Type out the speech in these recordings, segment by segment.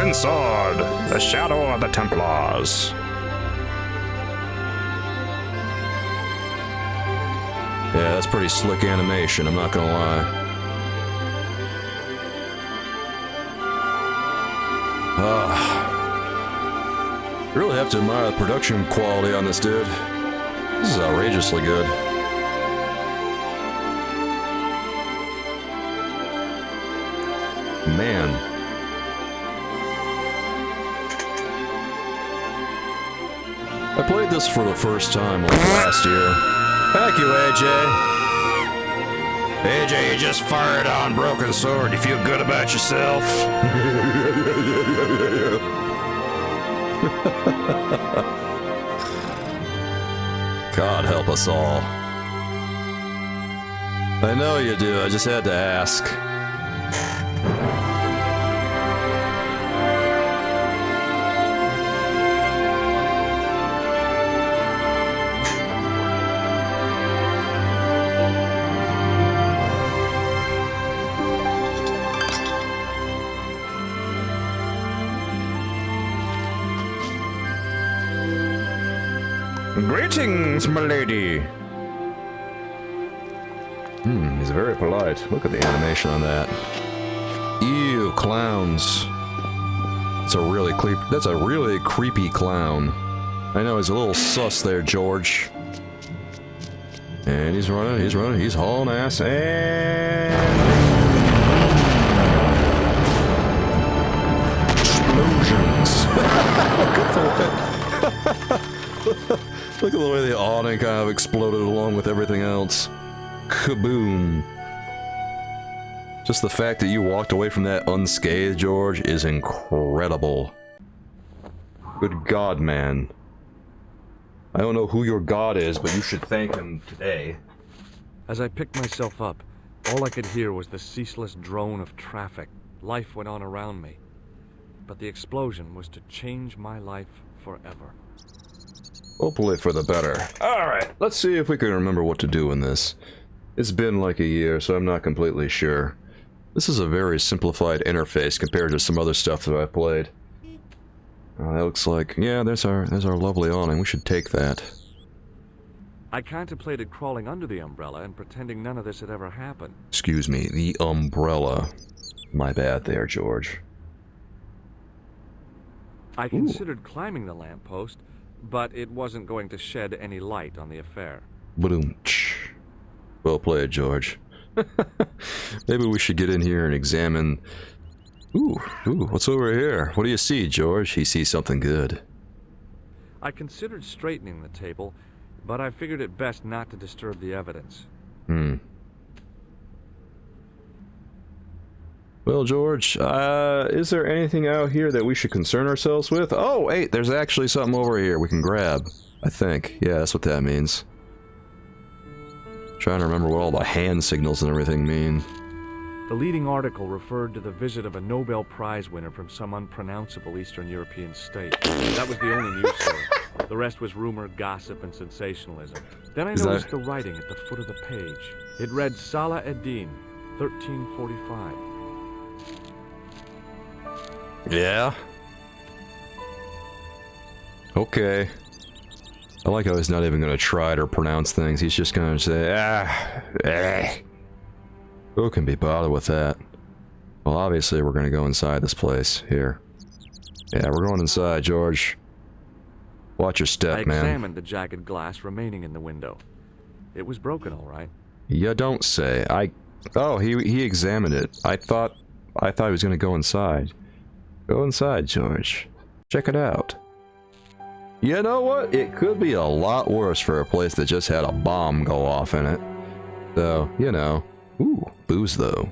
Twin Sword, the Shadow of the Templars. Yeah, that's pretty slick animation, I'm not gonna lie. Really have to admire the production quality on this, dude. This is outrageously good. Man. I played this for the first time like last year. Thank you, AJ. AJ, you just fired on Broken Sword. You feel good about yourself? God help us all. I know you do, I just had to ask. Greetings, milady! He's very polite. Look at the animation on that. Ew, clowns. That's a really creepy clown. I know, he's a little sus there, George. And he's running, he's hauling ass, and... explosions! Look at the way the awning kind of exploded along with everything else. Kaboom. Just the fact that you walked away from that unscathed, George, is incredible. Good God, man. I don't know who your god is, but you should thank him today. As I picked myself up, all I could hear was the ceaseless drone of traffic. Life went on around me. But the explosion was to change my life forever. Hopefully for the better. Alright, let's see if we can remember what to do in this. It's been like a year, so I'm not completely sure. This is a very simplified interface compared to some other stuff that I've played. That looks like... yeah, there's our lovely awning. We should take that. I contemplated crawling under the umbrella and pretending none of this had ever happened. Excuse me, the umbrella. My bad there, George. I considered climbing the lamppost, but it wasn't going to shed any light on the affair. Ba-doom-tsh. Well played, George. Maybe we should get in here and examine... Ooh, what's over here? What do you see, George? He sees something good. I considered straightening the table, but I figured it best not to disturb the evidence. Well, George, is there anything out here that we should concern ourselves with? Oh, wait, there's actually something over here we can grab, I think. Yeah, that's what that means. Trying to remember what all the hand signals and everything mean. The leading article referred to the visit of a Nobel Prize winner from some unpronounceable Eastern European state. That was the only news story. The rest was rumor, gossip, and sensationalism. Then I noticed the writing at the foot of the page. It read Salah ad-Din, 1345. Yeah? Okay. I like how he's not even gonna try to pronounce things. He's just gonna say, Who can be bothered with that? Well, obviously we're gonna go inside this place. Here. Yeah, we're going inside, George. Watch your step, man. I examined the jagged glass remaining in the window. It was broken, all right. You don't say. Oh, he examined it. I thought he was gonna go inside. Go inside, George. Check it out. You know what? It could be a lot worse for a place that just had a bomb go off in it. So, you know. Ooh, booze though.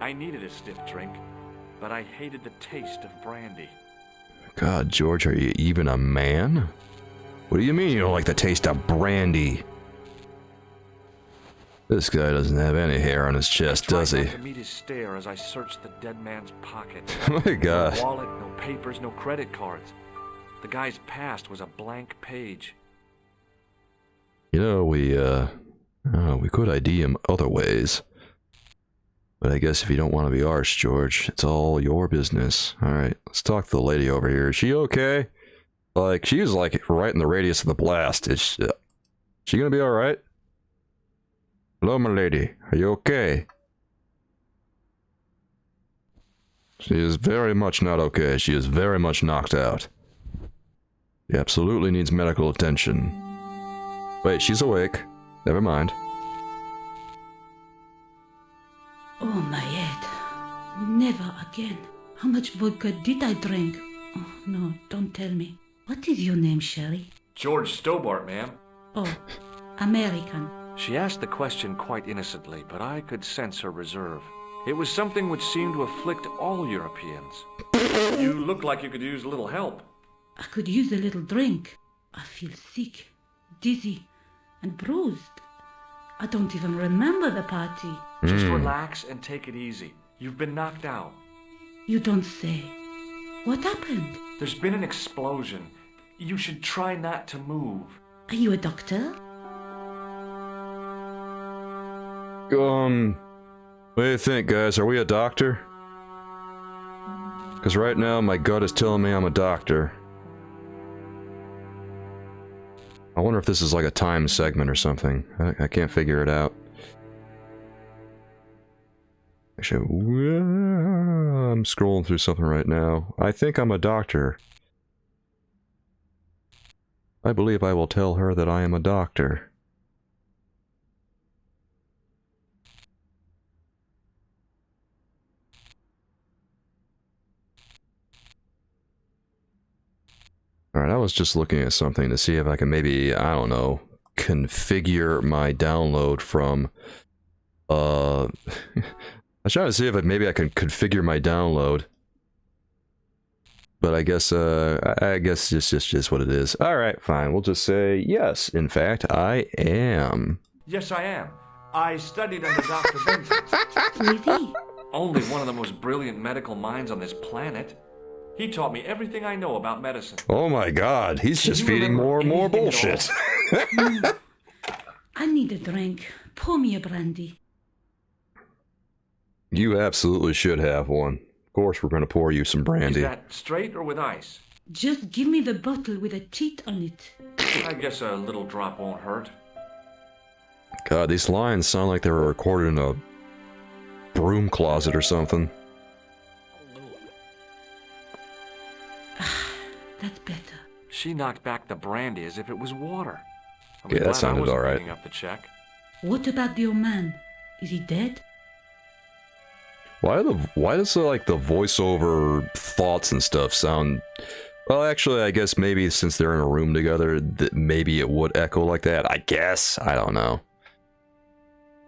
I needed a stiff drink, but I hated the taste of brandy. God, George, are you even a man? What do you mean you don't like the taste of brandy? This guy doesn't have any hair on his chest, does he? I tried not to meet his stare as I searched the dead man's pocket. My God. No wallet, no papers, no credit cards. The guy's past was a blank page. You know, we could ID him other ways. But I guess if you don't want to be harsh, George, it's all your business. Alright, let's talk to the lady over here. Is she okay? Like, she was like right in the radius of the blast. Is she gonna be alright? Hello, my lady. Are you okay? She is very much not okay. She is very much knocked out. She absolutely needs medical attention. Wait, she's awake. Never mind. Oh, my head. Never again. How much vodka did I drink? Oh, no, don't tell me. What is your name, Sherry? George Stobart, ma'am. Oh, American. She asked the question quite innocently, but I could sense her reserve. It was something which seemed to afflict all Europeans. You look like you could use a little help. I could use a little drink. I feel sick, dizzy, and bruised. I don't even remember the party. Just relax and take it easy. You've been knocked out. You don't say. What happened? There's been an explosion. You should try not to move. Are you a doctor? What do you think, guys? Are we a doctor? Because right now my gut is telling me I'm a doctor. I wonder if this is like a time segment or something. I can't figure it out. Actually, I'm scrolling through something right now. I think I'm a doctor. I believe I will tell her that I am a doctor. Alright, I was just looking at something to see if I can maybe, I don't know, configure my download from, I was trying to see if maybe I can configure my download. But I guess it's just what it is. Alright, fine, we'll just say, yes, in fact, I am. Yes, I am. I studied under Dr. Benson. Really? Only one of the most brilliant medical minds on this planet. He taught me everything I know about medicine. Oh my god, he's just feeding more and more bullshit. I need a drink. Pour me a brandy. You absolutely should have one. Of course we're gonna pour you some brandy. Is that straight or with ice? Just give me the bottle with a cheat on it. I guess a little drop won't hurt. God, these lines sound like they were recorded in a broom closet or something. That's better. She knocked back the brandy as if it was water. Yeah, that sounded all right. Up the check. What about the old man? Is he dead? Why does like the voiceover thoughts and stuff sound? Well, actually, I guess maybe since they're in a room together, that maybe it would echo like that. I guess I don't know.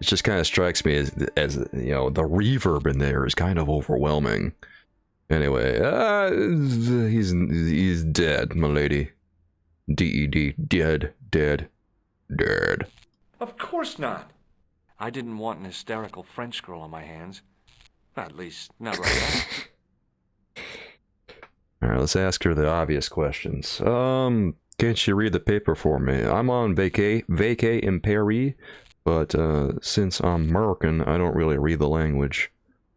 It just kind of strikes me as you know, the reverb in there is kind of overwhelming. Anyway, he's dead, my lady. D-E-D, dead. Of course not. I didn't want an hysterical French girl on my hands. At least, not right now. Alright, let's ask her the obvious questions. Can't you read the paper for me? I'm on vacay in Paris, but since I'm American, I don't really read the language.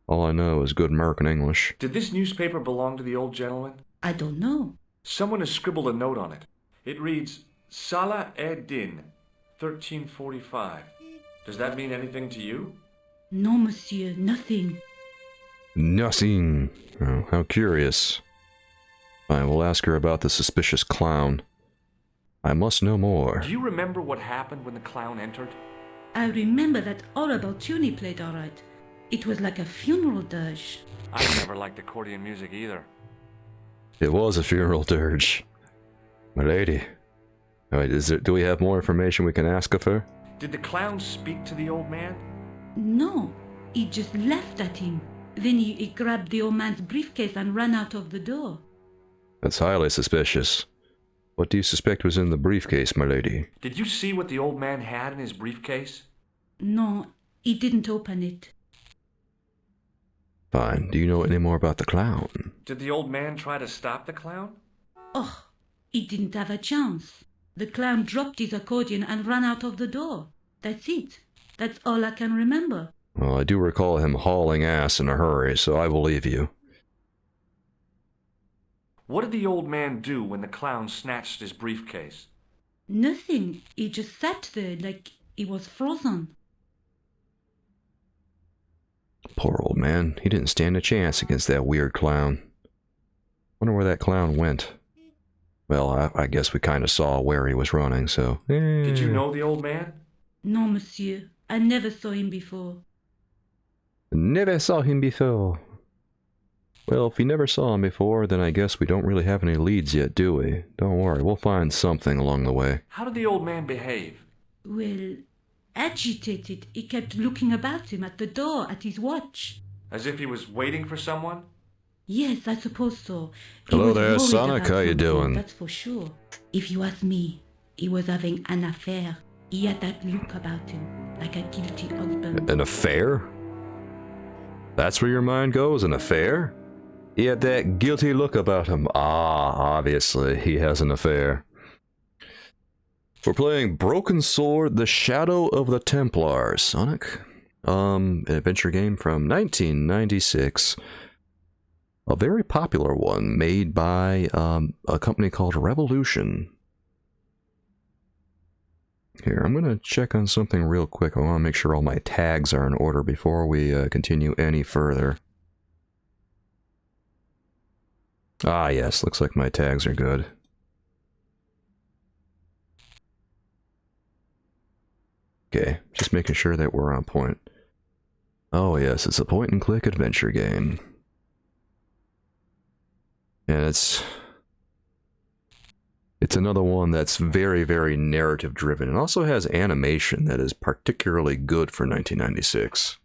All I know is good American English. Did this newspaper belong to the old gentleman? I don't know. Someone has scribbled a note on it. It reads, Salah ed-Din, 1345. Does that mean anything to you? No, monsieur, nothing. Nothing. Oh, how curious. Fine, we'll ask her about the suspicious clown. I must know more. Do you remember what happened when the clown entered? I remember that horrible tune he played all right. It was like a funeral dirge. I never liked accordion music either. It was a funeral dirge. My lady. Alright, do we have more information we can ask of her? Did the clown speak to the old man? No, he just laughed at him. Then he grabbed the old man's briefcase and ran out of the door. That's highly suspicious. What do you suspect was in the briefcase, my lady? Did you see what the old man had in his briefcase? No, he didn't open it. Fine. Do you know any more about the clown? Did the old man try to stop the clown? Oh, he didn't have a chance. The clown dropped his accordion and ran out of the door. That's it. That's all I can remember. Well, I do recall him hauling ass in a hurry, so I believe you. What did the old man do when the clown snatched his briefcase? Nothing. He just sat there like he was frozen. Poor old man. He didn't stand a chance against that weird clown. Wonder where that clown went. Well, I guess we kind of saw where he was running, so... Did you know the old man? No, monsieur. I never saw him before. Never saw him before. Well, if we never saw him before, then I guess we don't really have any leads yet, do we? Don't worry, we'll find something along the way. How did the old man behave? Well, agitated. He kept looking about him at the door, at his watch. As if he was waiting for someone? Yes, I suppose so. He Hello was there, worried Sonic. about How you something, doing? That's for sure. If you ask me, he was having an affair. He had that look about him, like a guilty husband. An affair? That's where your mind goes? An affair? He had that guilty look about him. Ah, obviously, he has an affair. We're playing Broken Sword, The Shadow of the Templars, Sonic. An adventure game from 1996. A very popular one made by a company called Revolution. Here, I'm going to check on something real quick. I want to make sure all my tags are in order before we continue any further. Ah, yes, looks like my tags are good. Okay, just making sure that we're on point. Oh yes, it's a point-and-click adventure game. And it's another one that's very, very narrative-driven. It also has animation that is particularly good for 1996.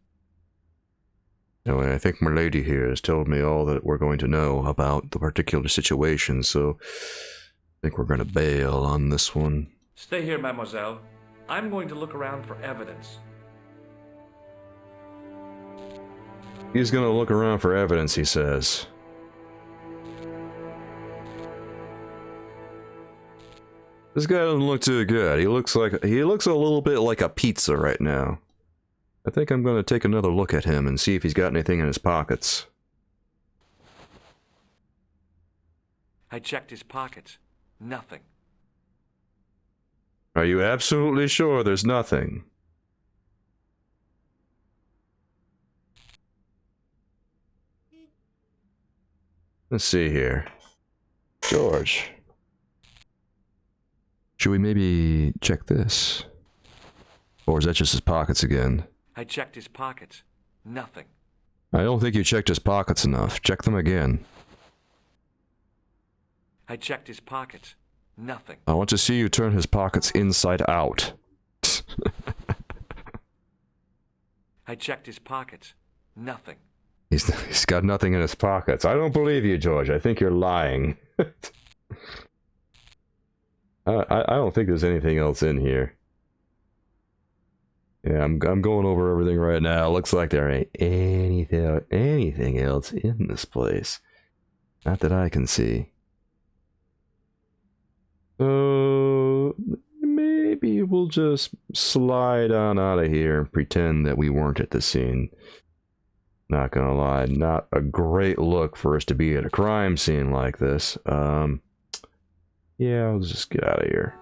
Now, I think my lady here has told me all that we're going to know about the particular situation, so I think we're going to bail on this one. Stay here, mademoiselle. I'm going to look around for evidence. He's going to look around for evidence, he says. This guy doesn't look too good. He looks a little bit like a pizza right now. I think I'm going to take another look at him and see if he's got anything in his pockets. I checked his pockets. Nothing. Are you absolutely sure there's nothing? Let's see here. George. Should we maybe check this? Or is that just his pockets again? I checked his pockets. Nothing. I don't think you checked his pockets enough. Check them again. I checked his pockets. Nothing. I want to see you turn his pockets inside out. I checked his pockets. Nothing. He's got nothing in his pockets. I don't believe you, George. I think you're lying. I don't think there's anything else in here. Yeah, I'm going over everything right now. Looks like there ain't anything else in this place. Not that I can see. So maybe we'll just slide on out of here and pretend that we weren't at the scene. Not gonna lie, not a great look for us to be at a crime scene like this. Yeah, I'll just get out of here.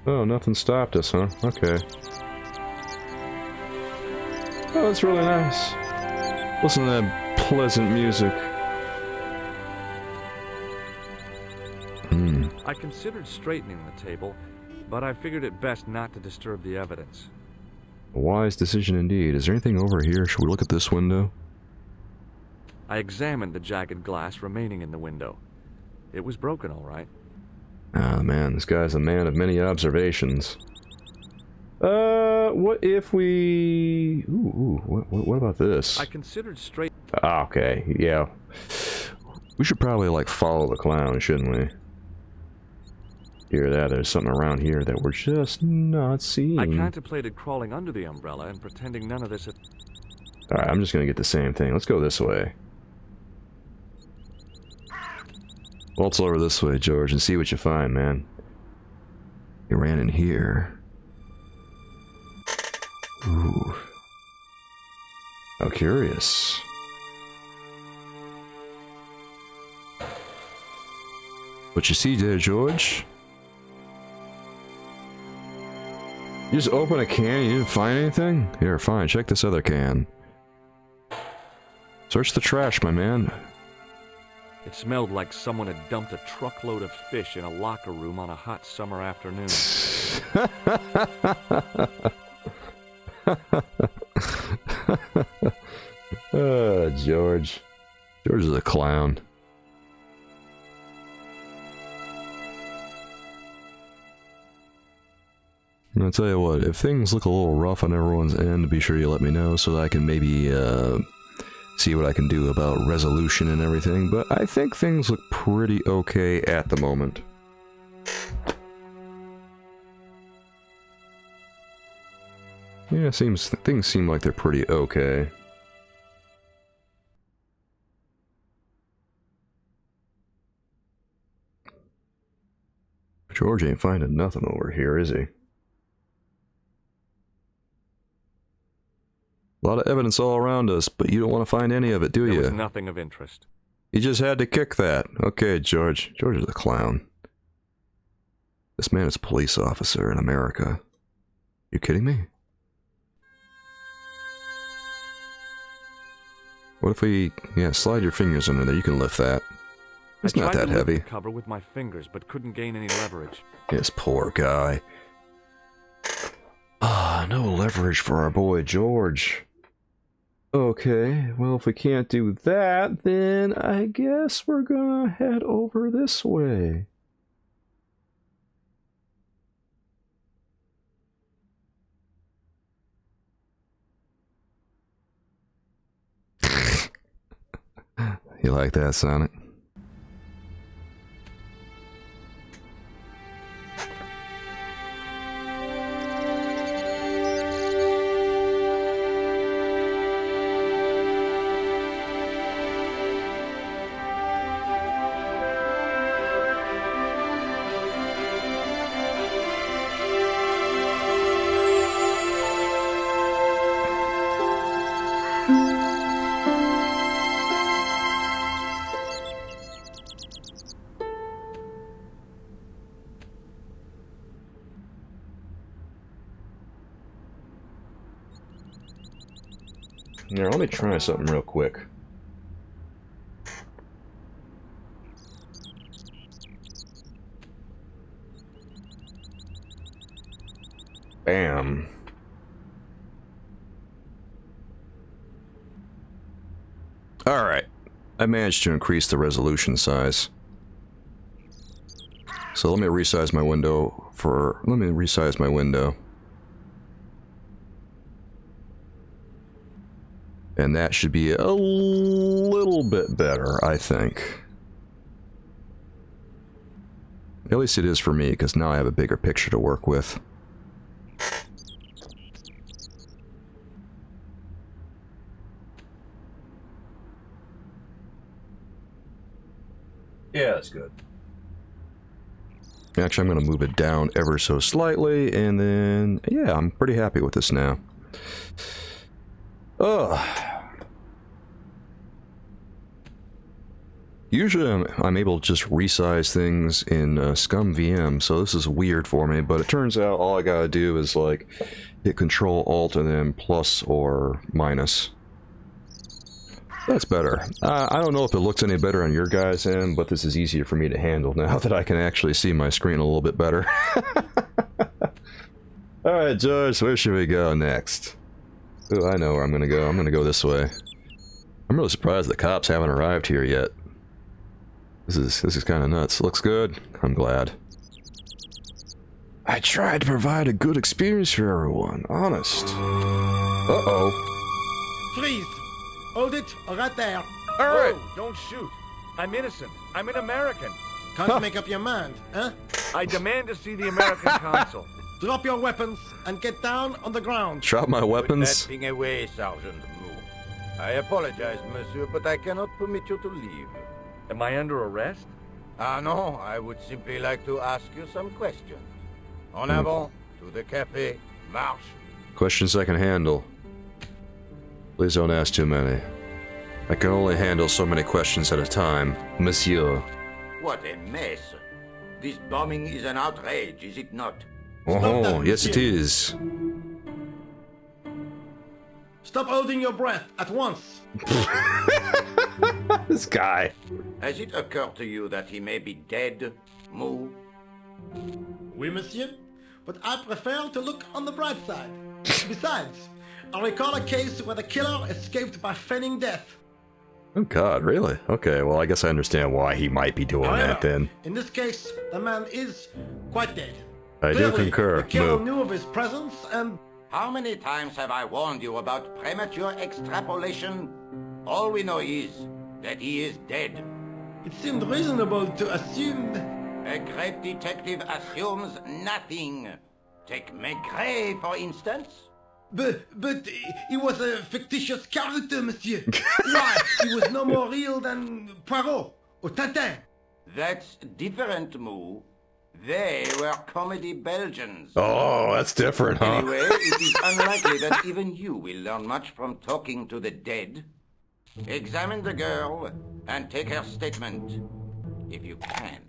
Oh, nothing stopped us, huh? Okay. Oh, that's really nice. Listen to that pleasant music. I considered straightening the table, but I figured it best not to disturb the evidence. A wise decision indeed. Is there anything over here? Should we look at this window? I examined the jagged glass remaining in the window. It was broken, all right. Ah, man, this guy's a man of many observations. What if we... Ooh, what about this? I considered straight... Ah, okay, yeah. We should probably, like, follow the clown, shouldn't we? Hear that, there's something around here that we're just not seeing. I contemplated crawling under the umbrella and pretending none of this had... Alright, I'm just gonna get the same thing. Let's go this way. Waltz over this way, George, and see what you find, man. You ran in here. Ooh. How curious. What you see there, George? You just open a can and you didn't find anything? Here, fine, check this other can. Search the trash, my man. It smelled like someone had dumped a truckload of fish in a locker room on a hot summer afternoon. George. George is a clown. And I'll tell you what, if things look a little rough on everyone's end, be sure you let me know so that I can maybe see what I can do about resolution and everything, but I think things look pretty okay at the moment. Yeah, things seem like they're pretty okay. George ain't finding nothing over here, is he? A lot of evidence all around us, but you don't want to find any of it, do you? There was nothing of interest. You just had to kick that. Okay, George. George is a clown. This man is a police officer in America. You kidding me? What if we... yeah, slide your fingers under there. You can lift that. It's not that heavy. I tried to lift the cover with my fingers, but couldn't gain any leverage. This poor guy. Ah, no leverage for our boy George. Okay, well, if we can't do that, then I guess we're gonna head over this way. You like that, Sonic? Now, let me try something real quick. Bam. Alright. I managed to increase the resolution size. So let me resize my window let me resize my window. And that should be a little bit better, I think. At least it is for me, because now I have a bigger picture to work with. Yeah, that's good. Actually, I'm going to move it down ever so slightly, and then, yeah, I'm pretty happy with this now. Usually I'm able to just resize things in Scum VM, so this is weird for me, but it turns out all I gotta do is like hit Control Alt and then plus or minus. That's better. I don't know if it looks any better on your guys' end, but this is easier for me to handle now that I can actually see my screen a little bit better. Alright, George, where should we go next? Ooh, I know where I'm gonna go. I'm gonna go this way. I'm really surprised the cops haven't arrived here yet. This is kind of nuts. Looks good. I'm glad. I tried to provide a good experience for everyone. Honest. Uh-oh. Freeze! Hold it, right there. Alright! Don't shoot. I'm innocent. I'm an American. Can't make up your mind, huh? I demand to see the American consul. Drop your weapons and get down on the ground. Drop my weapons? Put that thing away, Sergeant Blue. I apologize, monsieur, but I cannot permit you to leave. Am I under arrest? Ah, no, I would simply like to ask you some questions. En avant, to the café, marche. Questions I can handle. Please don't ask too many. I can only handle so many questions at a time, monsieur. What a mess. This bombing is an outrage, is it not? Oh, yes it is. Stop holding your breath at once. This guy. Has it occurred to you that he may be dead, Moo? Oui, monsieur. But I prefer to look on the bright side. Besides, I recall a case where the killer escaped by feigning death. Oh god, really? Okay, well I guess I understand why he might be doing that then. In this case, the man is quite dead. I do Clearly, concur, the killer Moo. knew of his presence and... How many times have I warned you about premature extrapolation? All we know is that he is dead. It seemed reasonable to assume... A great detective assumes nothing. Take Maigret, for instance. But he was a fictitious character, monsieur. Why? He was no more real than Poirot or Tintin. That's different, Moo. They were comedy Belgians. Oh, that's different, huh? Anyway, it is unlikely that even you will learn much from talking to the dead. Examine the girl and take her statement, if you can.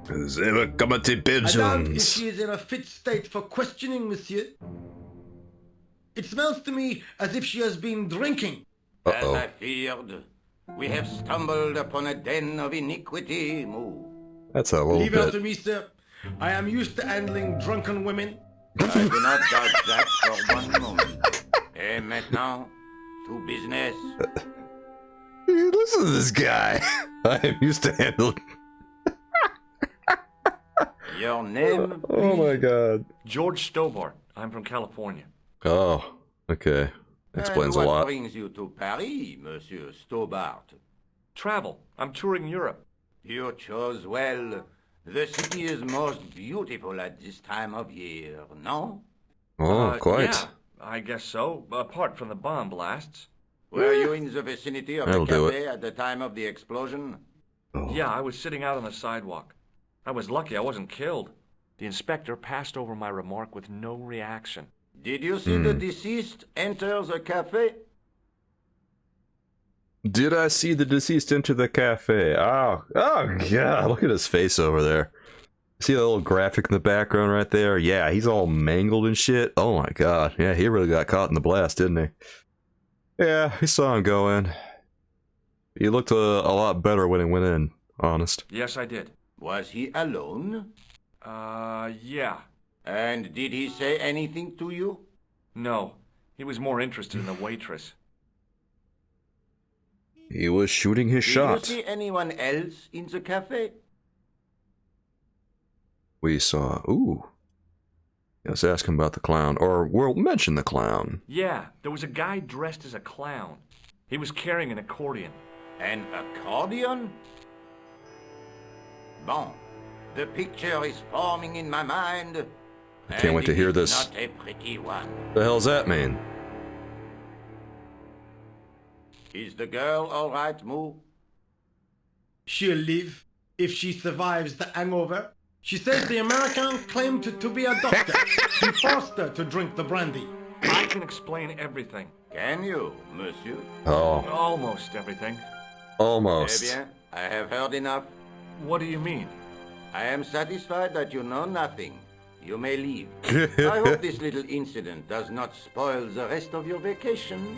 They were comedy I doubt if Belgians. she is in a fit state for questioning, monsieur. It smells to me as if she has been drinking. As Uh-oh. I feared, we have stumbled upon a den of iniquity, Moo. That's a little Leave her bit. to me, sir. I am used to handling drunken women. I do not doubt that for one moment. Et maintenant, to business. Listen to this guy. I am used to handle. Your name? Oh my god. George Stobart. I'm from California. Oh, okay. Explains a And what lot. brings you to Paris, Monsieur Stobart? Travel. I'm touring Europe. You chose well. The city is most beautiful at this time of year, no? Oh, quite. Yeah, I guess so. Apart from the bomb blasts. Were you in the vicinity of That'll the do cafe at the time of the explosion? Oh. Yeah, I was sitting out on the sidewalk. I was lucky I wasn't killed. The inspector passed over my remark with no reaction. Did you see the deceased enter the cafe? Did I see the deceased enter the cafe? Oh god, look at his face over there. See the little graphic in the background right there? Yeah, he's all mangled and shit. Oh my god. Yeah, he really got caught in the blast, didn't he? Yeah, we saw him go in. He looked a lot better when he went in, honest. Yes, I did. Was he alone? Yeah. And did he say anything to you? No. He was more interested in the waitress. He was shooting his shot. Did you see anyone else in the cafe? We saw... Ooh. Let's ask him about the clown. Or we'll mention the clown. Yeah, there was a guy dressed as a clown. He was carrying an accordion. An accordion? Bon, the picture is forming in my mind. I can't wait to hear this. Not a pretty one. The hell's that mean? Is the girl all right, Moo? She'll live if she survives the hangover. She says the American claimed to be a doctor. He forced her to drink the brandy. I can explain everything. Can you, monsieur? Oh, Almost everything. Eh almost. bien, I have heard enough. What do you mean? I am satisfied that you know nothing. You may leave. I hope this little incident does not spoil the rest of your vacation.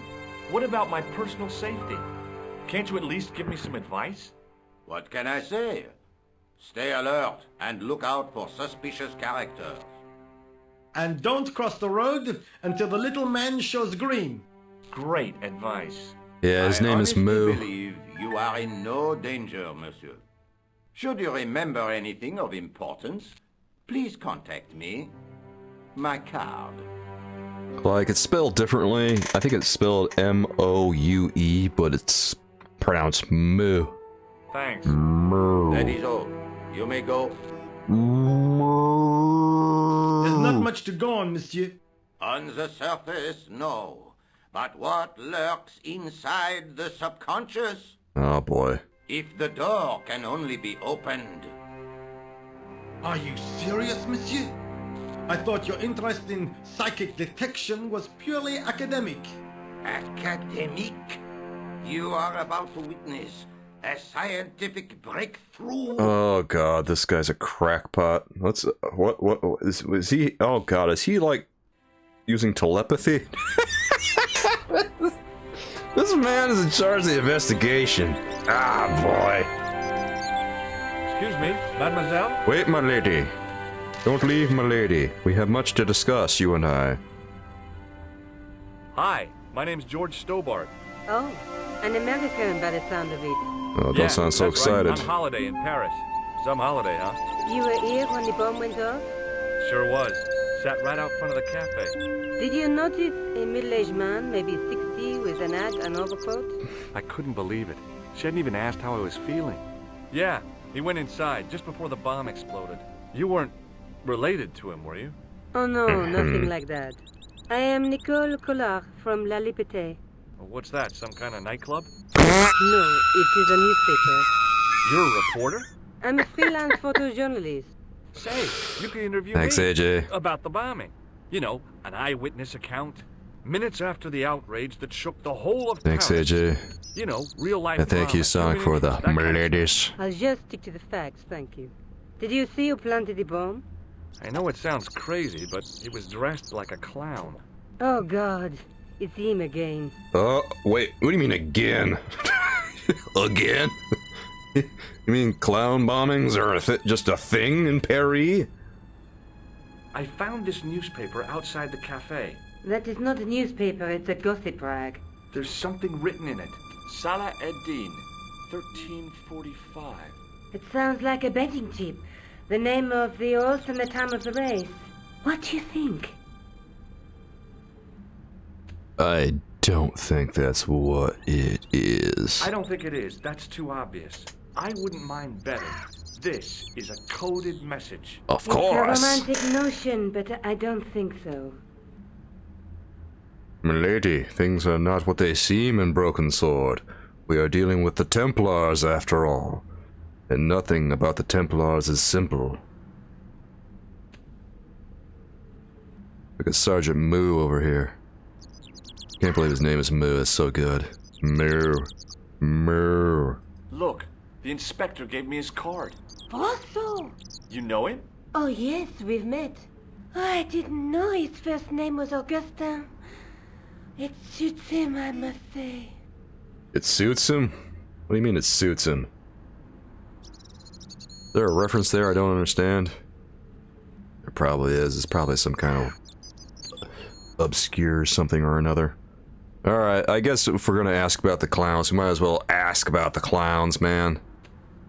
What about my personal safety? Can't you at least give me some advice? What can I say? Stay alert and look out for suspicious characters. And don't cross the road until the little man shows green. Great advice. Yeah, his I name is honestly Moo. believe you are in no danger, monsieur. Should you remember anything of importance, please contact me. My card. Like, it's spelled differently. I think it's spelled M-O-U-E, but it's pronounced Moo. Thanks. Moo. That is all. You may go. There's not much to go on, monsieur. On the surface, no. But what lurks inside the subconscious? Oh boy. If the door can only be opened Are you serious, monsieur? I thought your interest in psychic detection was purely academic. Academic? You are about to witness a scientific breakthrough. Oh god, this guy's a crackpot. What is he? Oh god, is he like using telepathy? This man is in charge of the investigation. Ah, boy. Excuse me, mademoiselle? Wait, my lady. Don't leave, my lady. We have much to discuss, you and I. Hi, my name's George Stobart. Oh, an American by the sound of it. Oh, don't sound so that's right. excited. On holiday in Paris. Some holiday, huh? You were here when the bomb went off? Sure was. Sat right out front of the cafe. Did you notice a middle-aged man, maybe 60, with an hat and overcoat? I couldn't believe it. She hadn't even asked how I was feeling. Yeah, he went inside just before the bomb exploded. You weren't related to him, were you? Oh no, nothing like that. I am Nicole Collard from La Liberté. Well, what's that, some kind of nightclub? No, it is a newspaper. You're a reporter? I'm a freelance photojournalist. Say, you can interview Thanks, me AJ. about the bombing. You know, an eyewitness account. Minutes after the outrage that shook the whole of Thanks, Paris. AJ. You know, real life And thank you, drama, Sonic, for the that kind of ladies. I'll just stick to the facts, thank you. Did you see who planted the bomb? I know it sounds crazy, but he was dressed like a clown. Oh God, it's him again. Oh, wait, what do you mean again? Again? You mean clown bombings are just a thing in Paris? I found this newspaper outside the cafe. That is not a newspaper, it's a gossip rag. There's something written in it. Salah Eddin, 1345. It sounds like a betting tip. The name of the horse and the time of the race. What do you think? I don't think that's what it is. I don't think it is. That's too obvious. I wouldn't mind betting. This is a coded message. Of It's a course. romantic notion, but I don't think so. Milady, things are not what they seem in Broken Sword. We are dealing with the Templars, after all. And nothing about the Templars is simple. Look at Sergeant Moo over here. Can't believe his name is Moo, it's so good. Moo. Moo. Look, the inspector gave me his card. Also? You know him? Oh yes, we've met. Oh, I didn't know his first name was Augustin. It suits him, I must say. It suits him? What do you mean it suits him? Is there a reference there I don't understand? There probably is. It's probably some kind of obscure something or another. Alright, I guess if we're gonna ask about the clowns, we might as well ask about the clowns, man.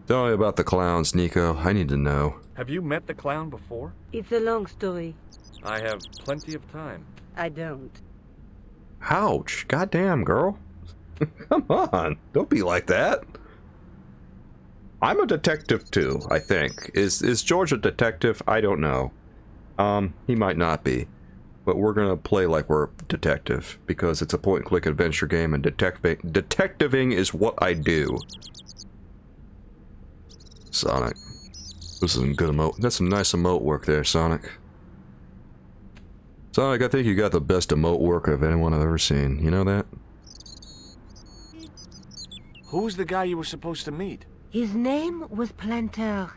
Tell me about the clowns, Nico. I need to know. Have you met the clown before? It's a long story. I have plenty of time. I don't. Ouch. Goddamn, girl. Come on. Don't be like that. I'm a detective too, I think. Is George a detective? I don't know. He might not be. But we're gonna play like we're a detective, because it's a point-and-click adventure game, and detectiving is what I do. Sonic. This is some good emote. That's some nice emote work there, Sonic. Sonic, I think you got the best emote work of anyone I've ever seen. You know that? Who's the guy you were supposed to meet? His name was Planter.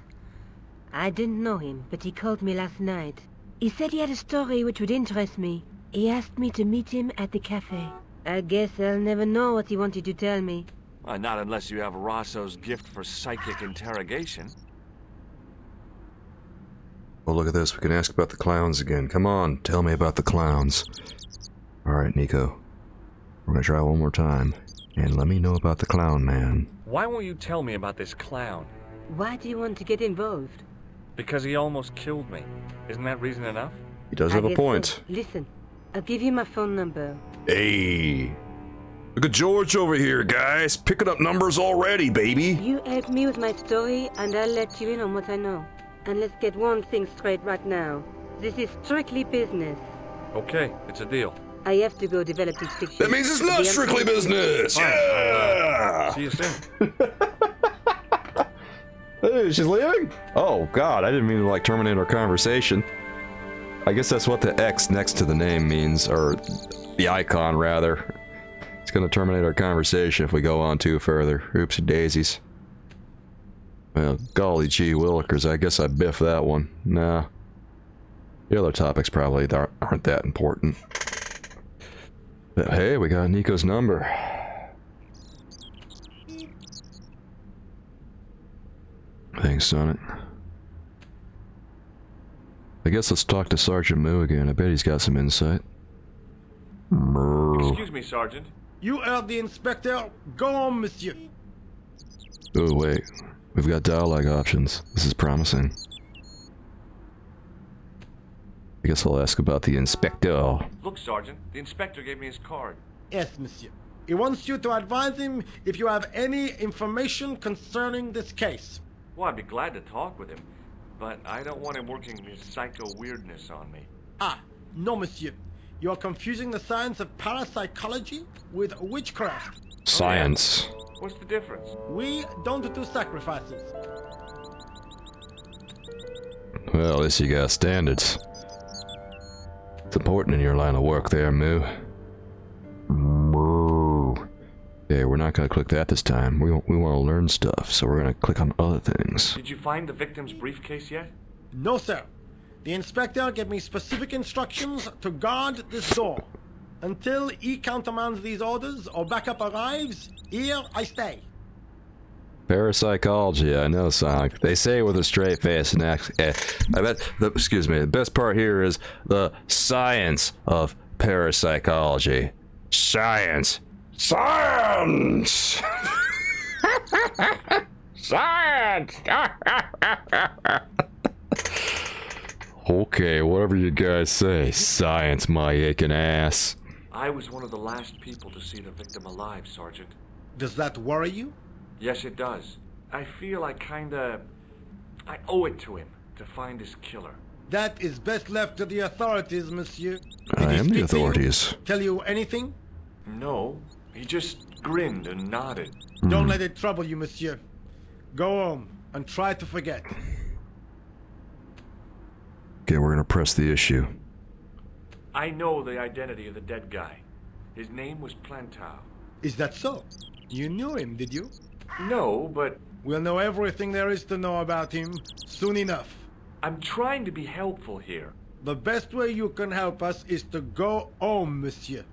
I didn't know him, but he called me last night. He said he had a story which would interest me. He asked me to meet him at the cafe. I guess I'll never know what he wanted to tell me. Not unless you have Rosso's gift for psychic interrogation. Well, look at this. We can ask about the clowns again. Come on, tell me about the clowns. Alright, Nico. We're gonna try one more time. And let me know about the clown man. Why won't you tell me about this clown? Why do you want to get involved? Because he almost killed me. Isn't that reason enough? He does I have a guess point. so. Listen, I'll give you my phone number. Hey! Look at George over here, guys! Picking up numbers already, baby! You help me with my story, and I'll let you in on what I know. And let's get one thing straight right now. This is strictly business. Okay, it's a deal. I have to go develop this fiction. That means it's not strictly business! Fine, Yeah! See you soon. Hey, she's leaving? Oh, God, I didn't mean to, like, terminate our conversation. I guess that's what the X next to the name means, or the icon, rather. It's gonna terminate our conversation if we go on too further. Oopsie daisies. Well, golly gee willikers, I guess I biffed that one. Nah. The other topics probably aren't that important. But hey, we got Nico's number. Thanks, Sonic. I guess let's talk to Sergeant Moo again. I bet he's got some insight. Excuse me, Sergeant. You heard the inspector. Go on, monsieur. Oh, wait. We've got dialogue options. This is promising. I guess I'll ask about the inspector. Look, Sergeant, the inspector gave me his card. Yes, monsieur. He wants you to advise him if you have any information concerning this case. Well, I'd be glad to talk with him, but I don't want him working his psycho weirdness on me. Ah, no, monsieur. You are confusing the science of parapsychology with witchcraft. Science. What's the difference? We don't do sacrifices. Well, at least you got standards. It's important in your line of work there, Moo. Moo. Okay, we're not gonna click that this time. We want to learn stuff, so we're gonna click on other things. Did you find the victim's briefcase yet? No, sir. The inspector gave me specific instructions to guard this door. Until he countermands these orders or backup arrives, here I stay. Parapsychology, I know, Sonic. They say it with a straight face and I bet, excuse me, the best part here is the science of parapsychology. Science! Science! Science! Okay, whatever you guys say. Science, my aching ass. I was one of the last people to see the victim alive, Sergeant. Does that worry you? Yes, it does. I feel I owe it to him to find his killer. That is best left to the authorities, monsieur. I am the speak to you? authorities. Tell you anything? No, he just grinned and nodded. Don't let it trouble you, monsieur. Go home and try to forget. Okay, we're gonna press the issue. I know the identity of the dead guy. His name was Plantar. Is that so? You knew him, did you? No, but We'll know everything there is to know about him soon enough. I'm trying to be helpful here. The best way you can help us is to go home, monsieur.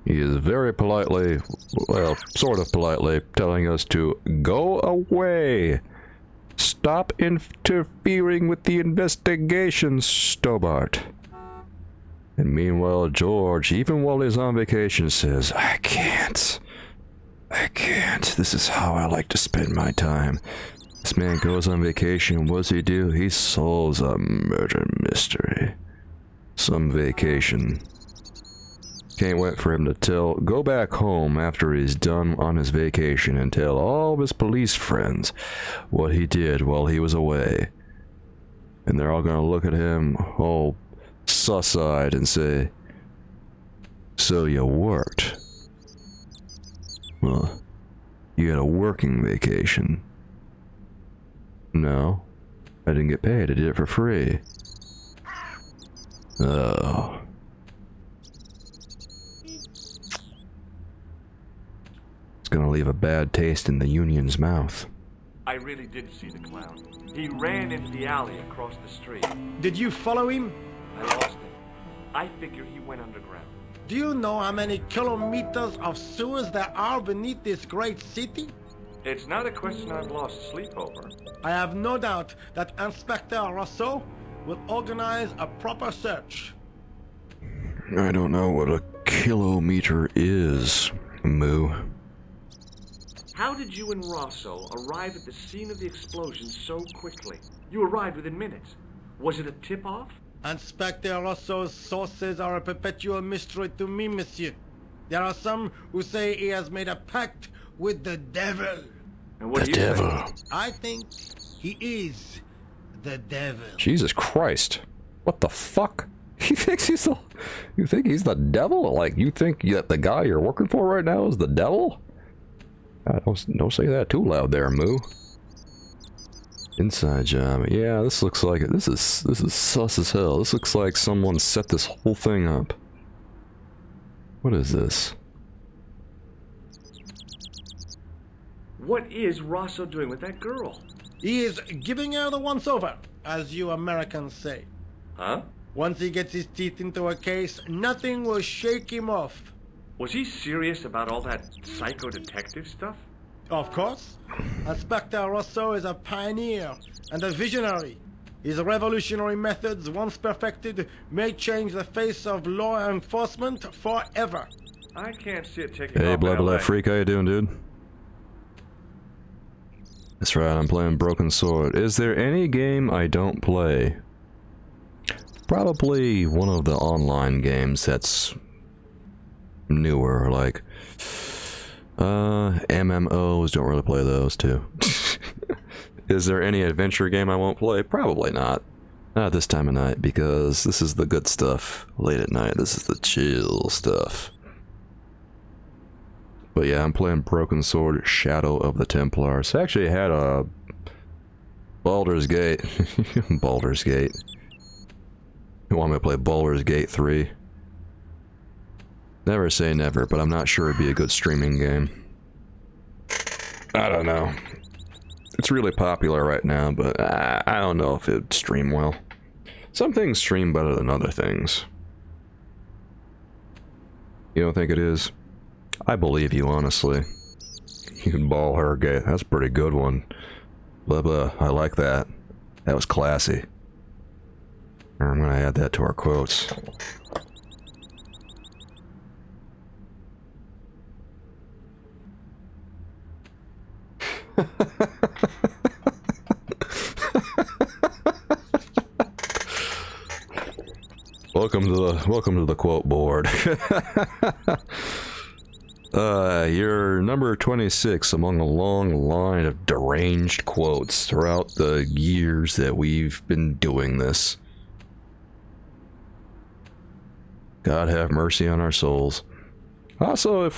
He is very politely, well, sort of politely, telling us to go away. Stop interfering with the investigation, Stobart. And meanwhile, George, even while he's on vacation, says, I can't. This is how I like to spend my time. This man goes on vacation, what does he do? He solves a murder mystery. Some vacation. Can't wait for him to go back home after he's done on his vacation and tell all of his police friends what he did while he was away. And they're all gonna look at him all sus-eyed and say, so you worked. Well, you had a working vacation. No, I didn't get paid, I did it for free. Oh. It's gonna leave a bad taste in the Union's mouth. I really did see the clown. He ran into the alley across the street. Did you follow him? I lost him. I figure he went underground. Do you know how many kilometers of sewers there are beneath this great city? It's not a question I've lost sleep over. I have no doubt that Inspector Rousseau will organize a proper search. I don't know what a kilometer is, Moo. How did you and Rosso arrive at the scene of the explosion so quickly? You arrived within minutes. Was it a tip-off? Inspector Rousseau's sources are a perpetual mystery to me, monsieur. There are some who say he has made a pact with the devil. And what The do you devil. think? I think he is the devil. Jesus Christ. What the fuck? He thinks he's the... You think he's the devil? Like, you think that the guy you're working for right now is the devil? Don't say that too loud there, Moo. Inside job. Yeah, this looks like it. This is sus as hell. This looks like someone set this whole thing up. What is this? What is Rosso doing with that girl? He is giving her the once-over, as you Americans say. Huh? Once he gets his teeth into a case, nothing will shake him off. Was he serious about all that psycho detective stuff? Of course. Inspector Rosso is a pioneer and a visionary. His revolutionary methods, once perfected, may change the face of law enforcement forever. I can't see it taking Hey, off blah blah LA. freak, how you doing, dude? That's right, I'm playing Broken Sword. Is there any game I don't play? Probably one of the online games that's newer, like MMOs. Don't really play those too. Is there any adventure game I won't play? Probably not. Not this time of night, because this is the good stuff. Late at night, this is the chill stuff. But yeah, I'm playing Broken Sword, Shadow of the Templars. I actually had a Baldur's Gate. Baldur's Gate. You want me to play Baldur's Gate 3? Never say never, but I'm not sure it'd be a good streaming game. I don't know. It's really popular right now, but I don't know if it'd stream well. Some things stream better than other things. You don't think it is? I believe you, honestly. You can ball her gate. That's a pretty good one. Blah blah. I like that. That was classy. I'm gonna add that to our quotes. Welcome to the quote board. You're number 26 among a long line of deranged quotes throughout the years that we've been doing this. God have mercy on our souls. Also,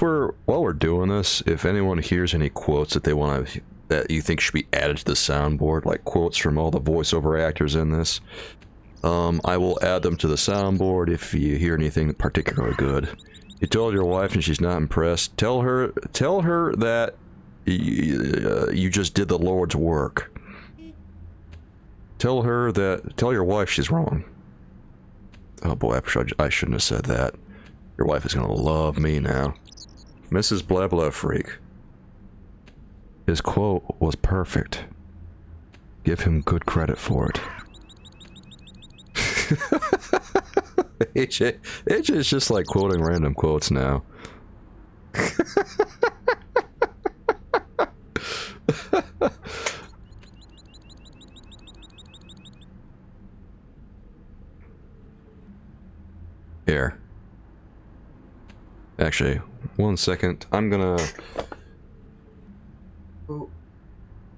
while we're doing this, if anyone hears any quotes that you think should be added to the soundboard, like quotes from all the voiceover actors in this, I will add them to the soundboard if you hear anything particularly good. You told your wife and she's not impressed. Tell her that you just did the Lord's work. Tell your wife she's wrong. Oh boy, I shouldn't have said that. Your wife is gonna love me now. Mrs. Blah Blah Freak. His quote was perfect. Give him good credit for it. AJ's just like quoting random quotes now. Here. Actually, 1 second. I'm gonna...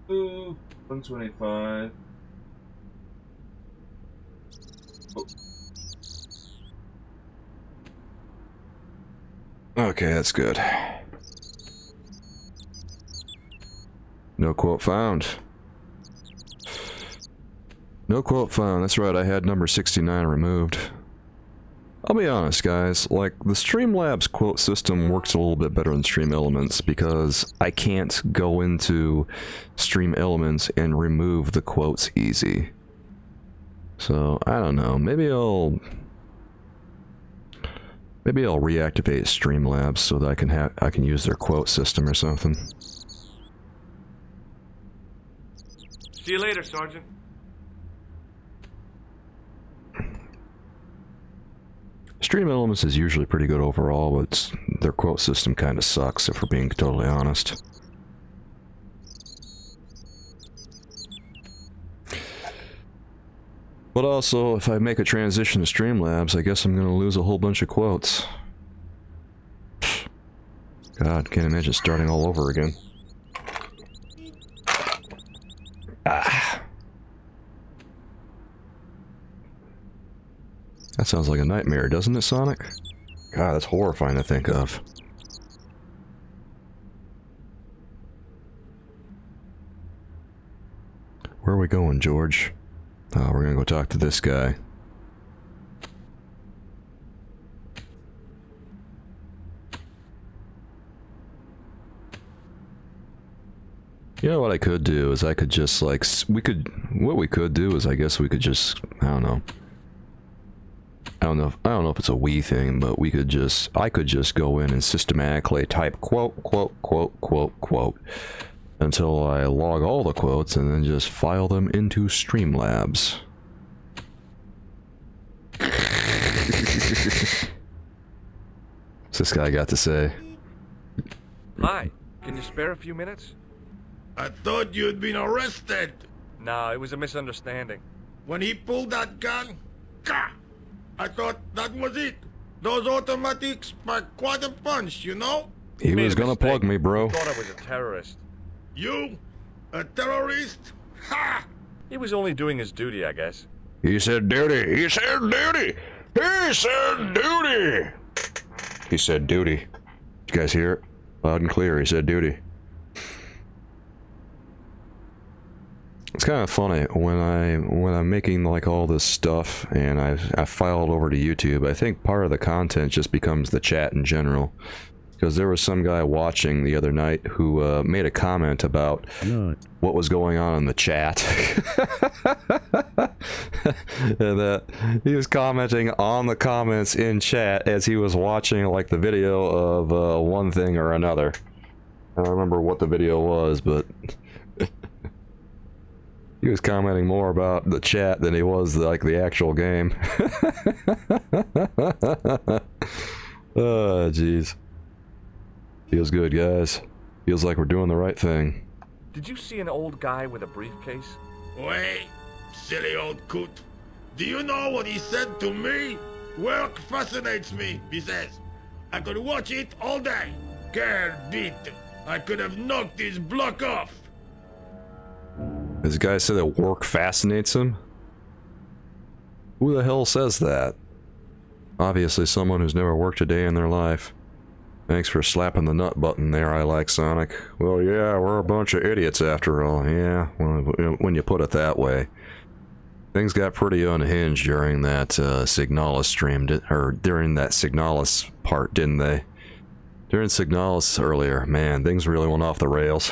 125. Okay, that's good. No quote found. No quote found. That's right, I had number 69 removed. I'll be honest, guys, like, the Streamlabs quote system works a little bit better than Stream Elements because I can't go into Stream Elements and remove the quotes easy. So, I don't know, maybe I'll reactivate Streamlabs so that I can use their quote system or something. See you later, Sergeant. Stream Elements is usually pretty good overall, but their quote system kind of sucks, if we're being totally honest. But also, if I make a transition to Streamlabs, I guess I'm gonna lose a whole bunch of quotes. God, can't imagine starting all over again. Ah. That sounds like a nightmare, doesn't it, Sonic? God, that's horrifying to think of. Where are we going, George? Oh, we're gonna go talk to this guy. You know what I could do is I could just like what we could do is I guess we could just I don't know if it's a we thing, but I could just go in and systematically type quote until I log all the quotes and then just file them into Streamlabs. What's this guy got to say? Hi, can you spare a few minutes? I thought you'd been arrested. No, it was a misunderstanding. When he pulled that gun, gah! I thought that was it. Those automatics pack quite a punch, you know? He was gonna plug me, bro. Thought I was a terrorist. You? A terrorist? Ha! He was only doing his duty, I guess. He said duty. He said duty. He said duty. He said duty. Did you guys hear it? Loud and clear. He said duty. It's kind of funny when I'm making like all this stuff and I file it over to YouTube. I think part of the content just becomes the chat in general, because there was some guy watching the other night who made a comment about what was going on in the chat, and that he was commenting on the comments in chat as he was watching like the video of one thing or another. I don't remember what the video was, but. He was commenting more about the chat than he was like the actual game. Oh, jeez. Feels good, guys. Feels like we're doing the right thing. Did you see an old guy with a briefcase? Wait, silly old coot. Do you know what he said to me? Work fascinates me, he says. I could watch it all day. Girl beat. I could have knocked his block off. This guy said that work fascinates him? Who the hell says that? Obviously someone who's never worked a day in their life. Thanks for slapping the nut button there, I like Sonic. Well, yeah, we're a bunch of idiots after all. Yeah, well, when you put it that way. Things got pretty unhinged during that Signalis stream, or during that Signalis part, didn't they? During Signalis earlier, man, things really went off the rails.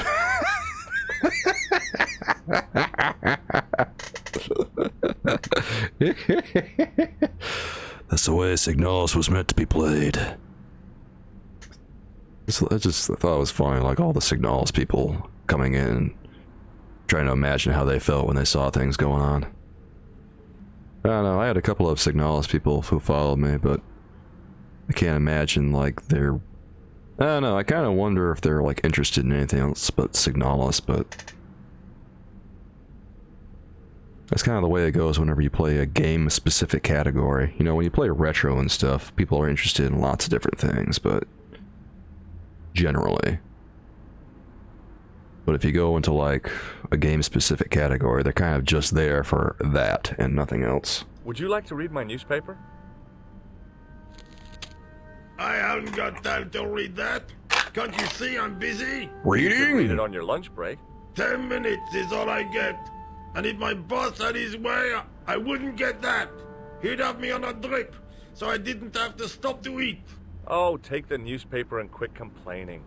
That's the way Signalis was meant to be played. I just thought it was funny, like all the Signalis people coming in, trying to imagine how they felt when they saw things going on. I don't know, I had a couple of Signalis people who followed me, but I can't imagine like they're... I don't know, I kind of wonder if they're like interested in anything else but Signalis, but... That's kind of the way it goes whenever you play a game-specific category. You know, when you play retro and stuff, people are interested in lots of different things, but... generally. But if you go into, like, a game-specific category, they're kind of just there for that and nothing else. Would you like to read my newspaper? I haven't got time to read that. Can't you see I'm busy? You could read Reading? it on your lunch break. 10 minutes is all I get. And if my boss had his way, I wouldn't get that. He'd have me on a drip, so I didn't have to stop to eat. Oh, take the newspaper and quit complaining.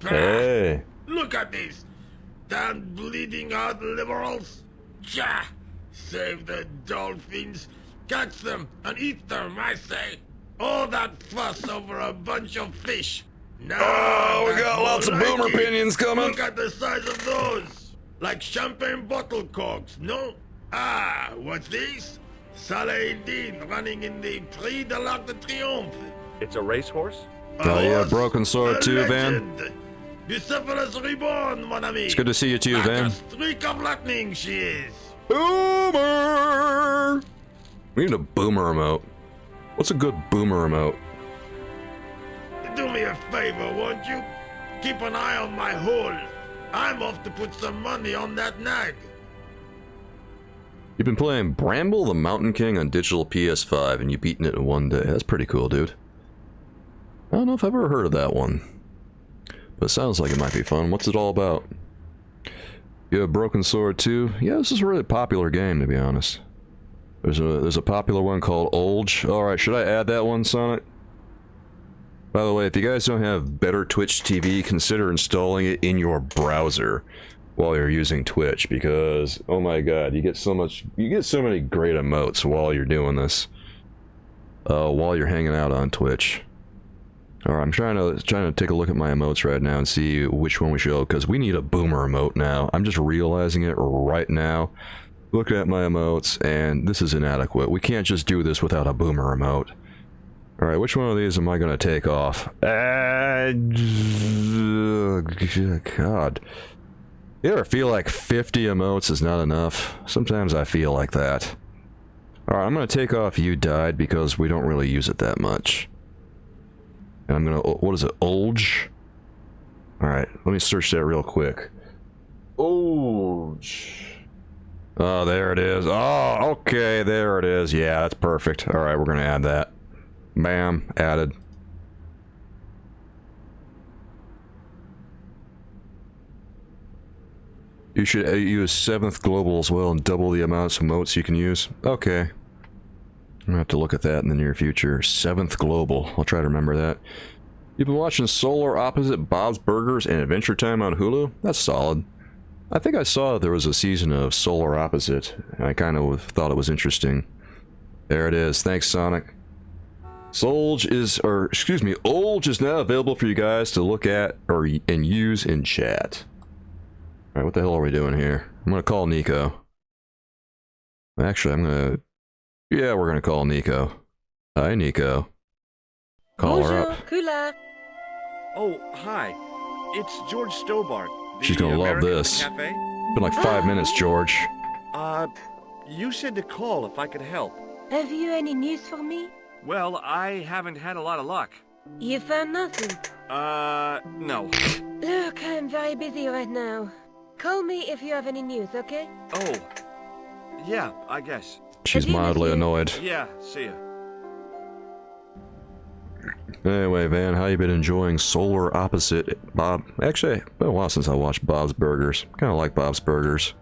Hey. Look at this. Damn bleeding heart liberals. Tja! Save the dolphins. Catch them and eat them, I say. All that fuss over a bunch of fish. No, Oh, we that's got more lots of like boomer it. opinions coming. Look at the size of those. Like champagne bottle corks, no? Ah, what's this? Saladin running in the Prix de l'Arc de Triomphe. It's a racehorse? Oh, yeah, horse, Broken Sword a too, Van. legend. Bucephalus reborn, mon ami. It's good to see you too, Like Van. a streak of lightning she is. Boomer! We need a boomer emote. What's a good boomer emote? Do me a favor, won't you? Keep an eye on my hole. I'm off to put some money on that nag. You've been playing Bramble the Mountain King on digital PS5 and you've beaten it in one day. That's pretty cool, dude. I don't know if I've ever heard of that one. But it sounds like it might be fun. What's it all about? You have Broken Sword too? Yeah, this is a really popular game, to be honest. There's a popular one called Olge. Alright, should I add that one, Sonic? By the way, if you guys don't have better Twitch TV, consider installing it in your browser while you're using Twitch, because oh my god, you get so many great emotes while you're doing this. While you're hanging out on Twitch. Alright, I'm trying to take a look at my emotes right now and see which one we show, because we need a boomer emote now. I'm just realizing it right now. Looking at my emotes, and this is inadequate. We can't just do this without a boomer emote. Alright, which one of these am I going to take off? God. You ever feel like 50 emotes is not enough? Sometimes I feel like that. Alright, I'm going to take off You Died because we don't really use it that much. And I'm going to... What is it? Olge? Alright, let me search that real quick. Olge. Oh, there it is. Oh, okay, there it is. Yeah, that's perfect. Alright, we're going to add that. Bam, added. You should use 7th global as well and double the amounts of emotes you can use. Okay. I'm gonna have to look at that in the near future. 7th global. I'll try to remember that. You've been watching Solar Opposite, Bob's Burgers, and Adventure Time on Hulu? That's solid. I think I saw there was a season of Solar Opposite, and I kind of thought it was interesting. There it is. Thanks, Sonic. Olge is now available for you guys to look at and use in chat. Alright, what the hell are we doing here? I'm gonna call Nico. Actually, yeah, we're gonna call Nico. Hi, Nico. Call her up. Kula. Oh, hi. It's George Stobart. She's gonna love this. Cafe? It's been like 5 minutes, George. You said to call if I could help. Have you any news for me? Well, I haven't had a lot of luck. You found nothing? No. Look, I'm very busy right now. Call me if you have any news, okay? Oh. Yeah, I guess. She's mildly annoyed. Yeah, see ya. Anyway, Van, how you been enjoying Solar Opposite, Bob? Actually, it's been a while since I watched Bob's Burgers. Kind of like Bob's Burgers.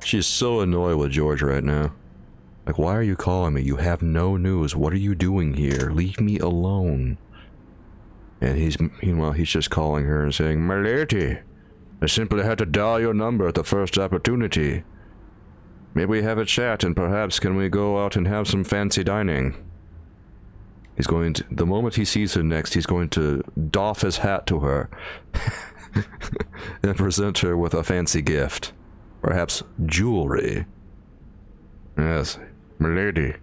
She's so annoyed with George right now. Like, why are you calling me? You have no news. What are you doing here? Leave me alone. And meanwhile, he's just calling her and saying, "My lady, I simply had to dial your number at the first opportunity. Maybe we have a chat and perhaps can we go out and have some fancy dining?" He's going to, the moment he sees her next, he's going to doff his hat to her and present her with a fancy gift. Perhaps jewelry. Yes, my lady.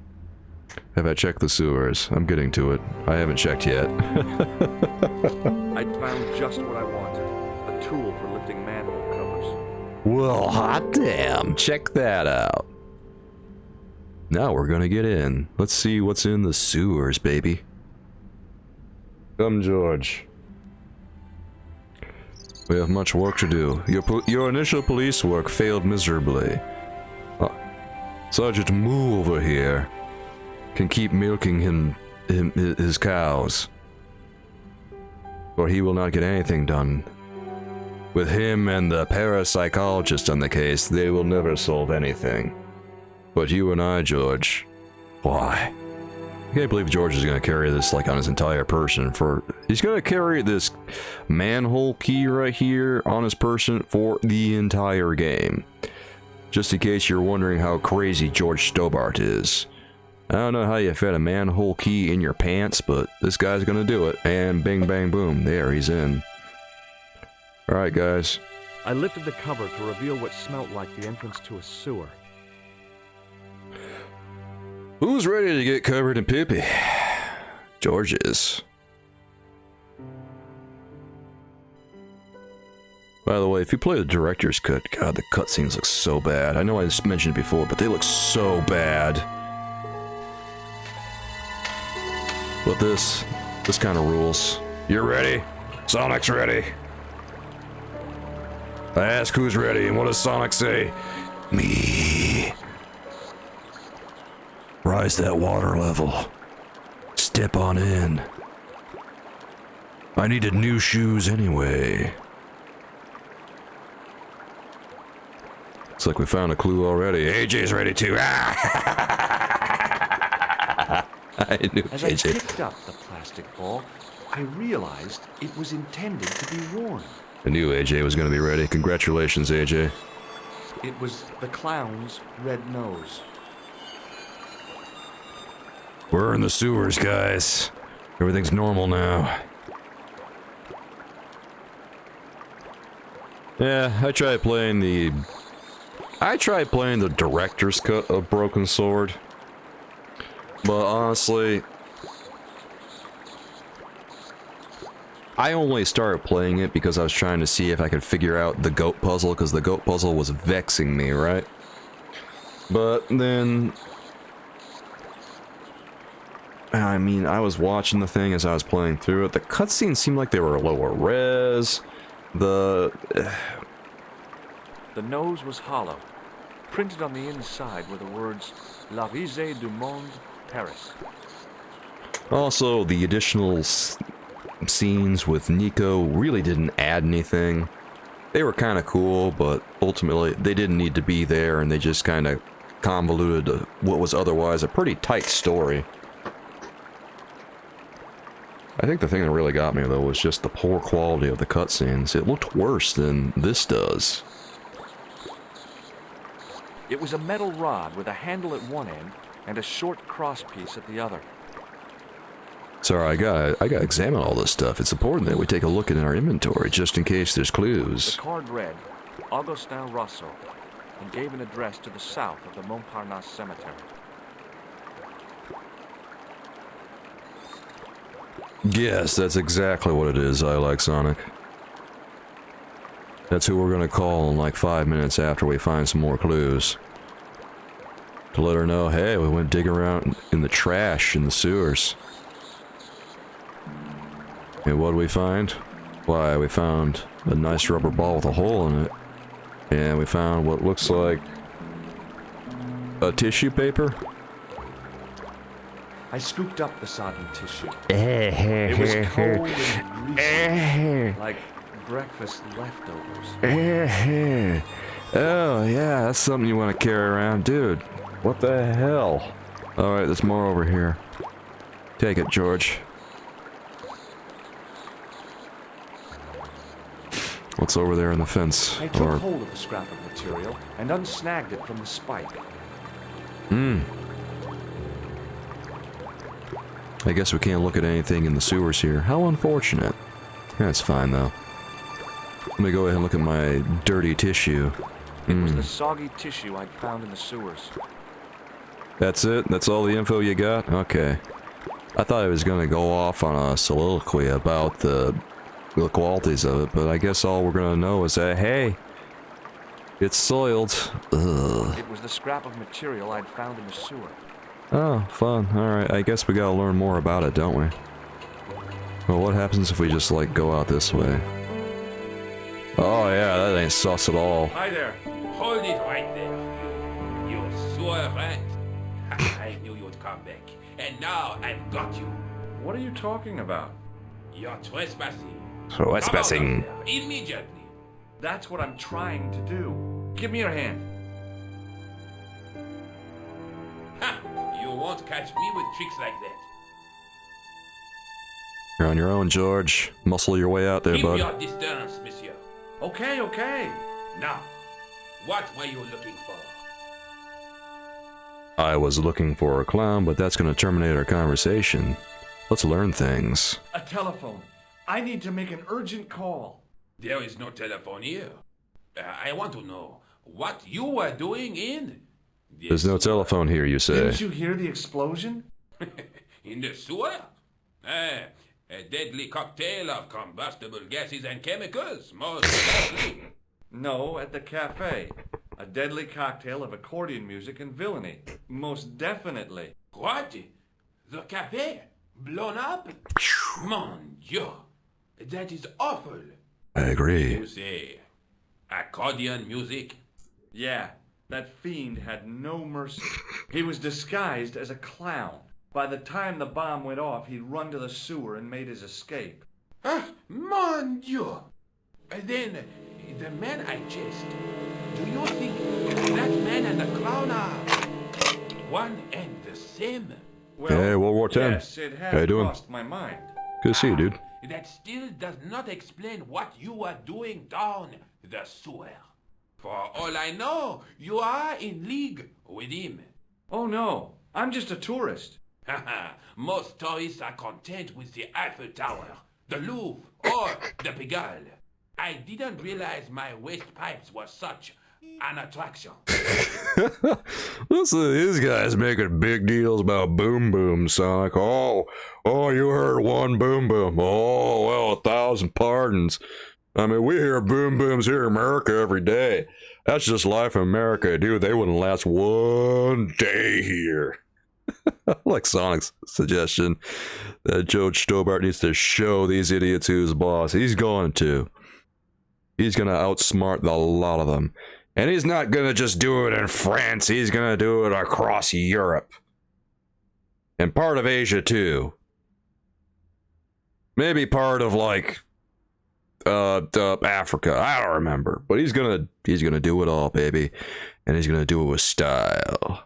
Have I checked the sewers? I'm getting to it. I haven't checked yet. I found just what I wanted. A tool for lifting manhole covers. Well, hot damn. Check that out. Now we're gonna get in. Let's see what's in the sewers, baby. Come, George. We have much work to do. Your initial police work failed miserably. Sergeant Moo over here can keep milking his cows, for he will not get anything done. With him and the parapsychologist on the case, they will never solve anything. But you and I, George, why? I can't believe George is going to carry this like on his entire person. He's going to carry this manhole key right here on his person for the entire game. Just in case you're wondering how crazy George Stobart is. I don't know how you fit a manhole key in your pants, but this guy's going to do it. And bing bang boom, there he's in. Alright guys. I lifted the cover to reveal what smelt like the entrance to a sewer. Who's ready to get covered in poopy? George is. By the way, if you play the director's cut, God, the cutscenes look so bad. I know I just mentioned it before, but they look so bad. But this kind of rules. You're ready? Sonic's ready. I ask who's ready, and what does Sonic say? Me. Rise that water level. Step on in. I needed new shoes anyway. Looks like we found a clue already. AJ's ready to. I knew As I AJ. picked up the plastic ball, I realized it was intended to be worn. I knew AJ was going to be ready. Congratulations, AJ. It was the clown's red nose. We're in the sewers, guys. Everything's normal now. Yeah, I tried playing the director's cut of Broken Sword. But honestly, I only started playing it because I was trying to see if I could figure out the goat puzzle, because the goat puzzle was vexing me, right? But then, I mean, I was watching the thing as I was playing through it. The cutscenes seemed like they were lower res. The nose was hollow. Printed on the inside were the words, La Risée du Monde, Paris. Also, the additional scenes with Nico really didn't add anything. They were kind of cool, but ultimately they didn't need to be there, and they just kind of convoluted what was otherwise a pretty tight story. I think the thing that really got me, though, was just the poor quality of the cutscenes. It looked worse than this does. It was a metal rod with a handle at one end and a short crosspiece at the other. Sorry, I gotta examine all this stuff. It's important that we take a look at our inventory, just in case there's clues. The card read, Augustin Rousseau, and gave an address to the south of the Montparnasse Cemetery. Yes, that's exactly what it is, I like Sonic. That's who we're gonna call in like 5 minutes after we find some more clues. To let her know, hey, we went digging around in the trash in the sewers. And what did we find? Why, we found a nice rubber ball with a hole in it. And we found what looks like a tissue paper. I scooped up the sodden tissue. It was cold and greasy, like breakfast leftovers. Oh, yeah, that's something you want to carry around. Dude, what the hell? Alright, there's more over here. Take it, George. What's over there in the fence? I took hold of the scrap of material and unsnagged it from the spike. I guess we can't look at anything in the sewers here. How unfortunate. That's fine, though. Let me go ahead and look at my dirty tissue. It was the soggy tissue I'd found in the sewers. That's it? That's all the info you got? Okay. I thought I was going to go off on a soliloquy about the qualities of it, but I guess all we're going to know is that, hey, it's soiled. Ugh. It was the scrap of material I'd found in the sewer. Oh, fun. Alright, I guess we gotta learn more about it, don't we? Well, what happens if we just, like, go out this way? Oh, yeah, that ain't sus at all. Hi there. Hold it right there. You sewer rat. I knew you'd come back. And now I've got you. What are you talking about? You're trespassing. Trespassing. Come out of there, immediately. That's what I'm trying to do. Give me your hand. Ha! You won't catch me with tricks like that. You're on your own, George. Muscle your way out there, Keep bud. your distance, monsieur. Okay, okay. Now, what were you looking for? I was looking for a clown, but that's gonna terminate our conversation. Let's learn things. A telephone. I need to make an urgent call. There is no telephone here. I want to know what you were doing in... There's no telephone here, you say? Didn't you hear the explosion? In the sewer? A deadly cocktail of combustible gases and chemicals, most likely. No, at the cafe. A deadly cocktail of accordion music and villainy. Most definitely. What? The cafe? Blown up? Mon Dieu! That is awful. I agree. You say accordion music? Yeah, that fiend had no mercy. He was disguised as a clown. By the time the bomb went off, he'd run to the sewer and made his escape. Ah, mon Dieu! Then, the man I chased, do you think that man and the clown are one and the same? Hey, World War X. Yes, it How you had doing? crossed my mind. Good to see you, dude. That still does not explain what you are doing down the sewer. For all I know, you are in league with him. Oh no, I'm just a tourist. Most tourists are content with the Eiffel Tower, the Louvre, or the Pigalle. I didn't realize my waste pipes were such an attraction. Listen to these guys making big deals about boom boom, Sonic. Oh, you heard one boom boom. Oh, well, 1,000 pardons. I mean, we hear boom booms here in America every day. That's just life in America, dude. They wouldn't last one day here. I like Sonic's suggestion that George Stobart needs to show these idiots who's boss. He's going to. He's going to outsmart a lot of them. And he's not going to just do it in France. He's going to do it across Europe. And part of Asia, too. Maybe part of, like, Africa. I don't remember. But he's gonna do it all, baby. And he's going to do it with style.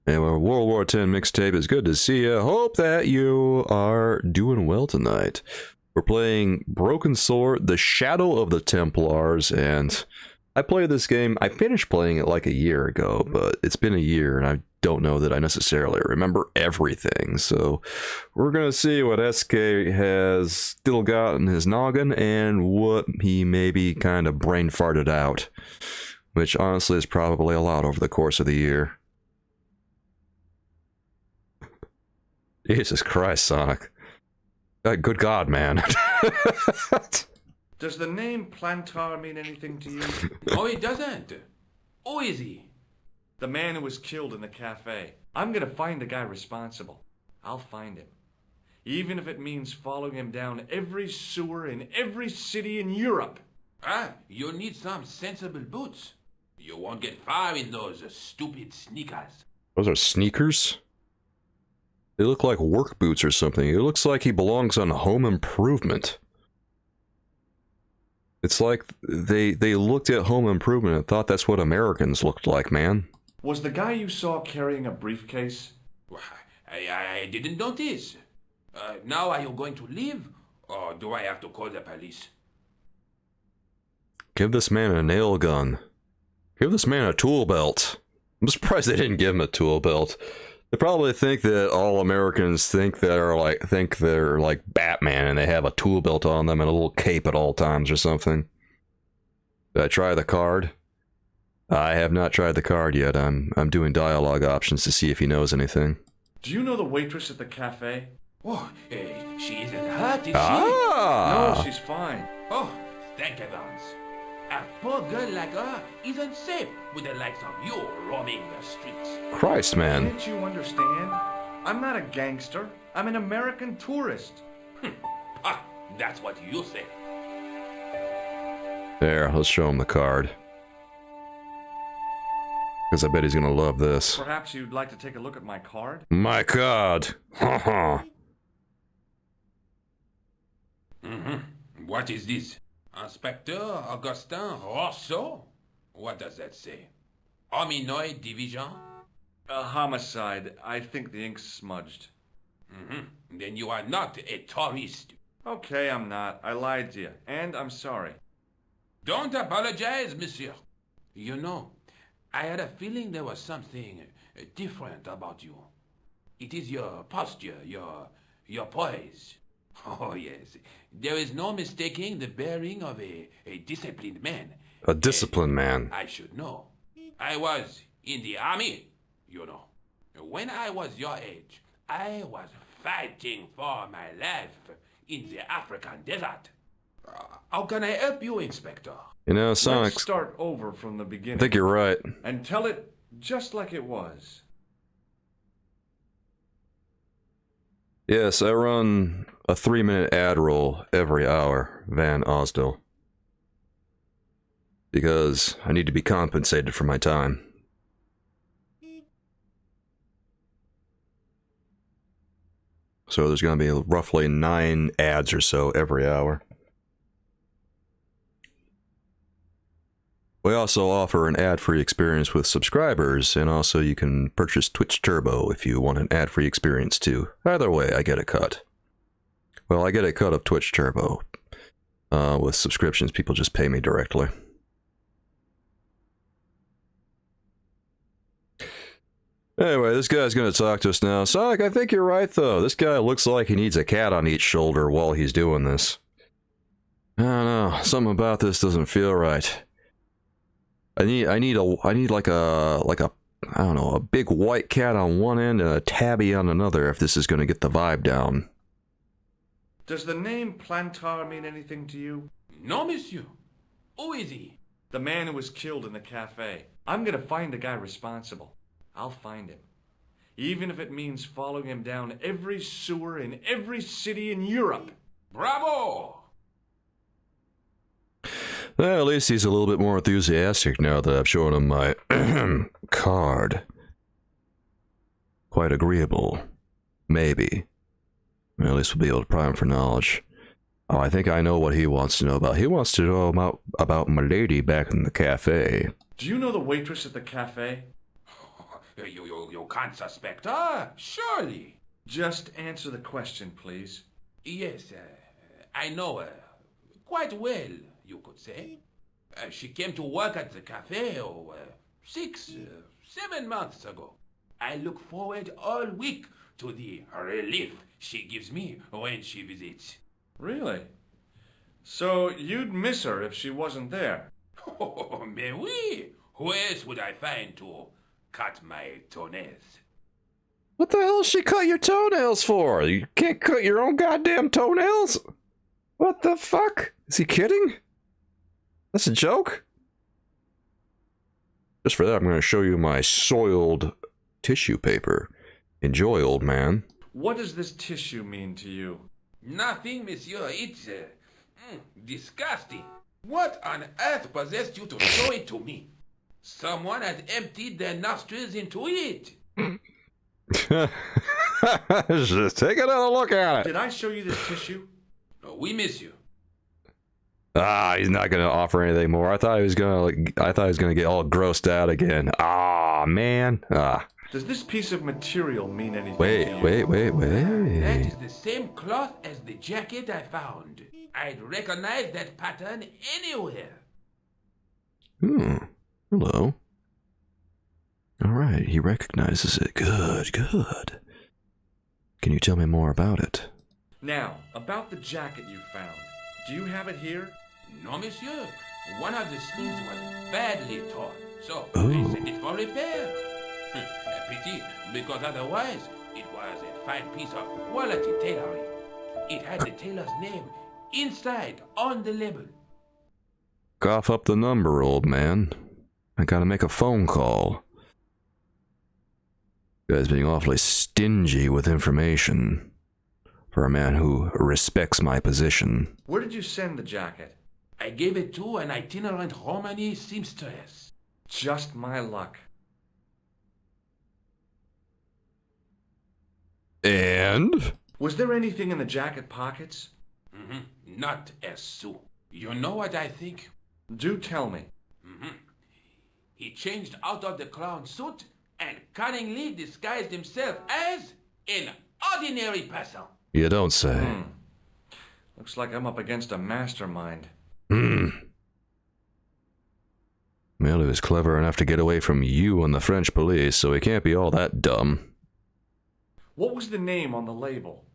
Anyway, World War X mixtape is good to see you. Hope that you are doing well tonight. We're playing Broken Sword, The Shadow of the Templars, and I played this game. I finished playing it like a year ago, but it's been a year, and I don't know that I necessarily remember everything. So we're going to see what SK has still got in his noggin and what he maybe kind of brain farted out, which honestly is probably a lot over the course of the year. Jesus Christ, Sonic. Good God, man. Does the name Plantar mean anything to you? No, it doesn't. Who is he? The man who was killed in the cafe. I'm gonna find the guy responsible. I'll find him. Even if it means following him down every sewer in every city in Europe. Ah, you need some sensible boots. You won't get far in those stupid sneakers. Those are sneakers? They look like work boots or something. It looks like he belongs on Home Improvement. It's like they looked at Home Improvement and thought that's what Americans looked like, man. Was the guy you saw carrying a briefcase? I didn't notice. Now are you going to leave? Or do I have to call the police? Give this man a nail gun. Give this man a tool belt. I'm surprised they didn't give him a tool belt. They probably think that all Americans think they're like Batman and they have a tool belt on them and a little cape at all times or something. Did I try the card? I have not tried the card yet. I'm doing dialogue options to see if he knows anything. Do you know the waitress at the cafe? Oh, she isn't hurt, is she? Ah! No, she's fine. Oh, thank heavens. A poor girl like her isn't safe with the likes of you roaming the streets. Christ, man. Can't you understand? I'm not a gangster. I'm an American tourist. Ah, that's what you say. There, let's show him the card. Because I bet he's gonna love this. Perhaps you'd like to take a look at my card? My card! Haha. What is this? Inspector Augustin Rousseau? What does that say? Hominoid Division? A homicide. I think the ink's smudged. Then you are not a tourist. Okay, I'm not. I lied to you. And I'm sorry. Don't apologize, monsieur. You know, I had a feeling there was something different about you. It is your posture, your poise. Oh, yes. There is no mistaking the bearing of a disciplined man. A disciplined man. I should know. I was in the army, you know. When I was your age, I was fighting for my life in the African desert. How can I help you, Inspector? You know, Sonic, Let's start over from the beginning. I think you're right. And tell it just like it was. Yes, I run a 3-minute ad roll every hour, Van Osdell. Because I need to be compensated for my time. So there's going to be roughly 9 ads or so every hour. We also offer an ad-free experience with subscribers, and also you can purchase Twitch Turbo if you want an ad-free experience too. Either way, I get a cut. Well, I get a cut of Twitch Turbo. With subscriptions, people just pay me directly. Anyway, this guy's going to talk to us now. Sonic, I think you're right, though. This guy looks like he needs a cat on each shoulder while he's doing this. I don't know. Something about this doesn't feel right. I need like a, I don't know, a big white cat on one end and a tabby on another if this is going to get the vibe down. Does the name Plantar mean anything to you? No, monsieur. Who is he? The man who was killed in the cafe. I'm gonna find the guy responsible. I'll find him. Even if it means following him down every sewer in every city in Europe. Bravo! Well, at least he's a little bit more enthusiastic now that I've shown him my card. Quite agreeable. Maybe. Well, at least we'll be able to pry him for knowledge. Oh, I think I know what he wants to know about. He wants to know about my lady back in the cafe. Do you know the waitress at the cafe? You can't suspect her, surely. Just answer the question, please. Yes, I know her. Quite well, you could say. She came to work at the cafe 6, 7 months ago. I look forward all week to the relief she gives me when she visits. Really? So you'd miss her if she wasn't there? Oh, mais oui. Who else would I find to cut my toenails? What the hell does she cut your toenails for? You can't cut your own goddamn toenails? What the fuck? Is he kidding? That's a joke? Just for that, I'm going to show you my soiled tissue paper. Enjoy, old man. What does this tissue mean to you? Nothing, monsieur. It's disgusting. What on earth possessed you to show it to me? Someone has emptied their nostrils into it. Just take another look at it. Did I show you this tissue? We miss you. Ah, he's not gonna offer anything more. I thought he was gonna get all grossed out again. Ah, man. Ah. Does this piece of material mean anything Wait, to you? wait. That is the same cloth as the jacket I found. I'd recognize that pattern anywhere. Hello. Alright, he recognizes it. Good. Can you tell me more about it? Now, about the jacket you found. Do you have it here? No, monsieur. One of the sleeves was badly torn, so Oh. they sent it for repair. A pity, because otherwise it was a fine piece of quality tailoring. It had the tailor's name inside on the label. Cough up the number, old man. I gotta make a phone call. You guys being awfully stingy with information. For a man who respects my position. Where did you send the jacket? I gave it to an itinerant Romani seamstress. Just my luck. And? Was there anything in the jacket pockets? Not a sou. You know what I think? Do tell me. He changed out of the clown suit and cunningly disguised himself as an ordinary person. You don't say. Looks like I'm up against a mastermind. Well, he was clever enough to get away from you and the French police, so he can't be all that dumb. What was the name on the label?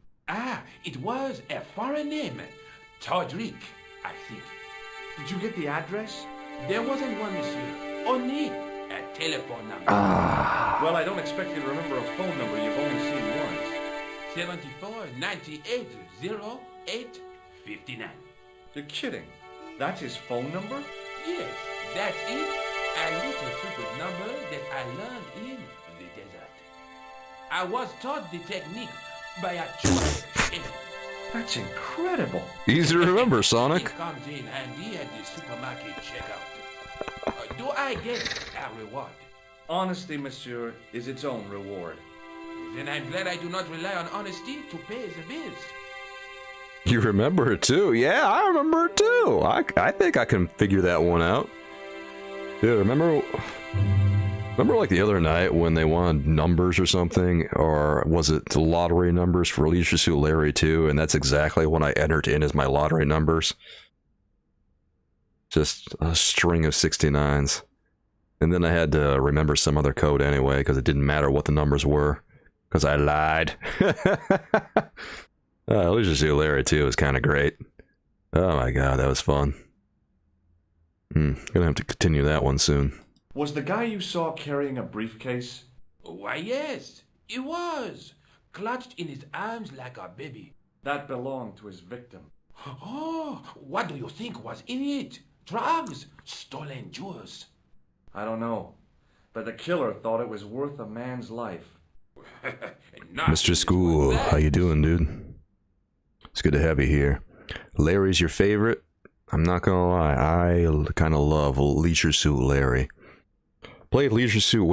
It was a foreign name. Todrick, I think. Did you get the address? There wasn't one, monsieur. Only a telephone number. Well, I don't expect you to remember a phone number you've only seen once. 74 98 08 59. You're kidding. That's his phone number? Yes, that's it. A little secret number that I learned in the desert. I was taught the technique by a Turk. That's incredible. Easy to remember, Sonic. It comes in handy at the supermarket checkout. Do I get a reward? Honesty, monsieur, is its own reward. Then I'm glad I do not rely on honesty to pay the bills. You remember it too? Yeah, I remember it too. I think I can figure that one out. Dude, remember like the other night when they wanted numbers or something? Or was it the lottery numbers for Leisure Suit Larry 2? And that's exactly what I entered in as my lottery numbers. Just a string of 69s. And then I had to remember some other code anyway, because it didn't matter what the numbers were. Because I lied. Leisure Suit Larry 2 was kind of great. Oh my god, that was fun. Gonna have to continue that one soon. Was the guy you saw carrying a briefcase? Why, yes, it was. Clutched in his arms like a baby. That belonged to his victim. Oh, what do you think was in it? Drugs? Stolen jewels? I don't know. But the killer thought it was worth a man's life. Mr. School, how you doing, dude? It's good to have you here. Larry's your favorite? I'm not gonna lie, I kind of love Leisure Suit Larry. Played Leisure Suit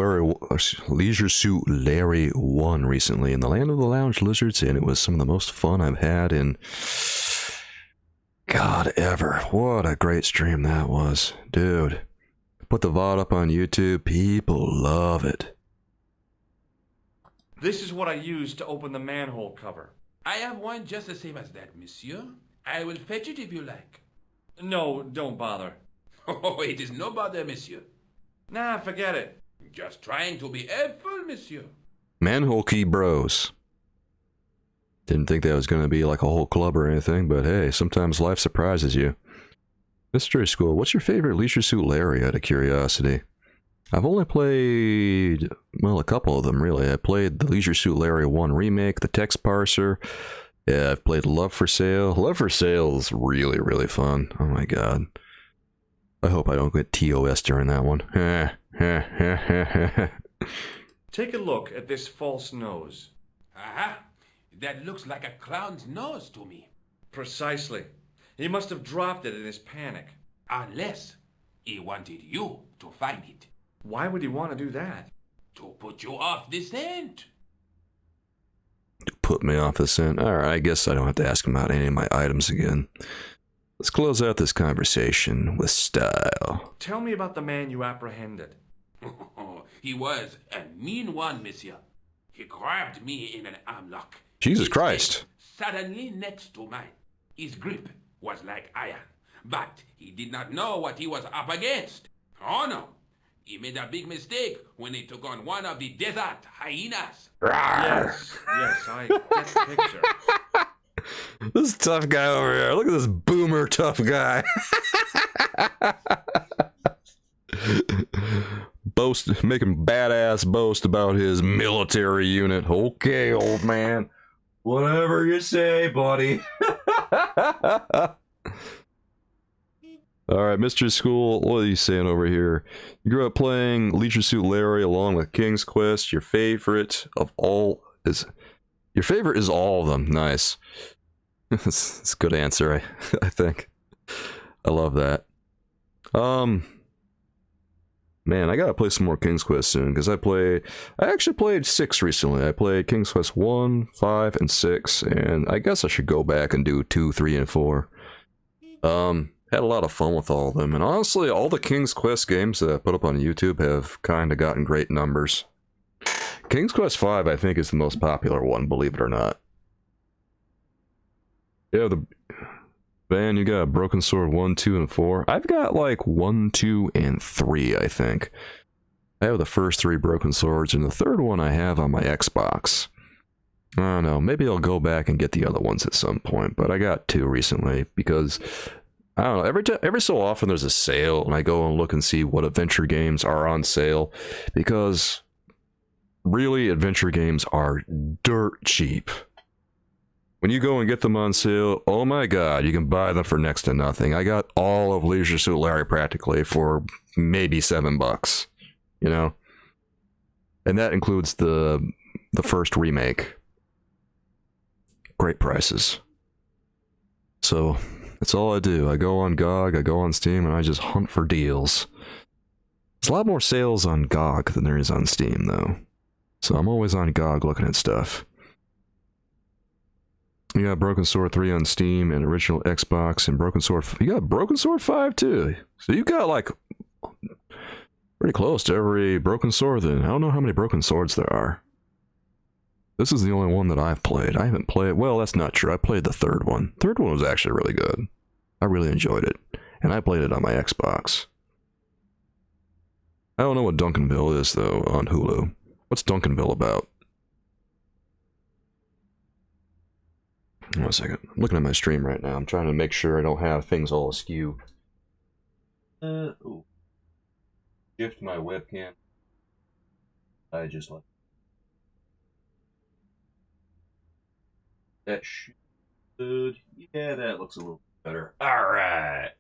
Larry 1 recently in the Land of the Lounge Lizards, and it was some of the most fun I've had in God ever. What a great stream that was. Dude, put the VOD up on YouTube, people love it. This is what I used to open the manhole cover. I have one just the same as that, monsieur. I will fetch it if you like. No, don't bother. Oh, it is no bother, monsieur. Nah, forget it. Just trying to be helpful, monsieur. Manhole Key Bros. Didn't think that was going to be like a whole club or anything, but hey, sometimes life surprises you. Mystery School, what's your favorite Leisure Suit Larry, out of curiosity? I've only played, well, a couple of them, really. I played the Leisure Suit Larry 1 remake, the text parser. Yeah, I've played Love for Sale. Love for Sale is really, really fun. Oh my god. I hope I don't get TOS during that one. Take a look at this false nose. Aha! That looks like a clown's nose to me. Precisely. He must have dropped it in his panic. Unless he wanted you to find it. Why would he want to do that? To put you off the scent. Put me off the scent. Alright, I guess I don't have to ask him about any of my items again. Let's close out this conversation with style. Tell me about the man you apprehended. He was a mean one, monsieur. He grabbed me in an arm lock. Jesus His Christ. head suddenly next to mine. His grip was like iron, but he did not know what he was up against. Oh no, he made a big mistake when he took on one of the desert hyenas. Yes, I get the picture. This tough guy over here. Look at this boomer tough guy. Making badass boast about his military unit. Okay, old man. Whatever you say, buddy. Alright, Mr. School, what are you saying over here? You grew up playing Leisure Suit Larry along with King's Quest. Your favorite is all of them. Nice. It's a good answer, I think. I love that. Man, I gotta play some more King's Quest soon, because I actually played 6 recently. I played King's Quest 1, 5, and 6, and I guess I should go back and do 2, 3, and 4. Had a lot of fun with all of them, and honestly, all the King's Quest games that I put up on YouTube have kind of gotten great numbers. King's Quest 5, I think, is the most popular one, believe it or not. Yeah, you got Broken Sword 1, 2, and 4. I've got like 1, 2, and 3, I think. I have the first 3 Broken Swords, and the third one I have on my Xbox. I don't know, maybe I'll go back and get the other ones at some point, but I got 2 recently, because, I don't know, every so often there's a sale, and I go and look and see what adventure games are on sale, because, really, adventure games are dirt cheap. When you go and get them on sale, oh my god, you can buy them for next to nothing. I got all of Leisure Suit Larry practically for maybe $7, you know? And that includes the first remake. Great prices. So, that's all I do. I go on GOG, I go on Steam, and I just hunt for deals. There's a lot more sales on GOG than there is on Steam, though. So I'm always on GOG looking at stuff. You got Broken Sword 3 on Steam and original Xbox and Broken Sword... You got Broken Sword 5 too. So you got like pretty close to every Broken Sword then. I don't know how many Broken Swords there are. This is the only one that I've played. I haven't played... Well, that's not true. I played the third one. Third one was actually really good. I really enjoyed it. And I played it on my Xbox. I don't know what Duncanville is, though, on Hulu. What's Duncanville about? One second. I'm looking at my stream right now. I'm trying to make sure I don't have things all askew. Shift my webcam. I just like... That should... Yeah, that looks a little better. Alright!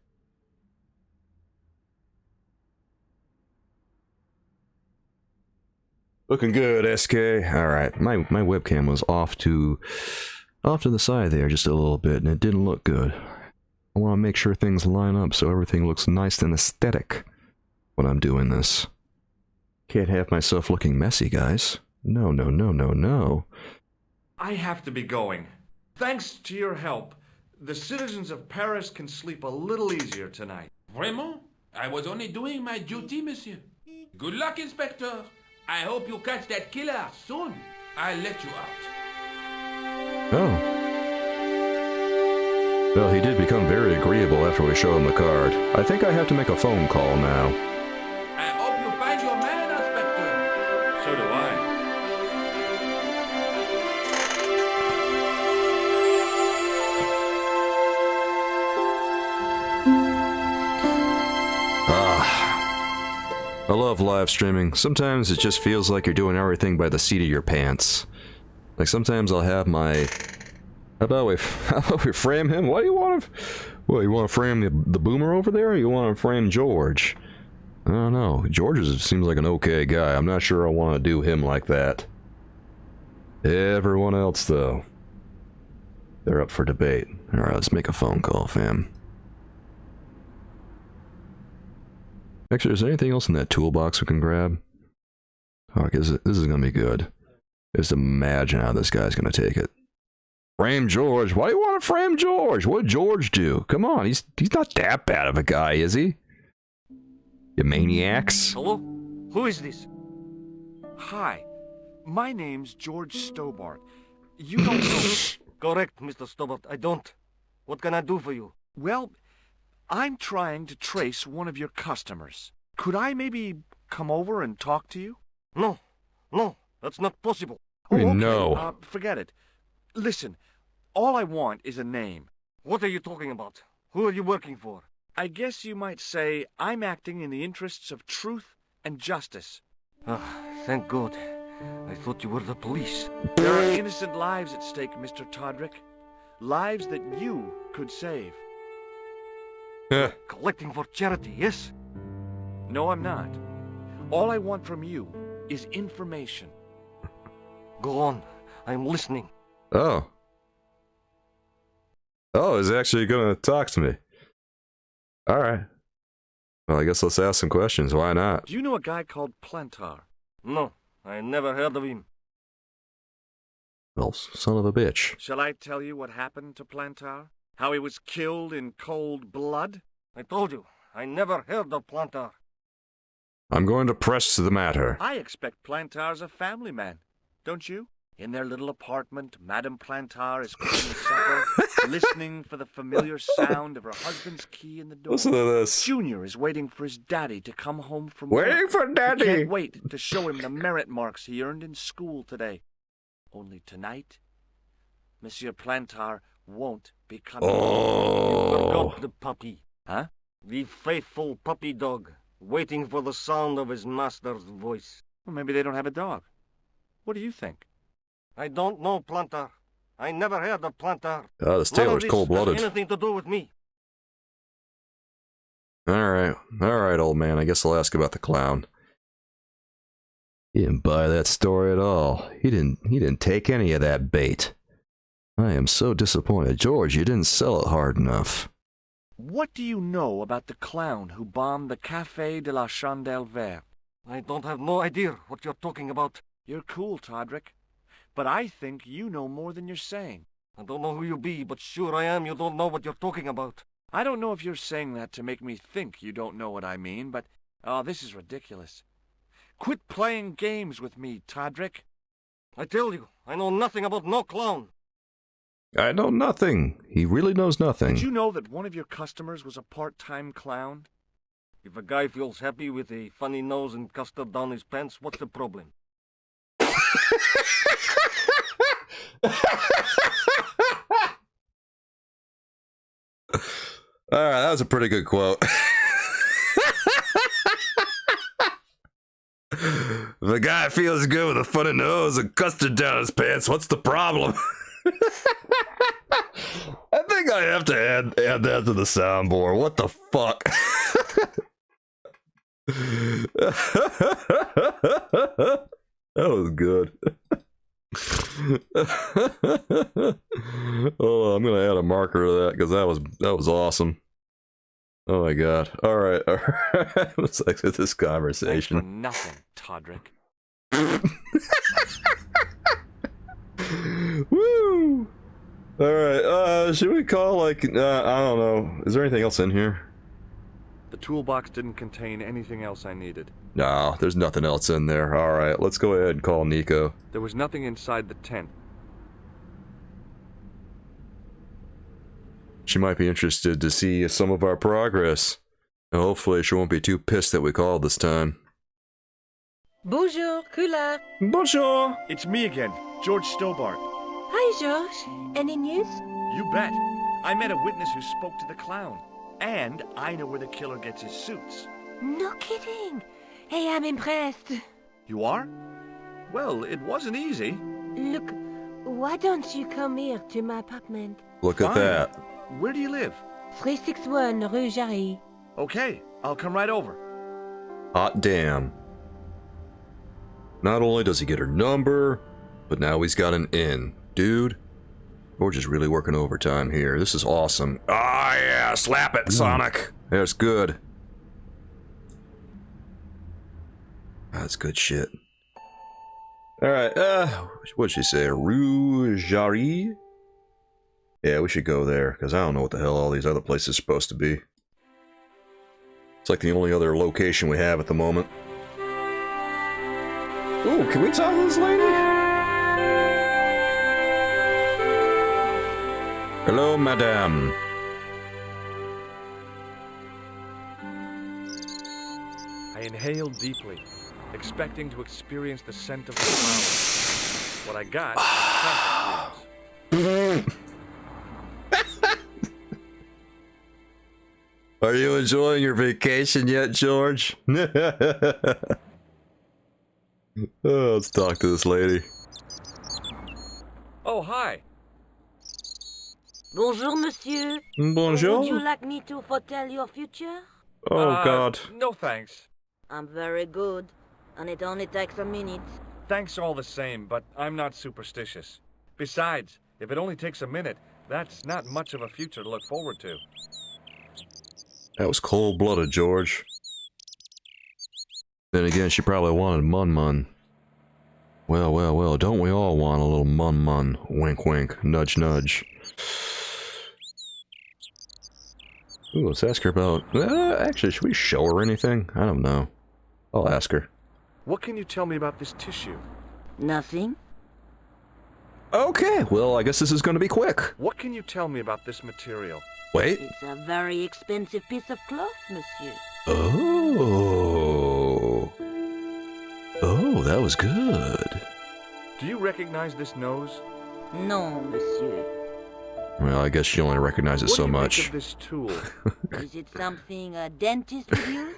Looking good, SK. Alright, my webcam was off to the side there just a little bit, and it didn't look good. I want to make sure things line up so everything looks nice and aesthetic when I'm doing this. Can't have myself looking messy, guys. No, no, no, no, no. I have to be going. Thanks to your help, the citizens of Paris can sleep a little easier tonight. Vraiment? I was only doing my duty, monsieur. Good luck, Inspector. I hope you catch that killer soon. I'll let you out. Oh. Well, he did become very agreeable after we showed him the card. I think I have to make a phone call now. I hope you find your man, Inspector. So do I. I love live streaming. Sometimes it just feels like you're doing everything by the seat of your pants. Like sometimes I'll have my... How about we frame him? What do you want to... What, you want to frame the boomer over there, or you want to frame George? I don't know. George seems like an okay guy. I'm not sure I want to do him like that. Everyone else, though, they're up for debate. Alright, let's make a phone call, fam. Actually, is there anything else in that toolbox we can grab? Fuck, this is gonna be good. Just imagine how this guy's gonna take it. Frame George? Why do you want to frame George? What did George do? Come on, he's not that bad of a guy, is he? You maniacs. Hello? Who is this? Hi. My name's George Stobart. You don't know... Correct, Mr. Stobart. I don't. What can I do for you? Well, I'm trying to trace one of your customers. Could I maybe come over and talk to you? No. No, that's not possible. What do you okay. know? Forget it. Listen, all I want is a name. What are you talking about? Who are you working for? I guess you might say I'm acting in the interests of truth and justice. Ah, thank God. I thought you were the police. There are innocent lives at stake, Mr. Todrick. Lives that you could save. Collecting for charity, yes? No, I'm not. All I want from you is information. Go on. I'm listening. Oh. Oh, he's actually gonna talk to me. Alright. Well, I guess let's ask some questions. Why not? Do you know a guy called Plantar? No, I never heard of him. Well, son of a bitch. Shall I tell you what happened to Plantar? How he was killed in cold blood? I told you, I never heard of Plantar. I'm going to press the matter. I expect Plantar's a family man, don't you? In their little apartment, Madame Plantar is cooking supper, listening for the familiar sound of her husband's key in the door. Listen to this. Junior is waiting for his daddy to come home from Waiting work. for daddy! He can't wait to show him the merit marks he earned in school today. Only tonight, Monsieur Plantar won't be coming. Oh. Forgot the puppy. Huh? The faithful puppy dog, waiting for the sound of his master's voice. Well, maybe they don't have a dog. What do you think? I don't know Plantar. I never heard of Plantar. This None of Taylor's this cold-blooded. has anything to do with me. Alright, old man. I guess I'll ask about the clown. He didn't buy that story at all. He didn't take any of that bait. I am so disappointed. George, you didn't sell it hard enough. What do you know about the clown who bombed the Café de la Chandelle Verte? I don't have no idea what you're talking about. You're cool, Todrick. But I think you know more than you're saying. I don't know who you be, but sure I am you don't know what you're talking about. I don't know if you're saying that to make me think you don't know what I mean, but... Oh, this is ridiculous. Quit playing games with me, Todrick. I tell you, I know nothing about no clown. I know nothing. He really knows nothing. Did you know that one of your customers was a part-time clown? If a guy feels happy with a funny nose and custard down his pants, what's the problem? Alright, that was a pretty good quote. If a guy feels good with a funny nose and custard down his pants, what's the problem? I think I have to add that to the soundboard. What the fuck? That was good. Oh, I'm gonna add a marker to that because that was awesome. Oh my god! All right. Let's exit this conversation. For nothing, Todrick. Woo! All right. Should we call I don't know. Is there anything else in here? The toolbox didn't contain anything else I needed. No, there's nothing else in there. All right, let's go ahead and call Nico. There was nothing inside the tent. She might be interested to see some of our progress. And hopefully she won't be too pissed that we called this time. Bonjour, Kula. Bonjour! It's me again, George Stobart. Hi, George. Any news? You bet. I met a witness who spoke to the clown. And I know where the killer gets his suits. No kidding. Hey, I'm impressed. You are? Well, it wasn't easy. Look, why don't you come here to my apartment? Look at Fine. that. Where do you live? 361 Rue Jarry. Okay, I'll come right over. Hot damn. Not only does he get her number, but now he's got an in. Dude, George is really working overtime here. This is awesome. Ah, yeah, slap it, Sonic. That's good. That's good shit. Alright, what'd she say? Rue Jarry? Yeah, we should go there, because I don't know what the hell all these other places are supposed to be. It's like the only other location we have at the moment. Ooh, can we talk to this lady? Hello, madame. I inhaled deeply, expecting to experience the scent of the flowers. What I got was traffic fumes. Are you enjoying your vacation yet, George? Oh, let's talk to this lady. Oh, hi. Bonjour, monsieur. Bonjour. Would you like me to foretell your future? Oh, God. No thanks. I'm very good, and it only takes a minute. Thanks all the same, but I'm not superstitious. Besides, if it only takes a minute, that's not much of a future to look forward to. That was cold-blooded, George. Then again, she probably wanted mun-mun. Well, well, well, don't we all want a little mun-mun? Wink, wink, nudge, nudge. Ooh, let's ask her about... actually, should we show her anything? I don't know. I'll ask her. What can you tell me about this tissue? Nothing? Okay, well, I guess this is going to be quick. What can you tell me about this material? Wait. It's a very expensive piece of cloth, monsieur. Oh. Oh, that was good. Do you recognize this nose? No, monsieur. Well, I guess she only recognizes so What do you much. think of this tool? Is it something a dentist would use?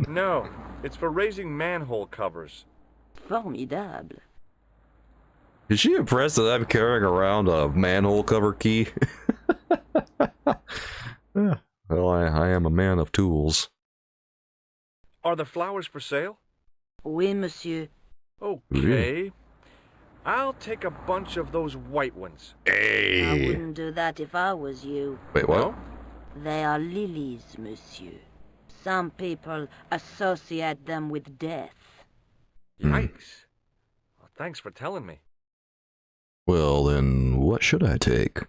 No, it's for raising manhole covers. Formidable. Is she impressed that I'm carrying around a manhole cover key? Yeah. Well, I am a man of tools. Are the flowers for sale? Oui, monsieur. Okay. I'll take a bunch of those white ones. I Hey. wouldn't do that if I was you. Wait, what? No? They are lilies, monsieur. Some people associate them with death. Yikes. I'll Thanks for telling me. Well, then, what should I take?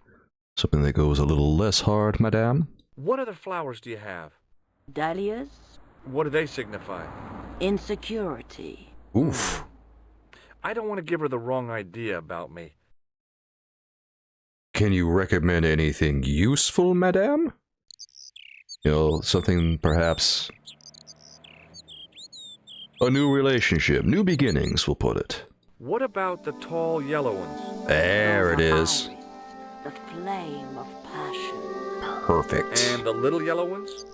Something that goes a little less hard, madame? What other flowers do you have? Dahlias? What do they signify? Insecurity. Oof. I don't want to give her the wrong idea about me. Can you recommend anything useful, madame? You know, something perhaps... a new relationship, new beginnings, we'll put it. What about the tall yellow ones? There it is. Iris, the flame of passion. Perfect. And the little yellow ones?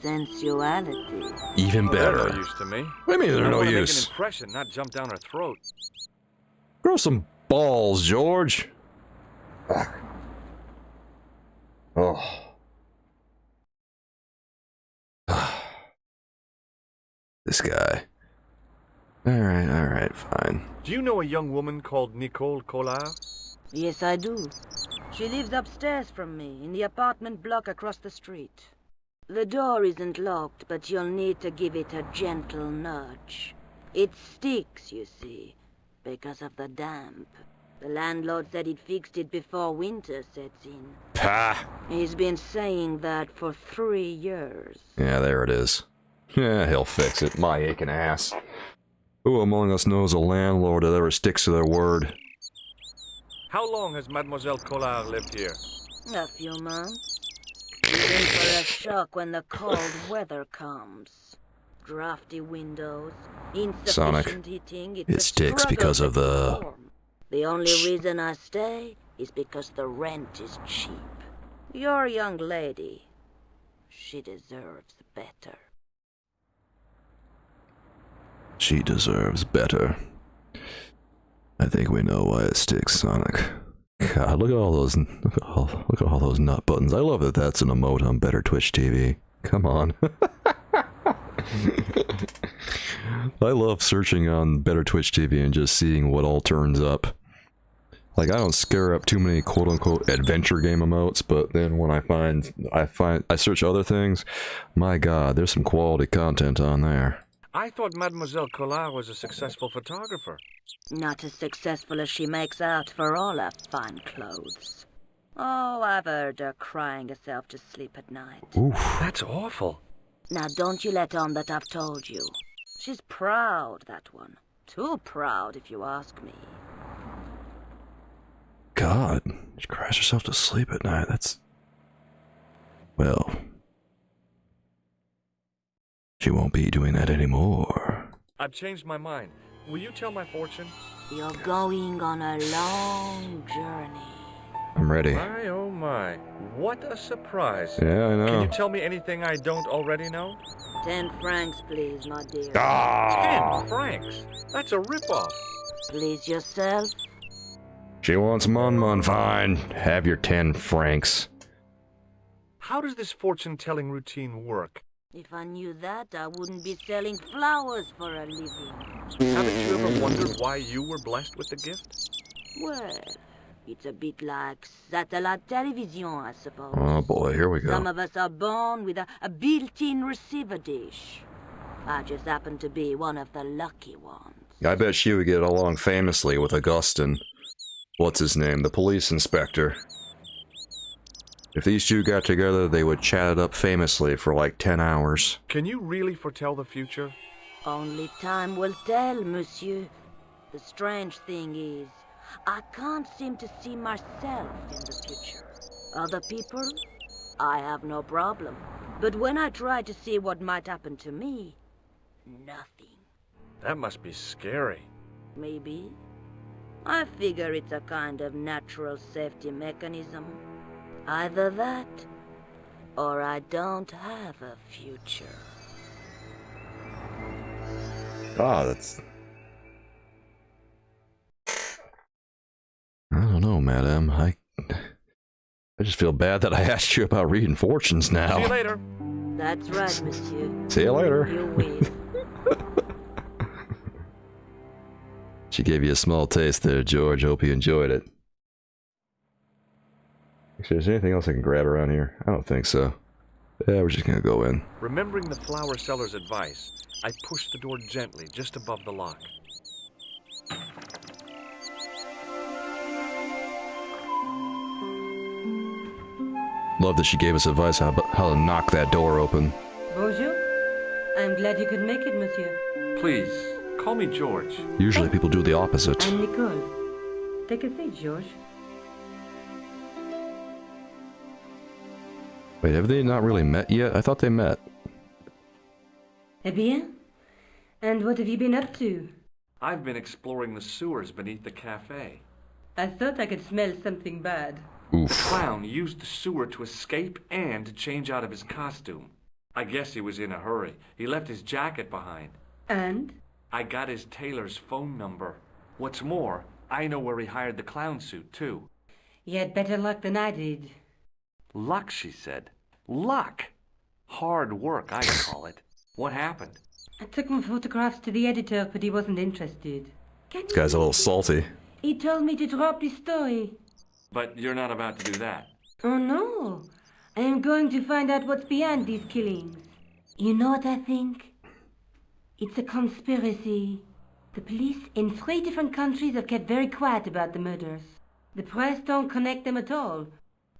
Sensuality. Even They're better. no use to me. What do you mean they're I no want to use? make an impression, not jump down her throat. Grow some balls, George. Oh. This guy. Alright, fine. Do you know a young woman called Nicole Collard? Yes, I do. She lives upstairs from me, in the apartment block across the street. The door isn't locked, but you'll need to give it a gentle nudge. It sticks, you see, because of the damp. The landlord said he'd fixed it before winter sets in. Pah! He's been saying that for 3 years. Yeah, there it is. Yeah, he'll fix it. My aching ass. Who among us knows a landlord that ever sticks to their word? How long has Mademoiselle Collard lived here? A few months. She's in for a shock when the cold weather comes. Drafty windows, insufficient Sonic, heating. it sticks because of the... The only reason I stay is because the rent is cheap. Your young lady, she deserves better. She deserves better. I think we know why it sticks, Sonic. God, look at all those nut buttons. I love that that's an emote on Better Twitch TV. Come on. I love searching on Better Twitch TV and just seeing what all turns up. Like, I don't scare up too many quote-unquote adventure game emotes, but then when I search other things, my god, there's some quality content on there. I thought Mademoiselle Collard was a successful photographer. Not as successful as she makes out for all her fine clothes. Oh, I've heard her crying herself to sleep at night. Oof. That's awful. Now don't you let on that I've told you. She's proud, that one. Too proud, if you ask me. God, she cries herself to sleep at night. That's... well... she won't be doing that anymore. I've changed my mind. Will you tell my fortune? You're going on a long journey. I'm ready. My, oh my. What a surprise. Yeah, I know. Can you tell me anything I don't already know? 10 francs, please, my dear. Ah! 10 francs? That's a ripoff. Please yourself. She wants Mon. Fine. Have your 10 francs. How does this fortune-telling routine work? If I knew that, I wouldn't be selling flowers for a living. Haven't you ever wondered why you were blessed with the gift? Well, it's a bit like satellite television, I suppose. Oh boy, here we go. Some of us are born with a built-in receiver dish. I just happen to be one of the lucky ones. I bet she would get along famously with Augustin. What's his name? The police inspector. If these two got together, they would chat it up famously for like 10 hours. Can you really foretell the future? Only time will tell, monsieur. The strange thing is, I can't seem to see myself in the future. Other people, I have no problem. But when I try to see what might happen to me, nothing. That must be scary. Maybe. I figure it's a kind of natural safety mechanism. Either that, or I don't have a future. Ah, that's... I don't know, madam. I just feel bad that I asked you about reading fortunes now. See you later. That's right, monsieur. See you later. You win. She gave you a small taste there, George. Hope you enjoyed it. Actually, is there anything else I can grab around here? I don't think so. Yeah, we're just gonna go in. Remembering the flower seller's advice, I pushed the door gently just above the lock. love that she gave us advice how to knock that door open. Bonjour. I'm glad you could make it, monsieur. Please, call me George. Usually people do the opposite. I'm Nicole. Take a seat, George. Wait, have they not really met yet? I thought they met. Eh bien? And what have you been up to? I've been exploring the sewers beneath the cafe. I thought I could smell something bad. Oof. The clown used the sewer to escape and to change out of his costume. I guess he was in a hurry. He left his jacket behind. And? I got his tailor's phone number. What's more, I know where he hired the clown suit, too. You had better luck than I did. Luck, she said. Luck! Hard work, I call it. What happened? I took my photographs to the editor, but he wasn't interested. This guy's a little salty. He told me to drop the story. But you're not about to do that. Oh no. I am going to find out what's behind these killings. You know what I think? It's a conspiracy. The police in 3 different countries have kept very quiet about the murders. The press don't connect them at all.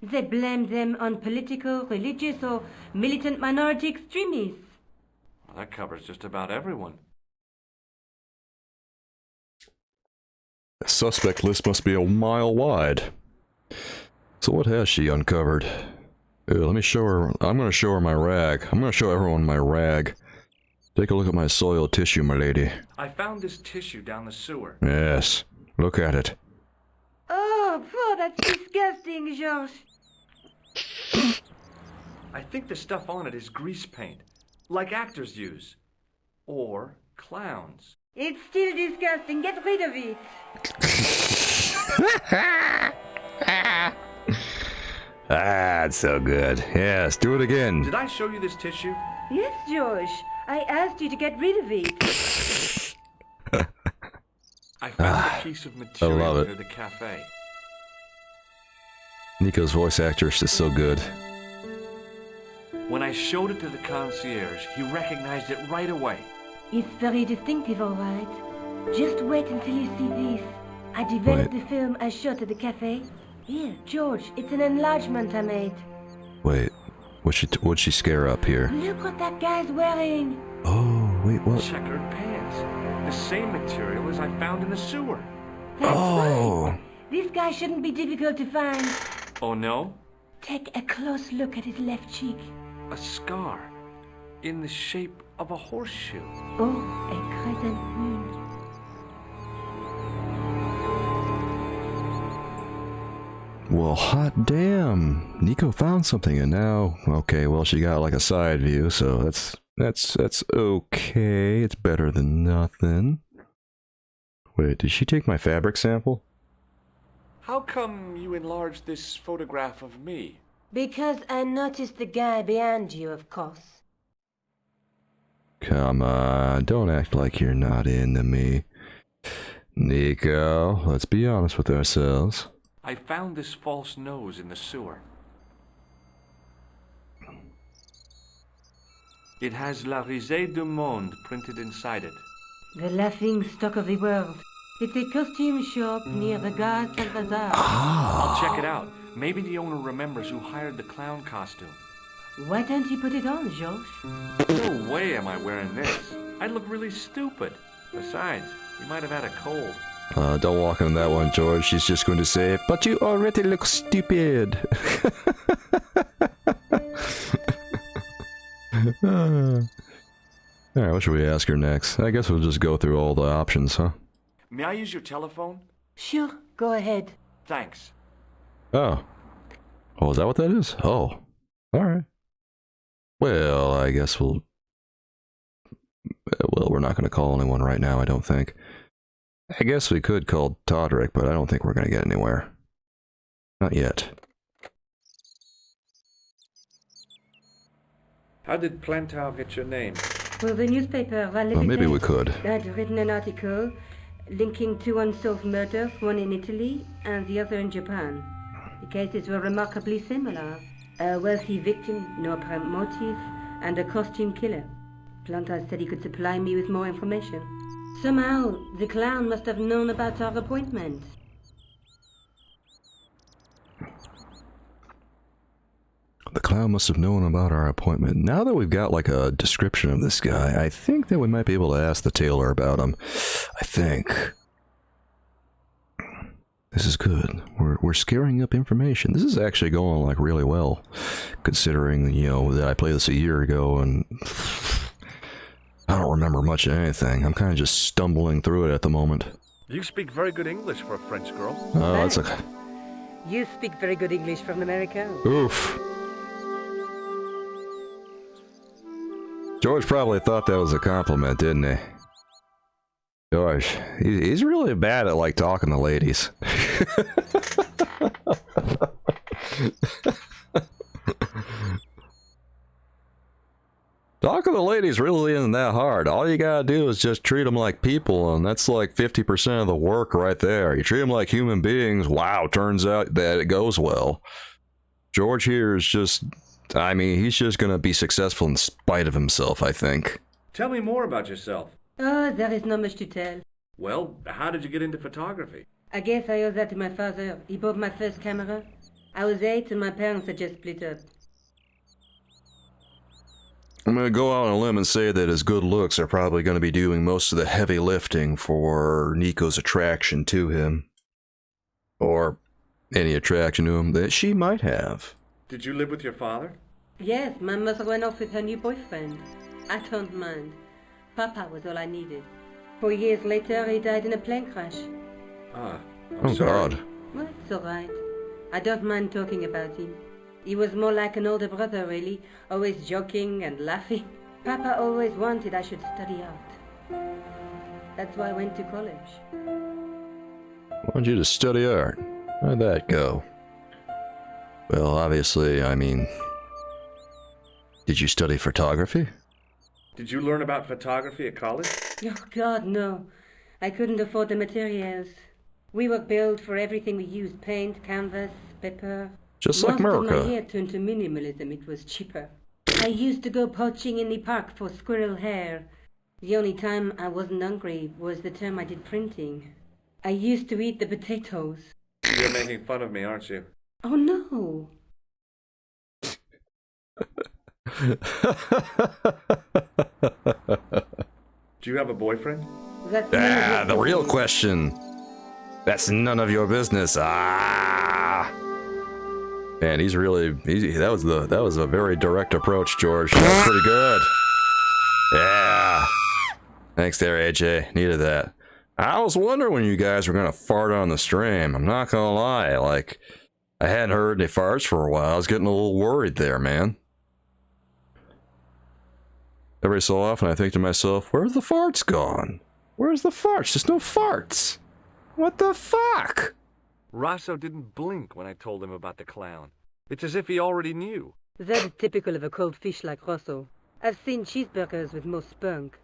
They blame them on political, religious, or militant minority extremists. Well, that covers just about everyone. The suspect list must be a mile wide. So what has she uncovered? Let me show her. I'm going to show her my rag. I'm going to show everyone my rag. Take a look at my soiled tissue, my lady. I found this tissue down the sewer. Yes. Look at it. Oh, that's disgusting, Georges. I think the stuff on it is grease paint, like actors use. Or clowns. It's still disgusting. Get rid of it. That's so good. Yes, do it again. Did I show you this tissue? Yes, George. I asked you to get rid of it. I found a piece of material love it. near the cafe. Nico's voice actress is so good. When I showed it to the concierge, he recognized it right away. It's very distinctive, all right. Just wait until you see this. I developed the film I shot at the cafe. Here, George, it's an enlargement I made. Wait, what'd she scare up here? Look what that guy's wearing. Oh, wait, what? Checkered pants. The same material as I found in the sewer. That's Oh. right. This guy shouldn't be difficult to find. Oh no? Take a close look at his left cheek. A scar. In the shape of a horseshoe. Oh, a crescent moon. Well, hot damn. Nico found something and now, okay, well, she got like a side view, so that's okay. It's better than nothing. Wait, did she take my fabric sample? How come you enlarged this photograph of me? Because I noticed the guy behind you, of course. Come on, don't act like you're not into me. Nico, let's be honest with ourselves. I found this false nose in the sewer. It has La Risée du Monde printed inside it. The laughing stock of the world. It's a costume shop near the Gare Saint-Lazare. I'll check it out. Maybe the owner remembers who hired the clown costume. Why don't you put it on, Georges? No way am I wearing this. I'd look really stupid. Besides, you might have had a cold. Don't walk on that one, George. She's just going to say, but you already look stupid. Alright, what should we ask her next? I guess we'll just go through all the options, huh? May I use your telephone? Sure, go ahead. Thanks. Oh. Oh, is that what that is? Oh. Alright. Well, I guess we'll, we're not going to call anyone right now, I don't think. I guess we could call Todrick, but I don't think we're going to get anywhere. Not yet. How did Plantar get your name? Well, the newspaper ran Well, maybe we could. I'd written an article linking 2 unsolved murders, one in Italy and the other in Japan. The cases were remarkably similar. A wealthy victim, no apparent motive, and a costume killer. Plantar said he could supply me with more information. Somehow, the clown must have known about our appointment. The clown must have known about our appointment. Now that we've got like a description of this guy, I think that we might be able to ask the tailor about him. I think. This is good. We're scaring up information. This is actually going like really well, considering, you know, that I played this a year ago and I don't remember much of anything. I'm kind of just stumbling through it at the moment. You speak very good English for a French girl. Oh, that's a... You speak very good English from America. Oof. George probably thought that was a compliment, didn't he? George, he's really bad at, like, talking to ladies. Talking to ladies really isn't that hard. All you gotta do is just treat them like people, and that's like 50% of the work right there. You treat them like human beings, wow, turns out that it goes well. George here is just... I mean, he's just gonna be successful in spite of himself, I think. Tell me more about yourself. Oh, there is not much to tell. Well, how did you get into photography? I guess I owe that to my father. He bought my first camera. I was 8 and my parents had just split up. I'm gonna go out on a limb and say that his good looks are probably gonna be doing most of the heavy lifting for Nico's attraction to him. Or any attraction to him that she might have. Did you live with your father? Yes, my mother went off with her new boyfriend. I don't mind. Papa was all I needed. 4 years later, he died in a plane crash. Ah, Oh God. Well, it's all right. I don't mind talking about him. He was more like an older brother, really, always joking and laughing. Papa always wanted I should study art. That's why I went to college. Wanted you to study art. How'd that go? Well, obviously, I mean... Did you study photography? Did you learn about photography at college? Oh, God, no. I couldn't afford the materials. We were billed for everything we used. Paint, canvas, paper. Just like Most of America. my hair turned to minimalism. It was cheaper. I used to go poaching in the park for squirrel hair. The only time I wasn't hungry was the term I did printing. I used to eat the potatoes. You're making fun of me, aren't you? Oh, no. Do you have a boyfriend? That's none of your The real business. question. That's none of your business. Man, he's really... that was a very direct approach, George. That's pretty good. Yeah. Thanks there, AJ. Needed that. I was wondering when you guys were gonna fart on the stream. I'm not gonna lie. Like, I hadn't heard any farts for a while. I was getting a little worried there, man. Every so often I think to myself, where's the farts gone? Where's the farts? There's no farts. What the fuck? Rosso didn't blink when I told him about the clown. It's as if he already knew. That is typical of a cold fish like Rosso. I've seen cheeseburgers with more spunk.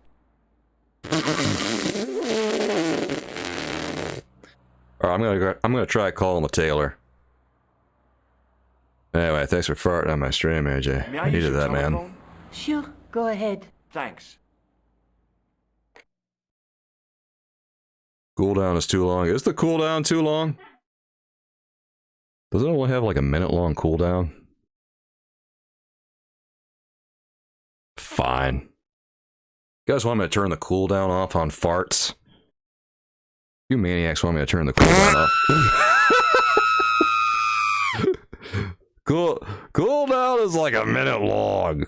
Alright, I'm gonna try calling the tailor. Anyway, thanks for farting on my stream, AJ. May I use needed your that, man. telephone? Sure, go ahead. Thanks. Cooldown is too long. Is the cooldown too long? Does it only have like a minute-long cooldown? Fine. You guys want me to turn the cooldown off on farts? You maniacs want me to turn the cooldown off? Cooldown is like a minute long.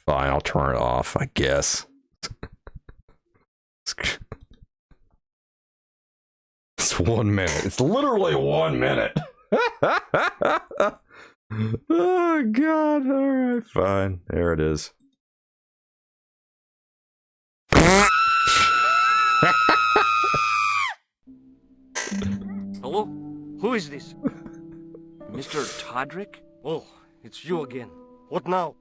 Fine, I'll turn it off, I guess. It's 1 minute. It's literally 1 minute. Oh, God. Alright, fine. There it is. Hello? Who is this? Mr. Todrick? Oh, it's you again. What now?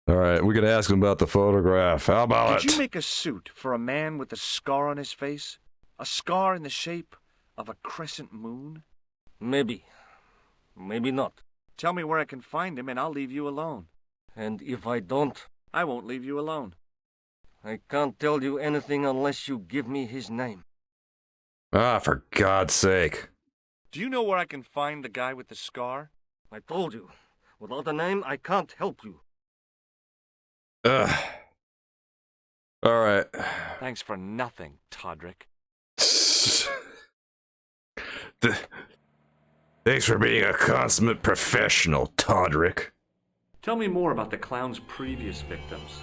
Alright, we could ask him about the photograph. How about Did it? you make a suit for a man with a scar on his face? A scar in the shape of a crescent moon? Maybe. Maybe not. Tell me where I can find him and I'll leave you alone. And if I don't, I won't leave you alone. I can't tell you anything unless you give me his name. Ah, for God's sake. Do you know where I can find the guy with the scar? I told you. Without a name, I can't help you. Ugh. Alright. Thanks for nothing, Todrick. Thanks for being a consummate professional, Todrick. Tell me more about the clown's previous victims.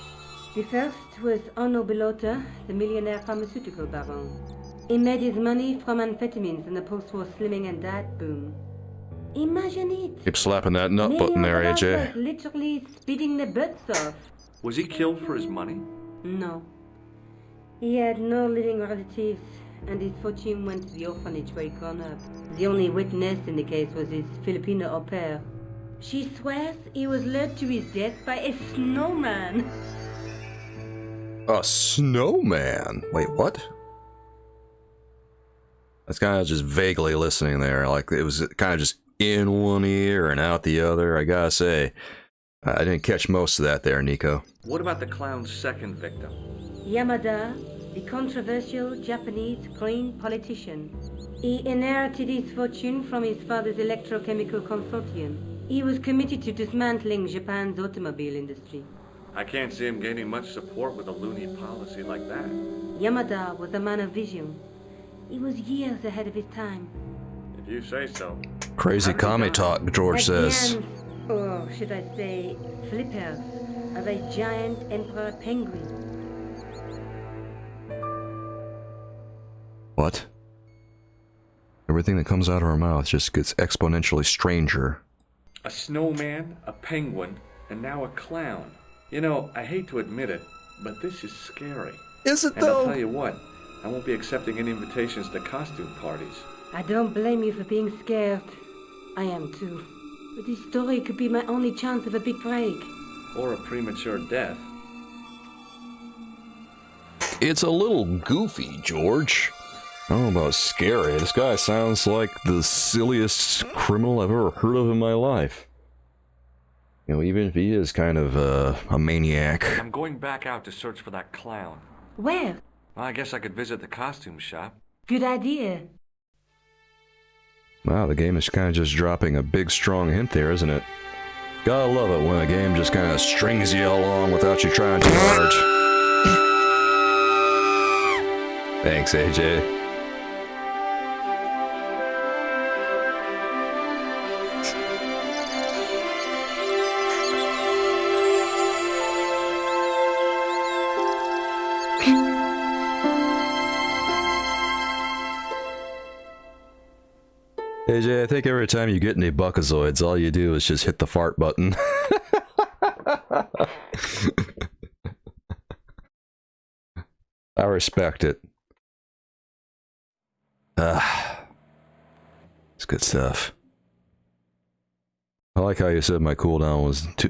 The first was Arno Bellotta, the millionaire pharmaceutical baron. He made his money from amphetamines in the post-war slimming and diet boom. Imagine it. Keep slapping that nut button there, Millions of AJ. us literally spitting their butts off. Was he killed for his money? No. He had no living relatives, and his fortune went to the orphanage where he grew up. The only witness in the case was his Filipino au pair. She swears he was lured to his death by a snowman. A snowman? Wait, what? That's kind of just vaguely listening there. Like, it was kind of just in one ear and out the other. I gotta say, I didn't catch most of that there, Nico. What about the clown's second victim? Yamada, the controversial Japanese green politician. He inherited his fortune from his father's electrochemical consortium. He was committed to dismantling Japan's automobile industry. I can't see him gaining much support with a loony policy like that. Yamada was a man of vision. He was years ahead of his time. If you say so. Crazy commie talk, George At the says. hands, or should I say, flippers, of a giant emperor penguin. What? Everything that comes out of her mouth just gets exponentially stranger. A snowman, a penguin, and now a clown. You know, I hate to admit it, but this is scary. Is it And I'll though? tell you what, I won't be accepting any invitations to costume parties. I don't blame you for being scared. I am too. But this story could be my only chance of a big break. Or a premature death. It's a little goofy, George. I don't know about scary. This guy sounds like the silliest criminal I've ever heard of in my life. You know, even if he is kind of a maniac. I'm going back out to search for that clown. Where? Well, I guess I could visit the costume shop. Good idea. Wow, the game is kind of just dropping a big, strong hint there, isn't it? Gotta love it when a game just kind of strings you along without you trying too hard. Thanks, AJ. AJ, I think every time you get any buckazoids, all you do is just hit the fart button. I respect it. It's good stuff. I like how you said my cooldown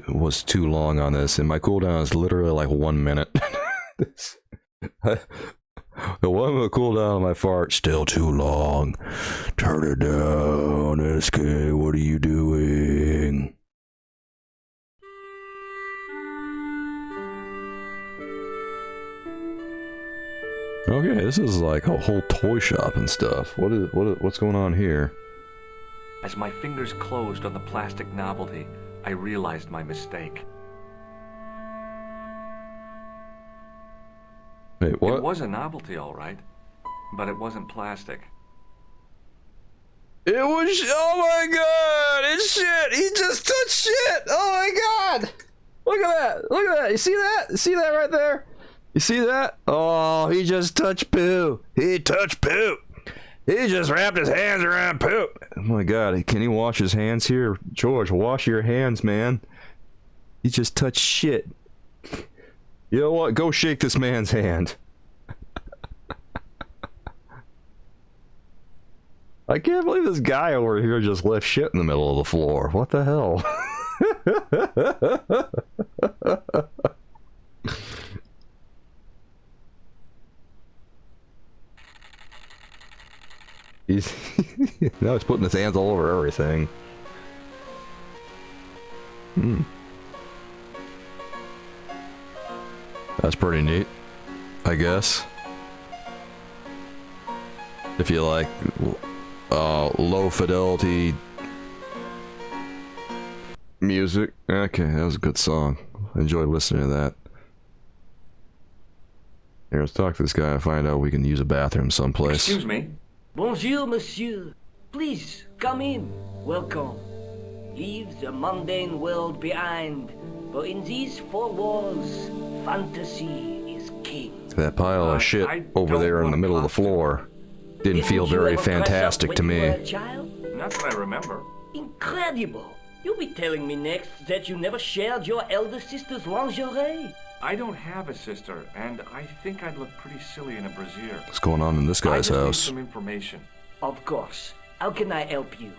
was too long on this, and my cooldown is literally like 1 minute. The 1 minute cooldown on my fart, still too long. Turn it down, SK, what are you doing? Okay, this is like a whole toy shop and stuff. What's going on here? As my fingers closed on the plastic novelty, I realized my mistake. Wait, what? It was a novelty, all right, but it wasn't plastic. It was. Oh my god! It's shit! He just touched shit! Oh my god! Look at that! Look at that! You see that? You see that right there? You see that? Oh, he just touched poo! He touched poop! He just wrapped his hands around poop! Oh my god, can he wash his hands here? George, wash your hands, man. He just touched shit. You know what? Go shake this man's hand. I can't believe this guy over here just left shit in the middle of the floor. What the hell? Now he's putting his hands all over everything. That's pretty neat, I guess. If you like low fidelity Music. Okay, that was a good song. I enjoyed listening to that. Here, let's talk to this guy and find out we can use a bathroom someplace. Excuse me. Bonjour, monsieur. Please, come in. Welcome. Leave the mundane world behind, for in these four walls, fantasy is king. That pile of shit over there in the middle of the floor didn't feel very fantastic to me. Not that I remember. Incredible. You'll be telling me next that you never shared your elder sister's lingerie. I don't have a sister, and I think I'd look pretty silly in a brassiere. What's going on in this guy's I just house? need some information. Of course. How can I help you?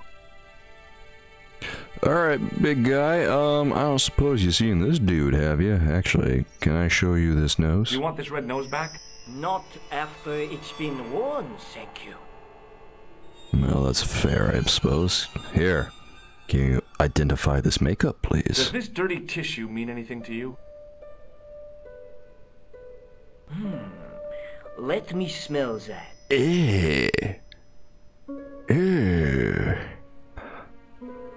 Alright, big guy, I don't suppose you've seen this dude, have you? Actually, can I show you this nose? You want this red nose back? Not after it's been worn, thank you. Well, that's fair, I suppose. Here, can you identify this makeup, please? Does this dirty tissue mean anything to you? Let me smell that. Eh. Ew.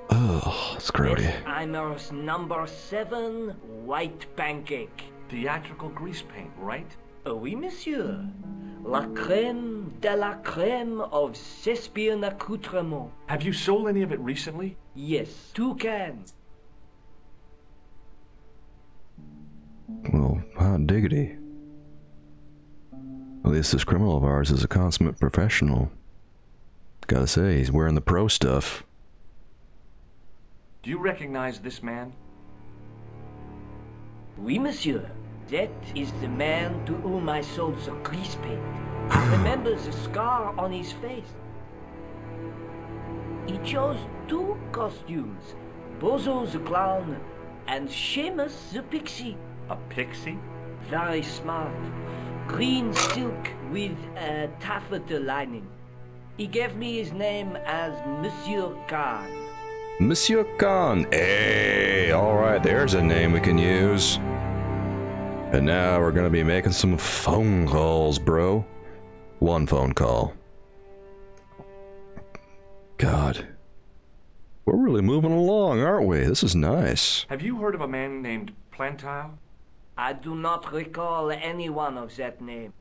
Oh, it's grody. Eimer's number 7 white pancake. Theatrical grease paint, right? Oui, monsieur. La crème de la crème of Thespian accoutrement. Have you sold any of it recently? Yes, 2 cans. Well, hot diggity. At least this criminal of ours is a consummate professional. Gotta say, he's wearing the pro stuff. Do you recognize this man? Oui, monsieur. That is the man to whom I sold the grease paint. I remember the scar on his face. He chose 2 costumes. Bozo the clown and Seamus the pixie. A pixie? Very smart. Green silk with a taffeta lining. He gave me his name as Monsieur Khan. Monsieur Khan. Hey, alright, there's a name we can use. And now we're gonna be making some phone calls, bro. 1 phone call. God. We're really moving along, aren't we? This is nice. Have you heard of a man named Plantile? I do not recall anyone of that name.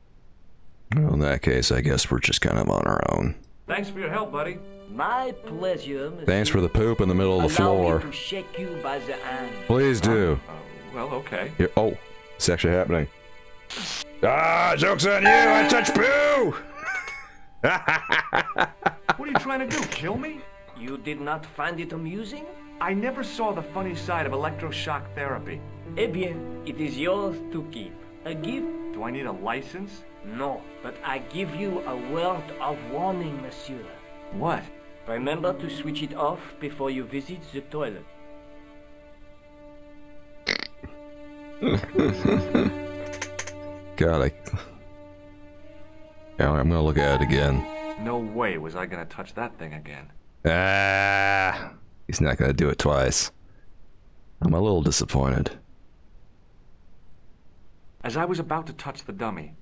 Well, in that case, I guess we're just kind of on our own. Thanks for your help, buddy. My pleasure, monsieur. Thanks for the poop in the middle of the Allow floor. me to shake you by the hand. Please do. Well, okay. Here, oh, it's actually happening. Ah, joke's on you! I touched poo! What are you trying to do, kill me? You did not find it amusing? I never saw the funny side of electroshock therapy. Eh bien, it is yours to keep. A gift? Do I need a license? No, but I give you a word of warning, monsieur. What? Remember to switch it off before you visit the toilet. God, yeah, I'm gonna look at it again. No way was I gonna touch that thing again. Ah, he's not gonna do it twice. I'm a little disappointed. As I was about to touch the dummy,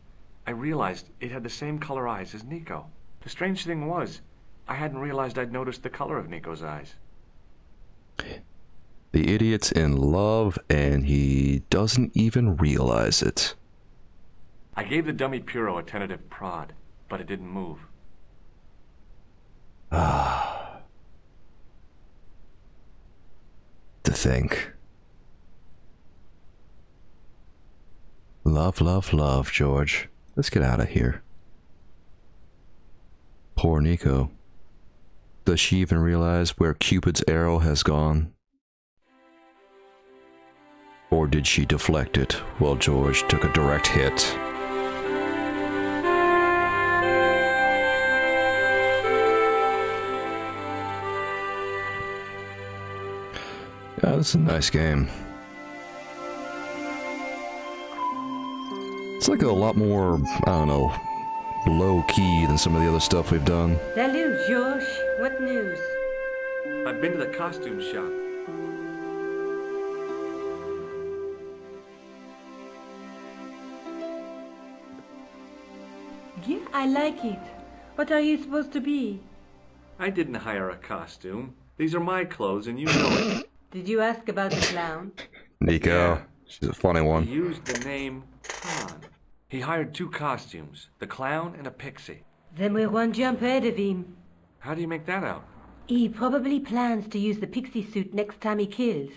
I realized it had the same color eyes as Nico. The strange thing was, I hadn't realized I'd noticed the color of Nico's eyes. The idiot's in love, and he doesn't even realize it. I gave the dummy Puro a tentative prod, but it didn't move. Ah. To think. Love, love, love, George. Let's get out of here. Poor Nico. Does she even realize where Cupid's arrow has gone? Or did she deflect it while George took a direct hit? Yeah, this is a nice game. It's like a lot more, I don't know, low-key than some of the other stuff we've done. Salut, George. What news? I've been to the costume shop. Yeah, I like it. What are you supposed to be? I didn't hire a costume. These are my clothes, and you know it. Did you ask about the clown? Nico. Yeah. She's a funny He one. used the name Khan. He hired 2 costumes, the clown and a pixie. Then we're one jump ahead of him. How do you make that out? He probably plans to use the pixie suit next time he kills.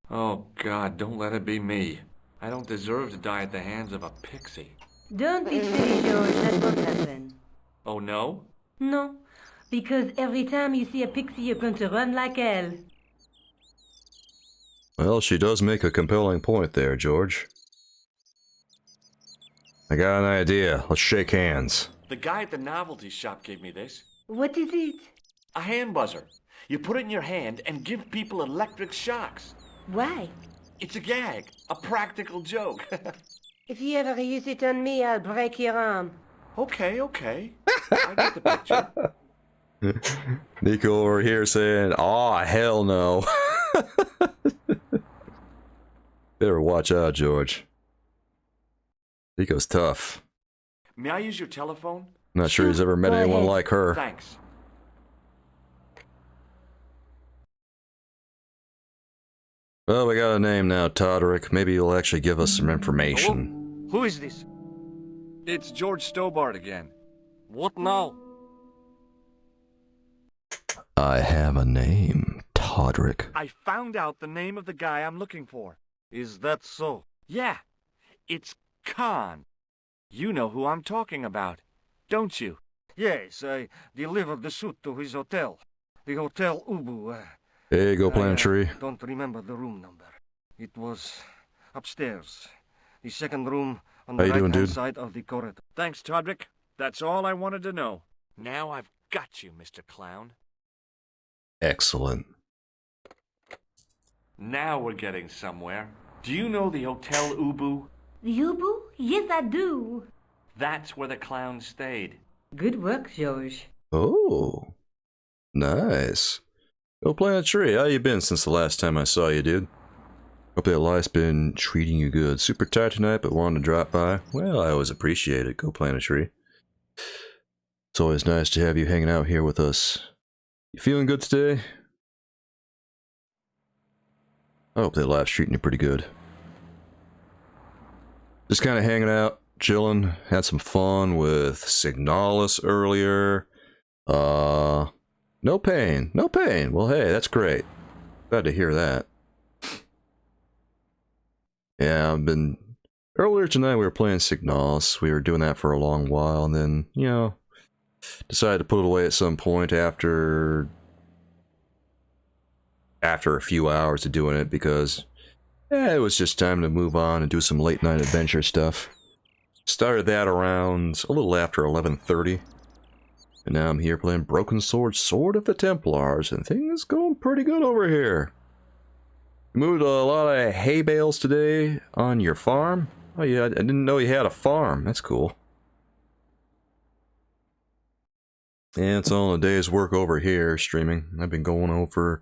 Oh, God, don't let it be me. I don't deserve to die at the hands of a pixie. Don't be silly, George. That won't happen. Oh, no? No, because every time you see a pixie, you're going to run like hell. Well, she does make a compelling point there, George. I got an idea. Let's shake hands. The guy at the novelty shop gave me this. What is it? A hand buzzer. You put it in your hand and give people electric shocks. Why? It's a gag. A practical joke. If you ever use it on me, I'll break your arm. Okay. I get the picture. Nico over here saying, "Aw, hell no." Better watch out, George. Nico's tough. May I use your telephone? I'm not sure he's ever met Go anyone ahead. like her. Thanks. Well, we got a name now, Todrick. Maybe you'll actually give us some information. Who is this? It's George Stobart again. What now? I have a name, Todrick. I found out the name of the guy I'm looking for. Is that so? Yeah, it's Khan. You know who I'm talking about, don't you? Yes, I delivered the suit to his hotel. The Hotel Ubu. Hey, go plant a tree. Don't remember the room number. It was upstairs. The second room on How the you doing, right-hand dude? side of the corridor. Thanks, Todrick. That's all I wanted to know. Now I've got you, Mr. Clown. Excellent. Now we're getting somewhere. Do you know the Hotel Ubu? The Ubu? Yes, I do. That's where the clown stayed. Good work, George. Oh, nice. Go plant a tree. How you been since the last time I saw you, dude? Hope that life's been treating you good. Super tired tonight, but wanted to drop by. Well, I always appreciate it. Go plant a tree. It's always nice to have you hanging out here with us. You feeling good today? I hope that life's treating you pretty good. Just kind of hanging out, chilling. Had some fun with Signalis earlier. No pain. No pain. Well, hey, that's great. Glad to hear that. Yeah, earlier tonight we were playing Signalis. We were doing that for a long while, and then, you know, decided to put it away at some point after a few hours of doing it because it was just time to move on and do some late night adventure stuff. Started that around a little after 11:30. And now I'm here playing Broken Sword, Sword of the Templars, and things going pretty good over here. You moved a lot of hay bales today on your farm? Oh yeah, I didn't know you had a farm. That's cool. And it's all a day's work over here, streaming. I've been going for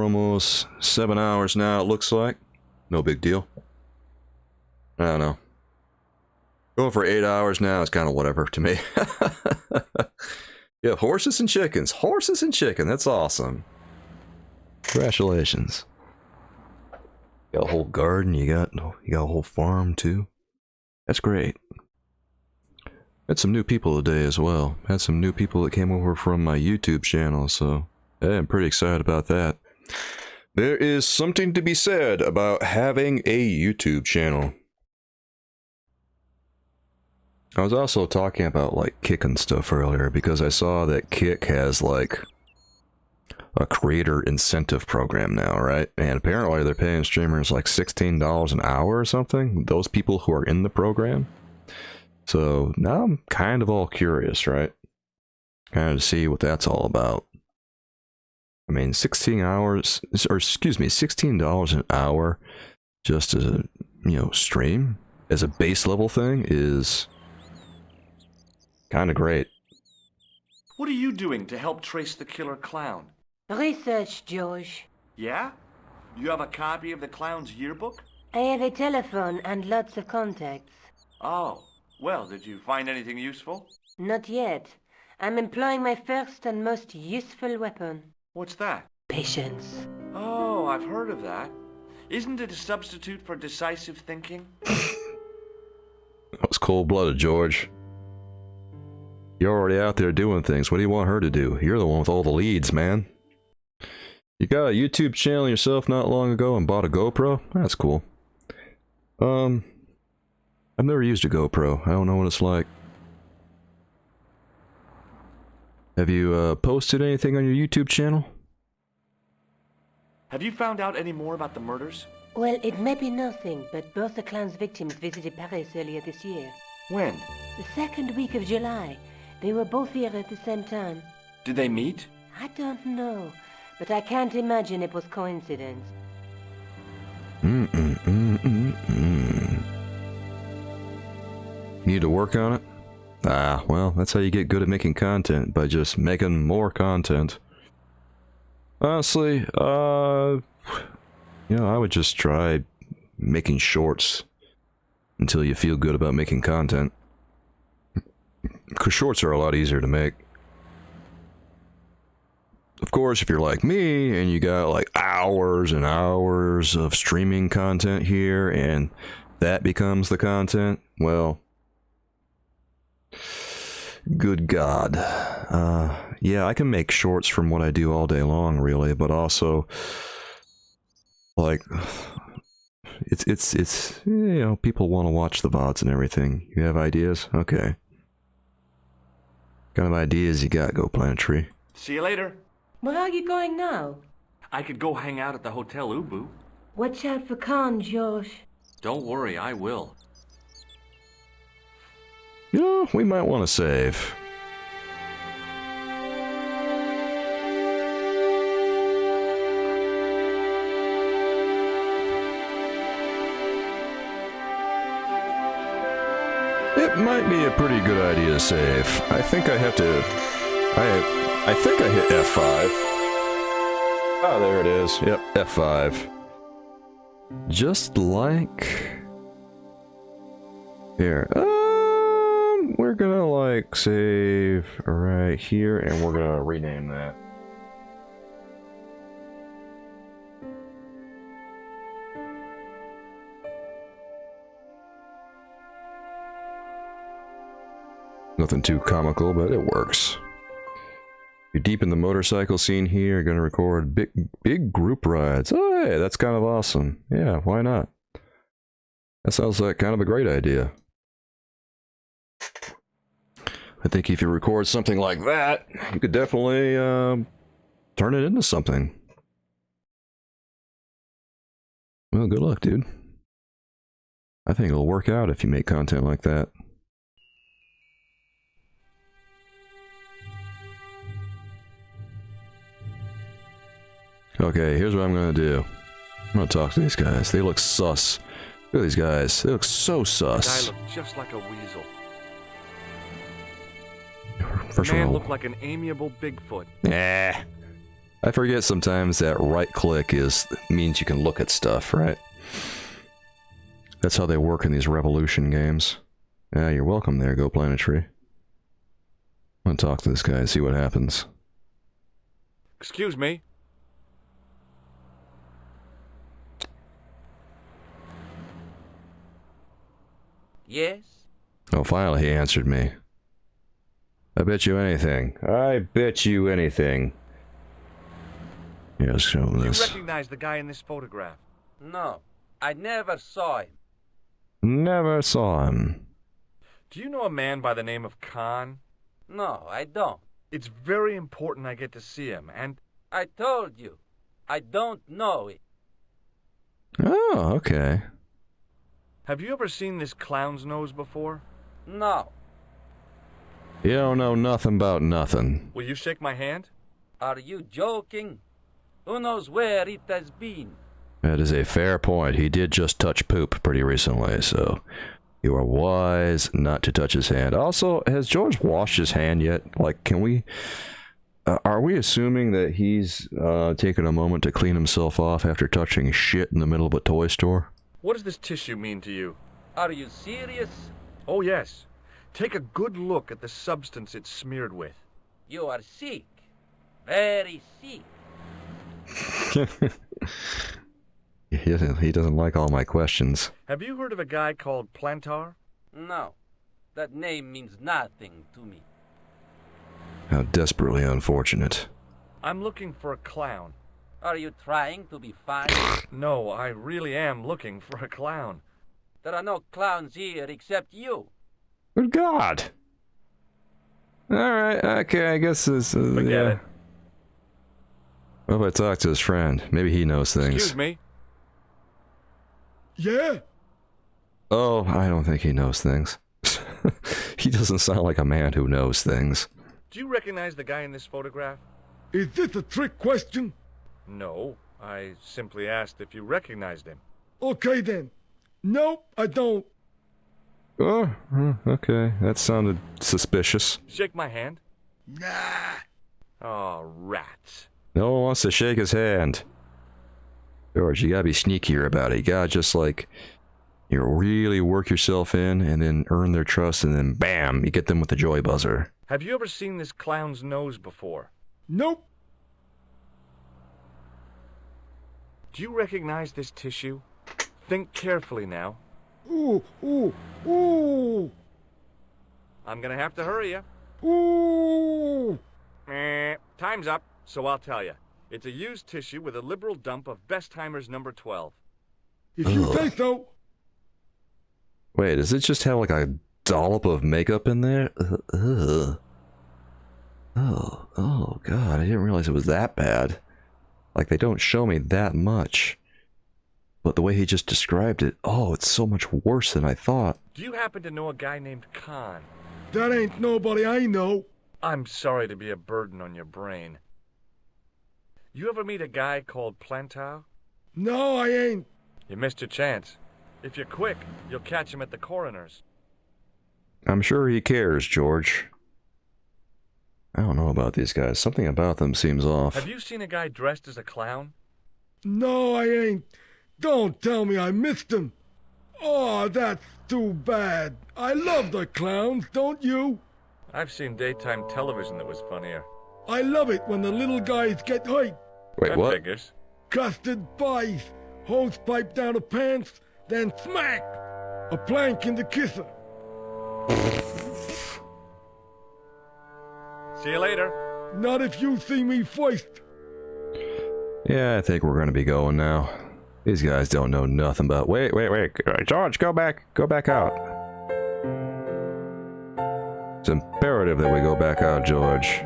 almost 7 hours now, it looks like. No big deal. I don't know. Going for 8 hours now is kind of whatever to me. Yeah, horses and chickens. Horses and chicken. That's awesome. Congratulations. You got a whole garden. You got a whole farm too. That's great. Had some new people today as well. Had some new people that came over from my YouTube channel, so yeah, I'm pretty excited about that. There is something to be said about having a YouTube channel. I was also talking about like Kick and stuff earlier because I saw that Kick has like a creator incentive program now, right? And apparently they're paying streamers like $16 an hour or something, those people who are in the program. So now I'm kind of all curious, right? Kind of to see what that's all about. I mean, $16 an hour just as a, stream as a base level thing is kind of great. What are you doing to help trace the killer clown? Research, George. Yeah? You have a copy of the clown's yearbook? I have a telephone and lots of contacts. Oh, well, did you find anything useful? Not yet. I'm employing my first and most useful weapon. What's that? Patience. Oh, Oh, I've heard of that. Isn't it a substitute for decisive thinking? That was cold-blooded, George. You're already out there doing things. What do you want her to do? You're the one with all the leads, man. You got a YouTube channel yourself not long ago and bought a GoPro? That's cool. I've never used a GoPro. I don't know what it's like. Have you posted anything on your YouTube channel? Have you found out any more about the murders? Well, it may be nothing, but both the clan's victims visited Paris earlier this year. When? The second week of July. They were both here at the same time. Did they meet? I don't know, but I can't imagine it was coincidence. Need to work on it? Ah, well, that's how you get good at making content, by just making more content. Honestly, I would just try making shorts until you feel good about making content. Because shorts are a lot easier to make. Of course, if you're like me, and you got like hours and hours of streaming content here, and that becomes the content, well, good God. Yeah, I can make shorts from what I do all day long, really, but also, like, it's you know, people want to watch the VODs and everything. You have ideas? Okay. What kind of ideas you got, Go Planetary? See you later. Where are you going now? I could go hang out at the Hotel Ubu. Watch out for Khan, Josh. Don't worry, I will. You know, we might want to save. It might be a pretty good idea to save. I think I have to... I think I hit F5. Oh, there it is. Yep, F5. Just like... Here. We're gonna, like, save right here, and we're gonna rename that. Nothing too comical, but it works. You're deep in the motorcycle scene here, you're gonna record big group rides. Oh, hey, that's kind of awesome. Yeah, why not? That sounds like kind of a great idea. I think if you record something like that, you could definitely turn it into something. Well, good luck, dude. I think it'll work out if you make content like that. Okay, here's what I'm gonna do. I'm gonna talk to these guys. They look sus. Look at these guys. They look so sus. The guy looked just like a weasel. First The man of all, looked like an amiable Bigfoot. nah. I forget sometimes that right click means you can look at stuff, right? That's how they work in these Revolution games. Yeah, you're welcome there, Go Planetary. I'm gonna talk to this guy and see what happens. Excuse me. Yes? Oh, finally he answered me. I bet you anything. I bet you anything. Yeah, let's show him Do you this. recognize the guy in this photograph? No, I never saw him. Never saw him. Do you know a man by the name of Khan? No, I don't. It's very important I get to see him, and... I told you, I don't know it. Oh, okay. Have you ever seen this clown's nose before? No. You don't know nothing about nothing. Will you shake my hand? Are you joking? Who knows where it has been? That is a fair point. He did just touch poop pretty recently, so you are wise not to touch his hand. Also, has George washed his hand yet? Like, can we... are we assuming that he's taken a moment to clean himself off after touching shit in the middle of a toy store? What does this tissue mean to you? Are you serious? Oh, yes. Take a good look at the substance it's smeared with. You are sick. Very sick. He doesn't like all my questions. Have you heard of a guy called Plantar? No, that name means nothing to me. How desperately unfortunate. I'm looking for a clown. Are you trying to be funny? No, I really am looking for a clown. There are no clowns here except you. Good God! Alright, okay, I guess this Forget yeah. it. What if I talk to his friend? Maybe he knows things. Excuse me? Yeah? Oh, I don't think he knows things. He doesn't sound like a man who knows things. Do you recognize the guy in this photograph? Is this a trick question? No, I simply asked if you recognized him. Okay then. Nope, I don't. Oh, okay. That sounded suspicious. Shake my hand. Nah. Oh, rats. No one wants to shake his hand. George, you gotta be sneakier about it. You gotta just like, you really work yourself in and then earn their trust and then bam, you get them with the joy buzzer. Have you ever seen this clown's nose before? Nope. Do you recognize this tissue? Think carefully now. Ooh, ooh, ooh. I'm gonna have to hurry you. Ooh. Time's up, so I'll tell you. It's a used tissue with a liberal dump of Bestheimer's number 12. If you say so. Wait, does it just have like a dollop of makeup in there? Ugh. Oh God, I didn't realize it was that bad. Like, they don't show me that much. But the way he just described it, oh, it's so much worse than I thought. Do you happen to know a guy named Khan? That ain't nobody I know. I'm sorry to be a burden on your brain. You ever meet a guy called Plantar? No, I ain't. You missed your chance. If you're quick, you'll catch him at the coroner's. I'm sure he cares, George. I don't know about these guys. Something about them seems off. Have you seen a guy dressed as a clown? No, I ain't. Don't tell me I missed him. Oh, that's too bad. I love the clowns, don't you? I've seen daytime television that was funnier. I love it when the little guys get hurt. Wait, That what? figures. Custard pies, hose pipe down the pants, then smack! A plank in the kisser. See you later. Not if you see me first. Yeah, I think we're gonna be going now. These guys don't know nothing about. Wait, George, go back out. It's imperative that we go back out, George.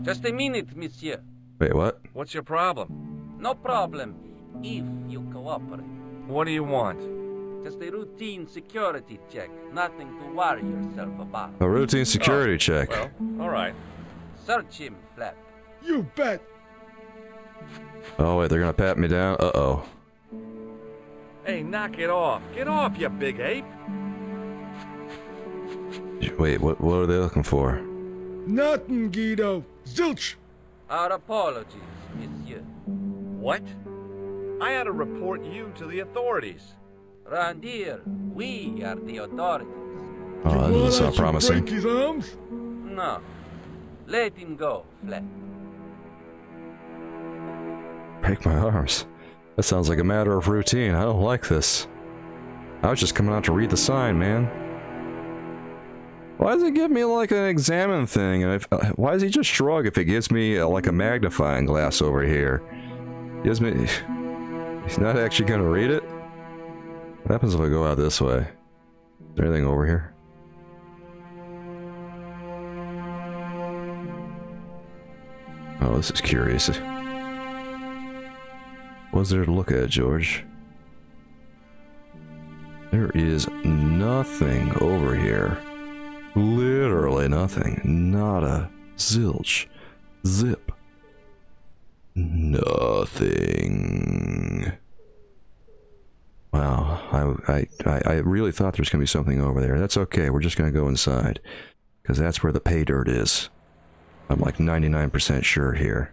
Just a minute, monsieur. Wait, what? What's your problem? No problem, if you cooperate. What do you want? Just a routine security check. Nothing to worry yourself about. A routine security check. Well, all right. Search him, Flap. You bet. Oh wait, they're gonna pat me down. Uh-oh. Hey, knock it off. Get off, you big ape. Wait, what are they looking for? Nothing, Guido. Zilch. Our apologies, monsieur. What? I had to report you to the authorities. Round here, we are the authorities. Oh, that doesn't sound promising. Break his arms? No. Let him go, Flap. Break my arms. That sounds like a matter of routine. I don't like this. I was just coming out to read the sign, man. Why does it give me like an examine thing? And why does he just shrug if it gives me like a magnifying glass over here? Gives me. He's not actually gonna read it. What happens if I go out this way? Is there anything over here? Oh, this is curious. What's there to look at, George? There is nothing over here. Literally nothing. Nada. Zilch. Zip. Nothing. Wow, I really thought there was going to be something over there. That's okay, we're just going to go inside. Because that's where the pay dirt is. I'm like 99% sure here.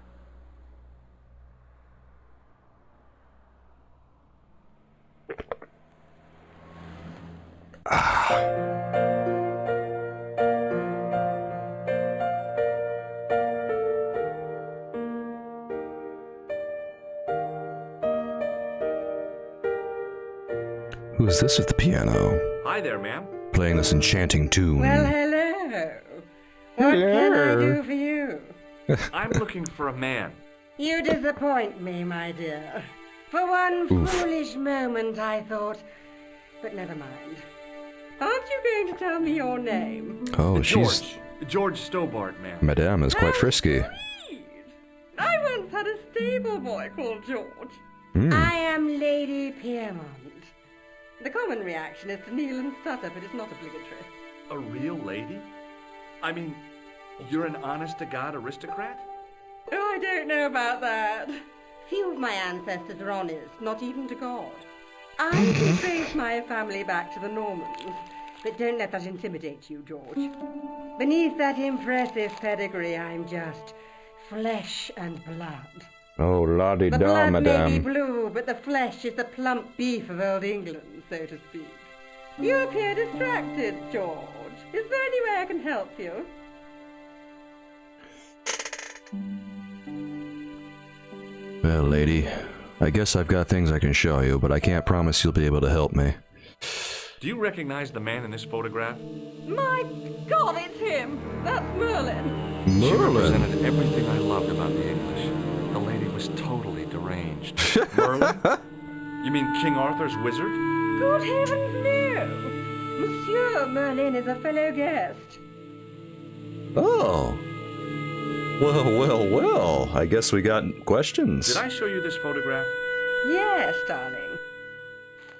Who's this at the piano? Hi there, ma'am. Playing this enchanting tune. Well, hello. What can I do for you? I'm looking for a man. You disappoint me, my dear. For one foolish moment I thought... But never mind. Aren't you going to tell me your name? Oh, she's... George Stobart, ma'am. Madame is quite frisky. Sweet. I once had a stable boy called George. Mm. I am Lady Piermont. The common reaction is to kneel and stutter, but it's not obligatory. A real lady? I mean, you're an honest-to-God aristocrat? Oh, I don't know about that. Few of my ancestors are honest, not even to God. I can trace my family back to the Normans, but don't let that intimidate you, George. Beneath that impressive pedigree, I'm just flesh and blood. Oh, la-di-da, The blood may be madame. blue, but the flesh is the plump beef of old England, so to speak. You appear distracted, George. Is there any way I can help you? Well, lady, I guess I've got things I can show you, but I can't promise you'll be able to help me. Do you recognize the man in this photograph? My God, it's him! That's Merlin! She Merlin! represented everything I loved about the English. The lady was totally deranged. Merlin? You mean King Arthur's wizard? Good heavens, no! Monsieur Merlin is a fellow guest. Oh. Well, I guess we got questions. Did I show you this photograph? Yes, darling.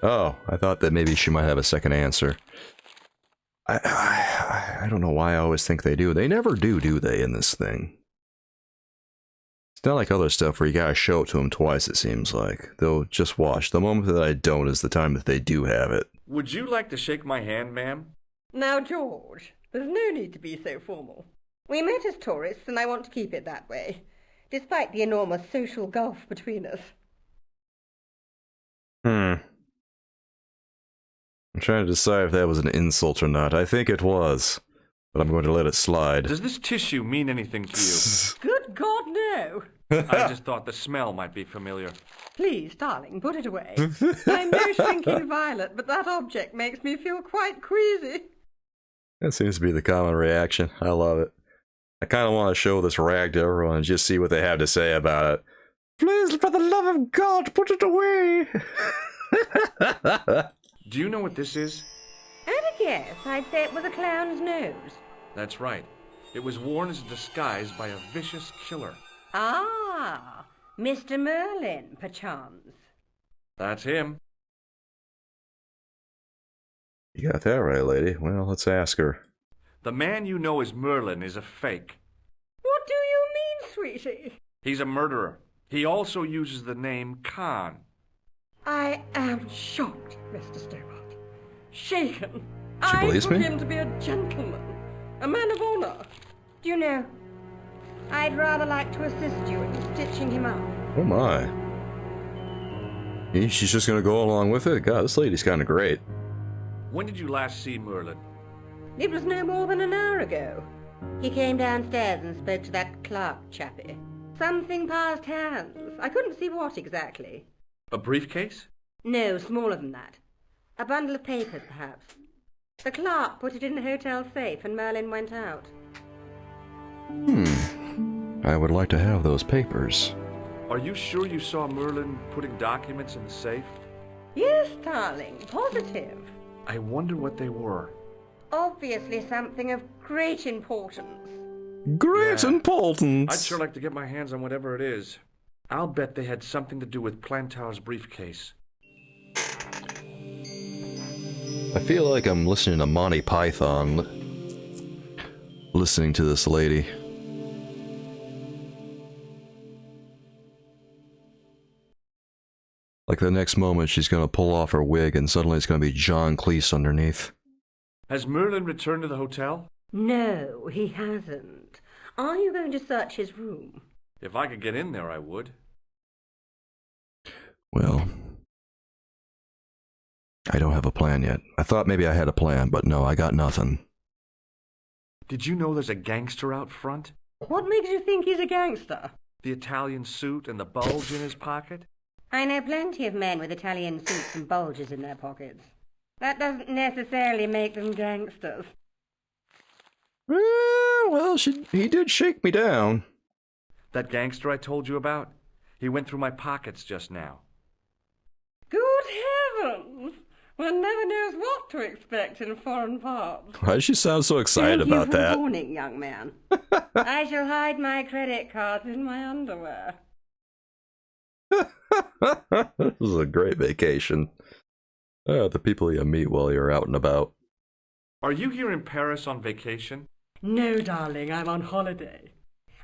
Oh, I thought that maybe she might have a second answer. I don't know why I always think they do. They never do they, in this thing? It's not like other stuff where you gotta show it to them twice, it seems like. They'll just watch. The moment that I don't is the time that they do have it. Would you like to shake my hand, ma'am? Now, George, there's no need to be so formal. We met as tourists, and I want to keep it that way, despite the enormous social gulf between us. I'm trying to decide if that was an insult or not. I think it was, but I'm going to let it slide. Does this tissue mean anything to you? Good God, no! I just thought the smell might be familiar. Please, darling, put it away. I'm no shrinking violet, but that object makes me feel quite queasy. That seems to be the common reaction. I love it. I kind of want to show this rag to everyone and just see what they have to say about it. Please, for the love of God, put it away! Do you know what this is? At a guess, I'd say it was a clown's nose. That's right. It was worn as a disguise by a vicious killer. Ah, Mr. Merlin, perchance. That's him. You got that right, lady. Well, let's ask her. The man you know as Merlin is a fake. What do you mean, sweetie? He's a murderer. He also uses the name Khan. I am shocked, Mr. Stobart. Shaken. She believes I took me? him to be a gentleman, a man of honor. Do you know, I'd rather like to assist you in stitching him up. Oh my. She's just gonna go along with it? God, this lady's kinda great. When did you last see Merlin? It was no more than an hour ago. He came downstairs and spoke to that clerk chappie. Something passed hands. I couldn't see what exactly. A briefcase? No, smaller than that. A bundle of papers, perhaps. The clerk put it in the hotel safe and Merlin went out. I would like to have those papers. Are you sure you saw Merlin putting documents in the safe? Yes, darling, positive. I wonder what they were. Obviously something of great importance. Great Yeah. importance! I'd sure like to get my hands on whatever it is. I'll bet they had something to do with Plantar's briefcase. I feel like I'm listening to Monty Python. Listening to this lady. Like the next moment she's gonna pull off her wig and suddenly it's gonna be John Cleese underneath. Has Merlin returned to the hotel? No, he hasn't. Are you going to search his room? If I could get in there, I would. Well, I don't have a plan yet. I thought maybe I had a plan, but no, I got nothing. Did you know there's a gangster out front? What makes you think he's a gangster? The Italian suit and the bulge in his pocket? I know plenty of men with Italian suits and bulges in their pockets. That doesn't necessarily make them gangsters. Well, he did shake me down. That gangster I told you about? He went through my pockets just now. Good heavens! One never knows what to expect in foreign parts. Why does she sound so excited Thank you about for that? the warning, young man. I shall hide my credit cards in my underwear. This is a great vacation. The people you meet while you're out and about. Are you here in Paris on vacation? No, darling, I'm on holiday.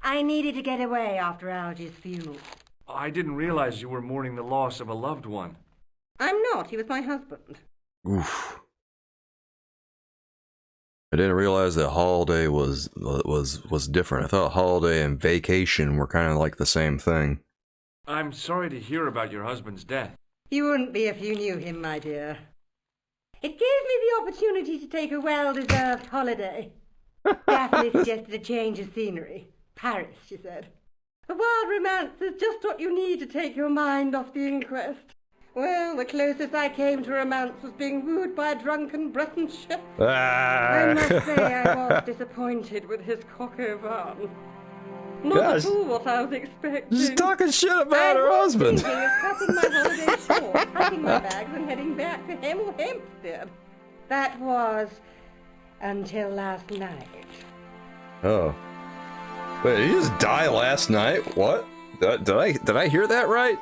I needed to get away after Algy's funeral. I didn't realize you were mourning the loss of a loved one. I'm not. He was my husband. Oof. I didn't realize that holiday was different. I thought holiday and vacation were kind of like the same thing. I'm sorry to hear about your husband's death. You wouldn't be if you knew him, my dear. It gave me the opportunity to take a well-deserved holiday. Daphne suggested a change of scenery. Paris, she said. A wild romance is just what you need to take your mind off the inquest. Well, the closest I came to romance was being wooed by a drunken Breton chef. I must say I was disappointed with his coq au vin. Not at all what I was expecting. She's talking shit about her husband. I was thinking of cutting my holiday short, packing my bags and heading back to Hempstead. That was until last night. Oh. Wait, did he just die last night? What? Did I hear that right?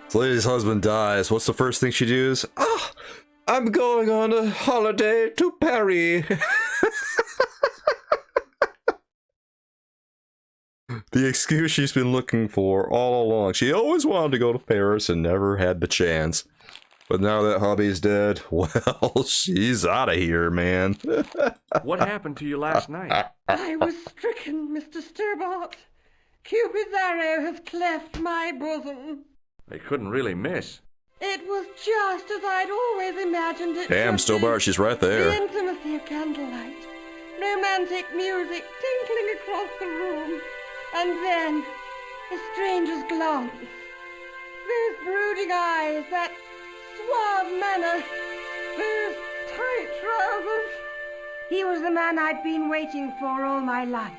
This lady's husband dies. What's the first thing she does? Ah, I'm going on a holiday to Paris. The excuse she's been looking for all along. She always wanted to go to Paris and never had the chance. But now that hubby's dead, well, she's out of here, man. What happened to you last night? I was stricken, Mr. Stobart. Cupid's arrow has cleft my bosom. They couldn't really miss. It was just as I'd always imagined it. Damn, Stobart, she's right there. The intimacy of candlelight, romantic music tinkling across the room, and then a stranger's glance. Those brooding eyes, that suave manner, those tight trousers. He was the man I'd been waiting for all my life.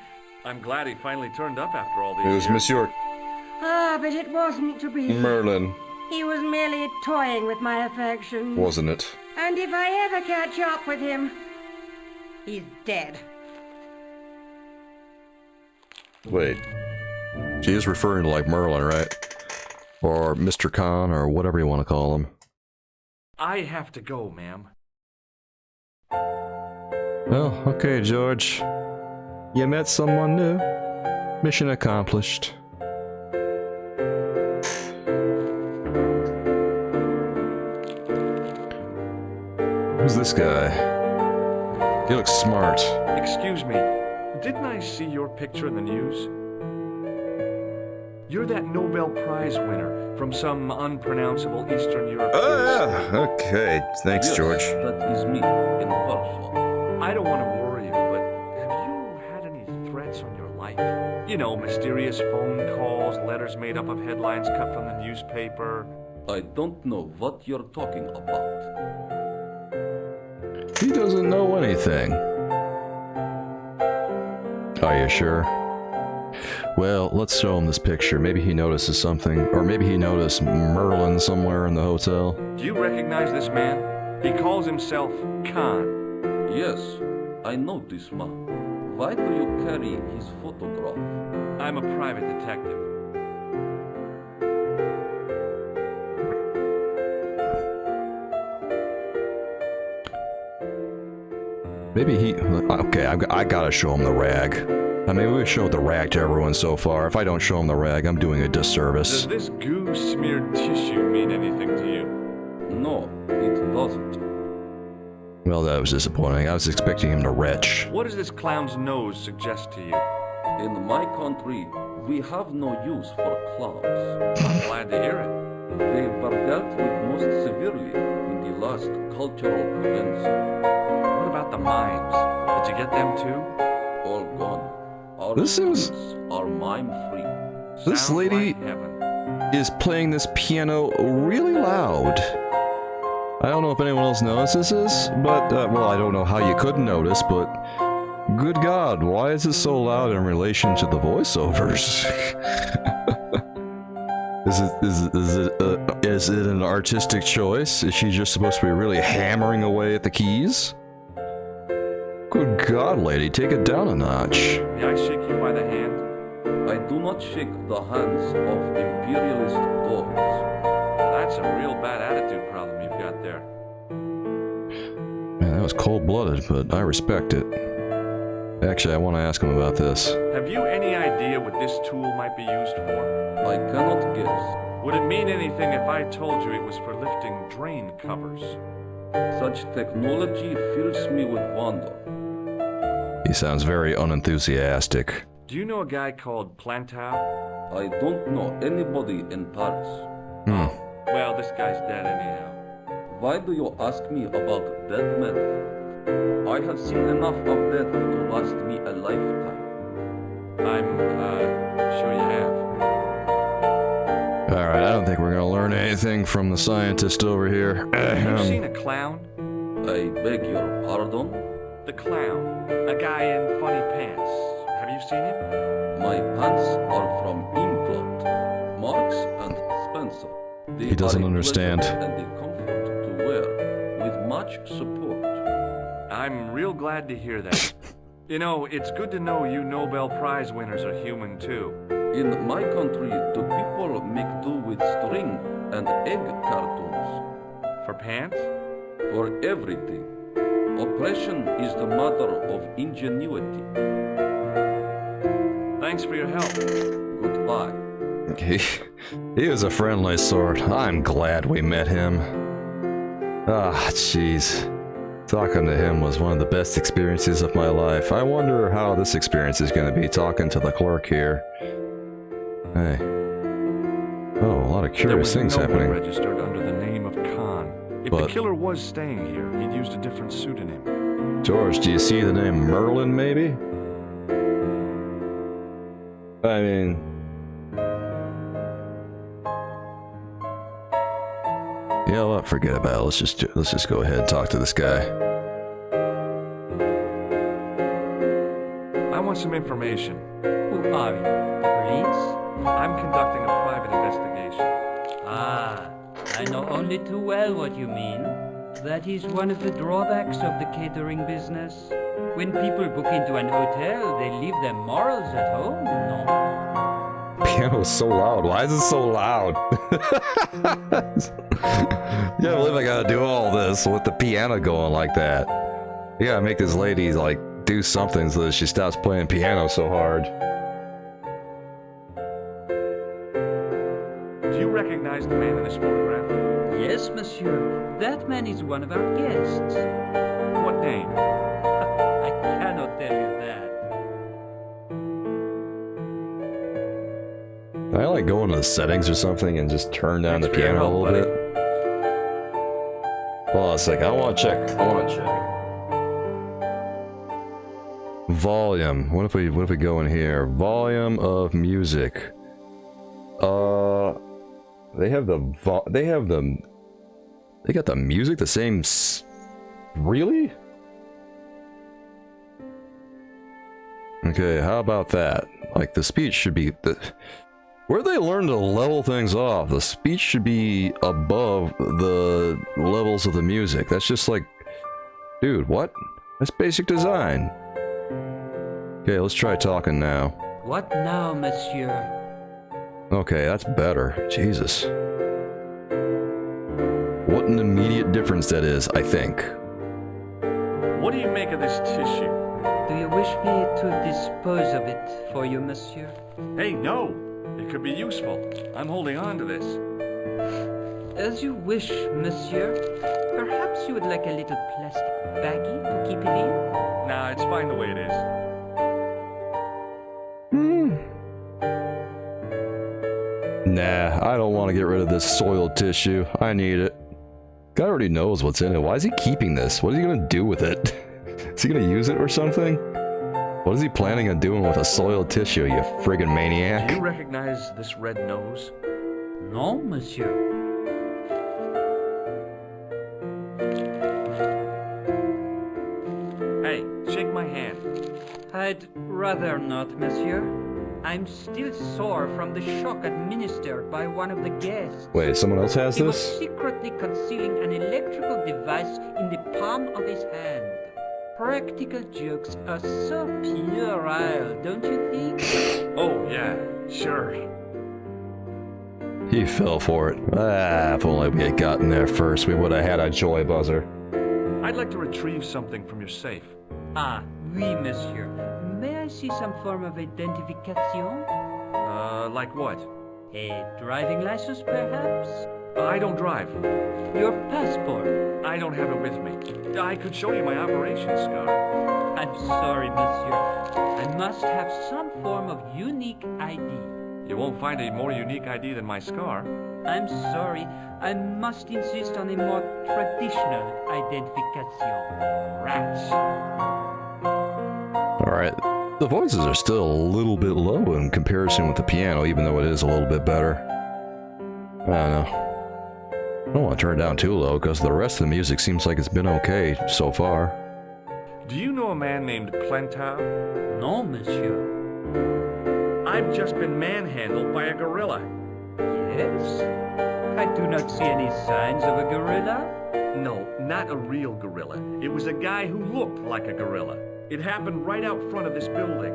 I'm glad he finally turned up after all these It was years. Monsieur Ah, but it wasn't to be. Merlin, He was merely toying with my affection. wasn't it? And if I ever catch up with him, he's dead. Wait. She is referring to like Merlin, right? Or Mr. Khan, or whatever you want to call him. I have to go, ma'am. Well, okay, George. You met someone new. Mission accomplished. Who's this guy? He looks smart. Excuse me, didn't I see your picture in the news? You're that Nobel Prize winner from some unpronounceable Eastern European state. Okay. Thanks, George. That is me, in person. I don't want to worry you, but have you had any threats on your life? You know, mysterious phone calls, letters made up of headlines cut from the newspaper. I don't know what you're talking about. He doesn't know anything. Are you sure? Well, let's show him this picture. Maybe he notices something, or maybe he noticed Merlin somewhere in the hotel. Do you recognize this man? He calls himself Khan. Yes, I know this man. Why do you carry his photograph? I'm a private detective. Maybe he... Okay, I gotta show him the rag. I mean, we've showed the rag to everyone so far. If I don't show him the rag, I'm doing a disservice. Does this goo-smeared tissue mean anything to you? No, it doesn't. Well, that was disappointing. I was expecting him to retch. What does this clown's nose suggest to you? In my country, we have no use for clowns. I'm glad to hear it. They were dealt with most severely in the last cultural convention. What about the mimes? Did you get them too? All gone. Our This seems- streets are mime-free. This Sounds lady like heaven. is playing this piano really loud. I don't know if anyone else notices this, but, well, I don't know how you couldn't notice, but good God, why is this so loud in relation to the voiceovers? Is it an artistic choice? Is she just supposed to be really hammering away at the keys? Good God, lady, take it down a notch. May I shake you by the hand? I do not shake the hands of imperialist dogs. That's a real bad attitude problem you've got there. Man, that was cold-blooded, but I respect it. Actually, I want to ask him about this. Have you any idea what this tool might be used for? I cannot guess. Would it mean anything if I told you it was for lifting drain covers? Such technology fills me with wonder. He sounds very unenthusiastic. Do you know a guy called Plantar? I don't know anybody in Paris. Well, this guy's dead anyhow. Why do you ask me about dead men? I have seen enough of death to last me a lifetime. I'm, sure you have. Alright, I don't think we're gonna learn anything from the scientist over here. Have you seen a clown? I beg your pardon? The clown. A guy in funny pants. Have you seen him? My pants are from England. Marks and Spencer. They He doesn't are a understand. pleasure and a comfort to wear, with much support. I'm real glad to hear that. You know, it's good to know you Nobel Prize winners are human too. In my country, the people make do with string and egg cartoons. For pants? For everything. Oppression is the mother of ingenuity. Thanks for your help. Goodbye. He was a friendly sort. I'm glad we met him. Ah, jeez. Talking to him was one of the best experiences of my life. I wonder how this experience is going to be talking to the clerk here. Hey. Oh, a lot of curious things no one happening. registered under the name of Khan. If the killer was staying here, he'd used a different pseudonym. George, do you see the name Merlin, maybe? I mean... You know what? Forget about it. Let's just go ahead and talk to this guy. I want some information. Who are you? The police? I'm conducting a private investigation. Ah, I know only too well what you mean. That is one of the drawbacks of the catering business. When people book into an hotel, they leave their morals at home, no? Piano's so loud. Why is it so loud? You can't believe I gotta do all this with the piano going like that. You gotta make this lady, like, do something so that she stops playing piano so hard. Do you recognize the man in this photograph? Yes, monsieur. That man is one of our guests. What name? I cannot tell you that. Can I, like, go into the settings or something and just turn down the piano a little bit? Hold on a sec, I wanna check. Volume. What if we go in here? Volume of music. They got the music the same really? Okay, how about that? Like, the speech should be where they learn to level things off, the speech should be above the levels of the music. That's just like, dude, what? That's basic design. Okay, let's try talking now. What now, monsieur? Okay, that's better. Jesus. What an immediate difference that is, I think. What do you make of this tissue? Do you wish me to dispose of it for you, monsieur? Hey, no! It could be useful. I'm holding on to this. As you wish, monsieur. Perhaps you would like a little plastic baggie to keep it in? Nah, it's fine the way it is. Nah, I don't want to get rid of this soiled tissue. I need it. Guy already knows what's in it. Why is he keeping this? What is he gonna do with it? Is he gonna use it or something? What is he planning on doing with a soiled tissue, you friggin' maniac? Do you recognize this red nose? No, monsieur. Hey, shake my hand. I'd rather not, monsieur. I'm still sore from the shock administered by one of the guests. Wait, someone else has He was this? secretly concealing an electrical device in the palm of his hand. Practical jokes are so puerile, don't you think? Oh, yeah, sure. He fell for it. Ah, if only we had gotten there first, we would have had a joy buzzer. I'd like to retrieve something from your safe. Ah, oui, monsieur. May I see some form of identification? Like what? A driving license, perhaps? I don't drive. Your passport? I don't have it with me. I could show you my operation scar. I'm sorry, monsieur. I must have some form of unique ID. You won't find a more unique ID than my scar. I'm sorry. I must insist on a more traditional identification. Rats. Alright, the voices are still a little bit low in comparison with the piano, even though it is a little bit better. I don't know. I don't want to turn it down too low, because the rest of the music seems like it's been okay so far. Do you know a man named Plantar? No, monsieur. I've just been manhandled by a gorilla. Yes? I do not see any signs of a gorilla. No, not a real gorilla. It was a guy who looked like a gorilla. It happened right out front of this building.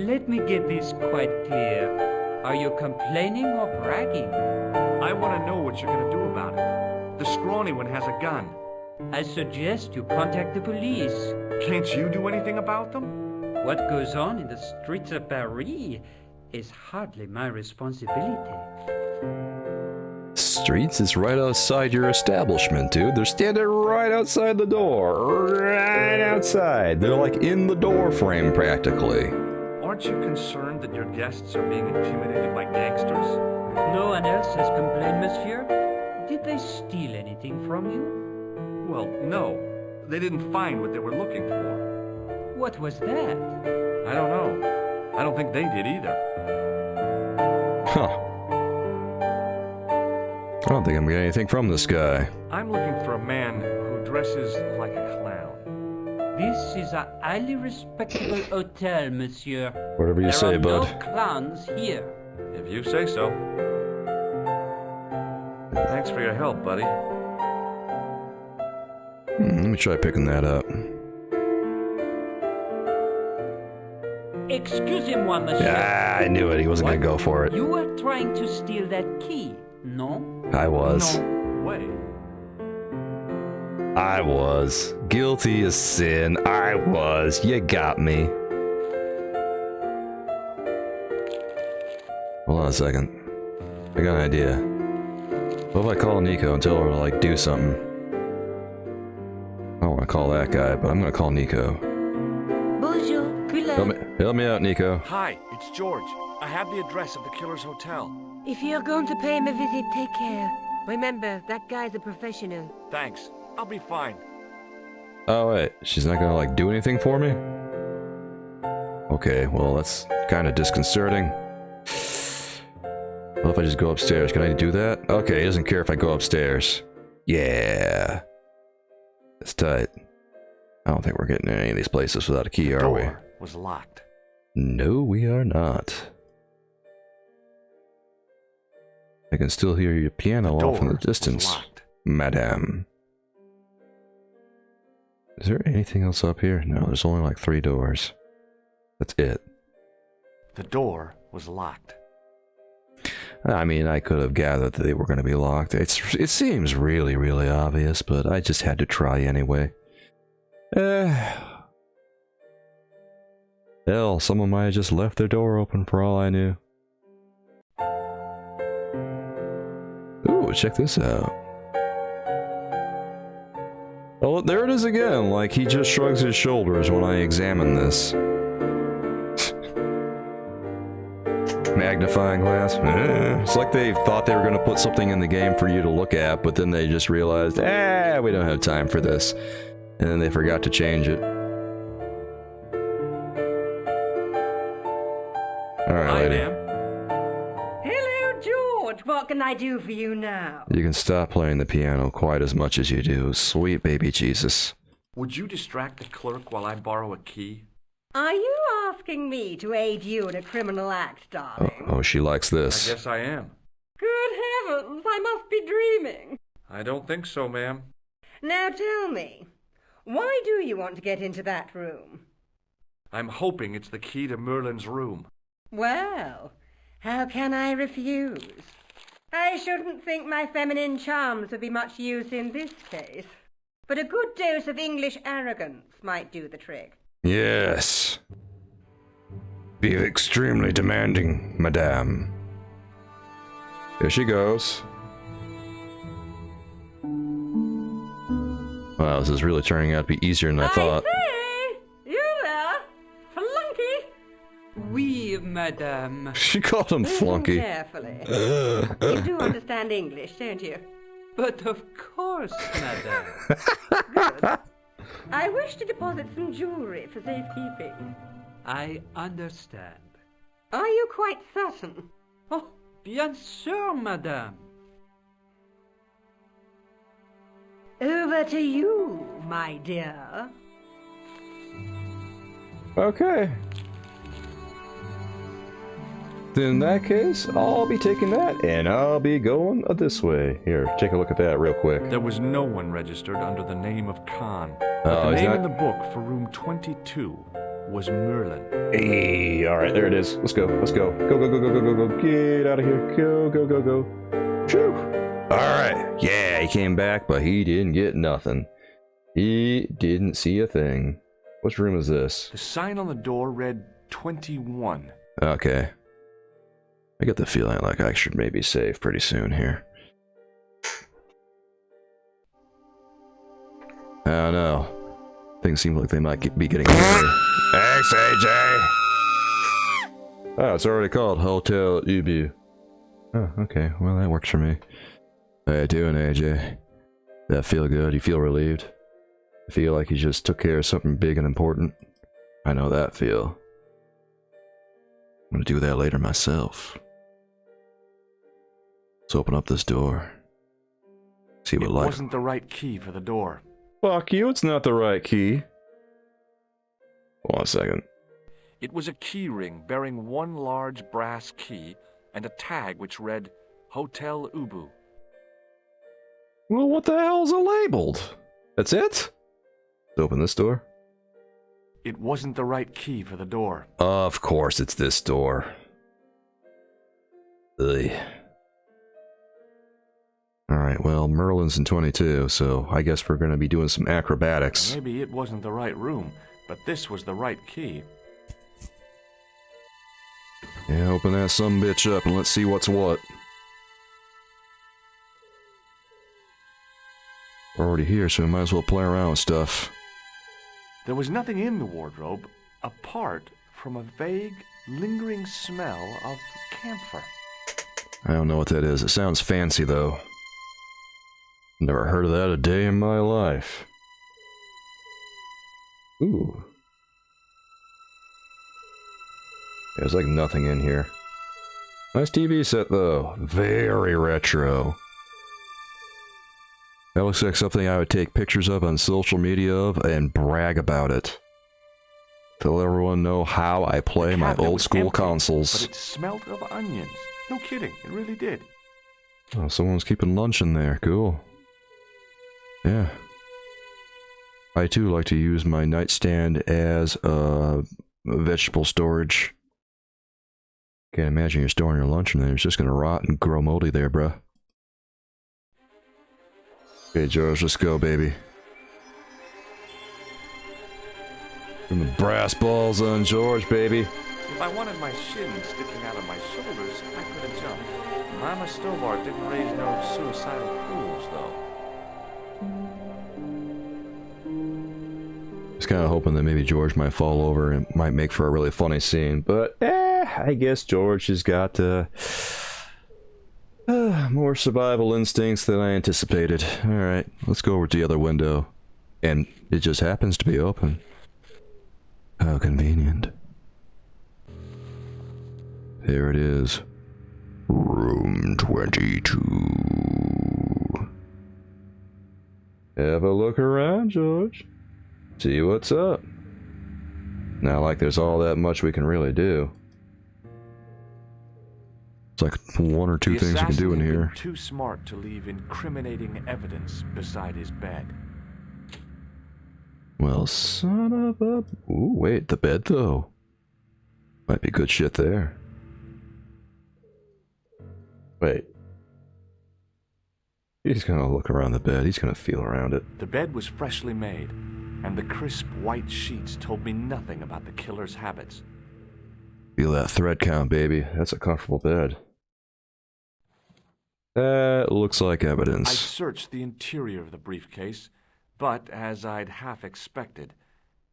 Let me get this quite clear. Are you complaining or bragging? I want to know what you're going to do about it. The scrawny one has a gun. I suggest you contact the police. Can't you do anything about them? What goes on in the streets of Paris is hardly my responsibility. Streets is right outside your establishment, dude. They're standing right outside the door. Right outside. They're like in the door frame, practically. Aren't you concerned that your guests are being intimidated by gangsters? No one else has complained, monsieur. Did they steal anything from you? Well, no. They didn't find what they were looking for. What was that? I don't know. I don't think they did either. Huh. I don't think I'm getting anything from this guy. I'm looking for a man who dresses like a clown. This is a highly respectable hotel, monsieur. Whatever you say, bud. There are no clowns here. If you say so. Thanks for your help, buddy. Let me try picking that up. Excusez-moi, monsieur. Ah, I knew it. He wasn't going to go for it. You were trying to steal that key, no? I was. No way. I was. Guilty as sin. I was. You got me. Hold on a second. I got an idea. What if I call Nico and tell her to, like, do something? I don't want to call that guy, but I'm going to call Nico. Bonjour, Help me out, Nico. Hi, it's George. I have the address of the killer's hotel. If you're going to pay him a visit, take care. Remember, that guy's a professional. Thanks. I'll be fine. Oh, wait. She's not going to, like, do anything for me? Okay, well, that's kind of disconcerting. What if I just go upstairs? Can I do that? Okay, he doesn't care if I go upstairs. Yeah. It's tight. I don't think we're getting in any of these places without a key, are we? The door was locked. No, we are not. I can still hear your piano off in the distance, madame. Is there anything else up here? No, there's only like 3 doors. That's it. The door was locked. I mean, I could have gathered that they were going to be locked. It seems really, really obvious, but I just had to try anyway. Hell, someone might have just left their door open for all I knew. Ooh, check this out. Oh, there it is again, like he just shrugs his shoulders when I examine this. Magnifying glass. It's like they thought they were going to put something in the game for you to look at, but then they just realized, we don't have time for this. And then they forgot to change it. Alright, Hi, lady. ma'am. Hello, George. What can I do for you now? You can stop playing the piano quite as much as you do. Sweet baby Jesus. Would you distract the clerk while I borrow a key? Are you asking me to aid you in a criminal act, darling? Oh, she likes I this. guess I am. Good heavens, I must be dreaming. I don't think so, ma'am. Now tell me, why do you want to get into that room? I'm hoping it's the key to Merlin's room. Well, how can I refuse? I shouldn't think my feminine charms would be much use in this case, but a good dose of English arrogance might do the trick. Yes. Be extremely demanding, madame. Here she goes. Wow, this is really turning out to be easier than I thought. Hey, you there, flunky? Oui, madame. She called him flunky. Carefully. You do understand English, don't you? But of course, madame. Good. I wish to deposit some jewelry for safekeeping. I understand. Are you quite certain? Oh, bien sûr, madame. Over to you, my dear. Okay. Then in that case, I'll be taking that, and I'll be going this way. Here, take a look at that real quick. There was no one registered under the name of Khan. Oh, But the he's name not- in the book for room 22 was Merlin. Hey, alright, there it is. Let's go, let's go. Go, go, go, go, go, go, go. Get out of here. Go, go, go, go. Phew. Alright, yeah, he came back, but he didn't get nothing. He didn't see a thing. Which room is this? The sign on the door read 21. Okay. I get the feeling like I should maybe save pretty soon here. I don't know. Things seem like they might be getting angry. Thanks, AJ! Oh, it's already called Hotel Ubu. Oh, okay. Well, that works for me. How you doing, AJ? That feel good? You feel relieved? I feel like you just took care of something big and important? I know that feel. I'm gonna do that later myself. Let's open up this door. See what It light. wasn't the right key for the door. Fuck you, it's not the right key. Hold on a second. It was a key ring bearing one large brass key and a tag which read Hotel Ubu. Well, what the hell is it labeled? That's it? Let's open this door. It wasn't the right key for the door. Of course it's this door. Ugh. Alright, well, Merlin's in 22, so I guess we're gonna be doing some acrobatics. Maybe it wasn't the right room, but this was the right key. Yeah, open that sumbitch up and let's see what's what. We're already here, so we might as well play around with stuff. There was nothing in the wardrobe apart from a vague, lingering smell of camphor. I don't know what that is. It sounds fancy, though. Never heard of that a day in my life. Ooh. There's like nothing in here. Nice TV set, though. Very retro. That looks like something I would take pictures of on social media of and brag about it. To let everyone know how I play my Cabinet old was school empty, consoles. But it smelled of onions. No kidding, it really did. Oh, someone's keeping lunch in there. Cool. Yeah. I too like to use my nightstand as vegetable storage. Can't imagine you're storing your lunch in there. It's just gonna rot and grow moldy there, bruh. Okay, George, let's go, baby. Put the brass balls on George, baby. If I wanted my shins sticking out of my shoulders, I could have jumped. Mama Stobart didn't raise no suicidal fools, though. Just kind of hoping that maybe George might fall over and might make for a really funny scene, but I guess George has got more survival instincts than I anticipated. Alright, let's go over to the other window. And it just happens to be open. How convenient. Here it is. Room 22. Have a look around, George. See what's up. Not like there's all that much we can really do. It's like one or two things you can do in here. The assassin had been too smart to leave incriminating evidence beside his bed. Well, son of a... Ooh, wait, the bed, though. Might be good shit there. Wait. He's gonna look around the bed. He's gonna feel around it. The bed was freshly made, and the crisp white sheets told me nothing about the killer's habits. Feel that thread count, baby. That's a comfortable bed. That looks like I evidence. searched the interior of the briefcase, but as I'd half expected,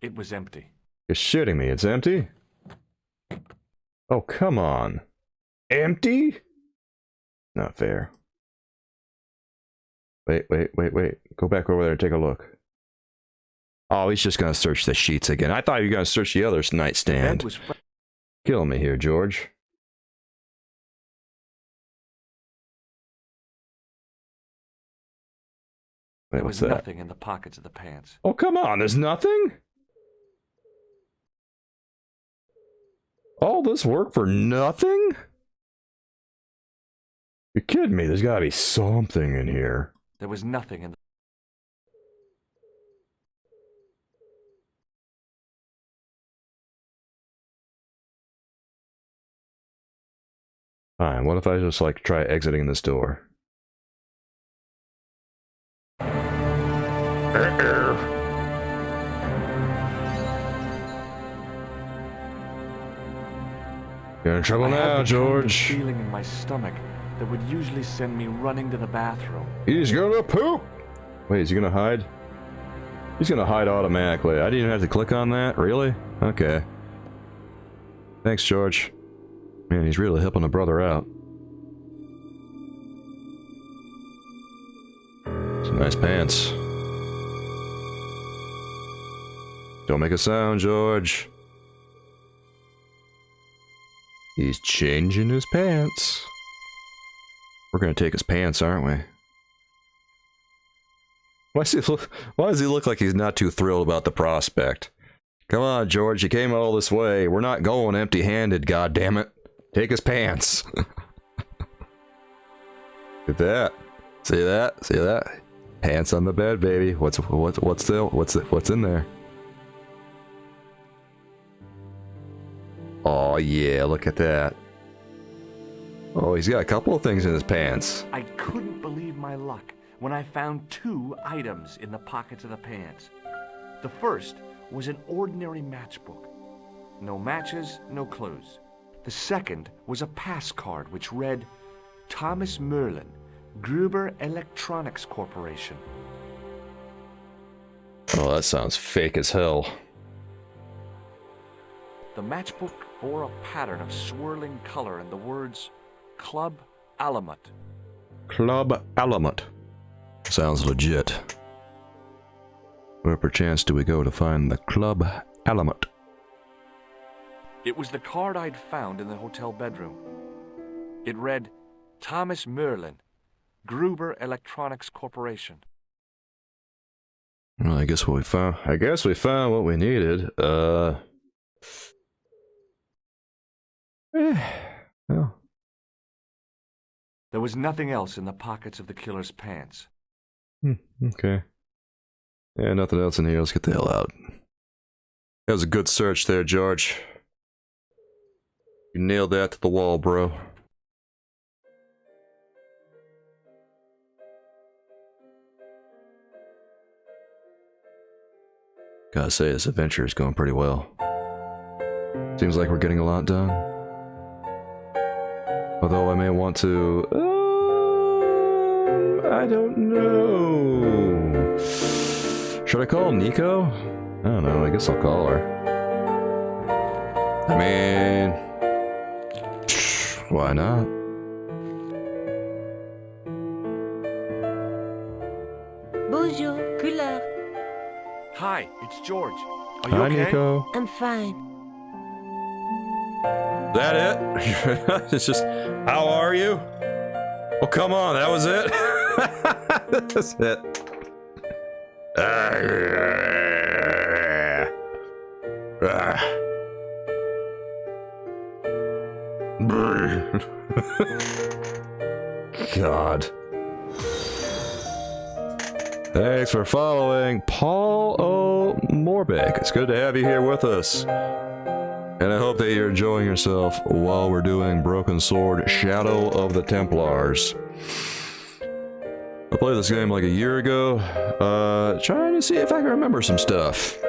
it was empty. You're shitting me. It's empty? Oh, come on. Empty? Not fair. Wait. Go back over there and take a look. Oh, he's just gonna search the sheets again. I thought you were gonna search the other nightstand. Killing me here, George. Wait, There what's was that? nothing in the pockets of the pants. Oh, come on. There's nothing? All this work for nothing? You're kidding me. There's gotta be something in here. There was nothing in the... Fine, what if I just, like, try exiting this door? You're in trouble I had now, the George. feeling in my stomach that would usually send me running to the bathroom. He's gonna poop! Wait, is he gonna hide? He's gonna hide automatically. I didn't even have to click on that? Really? Okay. Thanks, George. Man, he's really helping a brother out. Some nice pants. Don't make a sound, George. He's changing his pants. We're gonna take his pants, aren't we? Why does he look like he's not too thrilled about the prospect? Come on, George, you came all this way. We're not going empty-handed, goddammit. Take his pants. Look at that. See that? See that? Pants on the bed, baby. What's in there? Oh yeah, look at that. Oh, he's got a couple of things in his pants. I couldn't believe my luck when I found 2 items in the pockets of the pants. The first was an ordinary matchbook. No matches, no clues. The second was a pass card which read, Thomas Merlin, Gruber Electronics Corporation. Oh, that sounds fake as hell. The matchbook bore a pattern of swirling color and the words, Club Alamut. Club Alamut. Sounds legit. Where perchance do we go to find the Club Alamut? It was the card I'd found in the hotel bedroom. It read, Thomas Merlin, Gruber Electronics Corporation. Well, I guess we found what we needed. Well. There was nothing else in the pockets of the killer's pants. Okay. Yeah, nothing else in here. Let's get the hell out. That was a good search there, George. You nailed that to the wall, bro. Gotta say, this adventure is going pretty well. Seems like we're getting a lot done. Although I may want to... I don't know. Should I call Nico? I don't know, I guess I'll call her. I mean... why not? Bonjour, couleur. Hi, it's George. Are you Hi, okay? Nico. I'm fine. That it? It's just, how are you? Oh, come on, that was it? That's it. God. Thanks for following, Paul O. Morbeck. It's good to have you here with us. And I hope that you're enjoying yourself while we're doing Broken Sword Shadow of the Templars. I played this game like a year ago, trying to see if I can remember some stuff.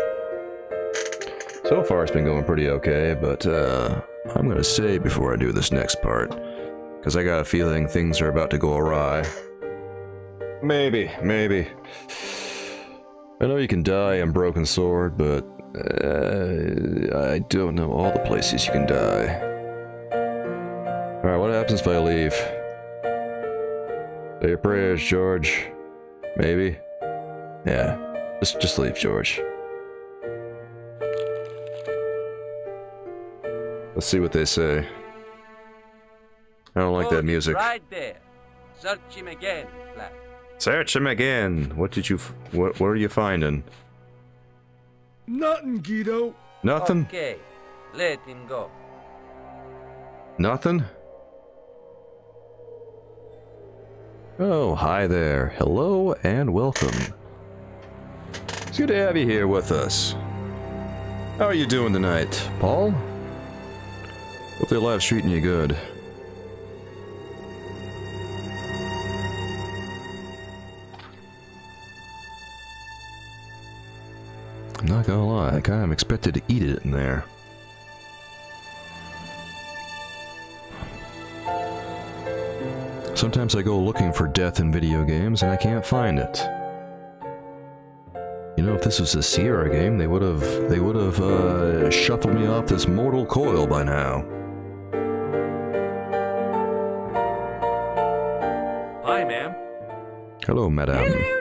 So far it's been going pretty okay, but I'm gonna save before I do this next part, because I got a feeling things are about to go awry. Maybe. I know you can die in Broken Sword, but I don't know all the places you can die. Alright, what happens if I leave? Say your prayers, George. Maybe? Yeah. Just leave, George. Let's see what they say. I don't like that music. Right there. Search him again, Black. Search him again. What are you finding? Nothing, Guido. Nothing? Okay, let him go. Nothing? Oh, hi there. Hello and welcome. It's good to have you here with us. How are you doing tonight, Paul? Hopefully life's treating you good. I'm not gonna lie, I kind of expected to eat it in there. Sometimes I go looking for death in video games and I can't find it. You know, if this was a Sierra game, they would have shuffled me off this mortal coil by now. Hi, ma'am. Hello, madame. Hello,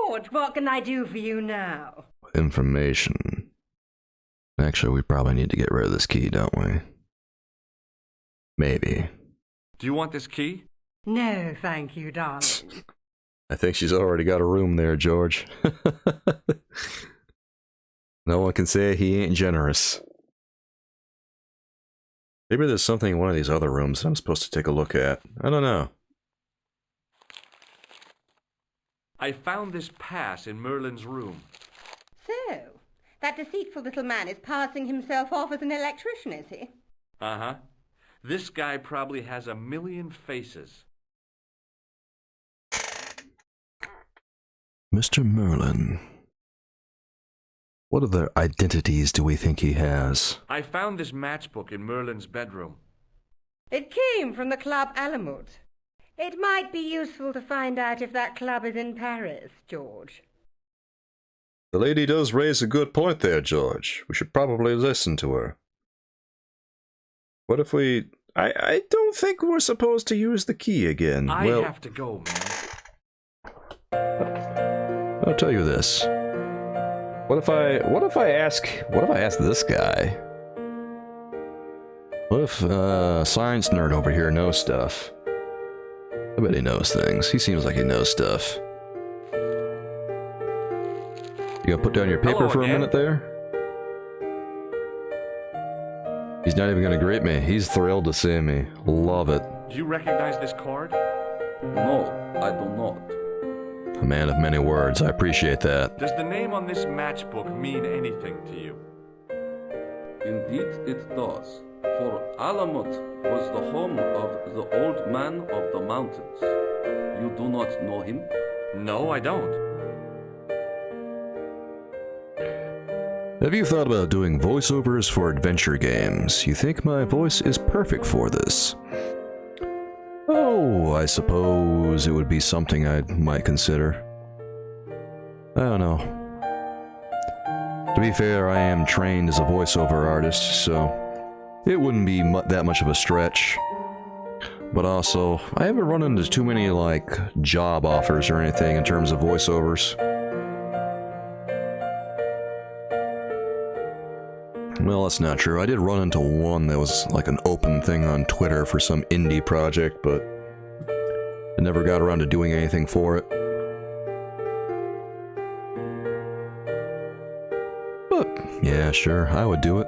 George. What can I do for you now? Information. Actually, we probably need to get rid of this key, don't we? Maybe. Do you want this key? No, thank you, darling. I think she's already got a room there, George. No one can say he ain't generous. Maybe there's something in one of these other rooms that I'm supposed to take a look at. I don't know. I found this pass in Merlin's room. So, that deceitful little man is passing himself off as an electrician, is he? Uh-huh. This guy probably has 1,000,000 faces. Mr. Merlin. What other identities do we think he has? I found this matchbook in Merlin's bedroom. It came from the Club Alamut. It might be useful to find out if that club is in Paris, George. The lady does raise a good point there, George. We should probably listen to her. What if we... I don't think we're supposed to use the key again. I well, have to go, man. I'll tell you this. What if I ask this guy? What if science nerd over here knows stuff? I bet he knows things. He seems like he knows stuff. You gonna put down your paper Hello for again. a minute there? He's not even gonna greet me. He's thrilled to see me. Love it. Do you recognize this card? No, I do not. A man of many words. I appreciate that. Does the name on this matchbook mean anything to you? Indeed it does. For Alamut was the home of the old man of the mountains. You do not know him? No, I don't. Have you thought about doing voiceovers for adventure games? You think my voice is perfect for this? Oh, I suppose it would be something I might consider. I don't know. To be fair, I am trained as a voiceover artist, so it wouldn't be that much of a stretch. But also, I haven't run into too many, like, job offers or anything in terms of voiceovers. Well, that's not true. I did run into one that was like an open thing on Twitter for some indie project, but I never got around to doing anything for it. But, yeah, sure, I would do it.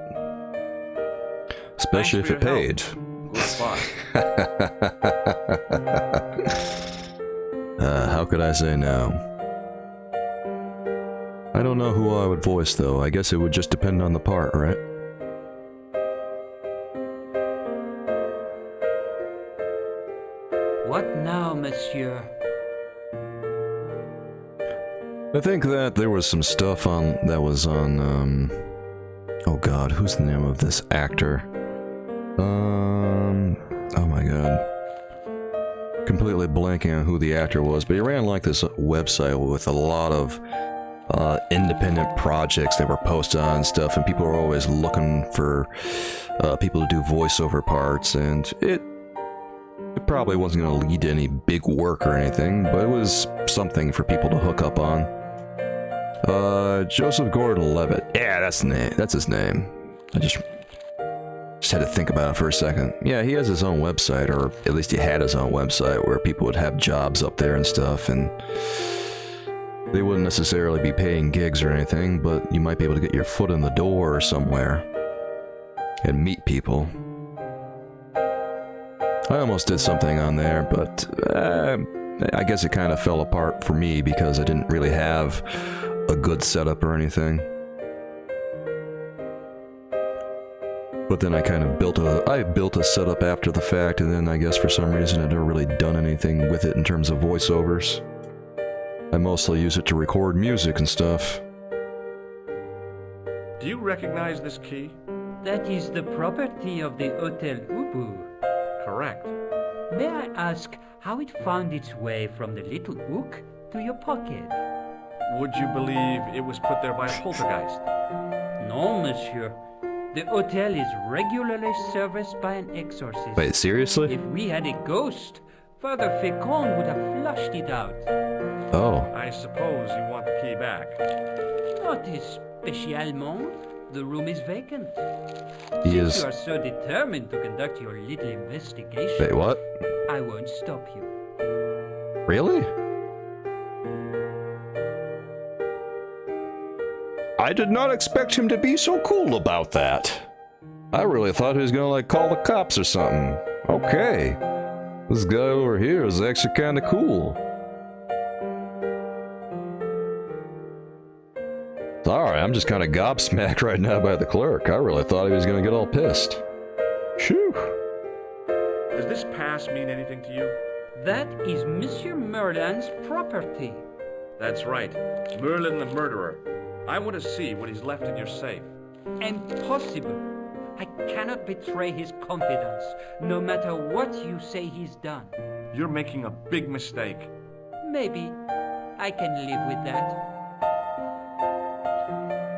Especially if it paid. How could I say no? I don't know who I would voice, though. I guess it would just depend on the part, right? What now, monsieur? I think that there was some stuff that was on, oh god, who's the name of this actor? Oh my god. Completely blanking on who the actor was, but he ran like this website with a lot of independent projects that were posted on and stuff, and people were always looking for people to do voiceover parts, and it probably wasn't going to lead to any big work or anything, but it was something for people to hook up on. Joseph Gordon-Levitt. Yeah, that's his name. I just had to think about it for a second. Yeah, he has his own website, or at least he had his own website, where people would have jobs up there and stuff, and they wouldn't necessarily be paying gigs or anything, but you might be able to get your foot in the door somewhere and meet people. I almost did something on there, but I guess it kind of fell apart for me because I didn't really have a good setup or anything. But then I kind of built a setup after the fact, and then I guess for some reason I've never really done anything with it in terms of voiceovers. I mostly use it to record music and stuff. Do you recognize this key? That is the property of the Hotel Ubu. Correct. May I ask how it found its way from the little hook to your pocket? Would you believe it was put there by a poltergeist? No, monsieur. The hotel is regularly serviced by an exorcist. Wait, seriously? If we had a ghost, Father Fécond would have flushed it out. Oh. I suppose you want the key back. Not spécialement. The room is vacant. Since you are so determined to conduct your little investigation... Wait, what? I won't stop you. Really? I did not expect him to be so cool about that. I really thought he was gonna, like, call the cops or something. Okay. This guy over here is actually kinda cool. Sorry, I'm just kinda gobsmacked right now by the clerk. I really thought he was gonna get all pissed. Phew. Does this pass mean anything to you? That is Monsieur Merlin's property. That's right. Merlin the murderer. I want to see what he's left in your safe. Impossible. I cannot betray his confidence, no matter what you say he's done. You're making a big mistake. Maybe. I can live with that.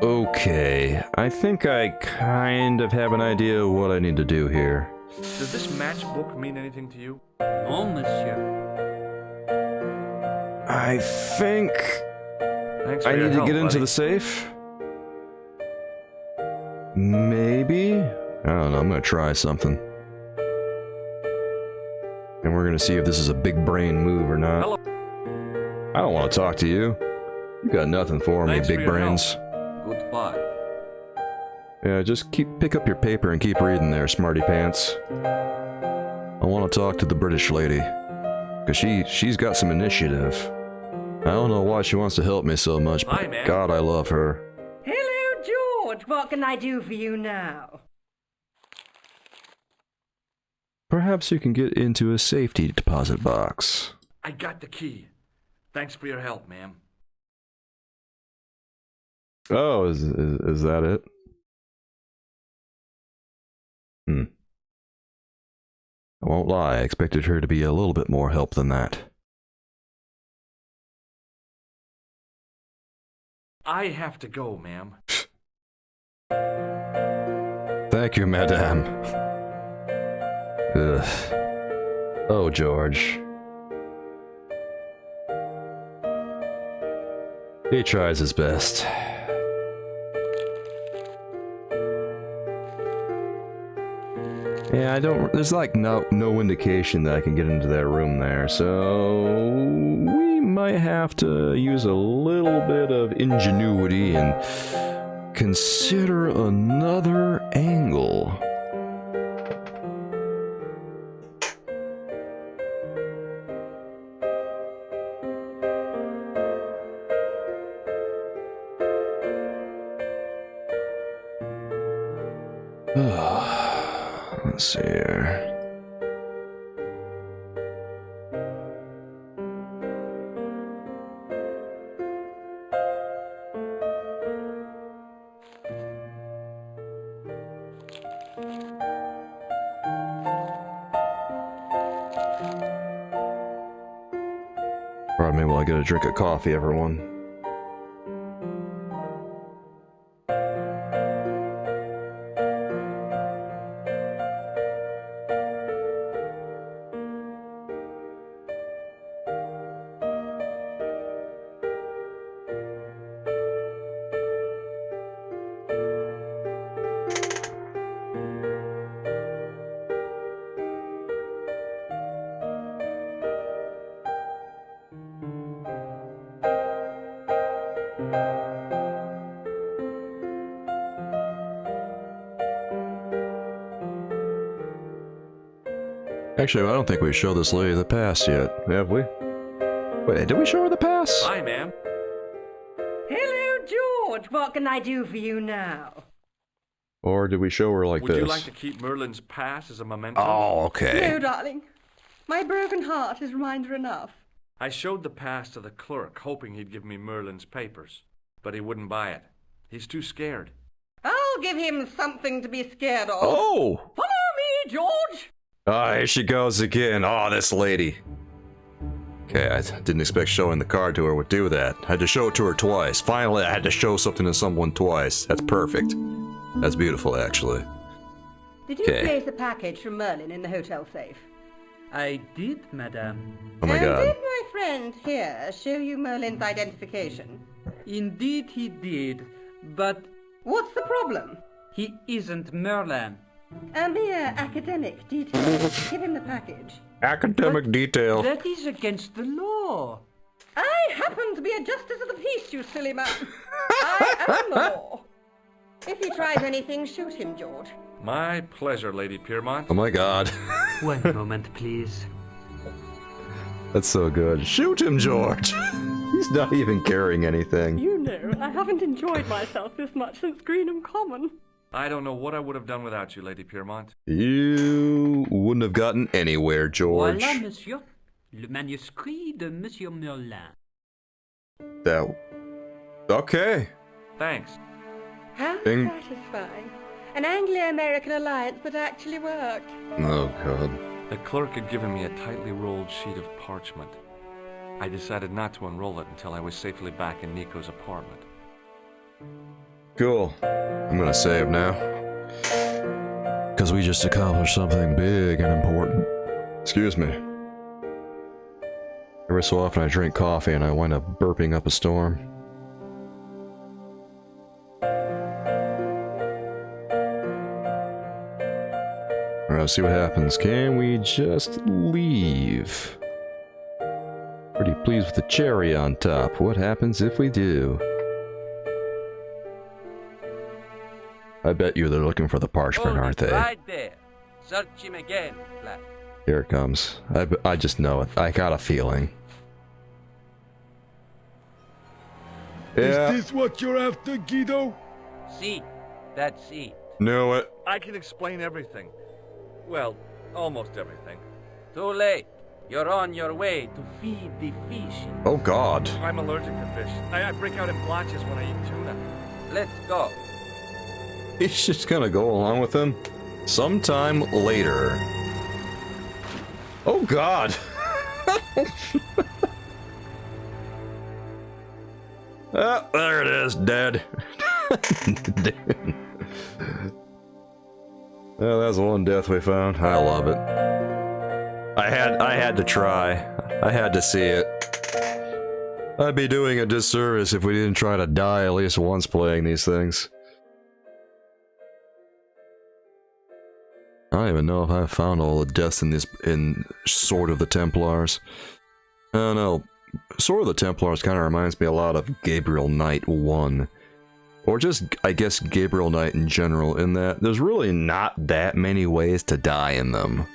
Okay, I think I kind of have an idea of what I need to do here. Does this matchbook mean anything to you? No, monsieur. I think I need to get into the safe. Maybe? I don't know, I'm gonna try something. And we're gonna see if this is a big brain move or not. Hello. I don't want to talk to you. You got nothing for me, big brains. Goodbye. Yeah, just pick up your paper and keep reading there, smarty pants. I want to talk to the British lady. Cause she's got some initiative. I don't know why she wants to help me so much, but God, I love her. Hello, George. What can I do for you now? Perhaps you can get into a safety deposit box. I got the key. Thanks for your help, ma'am. Oh, is that it? I won't lie, I expected her to be a little bit more help than that. I have to go, ma'am. Thank you, madame. Ugh. Oh, George. He tries his best. Yeah, I don't... There's like no indication that I can get into that room there, so... We might have to use a little bit of ingenuity and consider another angle. Let's see here. Pardon me while I get a drink of coffee, everyone. Actually, I don't think we showed this lady the pass yet, have we? Wait, did we show her the pass? Hi, ma'am. Hello, George. What can I do for you now? Or did we show her like this? Would you like to keep Merlin's pass as a memento? Oh, okay. No, darling. My broken heart is reminder enough. I showed the pass to the clerk, hoping he'd give me Merlin's papers. But he wouldn't buy it. He's too scared. I'll give him something to be scared of. Oh! Follow me, George! Ah, here she goes again. Oh, this lady. Okay, I didn't expect showing the card to her would do that. I had to show it to her twice. Finally, I had to show something to someone twice. That's perfect. That's beautiful, actually. Did you place a package from Merlin in the hotel safe? I did, madame. Oh my god. Did my friend here show you Merlin's identification? Indeed he did, but... What's the problem? He isn't Merlin. A mere academic detail. Give him the package. Academic detail. That is against the law. I happen to be a justice of the peace, you silly man. I am the law. If he tries anything, shoot him, George. My pleasure, Lady Piermont. Oh my god. One moment, please. That's so good. Shoot him, George! He's not even carrying anything. You know, I haven't enjoyed myself this much since Greenham Common. I don't know what I would have done without you, Lady Piermont. You wouldn't have gotten anywhere, George. Voilà, monsieur. Le manuscrit de Monsieur Merlin. That... Okay. Thanks. How satisfying. An Anglo-American alliance that actually worked. Oh, God. The clerk had given me a tightly rolled sheet of parchment. I decided not to unroll it until I was safely back in Nico's apartment. Cool. I'm gonna save now. Because we just accomplished something big and important. Excuse me. Every so often I drink coffee and I wind up burping up a storm. Alright, let's see what happens. Can we just leave? Pretty pleased with the cherry on top. What happens if we do? I bet you they're looking for the parchment, aren't they? Right there. Search him again, Black. Here it comes. I just know it. I got a feeling. Yeah. Is this what you're after, Guido? See, that's it. Knew it. I can explain everything. Well, almost everything. Too late. You're on your way to feed the fish. Oh, God. I'm allergic to fish. I break out in blotches when I eat tuna. Let's go. He's just gonna go along with him. Sometime later. Oh, God. Oh, there it is, dead. Well, that's the one death we found. I love it. I had to try. I had to see it. I'd be doing a disservice if we didn't try to die at least once playing these things. I don't even know if I've found all the deaths in Sword of the Templars. I don't know. Sword of the Templars kind of reminds me a lot of Gabriel Knight 1. Or just, I guess, Gabriel Knight in general, in that there's really not that many ways to die in them.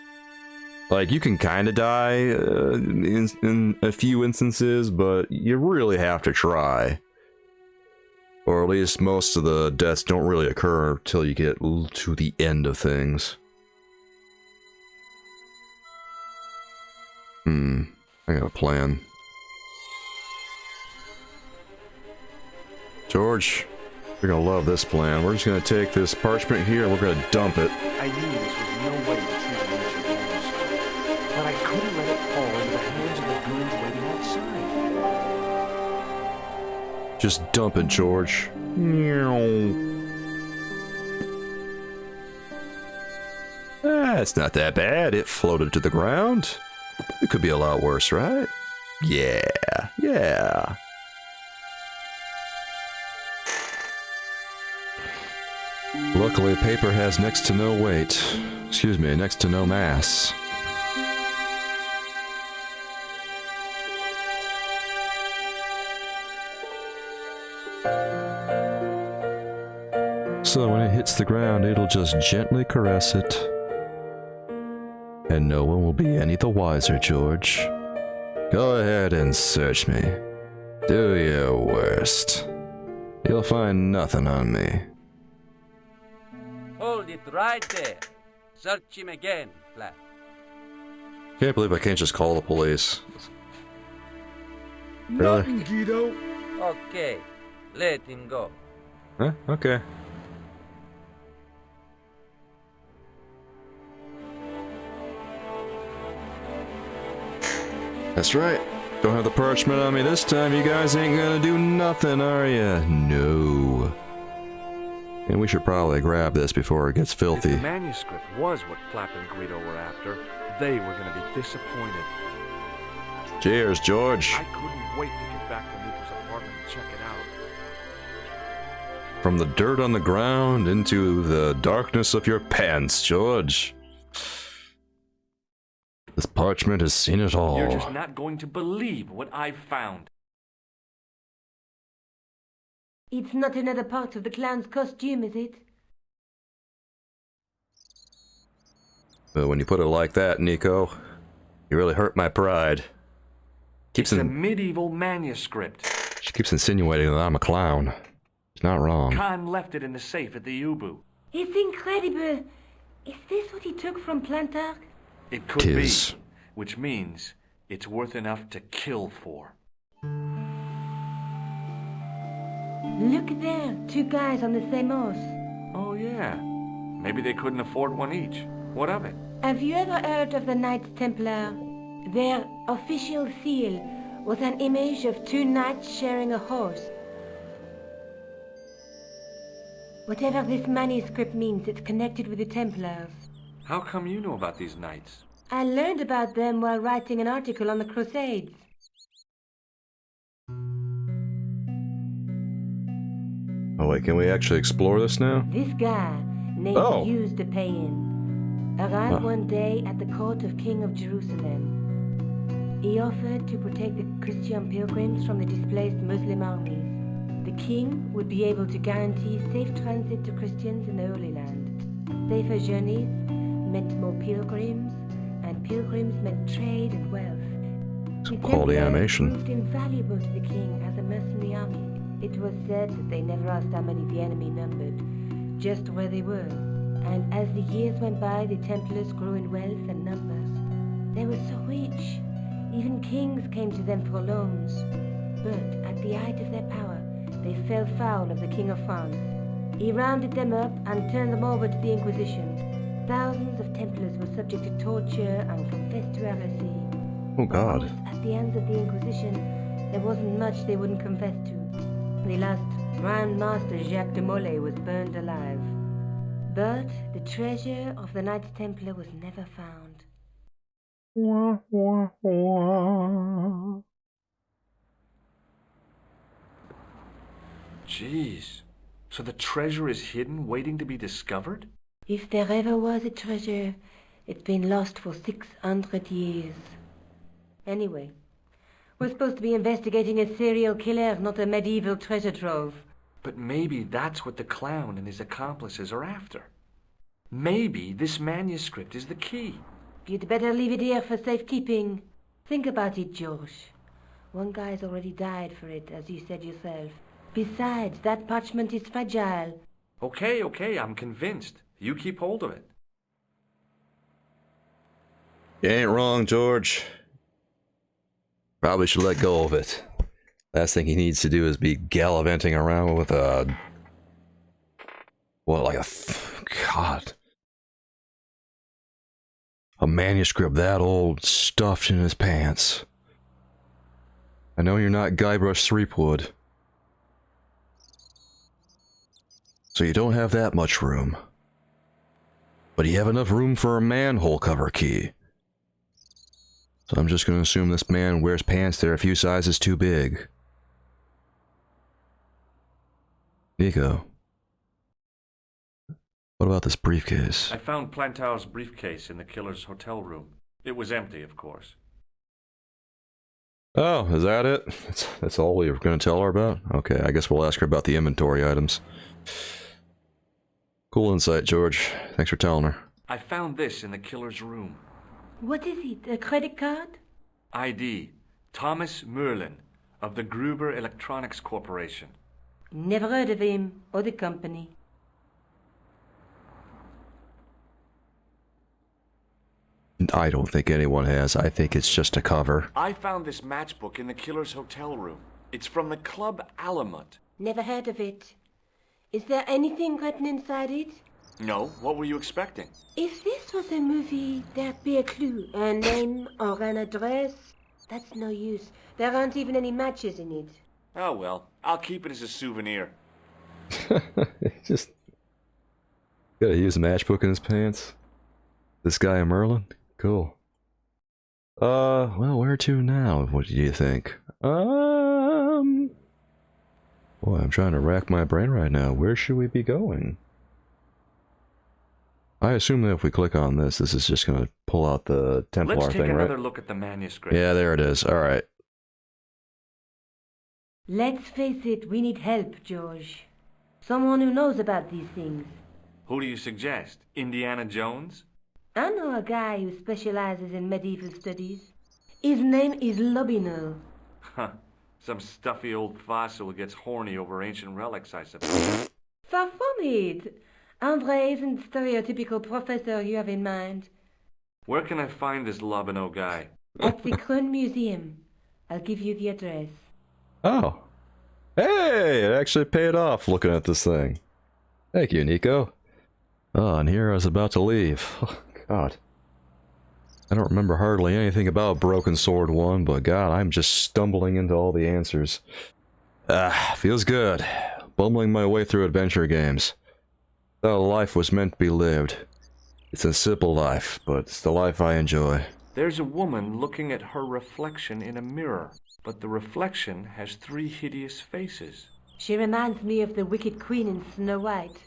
Like, you can kind of die in a few instances, but you really have to try. Or at least most of the deaths don't really occur till you get to the end of things. I got a plan. George, you're gonna love this plan. We're just gonna take this parchment here and we're gonna dump it. I knew this was no way to treat an ancient manuscript, but I couldn't let it fall into the hands of the goons waiting outside. Just dump it, George. It's not that bad. It floated to the ground. It could be a lot worse, right? Yeah. Luckily, paper has next to no weight. Excuse me, next to no mass. So when it hits the ground, it'll just gently caress it. And no one will be any the wiser, George. Go ahead and search me. Do your worst. You'll find nothing on me. Hold it right there. Search him again, Flap. Can't believe I can't just call the police. Really? Nothing, Guido. Okay, let him go. Huh? Okay. That's right. Don't have the parchment on me this time. You guys ain't gonna do nothing, are ya? No. And we should probably grab this before it gets filthy. If the manuscript was what Flap and Guido were after, they were going to be disappointed. Cheers, George. I couldn't wait to get back to Nico's apartment and check it out. From the dirt on the ground into the darkness of your pants, George. This parchment has seen it all. You're just not going to believe what I've found. It's not another part of the clown's costume, is it? But when you put it like that, Nico, you really hurt my pride. It's a medieval manuscript. She keeps insinuating that I'm a clown. She's not wrong. Khan left it in the safe at the U-Boo. It's incredible. Is this what he took from Plantark? It could be, which means it's worth enough to kill for. Look there, two guys on the same horse. Oh yeah, maybe they couldn't afford one each. What of it? Have you ever heard of the Knights Templar? Their official seal was an image of two knights sharing a horse. Whatever this manuscript means, it's connected with the Templars. How come you know about these knights? I learned about them while writing an article on the Crusades. Oh wait, can we actually explore this now? This guy, named Hughes de Payen, arrived one day at the court of King of Jerusalem. He offered to protect the Christian pilgrims from the displaced Muslim armies. The king would be able to guarantee safe transit to Christians in the Holy Land. Safer journeys meant more pilgrims, and pilgrims meant trade and wealth. Some quality animation. Proved invaluable to the king as a mercenary army. It was said that they never asked how many the enemy numbered, just where they were. And as the years went by, the Templars grew in wealth and numbers. They were so rich, even kings came to them for loans. But at the height of their power, they fell foul of the King of France. He rounded them up and turned them over to the Inquisition. Thousands of Templars were subject to torture and confessed to heresy. Oh God. At the hands of the Inquisition, there wasn't much they wouldn't confess to. The last Grand Master Jacques de Molay was burned alive. But the treasure of the Knights Templar was never found. Jeez. So the treasure is hidden, waiting to be discovered? If there ever was a treasure, it's been lost for 600 years. Anyway, we're supposed to be investigating a serial killer, not a medieval treasure trove. But maybe that's what the clown and his accomplices are after. Maybe this manuscript is the key. You'd better leave it here for safekeeping. Think about it, George. One guy's already died for it, as you said yourself. Besides, that parchment is fragile. Okay, I'm convinced. You keep hold of it. You ain't wrong, George. Probably should let go of it. Last thing he needs to do is be gallivanting around with a... What, like a... God. A manuscript that old stuffed in his pants. I know you're not Guybrush Threepwood. So you don't have that much room. But you have enough room for a manhole cover key. So I'm just going to assume this man wears pants that are a few sizes too big. Nico. What about this briefcase? I found Plantao's briefcase in the killer's hotel room. It was empty, of course. Oh, is that it? That's all we were going to tell her about? Okay, I guess we'll ask her about the inventory items. Cool insight, George. Thanks for telling her. I found this in the killer's room. What is it, a credit card? ID, Thomas Merlin, of the Gruber Electronics Corporation. Never heard of him, or the company. I don't think anyone has. I think it's just a cover. I found this matchbook in the killer's hotel room. It's from the Club Alamut. Never heard of it. Is there anything written inside it? No, what were you expecting? If this was a movie, there'd be a clue, a name or an address. That's no use. There aren't even any matches in it. Oh well, I'll keep it as a souvenir. Just... Gotta use a matchbook in his pants. This guy a Merlin? Cool. Well, where to now? What do you think? Boy, I'm trying to rack my brain right now. Where should we be going? I assume that if we click on this, this is just going to pull out the Templar Let's take thing, another right? look at the manuscript. Yeah, there it is. Alright. Let's face it, we need help, George. Someone who knows about these things. Who do you suggest? Indiana Jones? I know a guy who specializes in medieval studies. His name is Lobino. Huh. Some stuffy old fossil who gets horny over ancient relics, I suppose. Far from it. Andre isn't the stereotypical professor you have in mind. Where can I find this Lobino guy? At the Krön Museum. I'll give you the address. Oh. Hey, it actually paid off looking at this thing. Thank you, Nico. Oh, and here I was about to leave. Oh, God. I don't remember hardly anything about Broken Sword 1, but God, I'm just stumbling into all the answers. Feels good. Bumbling my way through adventure games. How life was meant to be lived. It's a simple life, but it's the life I enjoy. There's a woman looking at her reflection in a mirror, but the reflection has 3 hideous faces. She reminds me of the Wicked Queen in Snow White.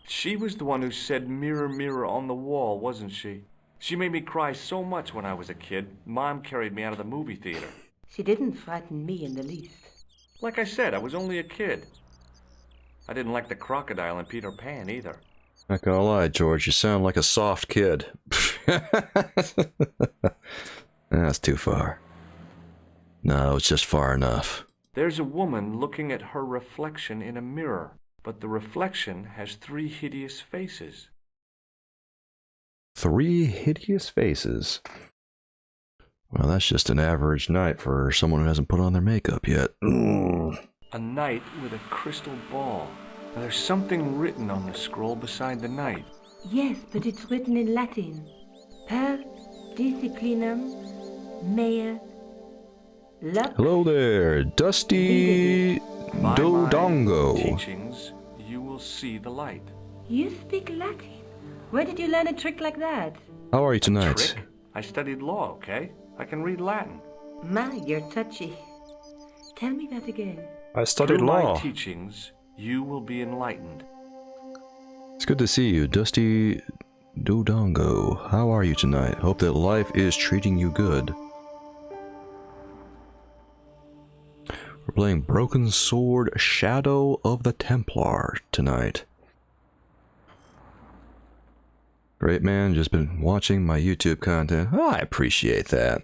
She was the one who said mirror, mirror on the wall, wasn't she? She made me cry so much when I was a kid, Mom carried me out of the movie theater. She didn't frighten me in the least. Like I said, I was only a kid. I didn't like the crocodile in Peter Pan either. Not gonna lie, George, you sound like a soft kid. That's too far. No, it's just far enough. There's a woman looking at her reflection in a mirror, but the reflection has 3 hideous faces. 3 hideous faces. Well, that's just an average night for someone who hasn't put on their makeup yet. A knight with a crystal ball. Now, there's something written on the scroll beside the knight. Yes, but it's written in Latin. Per disciplinam mea lux. Hello there, Dusty By Dodongo. my teachings, you will see the light. You speak Latin? Where did you learn a trick like that? How are you tonight? Trick? I studied law, okay? I can read Latin. My, you're touchy. Tell me that again. I studied Through law. my teachings, you will be enlightened. It's good to see you, Dusty Dodongo. How are you tonight? Hope that life is treating you good. We're playing Broken Sword Shadow of the Templar tonight. Great, man. Just been watching my YouTube content. Oh, I appreciate that.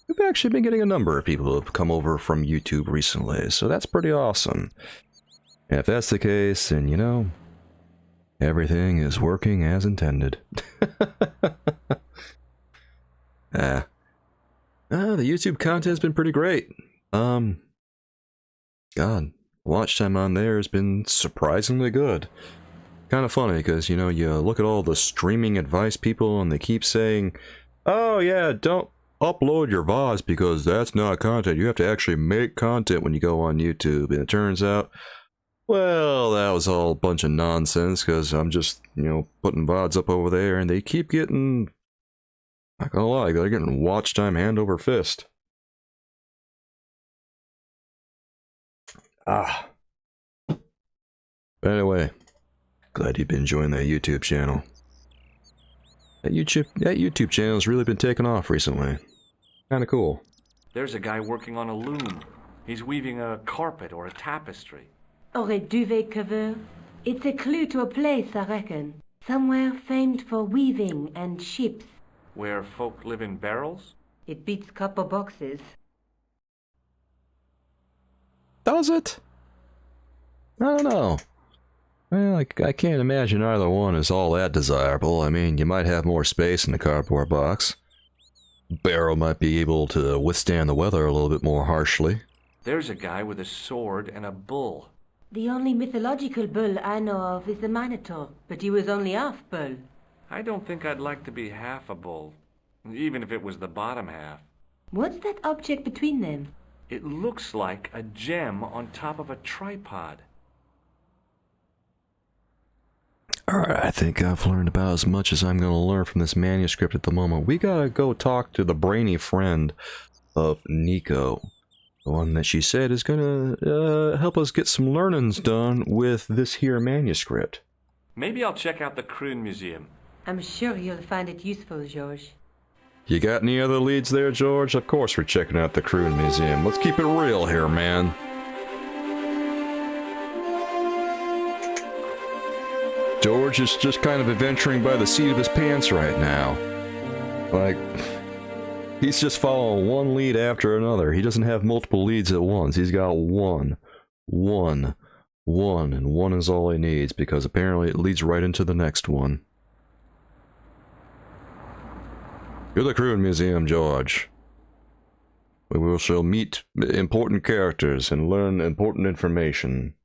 We've actually been getting a number of people who have come over from YouTube recently, so that's pretty awesome. And if that's the case, then, you know, everything is working as intended. The YouTube content's been pretty great. God, watch time on there has been surprisingly good. Kind of funny, because, you know, you look at all the streaming advice people, and they keep saying, oh yeah, don't upload your VODs because that's not content. You have to actually make content when you go on YouTube. And it turns out, well, that was all a bunch of nonsense, because I'm just, you know, putting VODs up over there, and they keep getting, not gonna lie, they're getting watch time hand over fist. But anyway, glad you've been enjoying that YouTube channel. That YouTube channel has really been taking off recently. Kind of cool. There's a guy working on a loom. He's weaving a carpet or a tapestry. Or a duvet cover. It's a clue to a place, I reckon. Somewhere famed for weaving and ships. Where folk live in barrels? It beats copper boxes. Does it? I don't know. Well, I can't imagine either one is all that desirable. I mean, you might have more space in the cardboard box. Barrel might be able to withstand the weather a little bit more harshly. There's a guy with a sword and a bull. The only mythological bull I know of is the Minotaur, but he was only half bull. I don't think I'd like to be half a bull, even if it was the bottom half. What's that object between them? It looks like a gem on top of a tripod. Alright, I think I've learned about as much as I'm going to learn from this manuscript at the moment. We gotta go talk to the brainy friend of Nico. The one that she said is going to help us get some learnings done with this here manuscript. Maybe I'll check out the Kroon Museum. I'm sure you'll find it useful, George. You got any other leads there, George? Of course we're checking out the Kroon Museum. Let's keep it real here, man. George is just kind of adventuring by the seat of his pants right now. Like, he's just following one lead after another. He doesn't have multiple leads at once. He's got one, and one is all he needs, because apparently it leads right into the next one. To the Kroon Museum, George. We shall meet important characters and learn important information.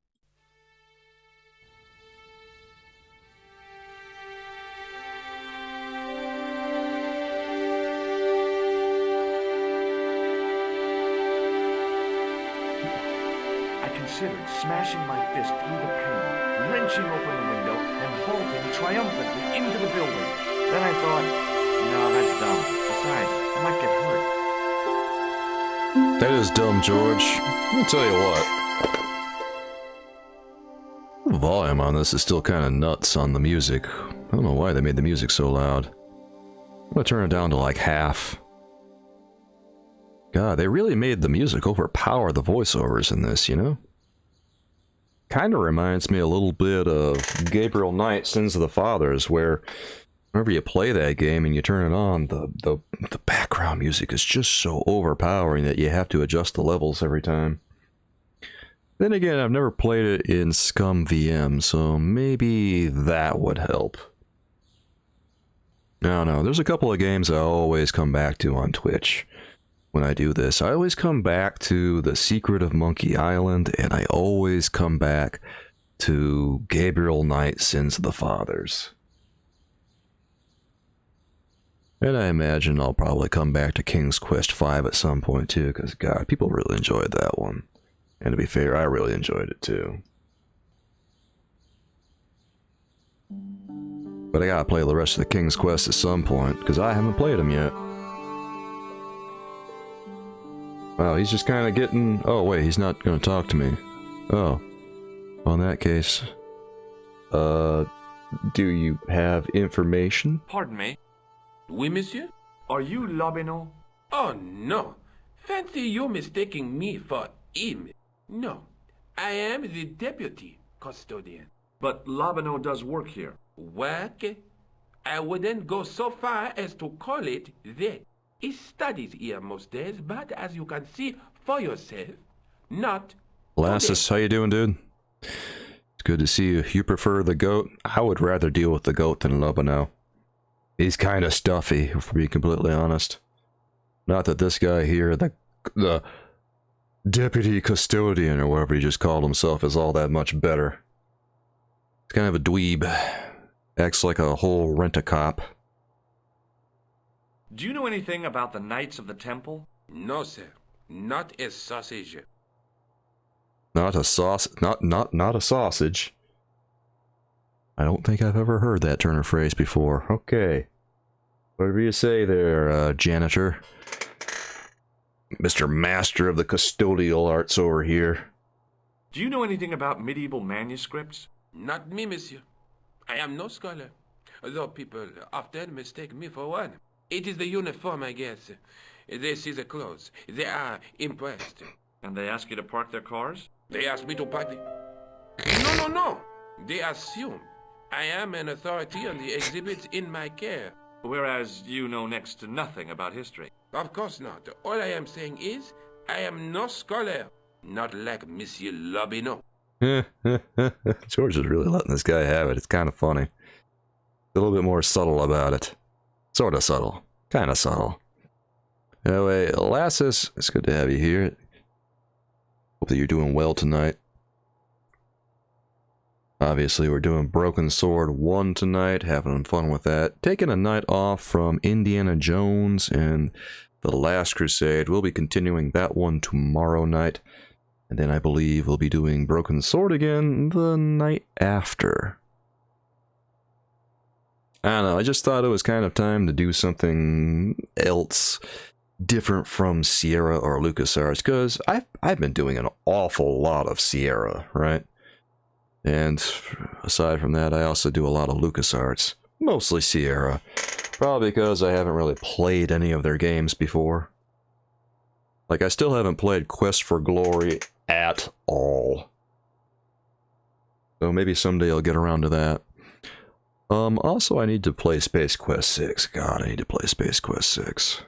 Considered smashing my fist through the pane, wrenching open the window, and bolting triumphantly into the building. Then I thought, no, that's dumb. Besides, I might get hurt. That is dumb, George. I'll tell you what. The volume on this is still kind of nuts on the music. I don't know why they made the music so loud. I'm gonna turn it down to like half. God, they really made the music overpower the voiceovers in this, you know? Kind of reminds me a little bit of Gabriel Knight, Sins of the Fathers, where whenever you play that game and you turn it on, the background music is just so overpowering that you have to adjust the levels every time. Then again, I've never played it in Scum VM, so maybe that would help. No, there's a couple of games I always come back to on Twitch. When I do this, I always come back to The Secret of Monkey Island, and I always come back to Gabriel Knight, Sins of the Fathers. And I imagine I'll probably come back to King's Quest V at some point too, because God, people really enjoyed that one. And to be fair, I really enjoyed it too. But I gotta play the rest of the King's Quest at some point, because I haven't played them yet. Wow, he's just kind of getting... Oh, wait, he's not going to talk to me. Oh. Well, in that case... Do you have information? Pardon me. Oui, monsieur? Are you Lobineau? Oh, no. Fancy you mistaking me for him. No. I am the deputy custodian. But Lobineau does work here. Work? I wouldn't go so far as to call it that. He studies here most days, but as you can see for yourself, not Lassus, how you doing, dude? It's good to see you. You prefer the goat? I would rather deal with the goat than Lobineau. He's kind of stuffy, if we're being completely honest. Not that this guy here, the deputy custodian, or whatever he just called himself, is all that much better. He's kind of a dweeb. Acts like a whole rent-a-cop. Do you know anything about the Knights of the Temple? No, sir. Not a sausage. Not a sauce. Not a sausage. I don't think I've ever heard that turn of phrase before. Okay. Whatever you say there, janitor. Mr. Master of the Custodial Arts over here. Do you know anything about medieval manuscripts? Not me, monsieur. I am no scholar, though people often mistake me for one. It is the uniform, I guess. They see the clothes. They are impressed. And they ask you to park their cars? They ask me to park the... No. They assume I am an authority on the exhibits in my care. Whereas you know next to nothing about history. Of course not. All I am saying is, I am no scholar. Not like Monsieur Lobineau. George is really letting this guy have it. It's kind of funny. A little bit more subtle about it. Sort of subtle. Kind of subtle. Anyway, Lassus, it's good to have you here. Hope that you're doing well tonight. Obviously, we're doing Broken Sword 1 tonight, having fun with that. Taking a night off from Indiana Jones and The Last Crusade. We'll be continuing that one tomorrow night. And then I believe we'll be doing Broken Sword again the night after. I don't know, I just thought it was kind of time to do something else different from Sierra or LucasArts, because I've been doing an awful lot of Sierra, right? And aside from that, I also do a lot of LucasArts. Mostly Sierra. Probably because I haven't really played any of their games before. Like, I still haven't played Quest for Glory at all. So maybe someday I'll get around to that. Also, I need to play Space Quest 6. God, I need to play Space Quest 6.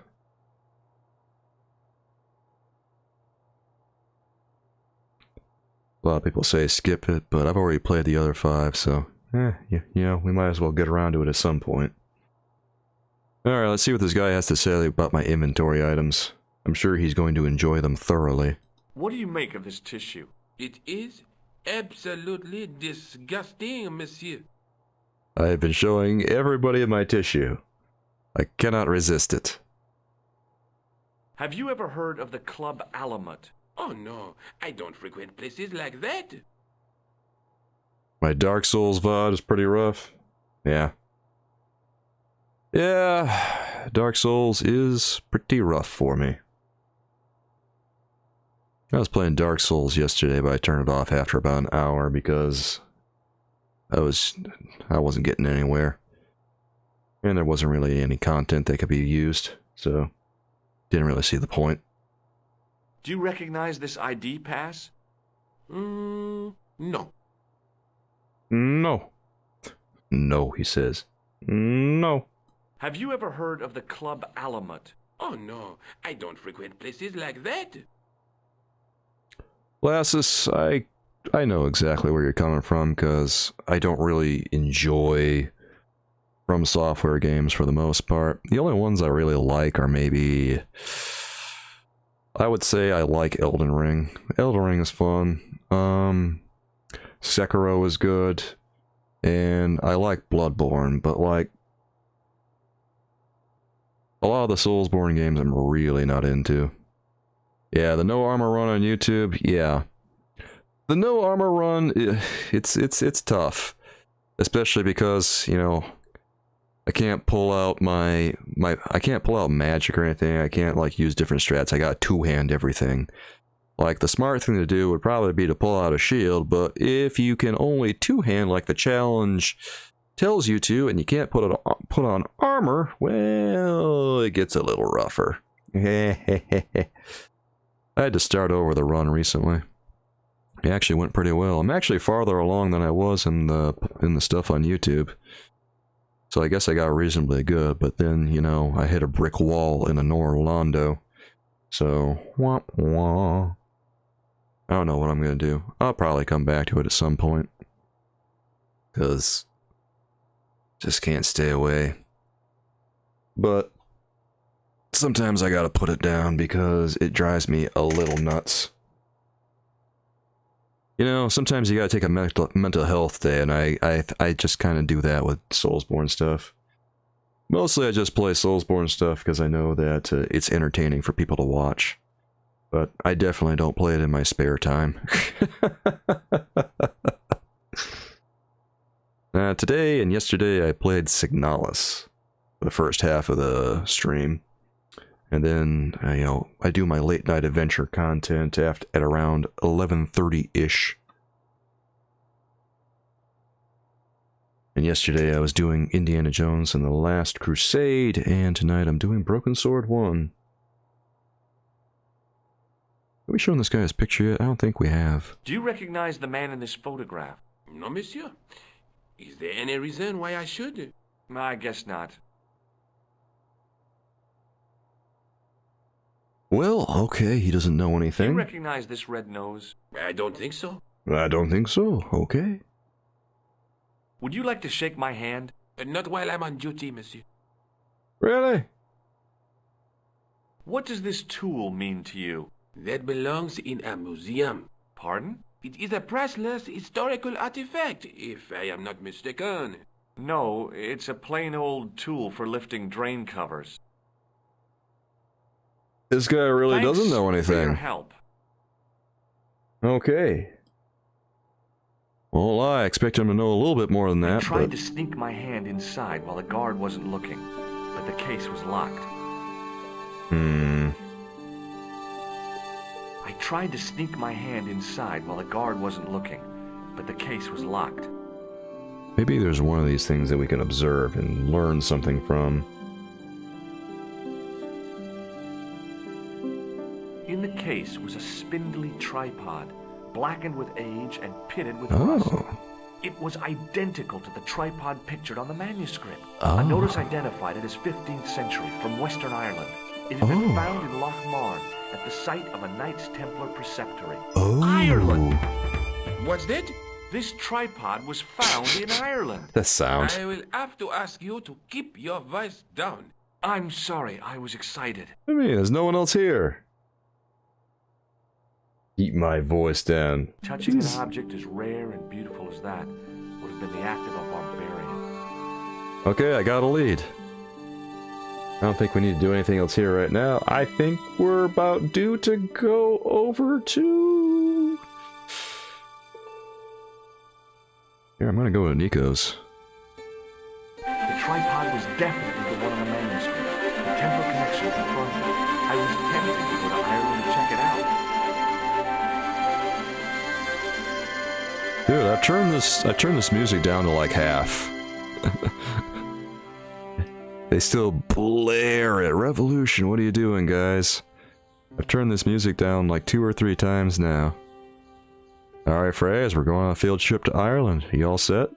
A lot of people say skip it, but I've already played the other 5, so... you know, we might as well get around to it at some point. Alright, let's see what this guy has to say about my inventory items. I'm sure he's going to enjoy them thoroughly. What do you make of this tissue? It is absolutely disgusting, monsieur. I have been showing everybody my tissue. I cannot resist it. Have you ever heard of the Club Alamut? Oh no, I don't frequent places like that. My Dark Souls VOD is pretty rough. Yeah. Yeah, Dark Souls is pretty rough for me. I was playing Dark Souls yesterday, but I turned it off after about an hour because I wasn't getting anywhere. And there wasn't really any content that could be used, so didn't really see the point. Do you recognize this ID pass? No. No. No, he says. No. Have you ever heard of the Club Alamut? Oh no, I don't frequent places like that. Lassus, I know exactly where you're coming from, because I don't really enjoy From Software games for the most part. The only ones I really like are maybe... I would say I like Elden Ring. Elden Ring is fun. Sekiro is good. And I like Bloodborne, but like... a lot of the Soulsborne games I'm really not into. Yeah, the no armor run on YouTube, yeah. The no armor run, it's tough. Especially because, you know, I can't pull out I can't pull out magic or anything. I can't, like, use different strats. I gotta two-hand everything. Like, the smart thing to do would probably be to pull out a shield, but if you can only two-hand, like the challenge tells you to, and you can't put on armor, well, it gets a little rougher. I had to start over the run recently. It actually went pretty well. I'm actually farther along than I was in the stuff on YouTube. So I guess I got reasonably good, but then, you know, I hit a brick wall in a Orlando. So, wah, wah. I don't know what I'm going to do. I'll probably come back to it at some point. Because just can't stay away. But sometimes I gotta put it down because it drives me a little nuts. You know, sometimes you gotta take a mental health day, and I just kind of do that with Soulsborne stuff. Mostly I just play Soulsborne stuff because I know that it's entertaining for people to watch. But I definitely don't play it in my spare time. Today and yesterday I played Signalis for the first half of the stream. And then, you know, I do my late night adventure content at around 11:30-ish. And yesterday I was doing Indiana Jones and the Last Crusade, and tonight I'm doing Broken Sword 1. Have we shown this guy his picture yet? I don't think we have. Do you recognize the man in this photograph? No, monsieur. Is there any reason why I should? I guess not. Well, okay, he doesn't know Do you anything. recognize this red nose? I don't think so. I don't think so. Okay. Would you like to shake my hand? Not while I'm on duty, monsieur. Really? What does this tool mean to you? That belongs in a museum. Pardon? It is a priceless historical artifact, if I am not mistaken. No, it's a plain old tool for lifting drain covers. This guy really Thanks doesn't know for your anything. help. Okay. Well, I expect him to know a little bit more than I that, tried but... to sneak my hand inside while the guard wasn't looking, but the case was locked. I tried to sneak my hand inside while the guard wasn't looking, but the case was locked. Maybe there's one of these things that we can observe and learn something from. In the case was a spindly tripod, blackened with age and pitted with rust. It was identical to the tripod pictured on the manuscript. A notice identified it as 15th century from Western Ireland. It had been found in Loch Marn at the site of a Knights Templar preceptory. Ireland! What's that? This tripod was found in Ireland. That sound. I will have to ask you to keep your voice down. I'm sorry, I was excited. I mean, there's no one else here. Keep my voice down. Touching an object as rare and beautiful as that would have been the act of a barbarian. Okay, I got a lead. I don't think we need to do anything else here right now. I think we're about due to go over to... Here, I'm gonna go to Nico's. The tripod was definitely the one on the manuscript. The Templar connection confirmed it. I was tempted to go to Ireland and check it out. Dude, I've turned this music down to like half. They still blare it. Revolution, what are you doing, guys? I've turned this music down like 2 or 3 times now. Alright, Frays, we're going on a field trip to Ireland. You all set?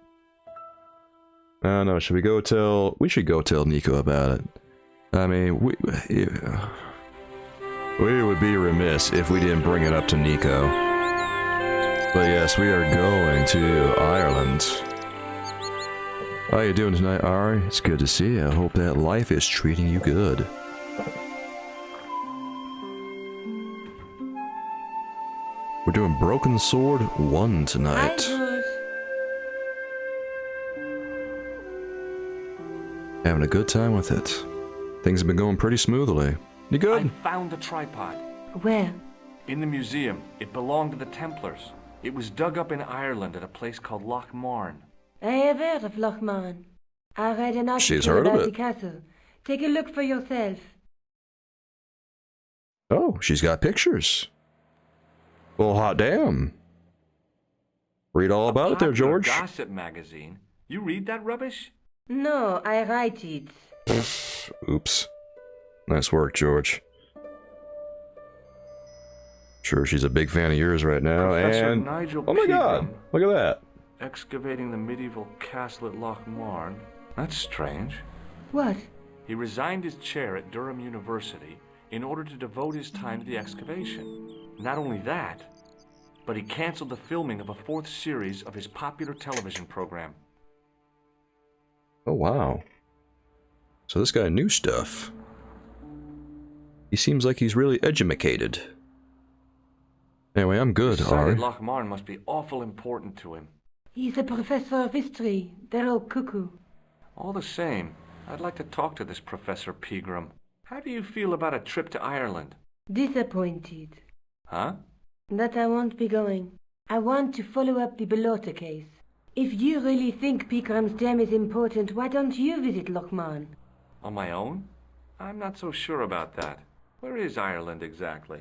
I don't know, should we go tell... We should go tell Nico about it. I mean, we would be remiss if we didn't bring it up to Nico. But yes, we are going to Ireland. How you doing tonight, Ari? It's good to see you. I hope that life is treating you good. We're doing Broken Sword 1 tonight. Having a good time with it. Things have been going pretty smoothly. You good? I found the tripod. Where? In the museum. It belonged to the Templars. It was dug up in Ireland at a place called Loch Marn. I have heard of Loch Marn. I read an She's article heard of about it. the castle. Take a look for yourself. Oh, she's got pictures. Well, hot damn. Read all about it there, Popular George. gossip magazine You read that rubbish? No, I write it. Oops. Nice work, George. Sure, she's a big fan of yours right now, Professor and... Nigel Oh my god! Pegram, Look at that! excavating the medieval castle at Lochmarn. That's strange. What? He resigned his chair at Durham University in order to devote his time to the excavation. Not only that, but he canceled the filming of a 4th series of his popular television program. Oh, wow. So this guy knew stuff. He seems like he's really edumacated. Anyway, I'm good, Ari. Lochmarn must be awful important to him. He's a professor of history. They're all cuckoo. All the same, I'd like to talk to this Professor Pegram. How do you feel about a trip to Ireland? Disappointed. Huh? That I won't be going. I want to follow up the Bellotta case. If you really think Pegram's gem is important, why don't you visit Lochmarn? On my own? I'm not so sure about that. Where is Ireland exactly?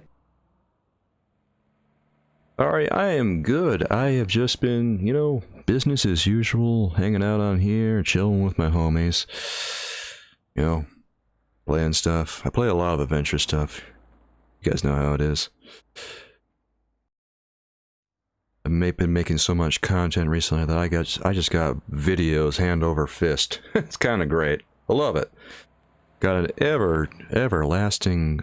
Alright, I am good. I have just been, you know, business as usual, hanging out on here, chilling with my homies. You know, playing stuff. I play a lot of adventure stuff. You guys know how it is. I've been making so much content recently that I just got videos hand over fist. It's kind of great. I love it. Got an everlasting,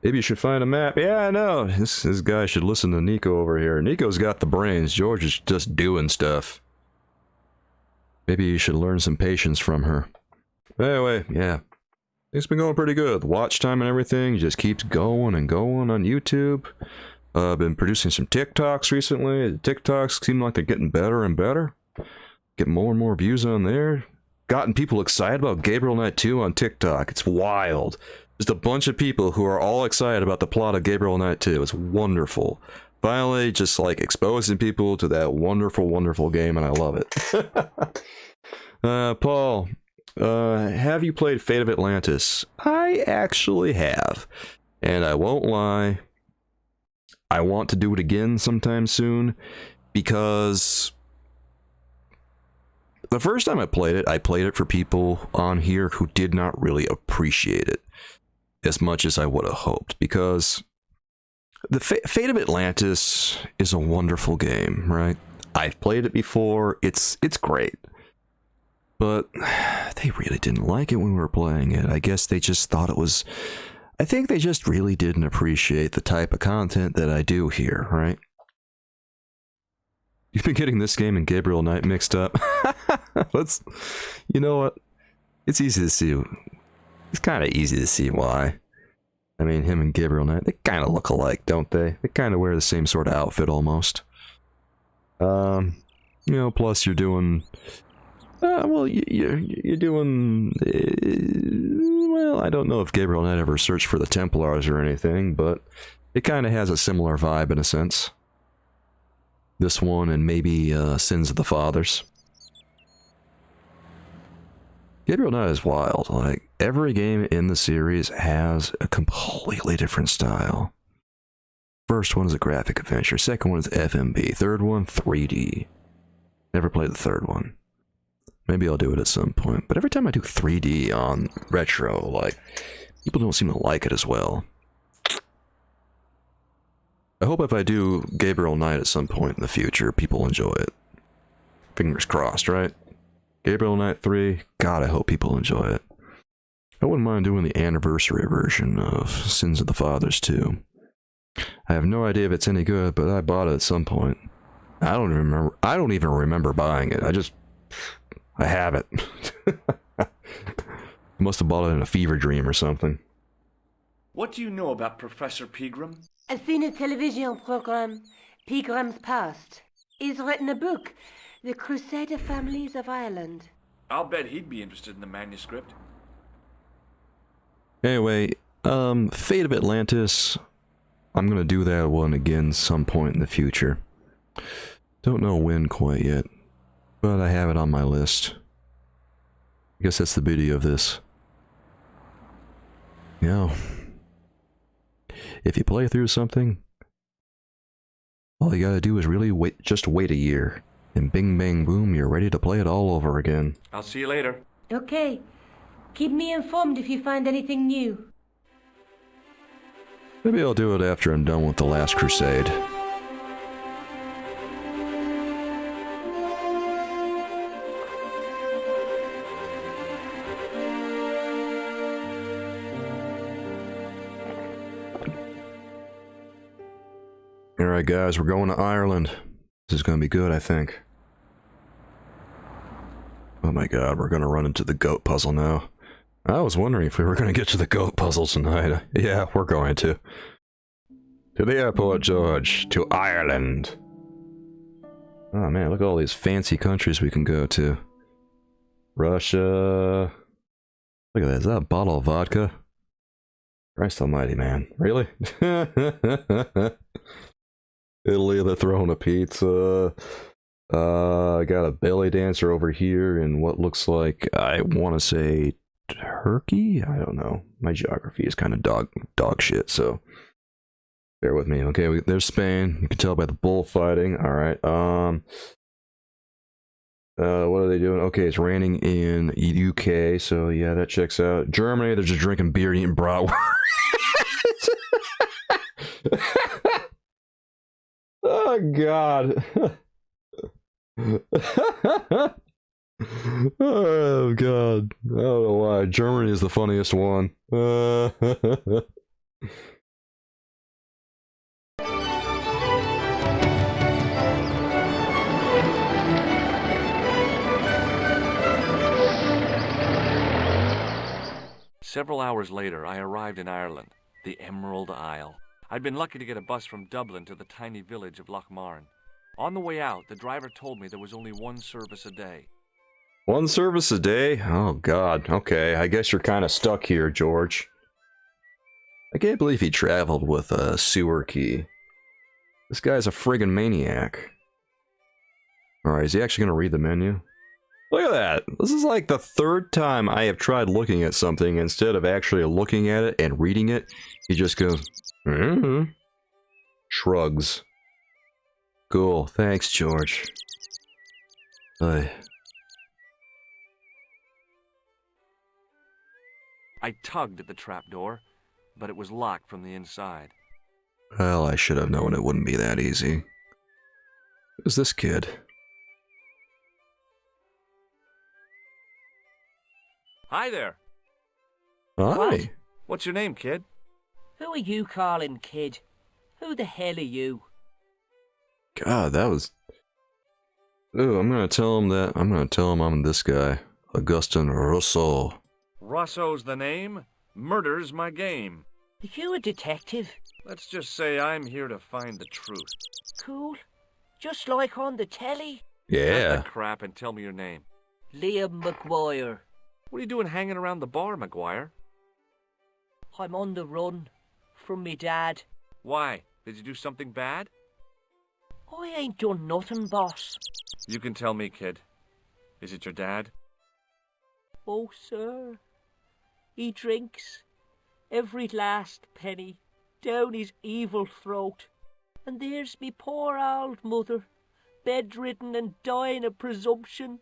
maybe you should find a map. Yeah, I know. This guy should listen to Nico over here. Nico's got the brains. George is just doing stuff. Maybe you should learn some patience from her. Anyway, yeah. It's been going pretty good. The watch time and everything just keeps going and going on YouTube. I've been producing some TikToks recently. The TikToks seem like they're getting better and better. Getting more and more views on there. Gotten people excited about Gabriel Knight 2 on TikTok. It's wild. Just a bunch of people who are all excited about the plot of Gabriel Knight 2. It's wonderful. Finally, just like exposing people to that wonderful, wonderful game, and I love it. Paul, have you played Fate of Atlantis? I actually have. And I won't lie, I want to do it again sometime soon, because the first time I played it for people on here who did not really appreciate it as much as I would have hoped, because the Fate of Atlantis is a wonderful game, right? I've played it before, it's great. But they really didn't like it when we were playing it. I guess they just thought it was... I think they just really didn't appreciate the type of content that I do here, right? You've been getting this game and Gabriel Knight mixed up. You know what? It's easy to see. It's kind of easy to see why. I mean, him and Gabriel Knight, they kind of look alike, don't they? They kind of wear the same sort of outfit almost. You know, plus you're doing... well, you're doing... well, I don't know if Gabriel Knight ever searched for the Templars or anything, but it kind of has a similar vibe in a sense. This one and maybe Sins of the Fathers. Gabriel Knight is wild. Like, every game in the series has a completely different style. First one is a graphic adventure. Second one is FMV. Third one, 3D. Never played the third one. Maybe I'll do it at some point. But every time I do 3D on retro, like, people don't seem to like it as well. I hope if I do Gabriel Knight at some point in the future, people enjoy it. Fingers crossed, right? Gabriel Knight 3, God, I hope people enjoy it. I wouldn't mind doing the anniversary version of Sins of the Fathers too. I have no idea if it's any good, but I bought it at some point. I don't even remember buying it. I have it. Must have bought it in a fever dream or something. What do you know about Professor Pegram? I've seen a television program, Pegram's Past. He's written a book, The Crusader Families of Ireland. I'll bet he'd be interested in the manuscript. Anyway, Fate of Atlantis, I'm gonna do that one again some point in the future. Don't know when quite yet, but I have it on my list. I guess that's the beauty of this. You know, if you play through something, all you gotta do is really just wait a year, And bing bang boom, you're ready to play it all over again. I'll see you later. Okay. Keep me informed if you find anything new. Maybe I'll do it after I'm done with The Last Crusade. Alright guys, we're going to Ireland. This is gonna be good, I think. Oh my god, we're gonna run into the goat puzzle now. I was wondering if we were gonna get to the goat puzzle tonight. Yeah, we're going to. To the airport, George. To Ireland. Oh man, look at all these fancy countries we can go to. Russia. Look at that, is that a bottle of vodka? Christ almighty, man. Really? Italy, they're throwing a pizza. I got a belly dancer over here in what looks like, I want to say, Turkey? I don't know. My geography is kind of dog shit, so bear with me. Okay, there's Spain. You can tell by the bullfighting. All right. What are they doing? Okay, it's raining in UK, so yeah, that checks out. Germany, they're just drinking beer and eating bratwurst. Oh god. Oh god. I don't know why. Germany is the funniest one. Several hours later, I arrived in Ireland, the Emerald Isle. I'd been lucky to get a bus from Dublin to the tiny village of Lochmarn. On the way out, the driver told me there was only one service a day. One service a day? Oh god. Okay, I guess you're kind of stuck here, George. I can't believe he traveled with a sewer key. This guy's a friggin' maniac. Alright, is he actually gonna read the menu? Look at that! This is like the third time I have tried looking at something instead of actually looking at it and reading it. He just goes, shrugs. Cool, thanks, George. I tugged at the trapdoor, but it was locked from the inside. Well, I should have known it wouldn't be that easy. Who's this kid? Hi there. Hi. What? What's your name, kid? Who are you calling kid? Who the hell are you? God, that was... Ooh, I'm gonna tell him that... I'm gonna tell him I'm this guy. Augustin Rousseau. Rosso's the name. Murder's my game. Are you a detective? Let's just say I'm here to find the truth. Cool. Just like on the telly? Yeah. Cut the crap and tell me your name. Liam McGuire. What are you doing hanging around the bar, McGuire? I'm on the run. From me dad. Why? Did you do something bad? I ain't done nothing, boss. You can tell me, kid. Is it your dad? Oh, sir. He drinks every last penny down his evil throat. And there's me poor old mother, bedridden and dying of presumption.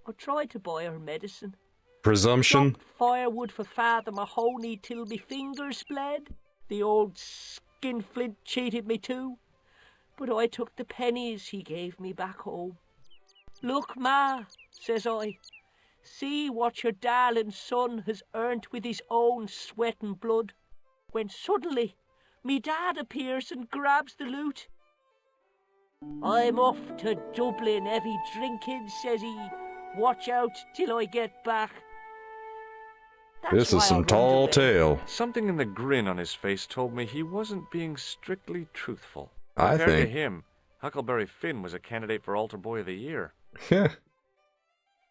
I tried to buy her medicine. Presumption? Chopped firewood for Father Mahoney till me fingers bled. The old skinflint cheated me too. But I took the pennies he gave me back home. Look, Ma, says I, see what your darling son has earned with his own sweat and blood. When suddenly, me dad appears and grabs the loot. I'm off to Dublin heavy drinking, says he. Watch out till I get back. This is some tall tale. Something in the grin on his face told me he wasn't being strictly truthful. I Compared think. to him, Huckleberry Finn was a candidate for Altar Boy of the Year.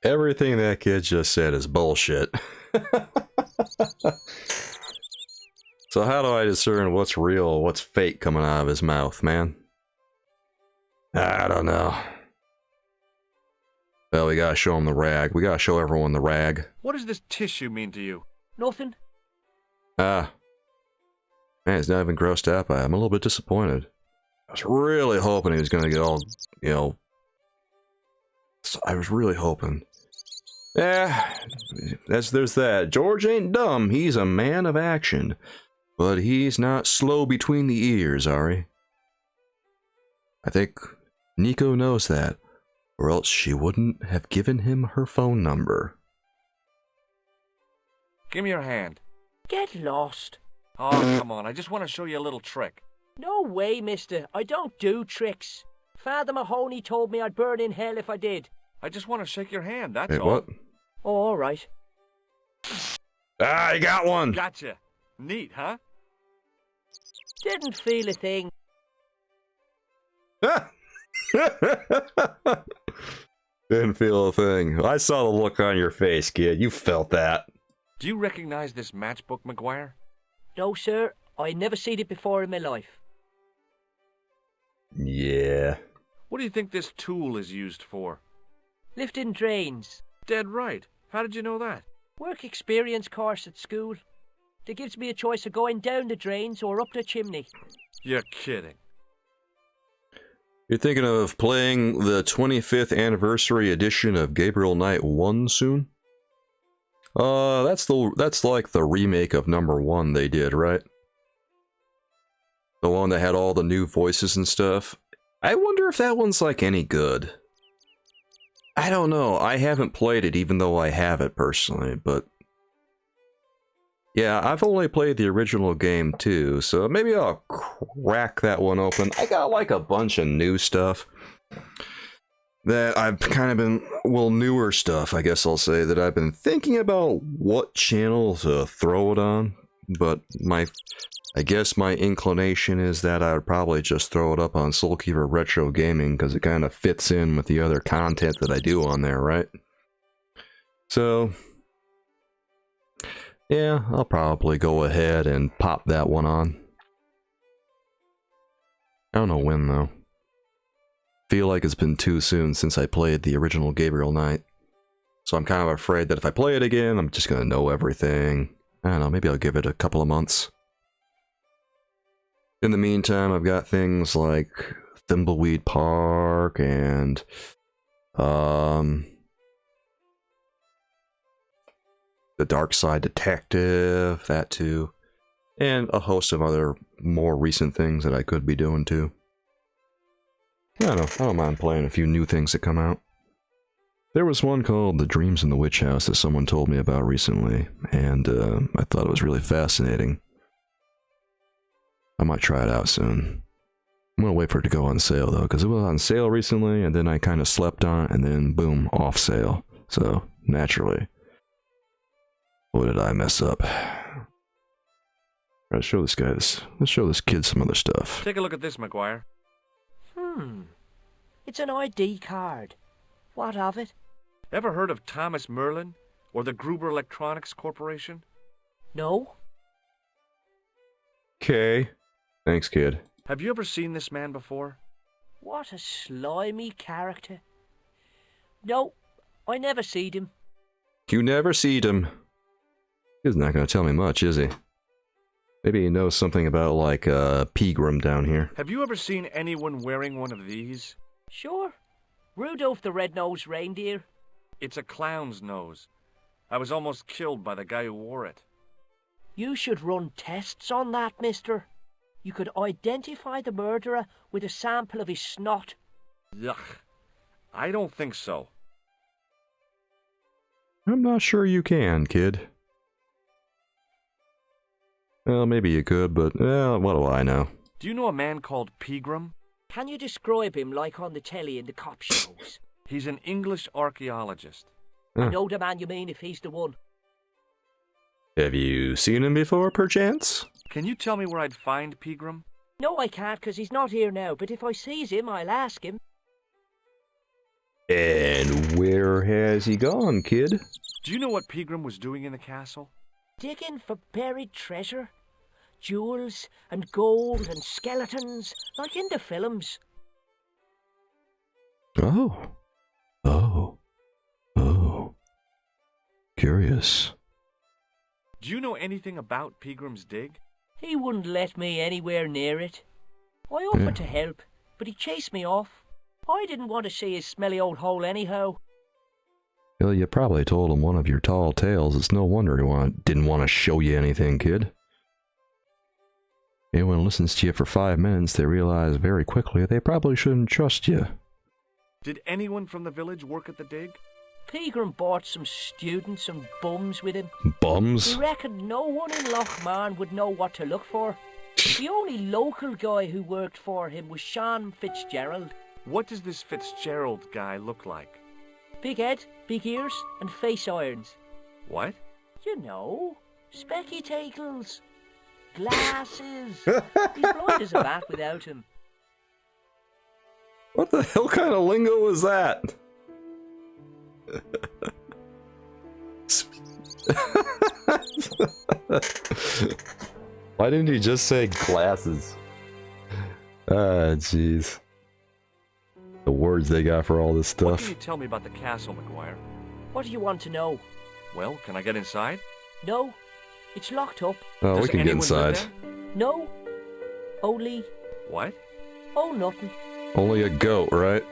Everything that kid just said is bullshit. So how do I discern what's real, what's fake coming out of his mouth, man? I don't know. Well, we gotta show him the rag. We gotta show everyone the rag. What does this tissue mean to you? Nothing. Ah. Man, he's not even grossed out by it. I'm a little bit disappointed. I was really hoping he was gonna get all, you know, So I was really hoping. Yeah, there's that. George ain't dumb. He's a man of action. But he's not slow between the ears, Ari. I think Nico knows that, or else she wouldn't have given him her phone number. Give me your hand. Get lost. Oh, come on. I just want to show you a little trick. No way, mister. I don't do tricks. Father Mahoney told me I'd burn in hell if I did. I just want to shake your hand, that's Wait, all. what? Oh, all right. Ah, you got one! Gotcha. Neat, huh? Didn't feel a thing. Didn't feel a thing. I saw the look on your face, kid. You felt that. Do you recognize this matchbook, McGuire? No, sir. I never seen it before in my life. Yeah. What do you think this tool is used for? Lifting drains. Dead right. How did you know that? Work experience course at school. They gives me a choice of going down the drains or up the chimney. You're kidding. You're thinking of playing the 25th anniversary edition of Gabriel Knight 1 soon? That's like the remake of number 1 they did, right? The one that had all the new voices and stuff. I wonder if that one's like any good. I don't know. I haven't played it even though I have it personally, but yeah, I've only played the original game too, so maybe I'll crack that one open. I got like a bunch of new stuff that I've kind of been, well, newer stuff, I guess I'll say, that I've been thinking about what channel to throw it on, but I guess my inclination is that I would probably just throw it up on Soulkeeper Retro Gaming because it kind of fits in with the other content that I do on there, right? So yeah, I'll probably go ahead and pop that one on. I don't know when, though. Feel like it's been too soon since I played the original Gabriel Knight. So I'm kind of afraid that if I play it again, I'm just going to know everything. I don't know, maybe I'll give it a couple of months. In the meantime, I've got things like Thimbleweed Park and The Dark Side Detective, that too. And a host of other more recent things that I could be doing too. I don't mind playing a few new things that come out. There was one called The Dreams in the Witch House that someone told me about recently, and I thought it was really fascinating. I might try it out soon. I'm gonna wait for it to go on sale though, because it was on sale recently, and then I kind of slept on it, and then boom, off sale. So, naturally. What did I mess up? Let's show this guy this. Let's show this kid some other stuff. Take a look at this, McGuire. It's an ID card. What of it? Ever heard of Thomas Merlin? Or the Gruber Electronics Corporation? No. Okay. Thanks, kid. Have you ever seen this man before? What a slimy character. No, I never seed him. You never seed him. He's not gonna tell me much, is he? Maybe he knows something about, like, Pegram down here. Have you ever seen anyone wearing one of these? Sure. Rudolph the Red-Nosed Reindeer. It's a clown's nose. I was almost killed by the guy who wore it. You should run tests on that, mister. You could identify the murderer with a sample of his snot. Yuck. I don't think so. I'm not sure you can, kid. Well, maybe you could, but, well, what do I know? Do you know a man called Pegram? Can you describe him like on the telly in the cop shows? He's an English archaeologist. I know the man you mean if he's the one. Have you seen him before, perchance? Can you tell me where I'd find Pegram? No, I can't, 'cause he's not here now, but if I sees him, I'll ask him. And where has he gone, kid? Do you know what Pegram was doing in the castle? Digging for buried treasure. Jewels and gold and skeletons, like in the films. Oh. Curious. Do you know anything about Pegram's dig? He wouldn't let me anywhere near it. I offered to help, but he chased me off. I didn't want to see his smelly old hole anyhow. Well, you probably told him one of your tall tales. It's no wonder he didn't want to show you anything, kid. Anyone listens to you for 5 minutes, they realize very quickly they probably shouldn't trust you. Did anyone from the village work at the dig? Pegram brought some students and bums with him. Bums? He reckoned no one in Lochmarn would know what to look for. The only local guy who worked for him was Sean Fitzgerald. What does this Fitzgerald guy look like? Big head, big ears, and face irons. What? You know, spectacles, glasses. He's blind as a bat without him. What the hell kind of lingo was that? Why didn't he just say glasses? Ah, jeez. The words they got for all this stuff. What can you tell me about the castle, McGuire? What do you want to know? Well, can I get inside? No, it's locked up. Oh, Does we can get anyone live inside. there? No, only... What? Oh, nothing. Only a goat, right?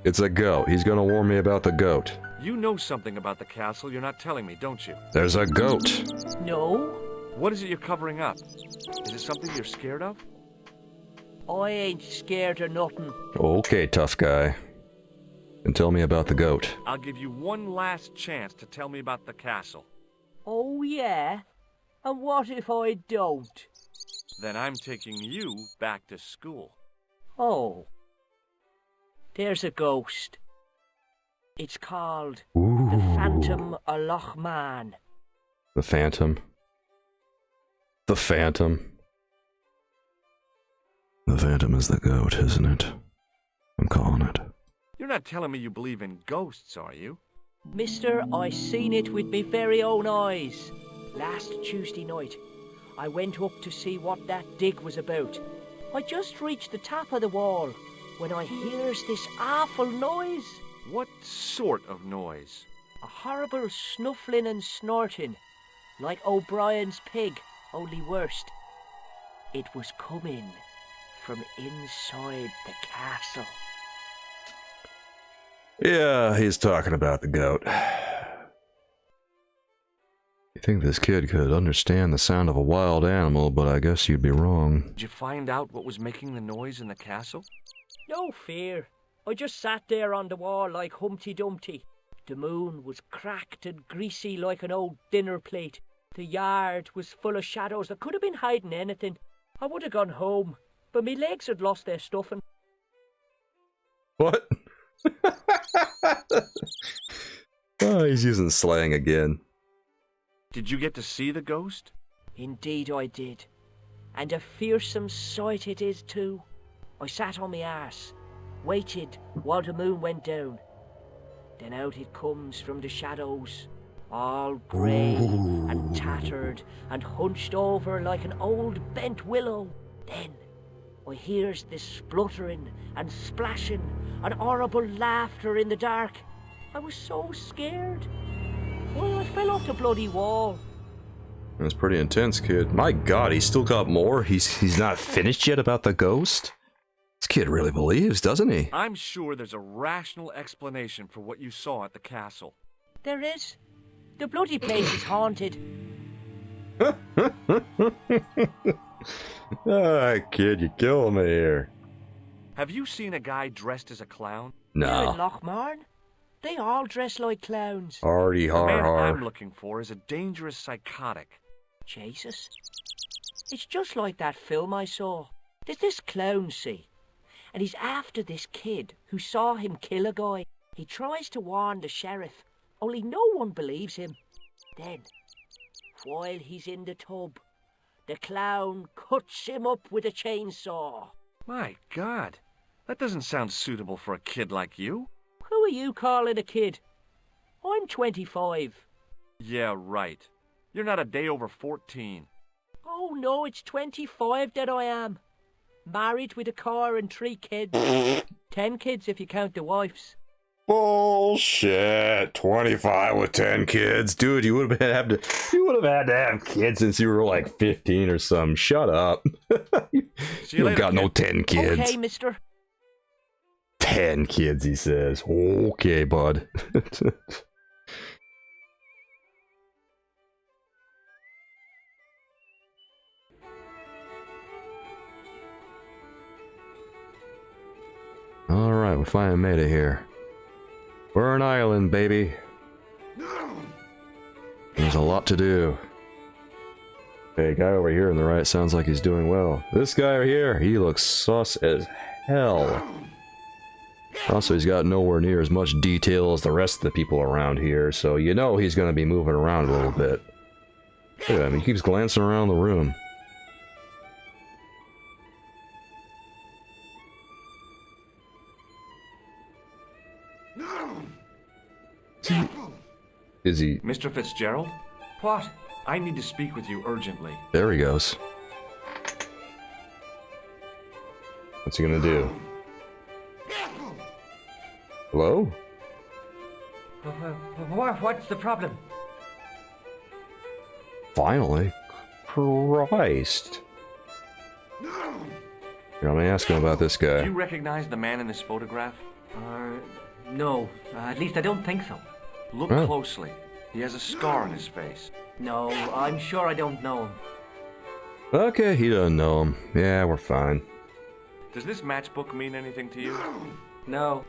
It's a goat. He's gonna warn me about the goat. You know something about the castle you're not telling me, don't you? There's a goat. No. What is it you're covering up? Is it something you're scared of? I ain't scared of nothing. Okay, tough guy. And tell me about the goat. I'll give you one last chance to tell me about the castle. Oh, yeah? And what if I don't? Then I'm taking you back to school. Oh. There's a ghost. It's called Ooh. the Phantom of Lochmarn. The Phantom. The Phantom. The Phantom is the goat, isn't it? I'm calling it. You're not telling me you believe in ghosts, are you? Mister, I seen it with me very own eyes. Last Tuesday night, I went up to see what that dig was about. I just reached the top of the wall when I hears this awful noise. What sort of noise? A horrible snuffling and snorting, like O'Brien's pig, only worst. It was coming from inside the castle. Yeah, he's talking about the goat. You think this kid could understand the sound of a wild animal, but I guess you'd be wrong. Did you find out what was making the noise in the castle? No fear. I just sat there on the wall like Humpty Dumpty. The moon was cracked and greasy like an old dinner plate. The yard was full of shadows that could have been hiding anything. I would have gone home, but me legs had lost their stuffing. What? Oh, he's using slang again. Did you get to see the ghost? Indeed I did. And a fearsome sight it is too. I sat on my arse, waited while the moon went down. Then out it comes from the shadows, all grey and tattered and hunched over like an old bent willow. Then I hears this spluttering and splashing and horrible laughter in the dark. I was so scared. Well, I fell off the bloody wall. That's pretty intense, kid. My god, he's still got more? He's not finished yet about the ghost? This kid really believes, doesn't he? I'm sure there's a rational explanation for what you saw at the castle. There is. The bloody place is haunted. Ah, kid, you're killing me here. Have you seen a guy dressed as a clown? Here No. in Lochmarn, they all dress like clowns. Hardy The har man I'm har. looking for is a dangerous psychotic. Jesus. It's just like that film I saw. There's this clown, see? And he's after this kid who saw him kill a guy. He tries to warn the sheriff, only no one believes him. Then, while he's in the tub, the clown cuts him up with a chainsaw. My God, that doesn't sound suitable for a kid like you. Who are you calling a kid? I'm 25. Yeah, right. You're not a day over 14. Oh no, it's 25 that I am. Married with a car and 3 kids. 10 kids if you count the wives. Bullshit. 25 with 10 kids. Dude, you would have had to have kids since you were like 15 or something. Shut up. You don't got no 10 kids. Okay, mister. 10 kids, he says. Okay, bud. Alright, we finally made it here. We're an island, baby. There's a lot to do. Hey, guy over here on the right sounds like he's doing well. This guy over here, he looks sus as hell. Also, he's got nowhere near as much detail as the rest of the people around here, so you know he's going to be moving around a little bit. Look at him, he keeps glancing around the room. Is he... Mr. Fitzgerald? What? I need to speak with you urgently. There he goes. What's he gonna do? Hello? What's the problem? Finally. Christ. Here, let me ask him about this guy. Do you recognize the man in this photograph? No. At least I don't think so. Look closely. He has a scar on his face. No, I'm sure I don't know him. Okay, he doesn't know him. Yeah, we're fine. Does this matchbook mean anything to you? No.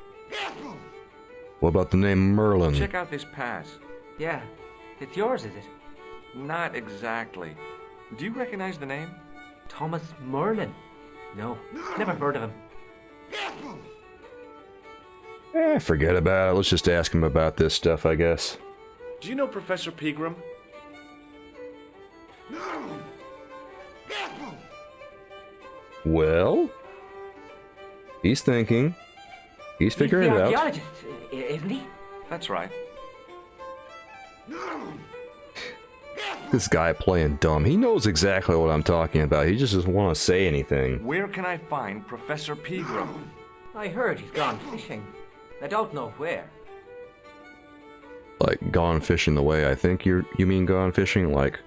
What about the name Merlin? Check out this pass. Yeah. It's yours, is it? Not exactly. Do you recognize the name? Thomas Merlin? No. Never heard of him. Forget about it. Let's just ask him about this stuff, I guess. Do you know Professor Pegram? Well? He's thinking. He's figuring it out. He's the archaeologist, isn't he? That's right. This guy playing dumb. He knows exactly what I'm talking about. He just doesn't want to say anything. Where can I find Professor Pegram? I heard he's gone fishing. I don't know where. Like, gone fishing the way I think you mean gone fishing? Like,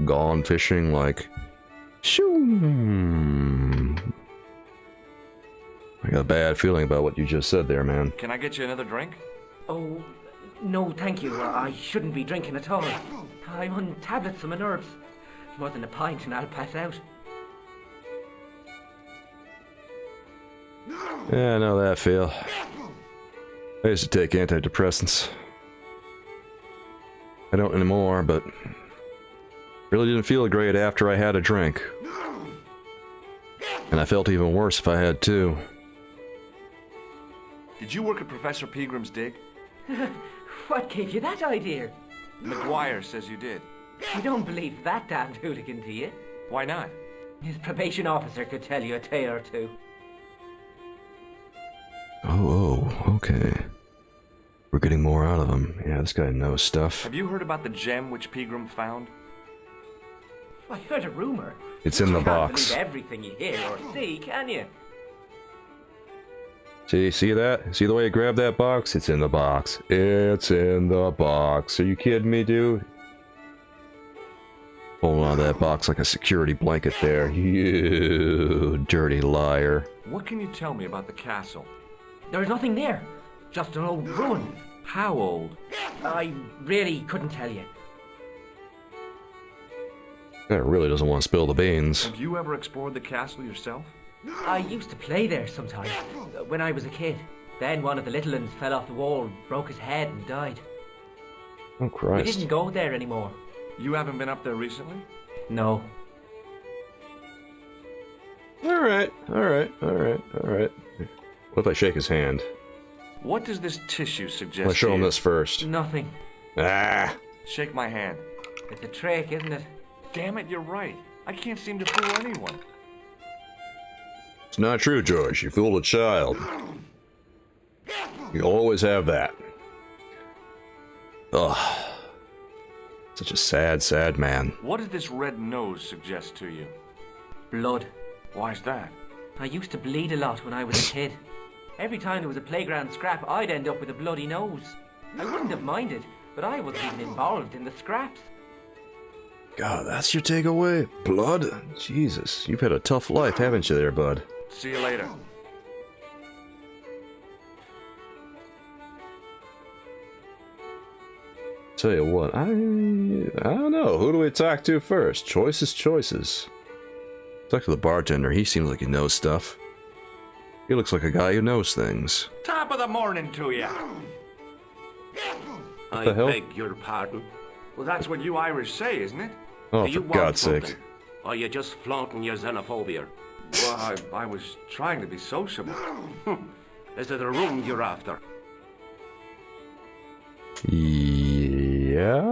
gone fishing like... Shoo! I got a bad feeling about what you just said there, man. Can I get you another drink? Oh, no thank you. I shouldn't be drinking at all. I'm on tablets for my nerves. More than a pint and I'll pass out. Yeah, I know that feel. I used to take antidepressants. I don't anymore, but really didn't feel great after I had a drink. And I felt even worse if I had two. Did you work at Professor Pegram's dig? What gave you that idea? McGuire says you did. You don't believe that damned hooligan, do you? Why not? His probation officer could tell you a tale or two. Oh, okay. We're getting more out of him. Yeah, this guy knows stuff. Have you heard about the gem which Pegram found? I heard a rumor. It's in the You box. can't believe everything you hear or see, can you? See that? See the way he grabbed that box? It's in the box. It's in the box. Are you kidding me, dude? Holding on to that box like a security blanket there. You dirty liar. What can you tell me about the castle? There's nothing there. Just an old ruin. How old? I really couldn't tell you. Guy really doesn't want to spill the beans. Have you ever explored the castle yourself? I used to play there sometimes, when I was a kid. Then one of the little ones fell off the wall, broke his head and died. Oh, Christ. We didn't go there anymore. You haven't been up there recently? No. Alright. What if I shake his hand? What does this tissue suggest? I'll show to him you? this first. Nothing. Ah! Shake my hand. It's a trick, isn't it? Damn it, you're right. I can't seem to fool anyone. It's not true, George. You fooled a child. You always have that. Ugh. Such a sad, sad man. What does this red nose suggest to you? Blood. Why's that? I used to bleed a lot when I was a kid. Every time there was a playground scrap, I'd end up with a bloody nose. I wouldn't have minded, but I wasn't even involved in the scraps. God, that's your takeaway? Blood? Jesus, you've had a tough life, haven't you there, bud? See you later. Tell you what, I don't know. Who do we talk to first? Choices. Talk to the bartender. He seems like he knows stuff. He looks like a guy who knows things. Top of the morning to you. the hell? beg your pardon. Well, that's what you Irish say, isn't it? Oh, Do you for want God's something? sake. Or are you just flaunting your xenophobia? Well, I was trying to be sociable. Is it a room you're after? Yes?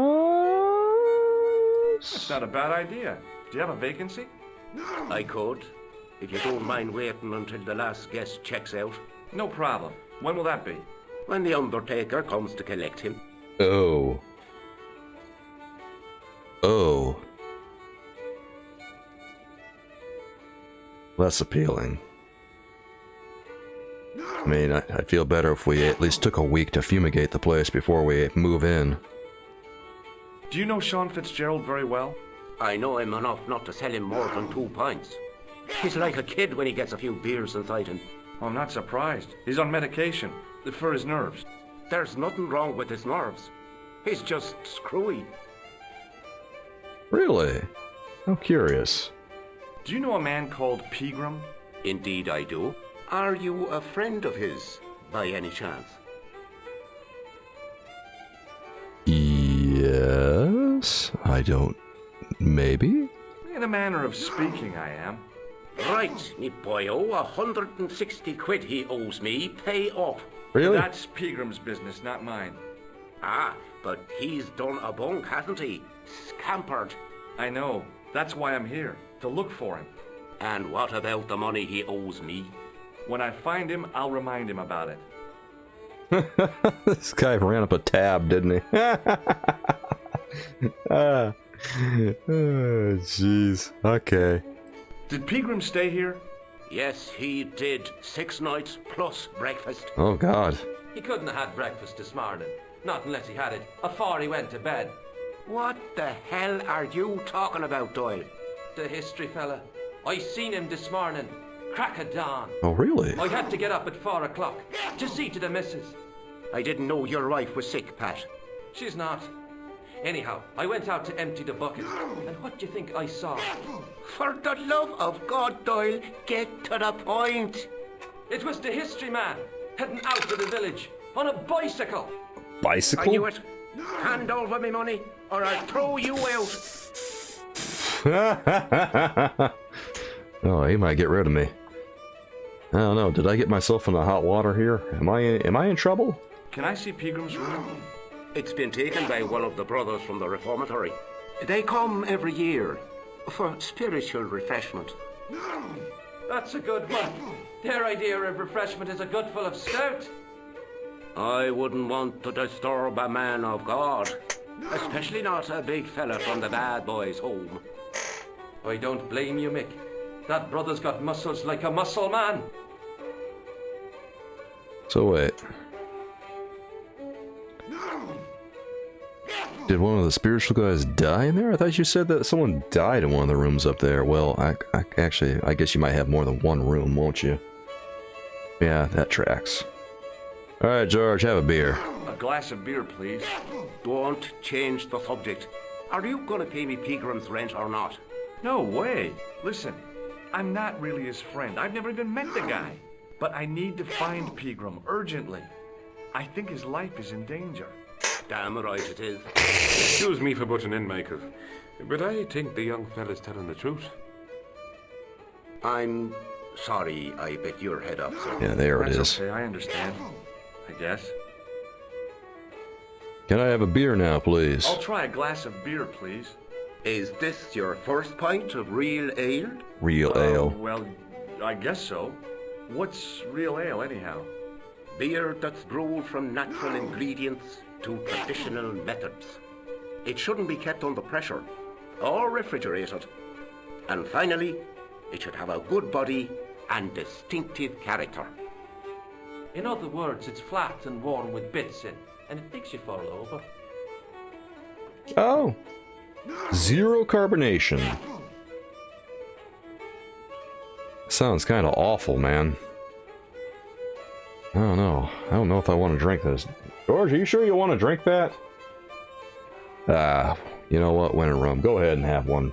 That's not a bad idea. Do you have a vacancy? I could, if you don't mind waiting until the last guest checks out. No problem. When will that be? When the Undertaker comes to collect him. Oh. Oh. Less appealing. I mean, I'd feel better if we at least took a week to fumigate the place before we move in. Do you know Sean Fitzgerald very well? I know him enough not to sell him more than 2 pints. He's like a kid when he gets a few beers inside him. Well, I'm not surprised. He's on medication for his nerves. There's nothing wrong with his nerves. He's just screwy. Really? How curious. Do you know a man called Pegram? Indeed I do. Are you a friend of his, by any chance? Yes? I don't... Maybe? In a manner of speaking, I am. Right, me boyo, 160 quid he owes me, pay up. Really? That's Pegram's business, not mine. Ah, but he's done a bunk, hasn't he? Scampered. I know. That's why I'm here, to look for him. And what about the money he owes me? When I find him, I'll remind him about it. This guy ran up a tab, didn't he? Oh, jeez. Okay. Did Pegram stay here? Yes, he did. 6 nights plus breakfast. Oh, God. He couldn't have had breakfast this morning. Not unless he had it afore he went to bed. What the hell are you talking about, Doyle? The history fella. I seen him this morning. Crack of dawn. Oh, really? I had to get up at 4 o'clock to see to the missus. I didn't know your wife was sick, Pat. She's not. Anyhow, I went out to empty the bucket, and what do you think I saw? For the love of God, Doyle, get to the point. It was the history man, heading out of the village, on a bicycle. Bicycle? I knew it. Hand over me money, or I'll throw you out. Oh, he might get rid of me. I don't know. Did I get myself in the hot water here? Am I in trouble? Can I see Pegram's room? It's been taken by one of the brothers from the reformatory. They come every year for spiritual refreshment. That's a good one. Their idea of refreshment is a good full of stout. I wouldn't want to disturb a man of God, especially not a big fella from the bad boys' home. I don't blame you, Mick. That brother's got muscles like a muscle man. So wait. Did one of the spiritual guys die in there? I thought you said that someone died in one of the rooms up there. Well, I actually, I guess you might have more than one room, won't you? Yeah, that tracks. Alright, George, have a beer. A glass of beer, please. Don't change the subject. Are you gonna pay me Pegram's rent or not? No way. Listen, I'm not really his friend. I've never even met the guy. But I need to find Pegram urgently. I think his life is in danger. Damn right it is. Excuse me for butting in, Michael, but I think the young fella's telling the truth. I'm sorry I bit your head off, sir. Yeah, there it That's is. okay, I understand. I guess. Can I have a beer now, please? I'll try a glass of beer, please. Is this your first pint of real ale? Real ale. Well, I guess so. What's real ale, anyhow? Beer that's brewed from natural ingredients to traditional methods. It shouldn't be kept under pressure or refrigerated. And finally, it should have a good body and distinctive character. In other words, it's flat and worn with bits in, and it makes you fall over. Oh. Zero carbonation. Sounds kind of awful, man. I don't know. I don't know if I want to drink this. George, are you sure you want to drink that? You know what? Win and rum. Go ahead and have one.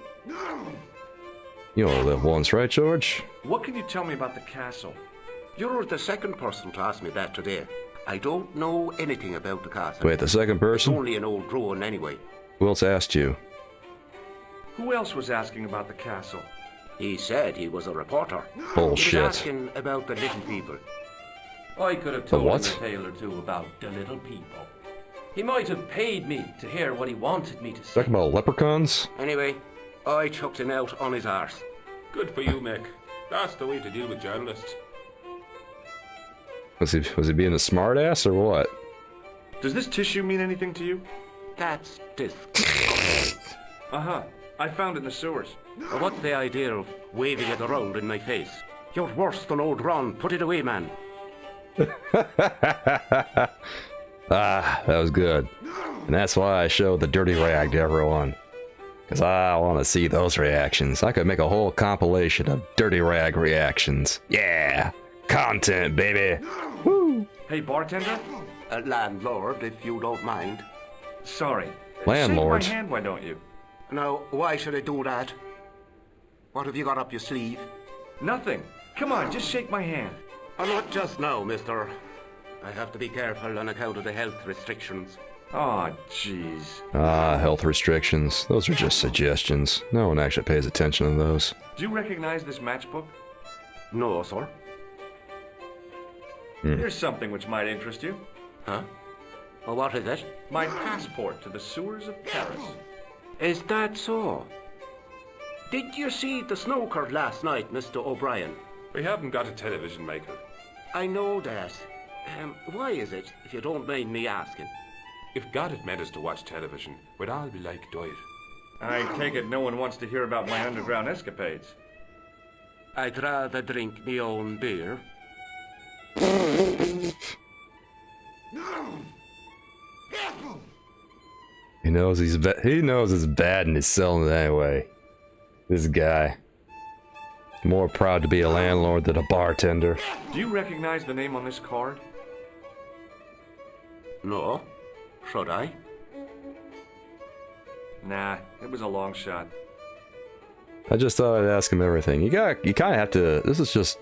You only live once, right, George? What can you tell me about the castle? You're the second person to ask me that today. I don't know anything about the castle. Wait, the second person? It's only an old ruin anyway. Who else asked you? Who else was asking about the castle? He said he was a reporter. Bullshit. He was asking about the little people. I could have told him what? a tale or two about the little people. He might have paid me to hear what he wanted me to say. Talking about leprechauns? Anyway, I chucked him out on his arse. Good for you, Mick. That's the way to deal with journalists. Was he being a smartass or what? Does this tissue mean anything to you? That's this. Uh-huh. I found it in the sewers. What's the idea of waving it around in my face? You're worse than old Ron. Put it away, man. Ah, that was good. And that's why I showed the dirty rag to everyone. Because I want to see those reactions. I could make a whole compilation of dirty rag reactions. Yeah! Content, baby! Woo! Hey, bartender? Landlord, if you don't mind. Sorry. Landlord. Shake my hand, why don't you? Now, why should I do that? What have you got up your sleeve? Nothing. Come on, just shake my hand. Oh, not just now, mister. I have to be careful on account of the health restrictions. Aw, jeez. Ah, health restrictions. Those are just suggestions. No one actually pays attention to those. Do you recognize this matchbook? No, sir. Here's something which might interest you. Huh? Well, what is it? My passport to the sewers of Paris. Is that so? Did you see the snooker last night, Mr. O'Brien? We haven't got a television maker. I know that. Why is it, if you don't mind me asking? If God had meant us to watch television, we'd all be like Doyle. I take it no one wants to hear about my underground escapades. I'd rather drink me own beer. He knows he knows it's bad and he's selling it anyway. This guy. More proud to be a landlord than a bartender. Do you recognize the name on this card? No. Should I? Nah, it was a long shot. I just thought I'd ask him everything. You kind of have to. This is just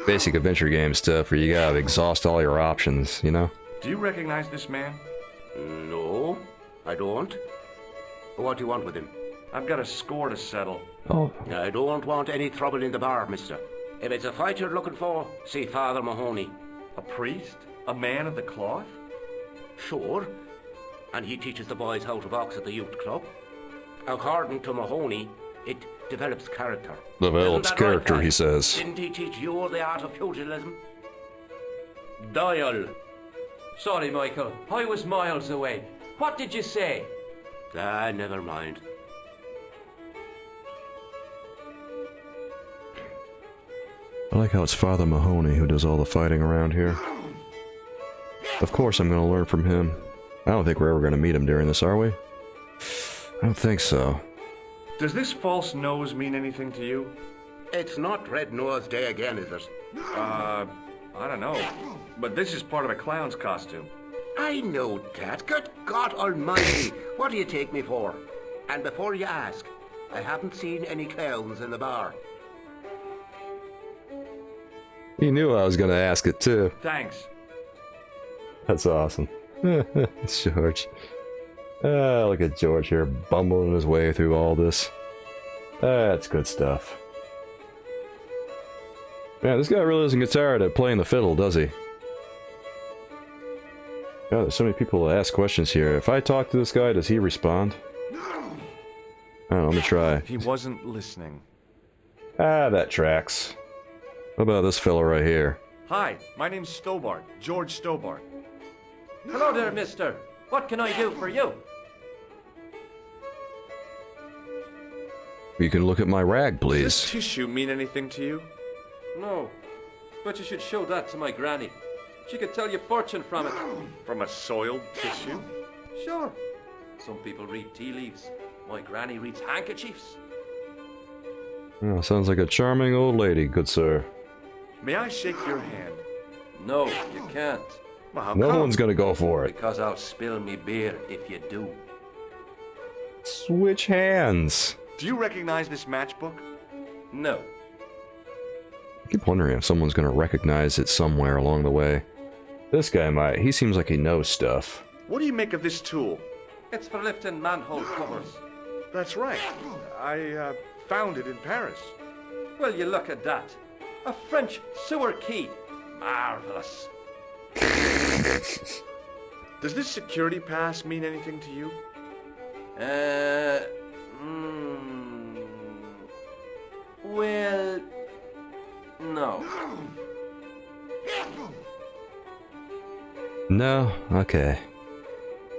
basic adventure game stuff where you gotta exhaust all your options, you know? Do you recognize this man? No, I don't. What do you want with him? I've got a score to settle. Oh. I don't want any trouble in the bar, mister. If it's a fight you're looking for, see Father Mahoney. A priest? A man of the cloth? Sure. And he teaches the boys how to box at the youth club. According to Mahoney, it develops character. Develops character, right, he says. Didn't he teach you the art of pugilism? Doyle. Sorry, Michael. I was miles away. What did you say? Ah, never mind. I like how it's Father Mahoney who does all the fighting around here. Of course I'm gonna learn from him. I don't think we're ever gonna meet him during this, are we? I don't think so. Does this false nose mean anything to you? It's not Red Nose Day again, is it? I don't know. But this is part of a clown's costume. I know that. Good God Almighty. What do you take me for? And before you ask, I haven't seen any clowns in the bar. He knew I was gonna ask it too. Thanks. That's awesome. George. Look at George here, bumbling his way through all this. That's good stuff. Man, this guy really doesn't get tired of playing the fiddle, does he? God, there's so many people that ask questions here. If I talk to this guy, does he respond? I don't know, let me try. He wasn't listening. Ah, that tracks. What about this fella right here? Hi, my name's Stobart, George Stobart. Hello there, mister. What can I do for you? You can look at my rag, Does please. this tissue mean anything to you? No, but you should show that to my granny. She could tell you fortune from it. From a soiled tissue? Sure. Some people read tea leaves. My granny reads handkerchiefs. Oh, sounds like a charming old lady, good sir. May I shake your hand? No, you can't. Well, how No come? one's gonna go for it. Because I'll spill me beer if you do. Switch hands. Do you recognize this matchbook? No. I keep wondering if someone's gonna recognize it somewhere along the way. This guy might. He seems like he knows stuff. What do you make of this tool? It's for lifting manhole covers. That's right. I found it in Paris. Well, you look at that. A French sewer key. Marvelous. Does this security pass mean anything to you? Well, no. No? Okay.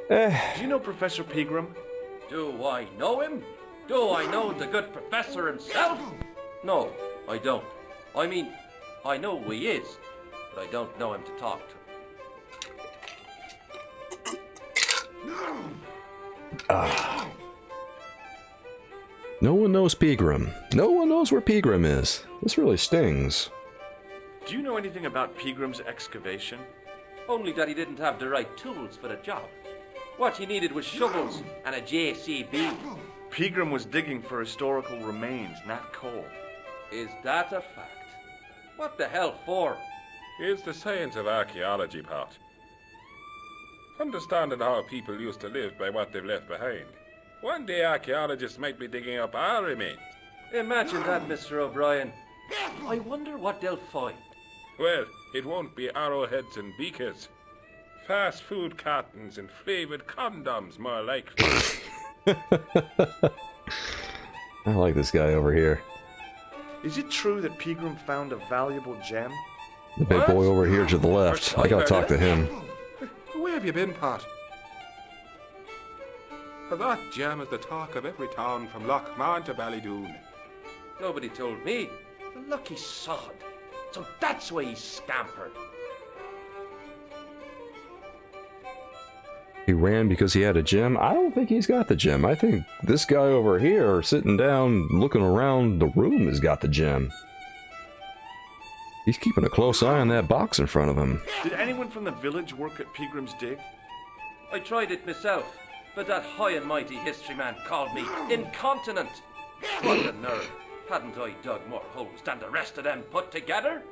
Do you know Professor Pegram? Do I know him? Do I know the good professor himself? No, I don't. I mean, I know who he is, but I don't know him to talk to. No one knows Pegram. No one knows where Pegram is. This really stings. Do you know anything about Pegram's excavation? Only that he didn't have the right tools for the job. What he needed was shovels and a JCB. Pegram was digging for historical remains, not coal. Is that a fact? What the hell for? It's the science of archaeology, Pat. Understanding how people used to live by what they've left behind. One day archaeologists might be digging up our remains. Imagine that, Mr. O'Brien. I wonder what they'll find. Well, it won't be arrowheads and beakers. Fast food cartons and flavored condoms, more likely. I like this guy over here. Is it true that Pegram found a valuable gem? The big boy over here to the left. I gotta talk to him. Where have you been, Pat? That gem is the talk of every town from Lochmarn to Ballydoon. Nobody told me. The lucky sod. So that's why he scampered. He ran because he had a gem? I don't think he's got the gem. I think this guy over here, sitting down, looking around the room, has got the gem. He's keeping a close eye on that box in front of him. Did anyone from the village work at Pegram's dig? I tried it myself, but that high and mighty history man called me incontinent. What a nerve. Hadn't I dug more holes than the rest of them put together?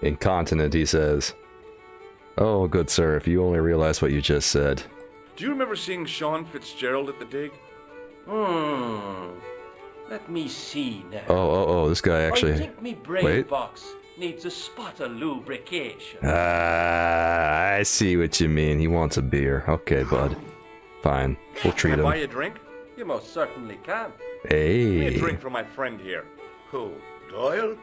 Incontinent, he says. Oh, good sir, if you only realized what you just said. Do you remember seeing Sean Fitzgerald at the dig? Let me see now. Oh, this guy actually... I think me brain box needs a spot of lubrication. I see what you mean. He wants a beer. Okay, bud. Fine. We'll treat him. Can I buy you a drink? You most certainly can. Hey. Give me a drink for my friend here. Who? Doyle?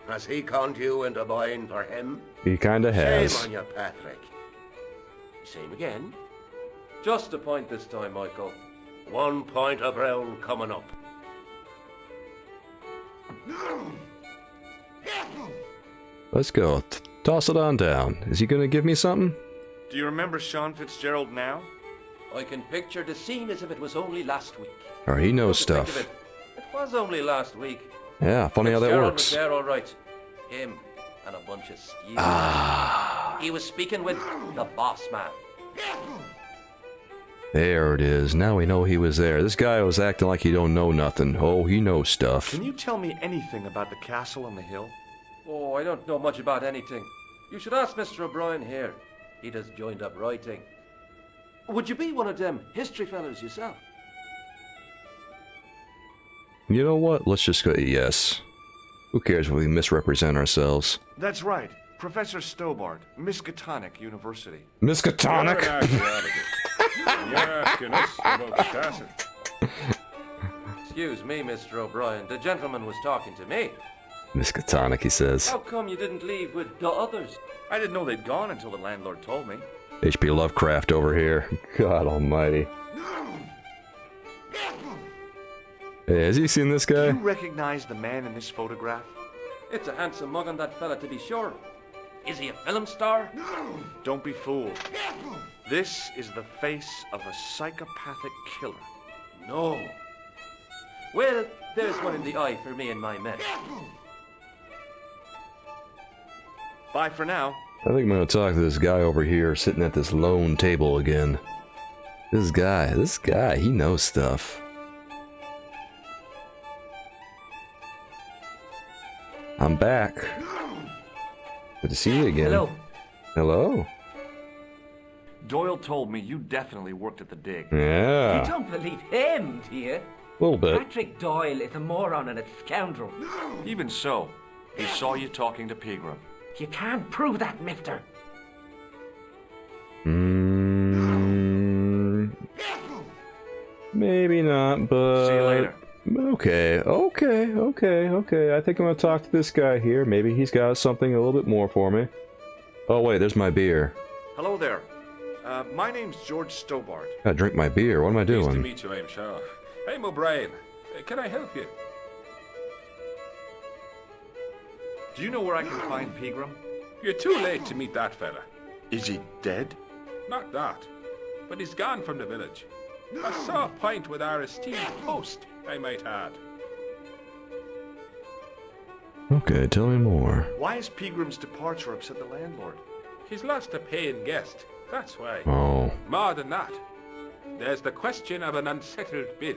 Has he conned you into buying for him? He kinda has. Shame on you, Patrick. Same again? Just a point this time, Michael. 1 point of brown coming up. Let's go. Toss it on down. Is he gonna give me something? Do you remember Sean Fitzgerald now? I can picture the scene as if it was only last week. Or he knows stuff. It was only last week. Yeah, funny how that Fitzgerald works. was there, all right. Him and a bunch of stews. He was speaking with the boss man. There it is. Now we know he was there. This guy was acting like he don't know nothing. Oh, he knows stuff. Can you tell me anything about the castle on the hill? Oh, I don't know much about anything. You should ask Mr. O'Brien here. He does joined up writing. Would you be one of them history fellas yourself? You know what? Let's just go yes. Who cares if we misrepresent ourselves? That's right. Professor Stobart, Miskatonic University. Miskatonic? You're asking us about the castle. Excuse me, Mr. O'Brien. The gentleman was talking to me. Miskatonic, he says. How come you didn't leave with the others? I didn't know they'd gone until the landlord told me. H.P. Lovecraft over here. God almighty. Hey, has he seen this guy? Do you recognize the man in this photograph? It's a handsome mug on that fella, to be sure. Is he a film star? Don't be fooled. This is the face of a psychopathic killer. No. Well, there's one in the eye for me and my men. Bye for now. I think I'm going to talk to this guy over here sitting at this lone table again. This guy, he knows stuff. I'm back. Good to see you again. Hello. Hello. Doyle told me you definitely worked at the dig. Yeah. You don't believe him, do you? A little bit. Patrick Doyle is a moron and a scoundrel. Even so, he saw you talking to Pegram. You can't prove that, mister. Maybe not, but... See you later. Okay. I think I'm gonna talk to this guy here. Maybe he's got something a little bit more for me. Oh wait, there's my beer. Hello there. My name's George Stobart. Gotta drink my beer. What am I Nice to doing? meet you, I'm sure. I'm O'Brien. Can I help you? Do you know where I can find Pegram? You're too late to meet that fella. Is he dead? Not that. But he's gone from the village. A sore point with our esteemed host, I might add. Okay, tell me more. Why has Pegram's departure upset the landlord? He's lost a paying guest, that's why. Oh. More than that, there's the question of an unsettled bill.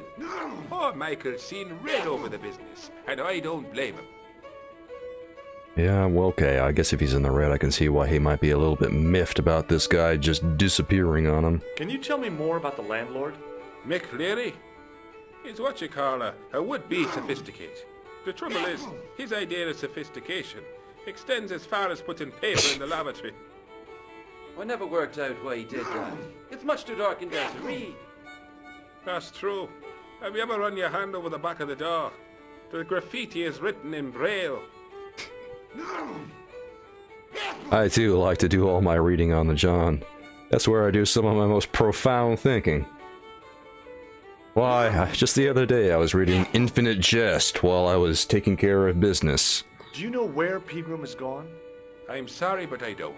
Poor Michael's seen red over the business, and I don't blame him. Yeah, well, okay, I guess if he's in the red, I can see why he might be a little bit miffed about this guy just disappearing on him. Can you tell me more about the landlord? Mick Leary? He's what you call a would-be sophisticate. The trouble is, his idea of sophistication extends as far as putting paper in the lavatory. I never worked out why he did that. It's much too dark in there to read. That's true. Have you ever run your hand over the back of the door? The graffiti is written in Braille. I too like to do all my reading on the John. That's where I do some of my most profound thinking. Why, just the other day I was reading Infinite Jest while I was taking care of business. Do you know where Pegram has gone? I'm sorry, but I don't.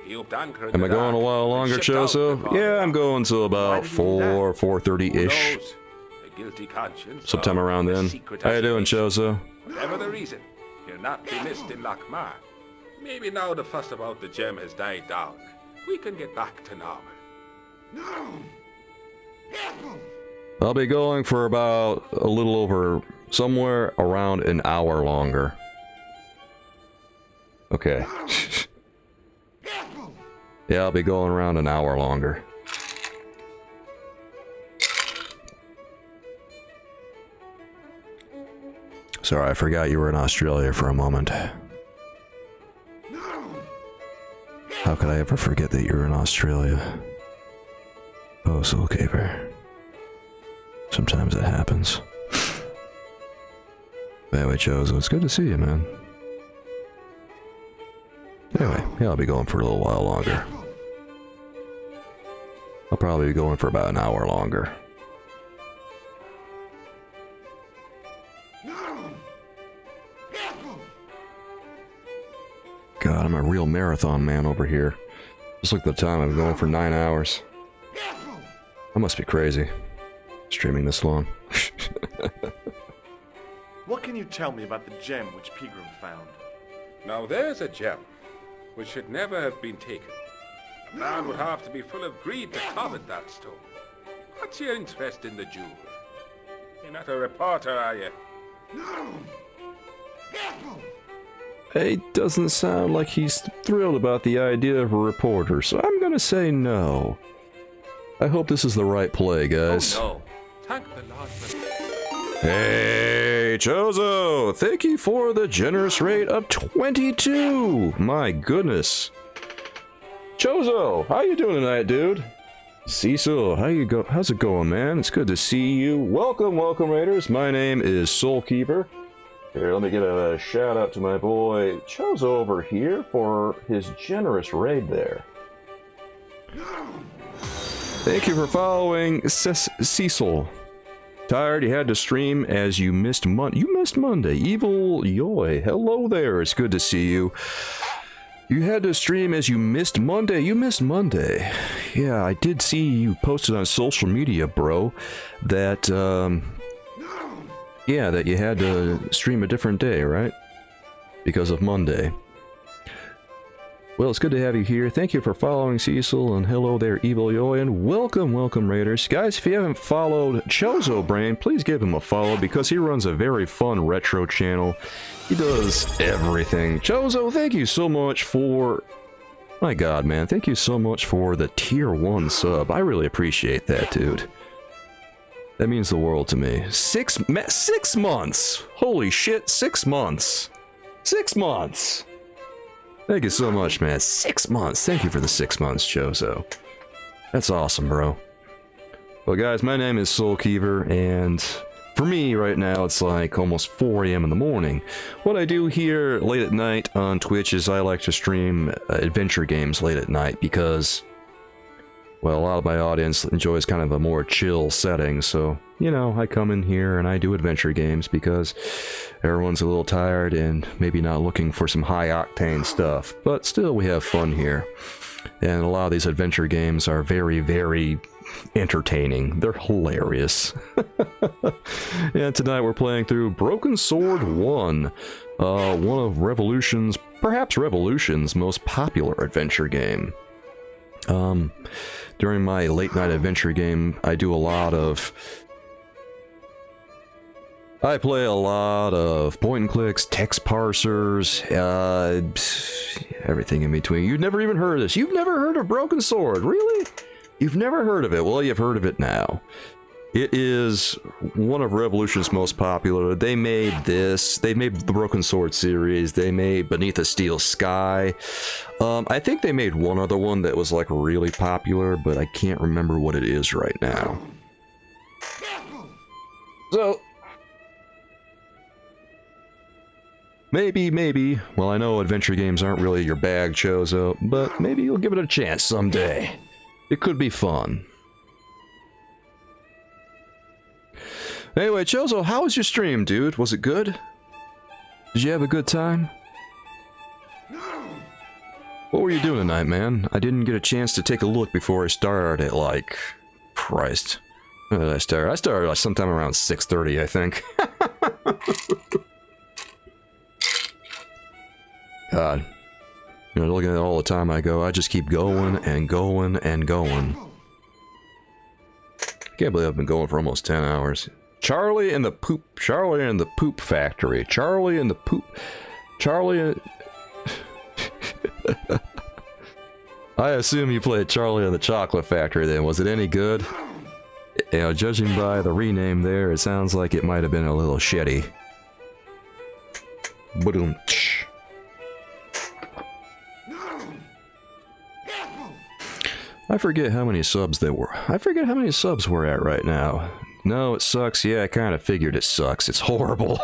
He upped anchor in Am the I going a dark while and longer, shipped out Choso? before Yeah, I'm going till about Who 4:30-ish. knows? A guilty conscience. Sometime or around a then. secret How you doing, Choso? Whatever the reason, you'll not be missed in Lochmar. Maybe now the fuss about the gem has died down, we can get back to normal. I'll be going for about a little over, somewhere around an hour longer. Okay. Yeah, I'll be going around an hour longer. Sorry, I forgot you were in Australia for a moment. How could I ever forget that you're in Australia? Oh, Soulkeeper. Sometimes it happens. Anyway, Chozo, it's good to see you, man. Anyway, yeah, I'll be going for a little while longer. I'll probably be going for about an hour longer. God, I'm a real marathon man over here. Just look at the time, I've been going for 9 hours. I must be crazy, streaming this long. What can you tell me about the gem which Pegram found? Now there's a gem which should never have been taken. A man would have to be full of greed to covet that stone. What's your interest in the jewel? You're not a reporter, are you? It doesn't sound like he's thrilled about the idea of a reporter, so I'm gonna say no. I hope this is the right play, guys. Oh no. Thank the Lord for... Hey, Chozo! Thank you for the generous rate of 22! My goodness. Chozo, how you doing tonight, dude? Cecil, how's it going, man? It's good to see you. Welcome, Raiders. My name is Soulkeeper. Here, let me give a shout out to my boy Chozo over here for his generous raid there. Thank you for following Cecil. Tired you had to stream as you missed You missed Monday. Evil Yoy. Hello there. It's good to see you. You had to stream as you missed Monday. You missed Monday. Yeah, I did see you posted on social media, bro, that, yeah, that you had to stream a different day, right? Because of Monday. Well, it's good to have you here. Thank you for following Cecil, and hello there, Evil Yoyan. Welcome, welcome, Raiders. Guys, if you haven't followed Chozo Brain, please give him a follow because he runs a very fun retro channel. He does everything. Chozo, thank you so much for... My god, man, thank you so much for the tier 1 sub. I really appreciate that, dude. That means the world to me. 6 months! Holy shit, 6 months! 6 months! Thank you so much, man. 6 months. Thank you for the 6 months, Chozo. That's awesome, bro. Well, guys, my name is Soulkeeper, and for me right now, it's like almost 4 a.m. in the morning. What I do here late at night on Twitch is I like to stream adventure games late at night because, well, a lot of my audience enjoys kind of a more chill setting, so, you know, I come in here and I do adventure games because everyone's a little tired and maybe not looking for some high-octane stuff, but still we have fun here. And a lot of these adventure games are very, very entertaining. They're hilarious. And tonight we're playing through Broken Sword 1, one of Revolution's, perhaps Revolution's most popular adventure game. During my late night adventure game, I play a lot of point and clicks, text parsers, everything in between. You've never even heard of this. You've never heard of Broken Sword, really? You've never heard of it? Well, you've heard of it now. It is one of Revolution's most popular. They made this. They made the Broken Sword series. They made Beneath a Steel Sky. I think they made one other one that was like really popular, but I can't remember what it is right now. So, maybe, well, I know adventure games aren't really your bag, Chozo, but maybe you'll give it a chance someday. It could be fun. Anyway, Chozo, how was your stream, dude? Was it good? Did you have a good time? What were you doing tonight, man? I didn't get a chance to take a look before I started at, like... Christ. When did I start? I started like sometime around 6:30, I think. God. You know, looking at it all the time I go, I just keep going and going and going. I can't believe I've been going for almost 10 hours. Charlie and the Poop Factory. Charlie and... I assume you played Charlie and the Chocolate Factory then. Was it any good? You know, judging by the rename there, it sounds like it might have been a little shitty. Boom. I forget how many subs there were. I forget how many subs we're at right now. No, it sucks. Yeah, I kind of figured it sucks. It's horrible.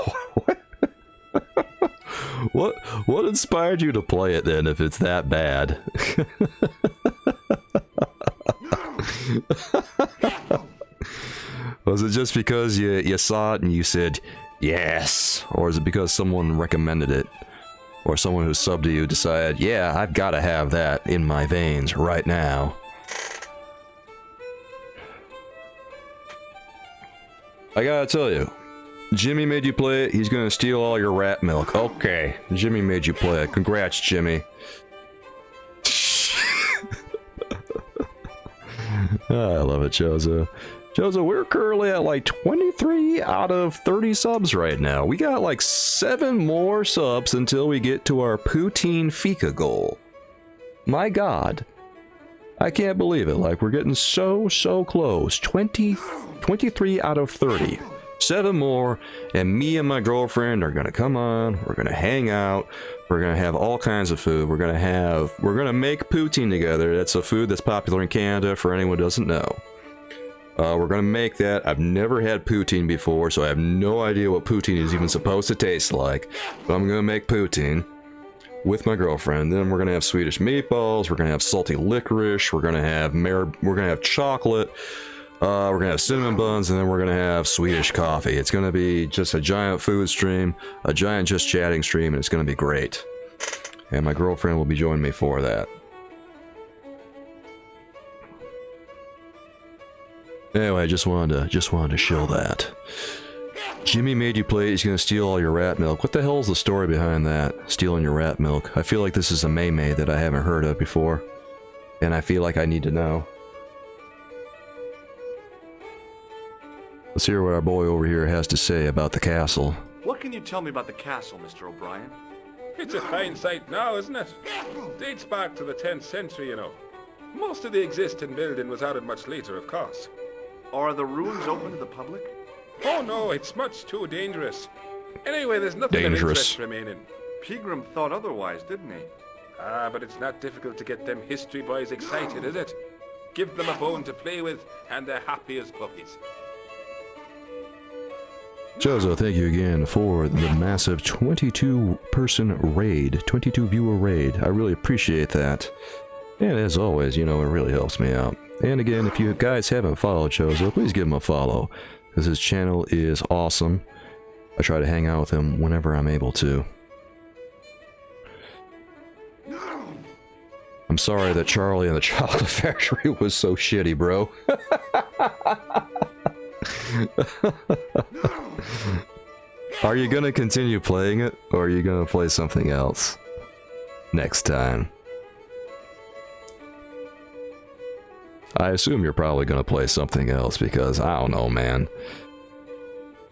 What inspired you to play it then if it's that bad? Was it just because you saw it and you said yes? Or is it because someone recommended it? Or someone who subbed to you decided, yeah, I've got to have that in my veins right now? I gotta tell you, Jimmy made you play it, he's gonna steal all your rat milk. Okay, Jimmy made you play it. Congrats, Jimmy. I love it, Chozo. Chozo, we're currently at like 23 out of 30 subs right now. We got like 7 more subs until we get to our poutine fika goal. My god. I can't believe it. Like, we're getting so close. 23 out of 30. 7 more, and me and my girlfriend are gonna come on, we're gonna hang out, we're gonna have all kinds of food, we're gonna make poutine together. That's a food that's popular in Canada for anyone who doesn't know. We're gonna make that. I've never had poutine before, so I have no idea what poutine is even supposed to taste like, but I'm gonna make poutine with my girlfriend. Then we're gonna have Swedish meatballs, we're gonna have salty licorice, we're gonna have chocolate, we're gonna have cinnamon buns, and then we're gonna have Swedish coffee. It's gonna be just a giant food stream, a giant just chatting stream, and it's gonna be great. And my girlfriend will be joining me for that. Anyway, I just wanted to show that. Jimmy made you play it, he's gonna steal all your rat milk. What the hell is the story behind that? Stealing your rat milk. I feel like this is a May that I haven't heard of before. And I feel like I need to know. Let's hear what our boy over here has to say about the castle. What can you tell me about the castle, Mr. O'Brien? It's a fine sight now, isn't it? Dates back to the 10th century, you know. Most of the existing building was added much later, of course. Are the ruins open to the public? Oh no, it's much too dangerous. Anyway, there's nothing of interest remaining. Pegram thought otherwise, didn't he? Ah, but it's not difficult to get them history boys excited, is it? Give them a bone to play with, and they're happy as puppies. Jozo, thank you again for the massive 22-person raid, 22-viewer raid. I really appreciate that. And as always, you know, it really helps me out. And again, if you guys haven't followed Jozo, please give him a follow, because his channel is awesome. I try to hang out with him whenever I'm able to. I'm sorry that Charlie and the Chocolate Factory was so shitty, bro. Are you gonna continue playing it, or are you gonna play something else next time? I assume you're probably gonna play something else, because I don't know, man.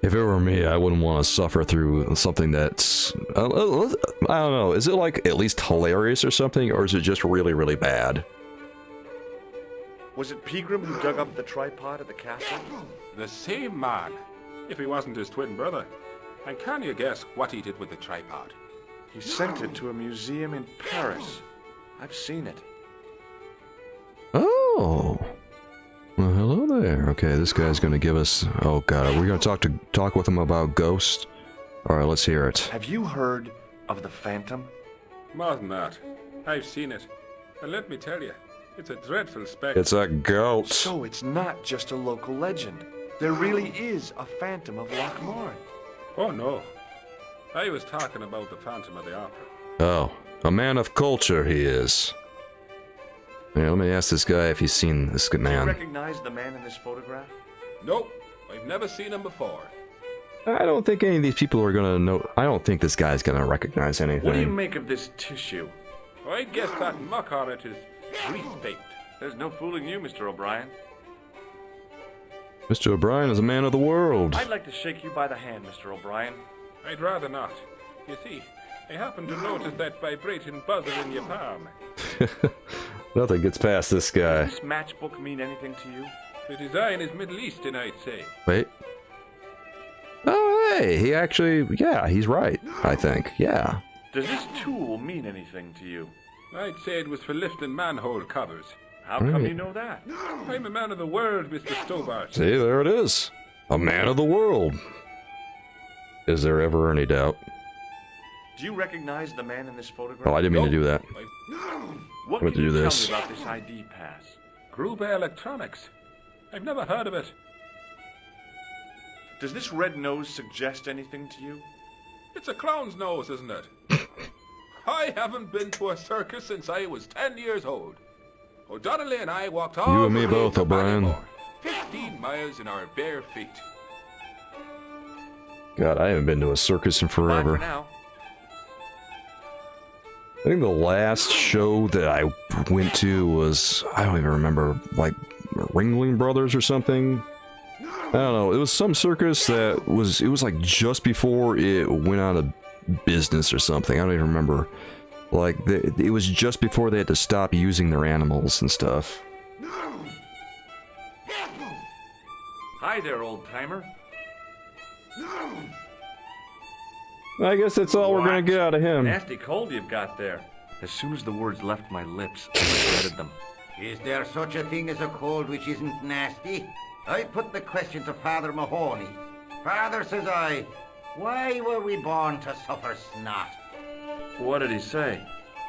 If it were me, I wouldn't want to suffer through something that's... I don't know, is it like at least hilarious or something, or is it just really, really bad? Was it Pegram who dug up the tripod at the castle? The same man, if he wasn't his twin brother. And can you guess what he did with the tripod? He sent it to a museum in Paris. I've seen it. Oh. Well, hello there. Okay, this guy's gonna give us... Oh god, are we gonna talk with him about ghosts? Alright, let's hear it. Have you heard of the Phantom? More than that. I've seen it. And let me tell you, it's a dreadful spectre. It's a goat. So it's not just a local legend. There really is a Phantom of Lochmarn. Oh no. I was talking about the Phantom of the Opera. Oh, a man of culture he is. Yeah, let me ask this guy if he's seen this good man. Do you recognize the man in this photograph? Nope, I've never seen him before. I don't think any of these people are gonna know. I don't think this guy's gonna recognize anything. What do you make of this tissue? I guess that muck on it is grease-baked. There's no fooling you, Mr. O'Brien. Mr. O'Brien is a man of the world. I'd like to shake you by the hand, Mr. O'Brien. I'd rather not. You see, I happen to notice that vibrating buzzer in your palm. Nothing gets past this guy. Does this matchbook mean anything to you? The design is Middle Eastern, I'd say. Wait. Oh, hey, he actually... Yeah, he's right, I think. Yeah. Does this tool mean anything to you? I'd say it was for lifting manhole covers. How come you know that? I'm a man of the world, Mr. Stobart. See, there it is. A man of the world. Is there ever any doubt? Do you recognize the man in this photograph? Oh, I didn't mean to do that. What can you tell me about this ID pass? Gruber Electronics. I've never heard of it. Does this red nose suggest anything to you? It's a clown's nose, isn't it? I haven't been to a circus since I was 10 years old. O'Donnelly and I walked all You and me the way both, to O'Brien. Ballymore, 15 miles in our bare feet. God, I haven't been to a circus in Bye for forever. now. I think the last show that I went to was, I don't even remember, like Ringling Brothers or something. I don't know. It was some circus that was, it was like just before it went out of business or something. I don't even remember. Like, it was just before they had to stop using their animals and stuff. Hi there, old timer. I guess that's all we're gonna get out of him. Nasty cold you've got there. As soon as the words left my lips, I regretted them. Is there such a thing as a cold which isn't nasty? I put the question to Father Mahoney. Father, says I, why were we born to suffer snot? What did he say?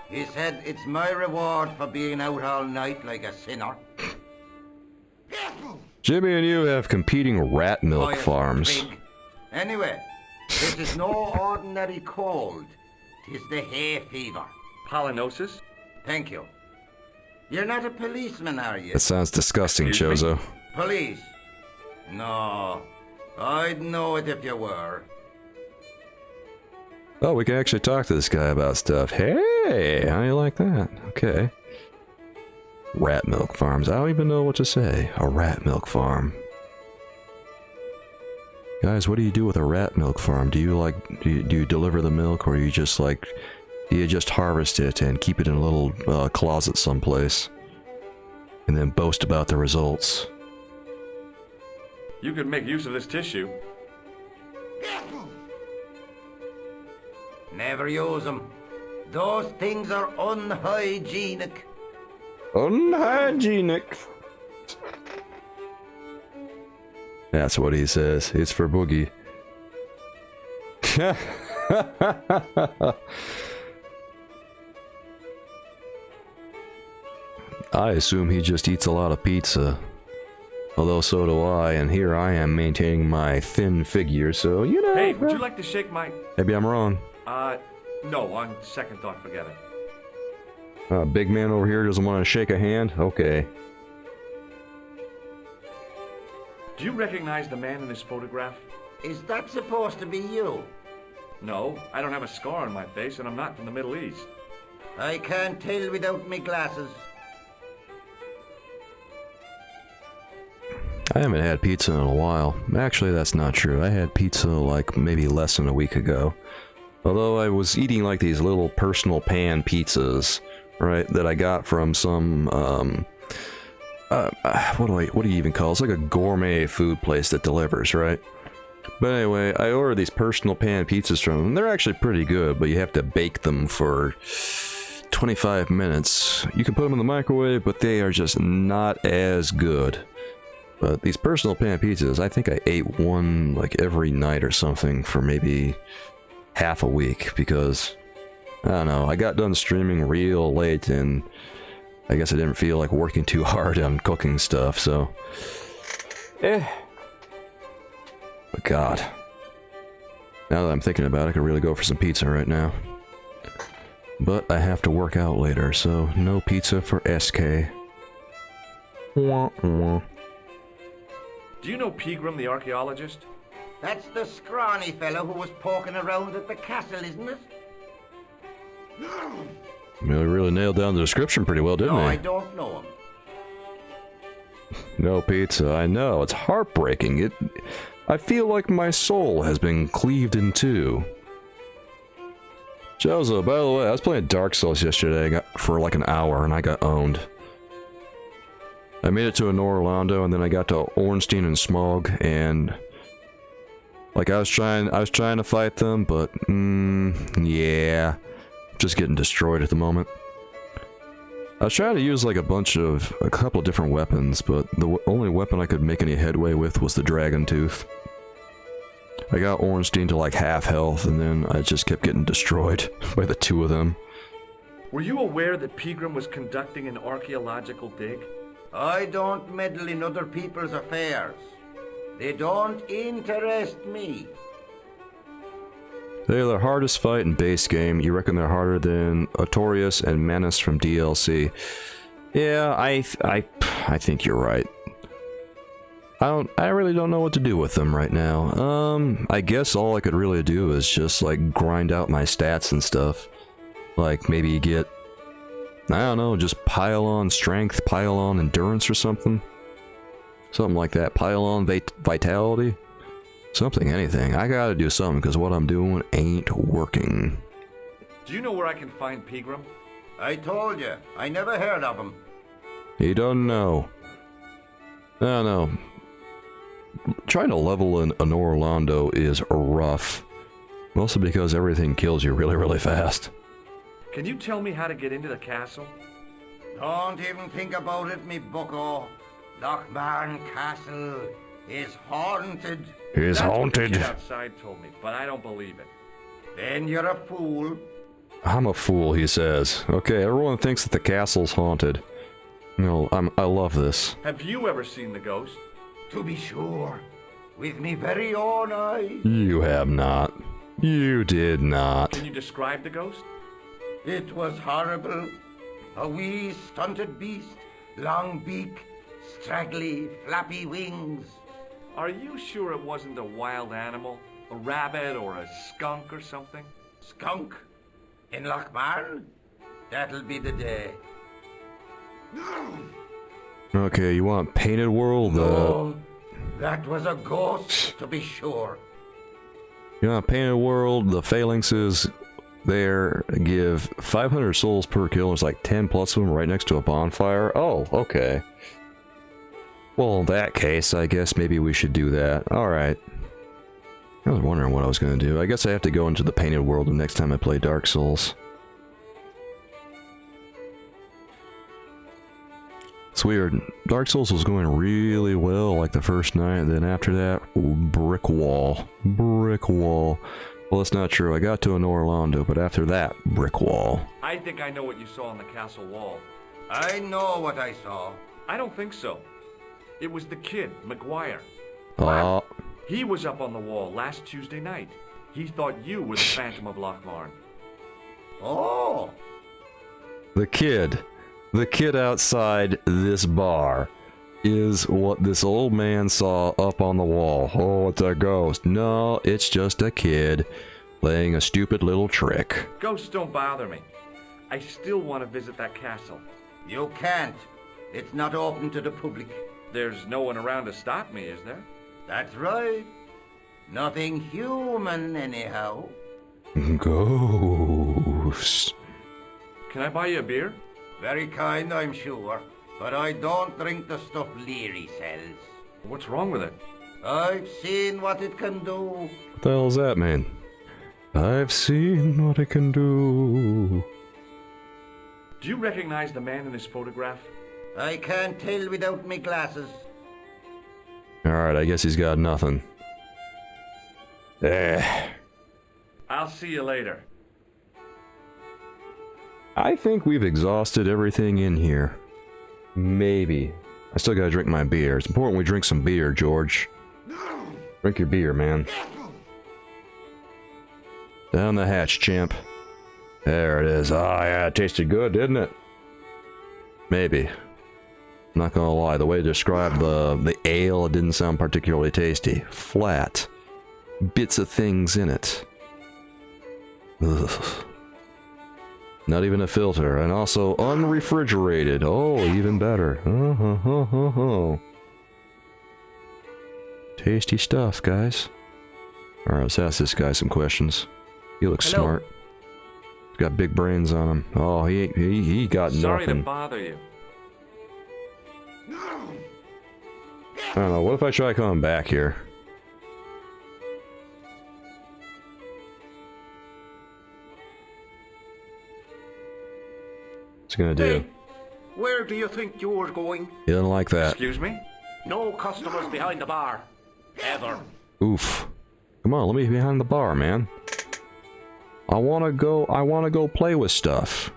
He said, it's my reward for being out all night like a sinner. Jimmy and you have competing rat milk farms. Pig. Anyway, this is no ordinary cold. 'Tis the hay fever. Pollinosis? Thank you. You're not a policeman, are you? That sounds disgusting, Chozo. Police? No. I'd know it if you were. Oh, we can actually talk to this guy about stuff. Hey, how you like that? Okay. Rat milk farms. I don't even know what to say. A rat milk farm. Guys, what do you do with a rat milk farm? Do you do you deliver the milk, or do you just harvest it and keep it in a little closet someplace, and then boast about the results? You could make use of this tissue. Never use them. Those things are unhygienic. Unhygienic. That's what he says. It's for Boogie. I assume he just eats a lot of pizza. Although so do I, and here I am maintaining my thin figure, so you know. Hey, would you like to shake my... Maybe I'm wrong. No, on second thought, forget it. Big man over here doesn't want to shake a hand? Okay. Do you recognize the man in this photograph? Is that supposed to be you? No, I don't have a scar on my face, and I'm not from the Middle East. I can't tell without me glasses. I haven't had pizza in a while. Actually, that's not true. I had pizza like maybe less than a week ago. Although I was eating like these little personal pan pizzas, right, that I got from some, what do you even call it? It's like a gourmet food place that delivers, right? But anyway, I ordered these personal pan pizzas from them. They're actually pretty good, but you have to bake them for 25 minutes. You can put them in the microwave, but they are just not as good. But these personal pan pizzas, I think I ate one like every night or something for maybe half a week, because I don't know, I got done streaming real late and I guess I didn't feel like working too hard on cooking stuff, so but God, now that I'm thinking about it, I could really go for some pizza right now, but I have to work out later, so no pizza for SK. Wah, wah. Do you know Pegram, the archaeologist? That's the scrawny fellow who was poking around at the castle, isn't it? Well, he really nailed down the description pretty well, didn't he? No, I don't know him. No pizza, I know, it's heartbreaking. I feel like my soul has been cleaved in two. Jozo, by the way, I was playing Dark Souls yesterday for like an hour and I got owned. I made it to Anor Londo and then I got to Ornstein and Smog, and like I was trying to fight them, but yeah, just getting destroyed at the moment. I was trying to use like a couple of different weapons, but the only weapon I could make any headway with was the Dragon Tooth. I got Ornstein to like half health, and then I just kept getting destroyed by the two of them. Were you aware that Pegram was conducting an archaeological dig? I don't meddle in other people's affairs. They don't interest me. They're the hardest fight in base game. You reckon they're harder than Artorias and Menace from DLC? Yeah, I think you're right. I really don't know what to do with them right now. I guess all I could really do is just like grind out my stats and stuff. Like maybe get, I don't know, just pile on strength, pile on endurance or something. Something like that. Pile on vitality. Something, anything. I gotta do something because what I'm doing ain't working. Do you know where I can find Pegram? I told you, I never heard of him. He doesn't know. I don't know. Trying to level in Anor Londo is rough. Mostly because everything kills you really, really fast. Can you tell me how to get into the castle? Don't even think about it, me bucko. Lochmarn Castle is haunted. It's haunted. The kid outside told me, but I don't believe it. Then you're a fool. I'm a fool, he says. Okay, everyone thinks that the castle's haunted. No, I love this. Have you ever seen the ghost? To be sure. With me very own eyes. You have not. You did not. Can you describe the ghost? It was horrible. A wee stunted beast, long beak, straggly, flappy wings. Are you sure it wasn't a wild animal? A rabbit or a skunk or something? Skunk? In Lochmarn? That'll be the day. Okay, you want Painted World? No, that was a ghost, to be sure. You want Painted World? The phalanxes there give 500 souls per kill. There's like 10 plus of them right next to a bonfire. Oh, okay. Well, in that case, I guess maybe we should do that. Alright. I was wondering what I was going to do. I guess I have to go into the Painted World the next time I play Dark Souls. It's weird. Dark Souls was going really well like the first night, and then after that, brick wall. Brick wall. Well, that's not true. I got to an Orlando, but after that, brick wall. I think I know what you saw on the castle wall. I know what I saw. I don't think so. It was the kid, McGuire. Oh. He was up on the wall last Tuesday night. He thought you were the Phantom of Lochmarn. Oh! The kid outside this bar is what this old man saw up on the wall. Oh, it's a ghost. No, it's just a kid playing a stupid little trick. Ghosts don't bother me. I still want to visit that castle. You can't. It's not open to the public. There's no one around to stop me, is there? That's right. Nothing human, anyhow. Ghost. Can I buy you a beer? Very kind, I'm sure. But I don't drink the stuff Leary sells. What's wrong with it? I've seen what it can do. What the hell does that mean? I've seen what it can do. Do you recognize the man in this photograph? I can't tell without me glasses. Alright, I guess he's got nothing. I'll see you later. I think we've exhausted everything in here. Maybe. I still gotta drink my beer. It's important we drink some beer, George. Drink your beer, man. Down the hatch, champ. There it is. Ah, yeah, it tasted good, didn't it? Maybe. I'm not gonna lie, the way to describe the ale, it didn't sound particularly tasty. Flat. Bits of things in it. Ugh. Not even a filter, and also unrefrigerated. Oh, even better. Tasty stuff, guys. Alright, let's ask this guy some questions. He looks smart. He's got big brains on him. Oh, he got Sorry nothing. to bother you. I don't know, what if I try coming back here? What's he gonna do? Hey, where do you think you're going? He doesn't like that. Excuse me? No customers behind the bar. Ever. Oof. Come on, let me behind the bar, man. I wanna go play with stuff.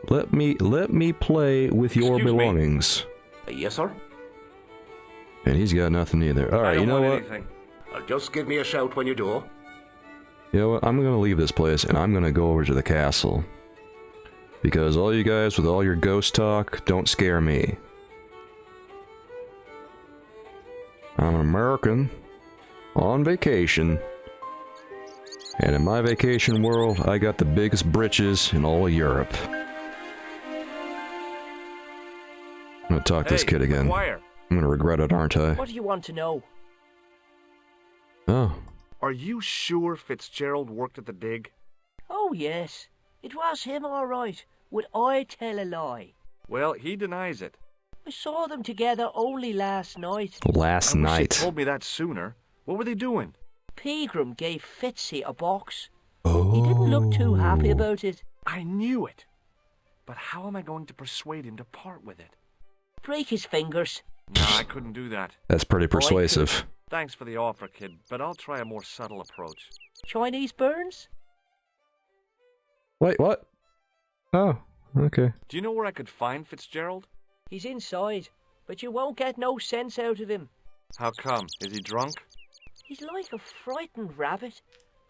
Let me play with your belongings. Yes, sir? And he's got nothing either. Alright, you know what? Just give me a shout when you do. You know what? I'm gonna leave this place and I'm gonna go over to the castle. Because all you guys with all your ghost talk don't scare me. I'm an American on vacation. And in my vacation world, I got the biggest britches in all of Europe. I'm gonna talk to this kid again. McGuire. I'm gonna regret it, aren't I? What do you want to know? Oh. Are you sure Fitzgerald worked at the dig? Oh, yes. It was him, all right. Would I tell a lie? Well, he denies it. I saw them together only last night. Last I wish night. you'd told me that sooner. What were they doing? Pegram gave Fitzy a box. He didn't look too happy about it. I knew it. But how am I going to persuade him to part with it? Break his fingers. No, I couldn't do that. That's pretty persuasive. Thanks for the offer, kid, but I'll try a more subtle approach. Chinese burns? Wait, what? Oh, okay. Do you know where I could find Fitzgerald? He's inside, but you won't get no sense out of him. How come? Is he drunk? He's like a frightened rabbit.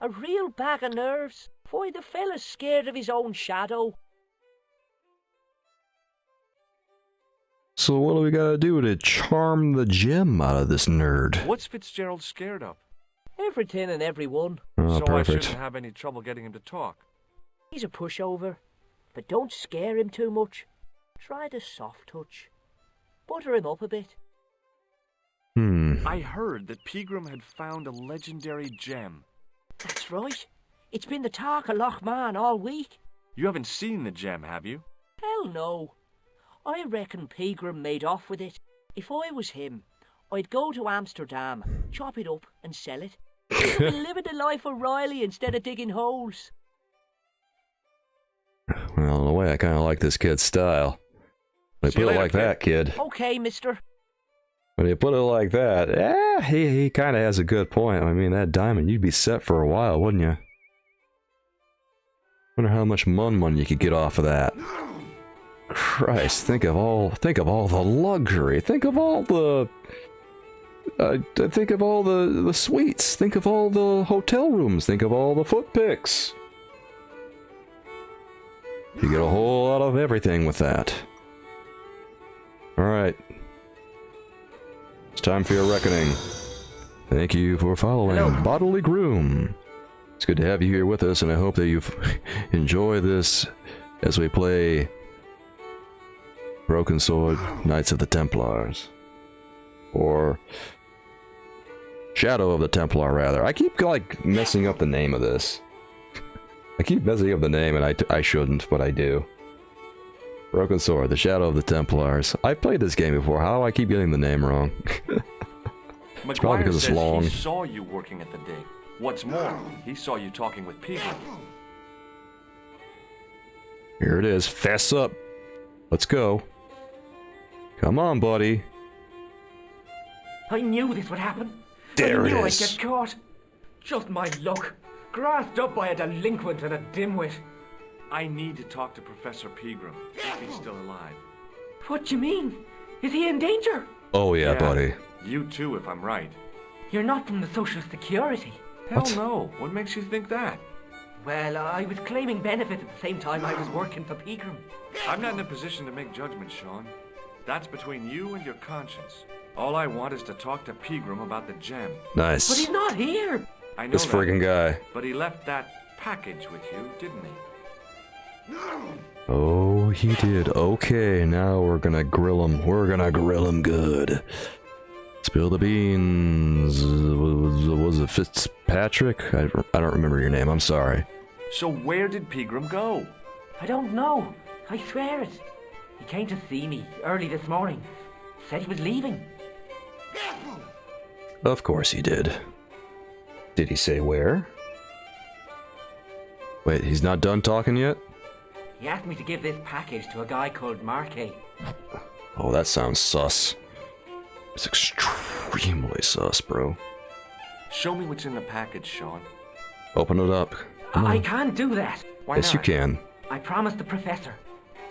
A real bag of nerves. Why, the fella's scared of his own shadow. So what do we gotta do to charm the gem out of this nerd? What's Fitzgerald scared of? Everything and everyone. Oh, So perfect. I shouldn't have any trouble getting him to talk. He's a pushover, but don't scare him too much. Try the soft touch. Butter him up a bit. I heard that Pegram had found a legendary gem. That's right. It's been the talk of Lochman all week. You haven't seen the gem, have you? Hell no. I reckon Pegram made off with it. If I was him, I'd go to Amsterdam, chop it up and sell it. He'd be living the life of Riley instead of digging holes. Well, in a way, I kind of like this kid's style. When you put it like that, kid. Okay, mister. When you put it like that, he kind of has a good point. I mean, that diamond, you'd be set for a while, wouldn't you? Wonder how much money you could get off of that. Christ, think of all the luxury. Think of all the the suites. Think of all the hotel rooms. Think of all the foot picks. You get a whole lot of everything with that. Alright. It's time for your reckoning. Thank you for following Bodily Groom. It's good to have you here with us, and I hope that you've enjoyed this as we play Broken Sword, Knights of the Templars. Or Shadow of the Templar, rather. I keep, like, messing up the name of this. I keep messing up the name, and I shouldn't, but I do. Broken Sword, the Shadow of the Templars. I've played this game before. How do I keep getting the name wrong? It's probably because it's long. He saw you working at the dig. What's more, he saw you talking with Pegram. Here it is. Fess up. Let's go. Come on, buddy. I knew this would happen. There I knew it I'd is. get caught. Just my luck. Grasped up by a delinquent and a dimwit. I need to talk to Professor Pegram, if he's still alive. What do you mean? Is he in danger? Oh yeah, buddy. You too, if I'm right. You're not from the Social Security. Hell no. What makes you think that? Well, I was claiming benefits at the same time I was working for Pegram. I'm not in a position to make judgments, Sean. That's between you and your conscience. All I want is to talk to Pegram about the gem. Nice. But he's not here. I know This that, friggin' guy. But he left that package with you, didn't he? Oh, he did. Okay, now we're gonna grill him. We're gonna grill him good. Spill the beans. Was it Fitzpatrick? I don't remember your name. I'm sorry. So where did Pegram go? I don't know. I swear it. He came to see me early this morning. Said he was leaving. Of course he did. Did he say where? Wait, he's not done talking yet? He asked me to give this package to a guy called Marquet. Oh, that sounds sus. It's extremely sus, bro. Show me what's in the package, Sean. Open it up. Come I on. can't do that. Why Yes, not? you can. I promised the professor.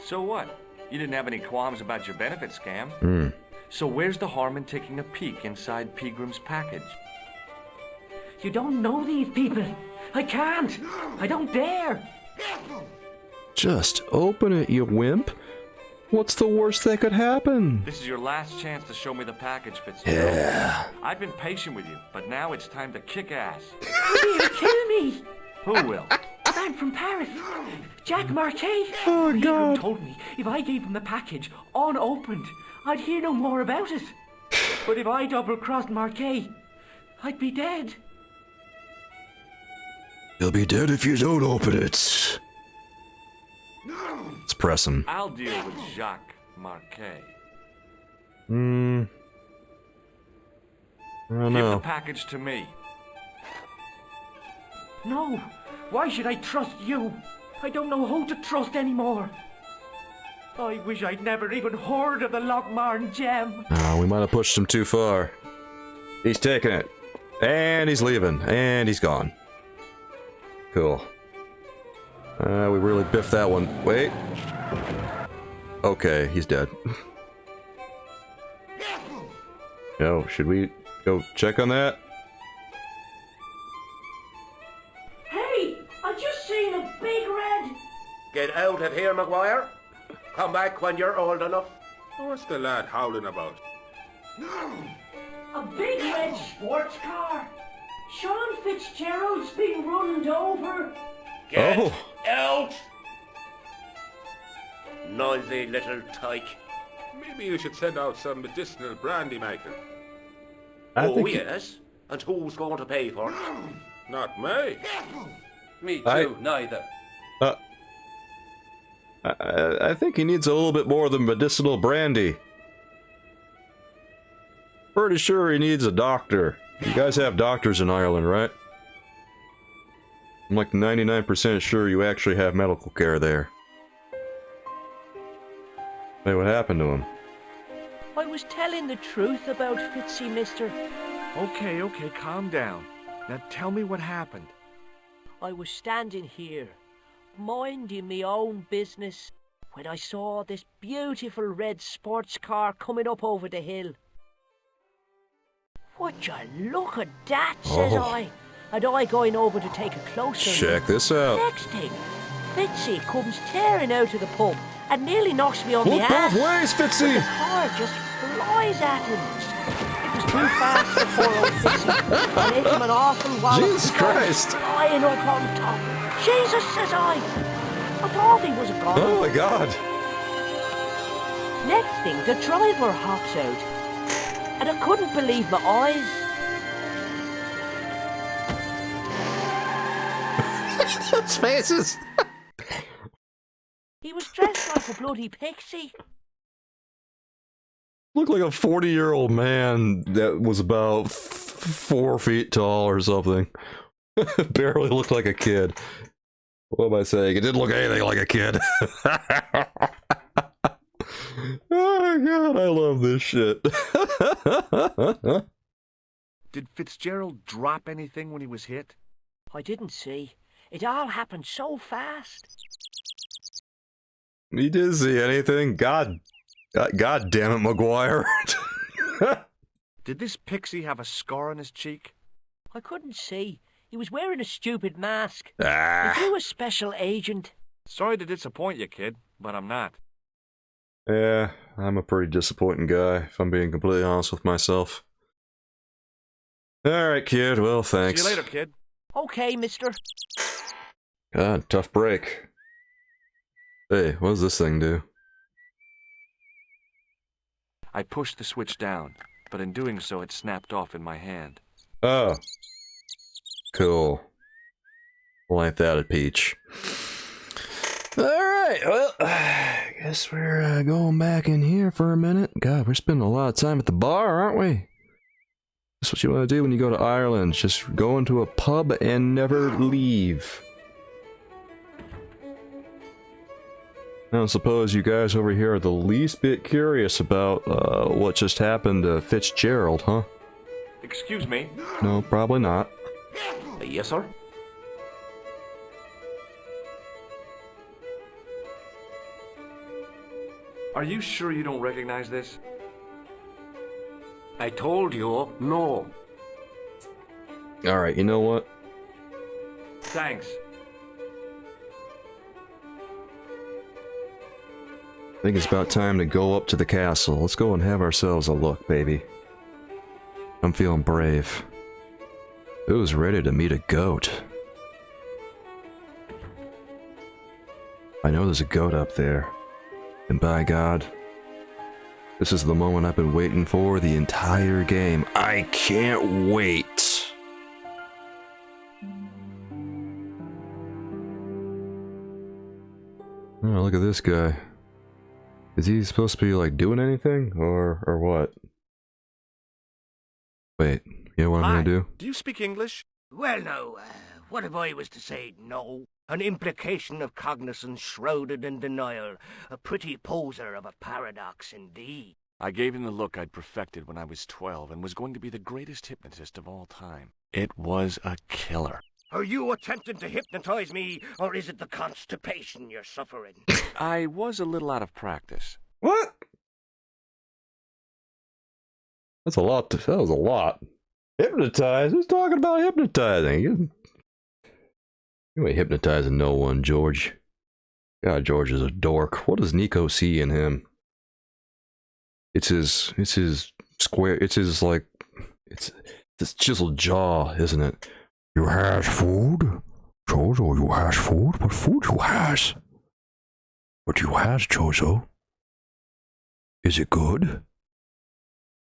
So what? You didn't have any qualms about your benefit scam. So where's the harm in taking a peek inside Pegram's package? You don't know these people. I can't. I don't dare. Just open it, you wimp. What's the worst that could happen? This is your last chance to show me the package, Fitzgerald. Yeah. I've been patient with you, but now it's time to kick ass. He'll kill me. Who will? A man from Paris. Jack Marquet. Oh, Pegram told me if I gave him the package unopened, I'd hear no more about it. But if I double-crossed Marquet, I'd be dead. You'll be dead if you don't open it. Let's press him. I'll deal with Jacques Marquet. I don't Give the know. package to me. No. Why should I trust you? I don't know who to trust anymore. I wish I'd never even heard of the Lochmarn gem. Oh, we might have pushed him too far. He's taking it. And he's leaving. And he's gone. Cool. We really biffed that one. Wait. Okay, he's dead. No, should we go check on that? Hey, I just seen a big red. Get out of here, Maguire. Come back when you're old enough. What's the lad howling about? A big red sports car. Sean Fitzgerald's been runned over. Get out! Noisy little tyke. Maybe you should send out some medicinal brandy, Michael. Oh, yes? And who's going to pay for it? Not me. Me too, neither. I think he needs a little bit more than medicinal brandy. Pretty sure he needs a doctor. You guys have doctors in Ireland, right? I'm like 99% sure you actually have medical care there. Hey, what happened to him? I was telling the truth about Fitzy, mister. Okay, calm down. Now tell me what happened. I was standing here, minding me own business, when I saw this beautiful red sports car coming up over the hill. Would you look at that, says I. And I going over to take a closer look. Check this out. Next thing, Fitzy comes tearing out of the pub and nearly knocks me on the Look ass. both ways, Fitzy! But the car just flies at him. It was too fast for poor old Fitzy. I hit him an awful wallop. Jesus Christ! Flying up on top. Jesus, says I. I thought he was a god. Oh my God! Next thing, the driver hops out. And I couldn't believe my eyes. Those faces! He was dressed like a bloody pixie. Looked like a 40-year-old man that was about 4 feet tall or something. Barely looked like a kid. What am I saying? It didn't look anything like a kid. Oh my God, I love this shit. Did Fitzgerald drop anything when he was hit? I didn't see. It all happened so fast. He didn't see anything. God damn it, Maguire. Did this pixie have a scar on his cheek? I couldn't see. He was wearing a stupid mask. Ah. If you a special agent. Sorry to disappoint you, kid, but I'm not. Yeah, I'm a pretty disappointing guy, if I'm being completely honest with myself. Alright, kid, well, thanks. See you later, kid. Okay, mister. God, tough break. Hey, what does this thing do? I pushed the switch down, but in doing so it snapped off in my hand. Oh. Cool. Like that a peach. Alright, well, I guess we're going back in here for a minute. God, we're spending a lot of time at the bar, aren't we? That's what you want to do when you go to Ireland. Just go into a pub and never leave. I don't suppose you guys over here are the least bit curious about what just happened to Fitzgerald, huh? Excuse me? No, probably not. Yes, sir? Are you sure you don't recognize this? I told you, no. Alright, you know what? Thanks. I think it's about time to go up to the castle. Let's go and have ourselves a look, baby. I'm feeling brave. Who's ready to meet a goat? I know there's a goat up there. And by God, this is the moment I've been waiting for the entire game. I can't wait! Oh, look at this guy. Is he supposed to be, like, doing anything? Or what? Wait, you know what I'm gonna do? Do you speak English? Well, no. What if I was to say no? An implication of cognizance shrouded in denial. A pretty poser of a paradox indeed. I gave him the look I'd perfected when I was 12 and was going to be the greatest hypnotist of all time. It was a killer. Are you attempting to hypnotize me, or is it the constipation you're suffering? I was a little out of practice. What? That's a lot. That was a lot. Hypnotize? Who's talking about hypnotizing? You ain't hypnotizing no one, George. God, George is a dork. What does Nico see in him? It's his square, it's his, like, it's this chiseled jaw, isn't it? You has food? Jojo, you has food? What food you has? What you has, Jojo? Is it good?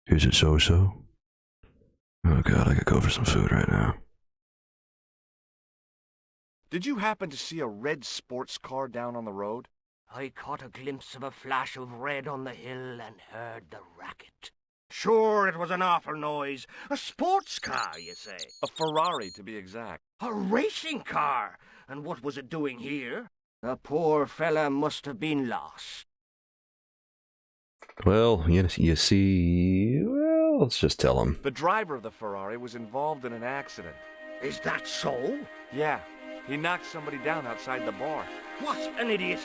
Is it so-so? Oh god, I could go for some food right now. Did you happen to see a red sports car down on the road? I caught a glimpse of a flash of red on the hill and heard the racket. Sure, it was an awful noise. A sports car, you say? A Ferrari, to be exact. A racing car? And what was it doing here? The poor fella must have been lost. Well, you see... Well, let's just tell him. The driver of the Ferrari was involved in an accident. Is that so? Yeah. He knocked somebody down outside the bar. What an idiot!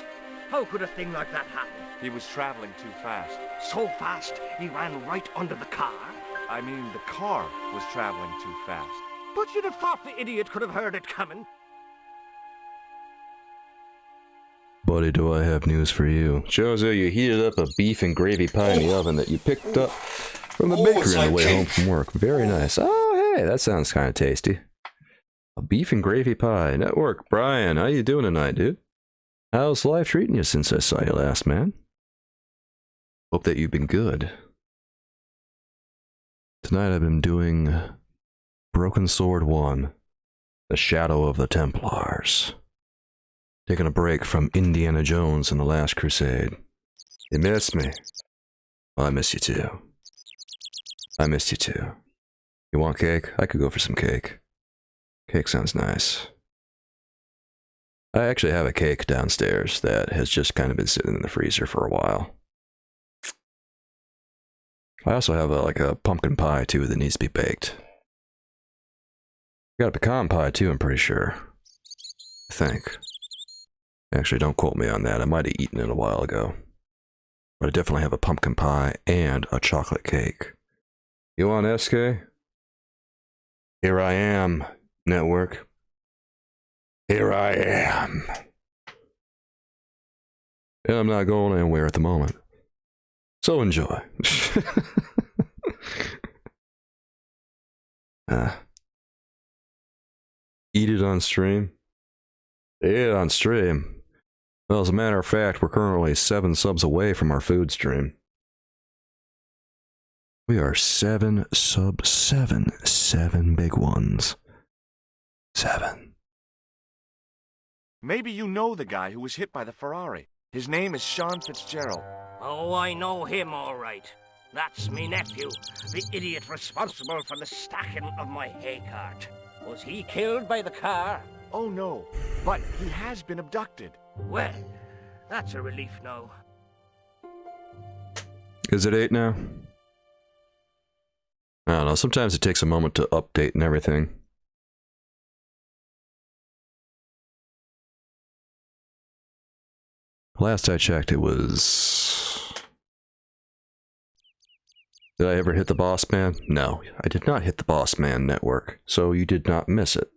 How could a thing like that happen? He was traveling too fast. So fast, he ran right under the car? I mean, the car was traveling too fast. But you'd have thought the idiot could have heard it coming. Buddy, do I have news for you. Jozo, you heated up a beef and gravy pie in the oven that you picked up from the bakery on the way home from work. Very nice. Oh, hey, that sounds kind of tasty. A beef and gravy pie. Network. Brian, how you doing tonight, dude? How's life treating you since I saw you last, man? Hope that you've been good. Tonight I've been doing Broken Sword 1, The Shadow of the Templars. Taking a break from Indiana Jones and the Last Crusade. You miss me? Well, I miss you too. I missed you too. You want cake? I could go for some cake. Cake sounds nice. I actually have a cake downstairs that has just kind of been sitting in the freezer for a while. I also have a pumpkin pie too that needs to be baked. Got a pecan pie too, I'm pretty sure. I think. Actually, don't quote me on that. I might have eaten it a while ago. But I definitely have a pumpkin pie and a chocolate cake. You want SK? Here I am, network. Here I am. And I'm not going anywhere at the moment. So enjoy. Eat it on stream. Eat it on stream. Well, as a matter of fact, we're currently 7 subs away from our food stream. We are 7 subs, 7 big ones. 7. Maybe you know the guy who was hit by the Ferrari. His name is Sean Fitzgerald. Oh, I know him all right. That's me nephew, the idiot responsible for the stacking of my hay cart. Was he killed by the car? Oh no, but he has been abducted. Well, that's a relief now. Is it 8 now? I don't know, sometimes it takes a moment to update and everything. Last I checked, it was... Did I ever hit the boss man? No, I did not hit the boss man network, so you did not miss it.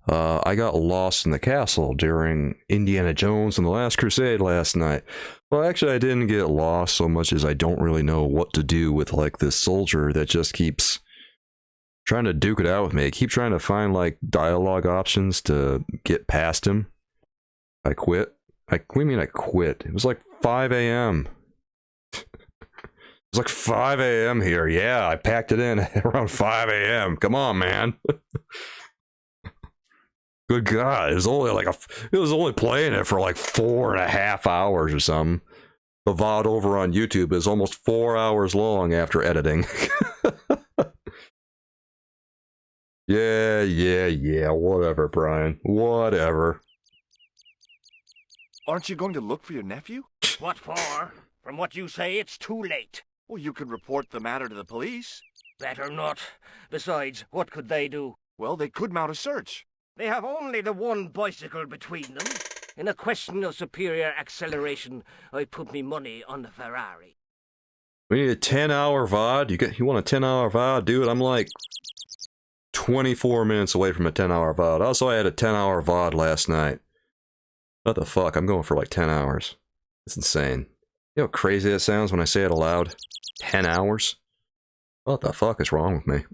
I got lost in the castle during Indiana Jones and the Last Crusade last night. Well, actually, I didn't get lost so much as I don't really know what to do with, like, this soldier that just keeps trying to duke it out with me. I keep trying to find, like, dialogue options to get past him. I quit. What do you mean I quit? It was like 5 a.m. It was like 5 a.m. here. Yeah, I packed it in around 5 a.m. Come on, man. Good God, it was only playing it for like 4.5 hours or something. The VOD over on YouTube is almost 4 hours long after editing. Yeah, whatever, Brian. Whatever. Aren't you going to look for your nephew? What for? From what you say, it's too late. Well, you could report the matter to the police. Better not. Besides, what could they do? Well, they could mount a search. They have only the one bicycle between them. In a question of superior acceleration, I put me money on the Ferrari. We need a 10-hour VOD? You want a 10-hour VOD? Dude, I'm like 24 minutes away from a 10-hour VOD. Also, I had a 10-hour VOD last night. What the fuck? I'm going for like 10 hours. It's insane. You know how crazy that sounds when I say it aloud? 10 hours? What the fuck is wrong with me?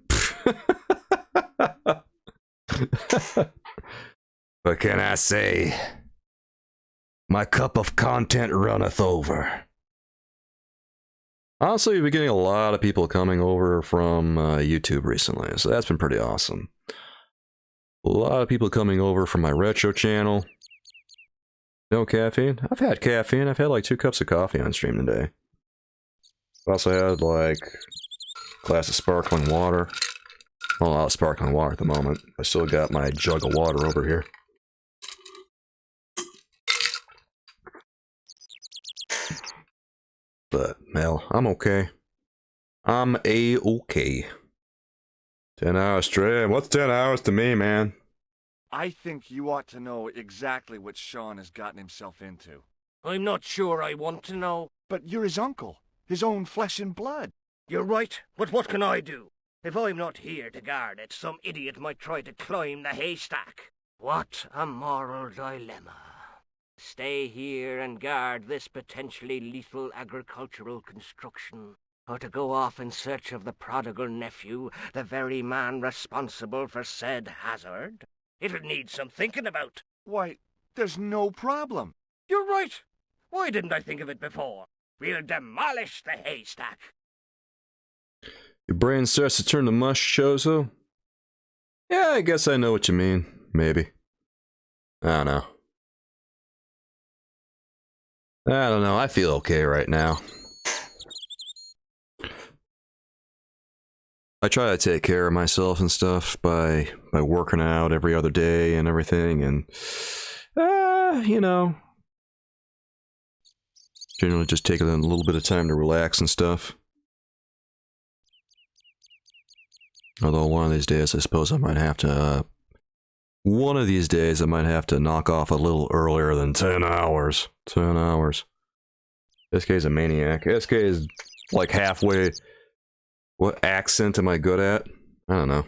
What can I say? My cup of content runneth over. Honestly, we've been getting a lot of people coming over from YouTube recently, so that's been pretty awesome. A lot of people coming over from my retro channel. No caffeine? I've had caffeine. I've had like 2 cups of coffee on stream today. I also had like a glass of sparkling water. Well, not sparkling water at the moment. I still got my jug of water over here. But, hell, I'm okay. I'm A-okay. 10 hours straight. What's 10 hours to me, man? I think you ought to know exactly what Sean has gotten himself into. I'm not sure I want to know. But you're his uncle, his own flesh and blood. You're right, but what can I do? If I'm not here to guard it, some idiot might try to climb the haystack. What a moral dilemma. Stay here and guard this potentially lethal agricultural construction, or to go off in search of the prodigal nephew, the very man responsible for said hazard? It'll need some thinking about. Why, there's no problem. You're right. Why didn't I think of it before? We'll demolish the haystack. Your brain starts to turn to mush, Chozo? Yeah, I guess I know what you mean. Maybe. I don't know. I don't know. I feel okay right now. I try to take care of myself and stuff by working out every other day and everything, and you know, generally just taking a little bit of time to relax and stuff. Although one of these days, I suppose I might have to. One of these days, I might have to knock off a little earlier than 10 hours. 10 hours. SK's a maniac. SK is like halfway. What accent am I good at? I don't know.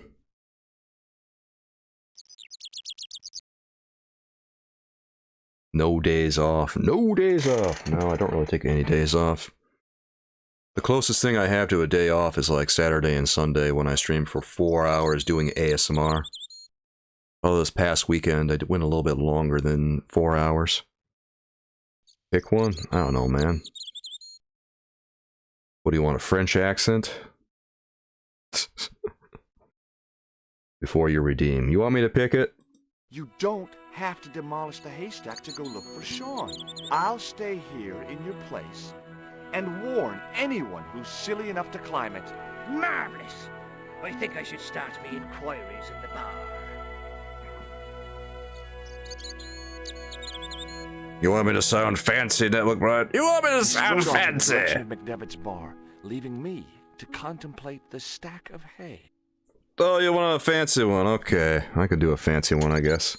No days off. No days off. No, I don't really take any days off. The closest thing I have to a day off is like Saturday and Sunday when I stream for 4 hours doing ASMR. Although this past weekend I went a little bit longer than 4 hours. Pick one? I don't know, man. What do you want, a French accent? Before you redeem. You want me to pick it? You don't have to demolish the haystack to go look for Sean. I'll stay here in your place and warn anyone who's silly enough to climb it. Marvelous! I think I should start me inquiries in the bar. You want me to sound fancy, Network Brian? You want me to sound fancy? McDevitt's bar, leaving me to contemplate the stack of hay. Oh, you want a fancy one? Okay, I could do a fancy one, I guess.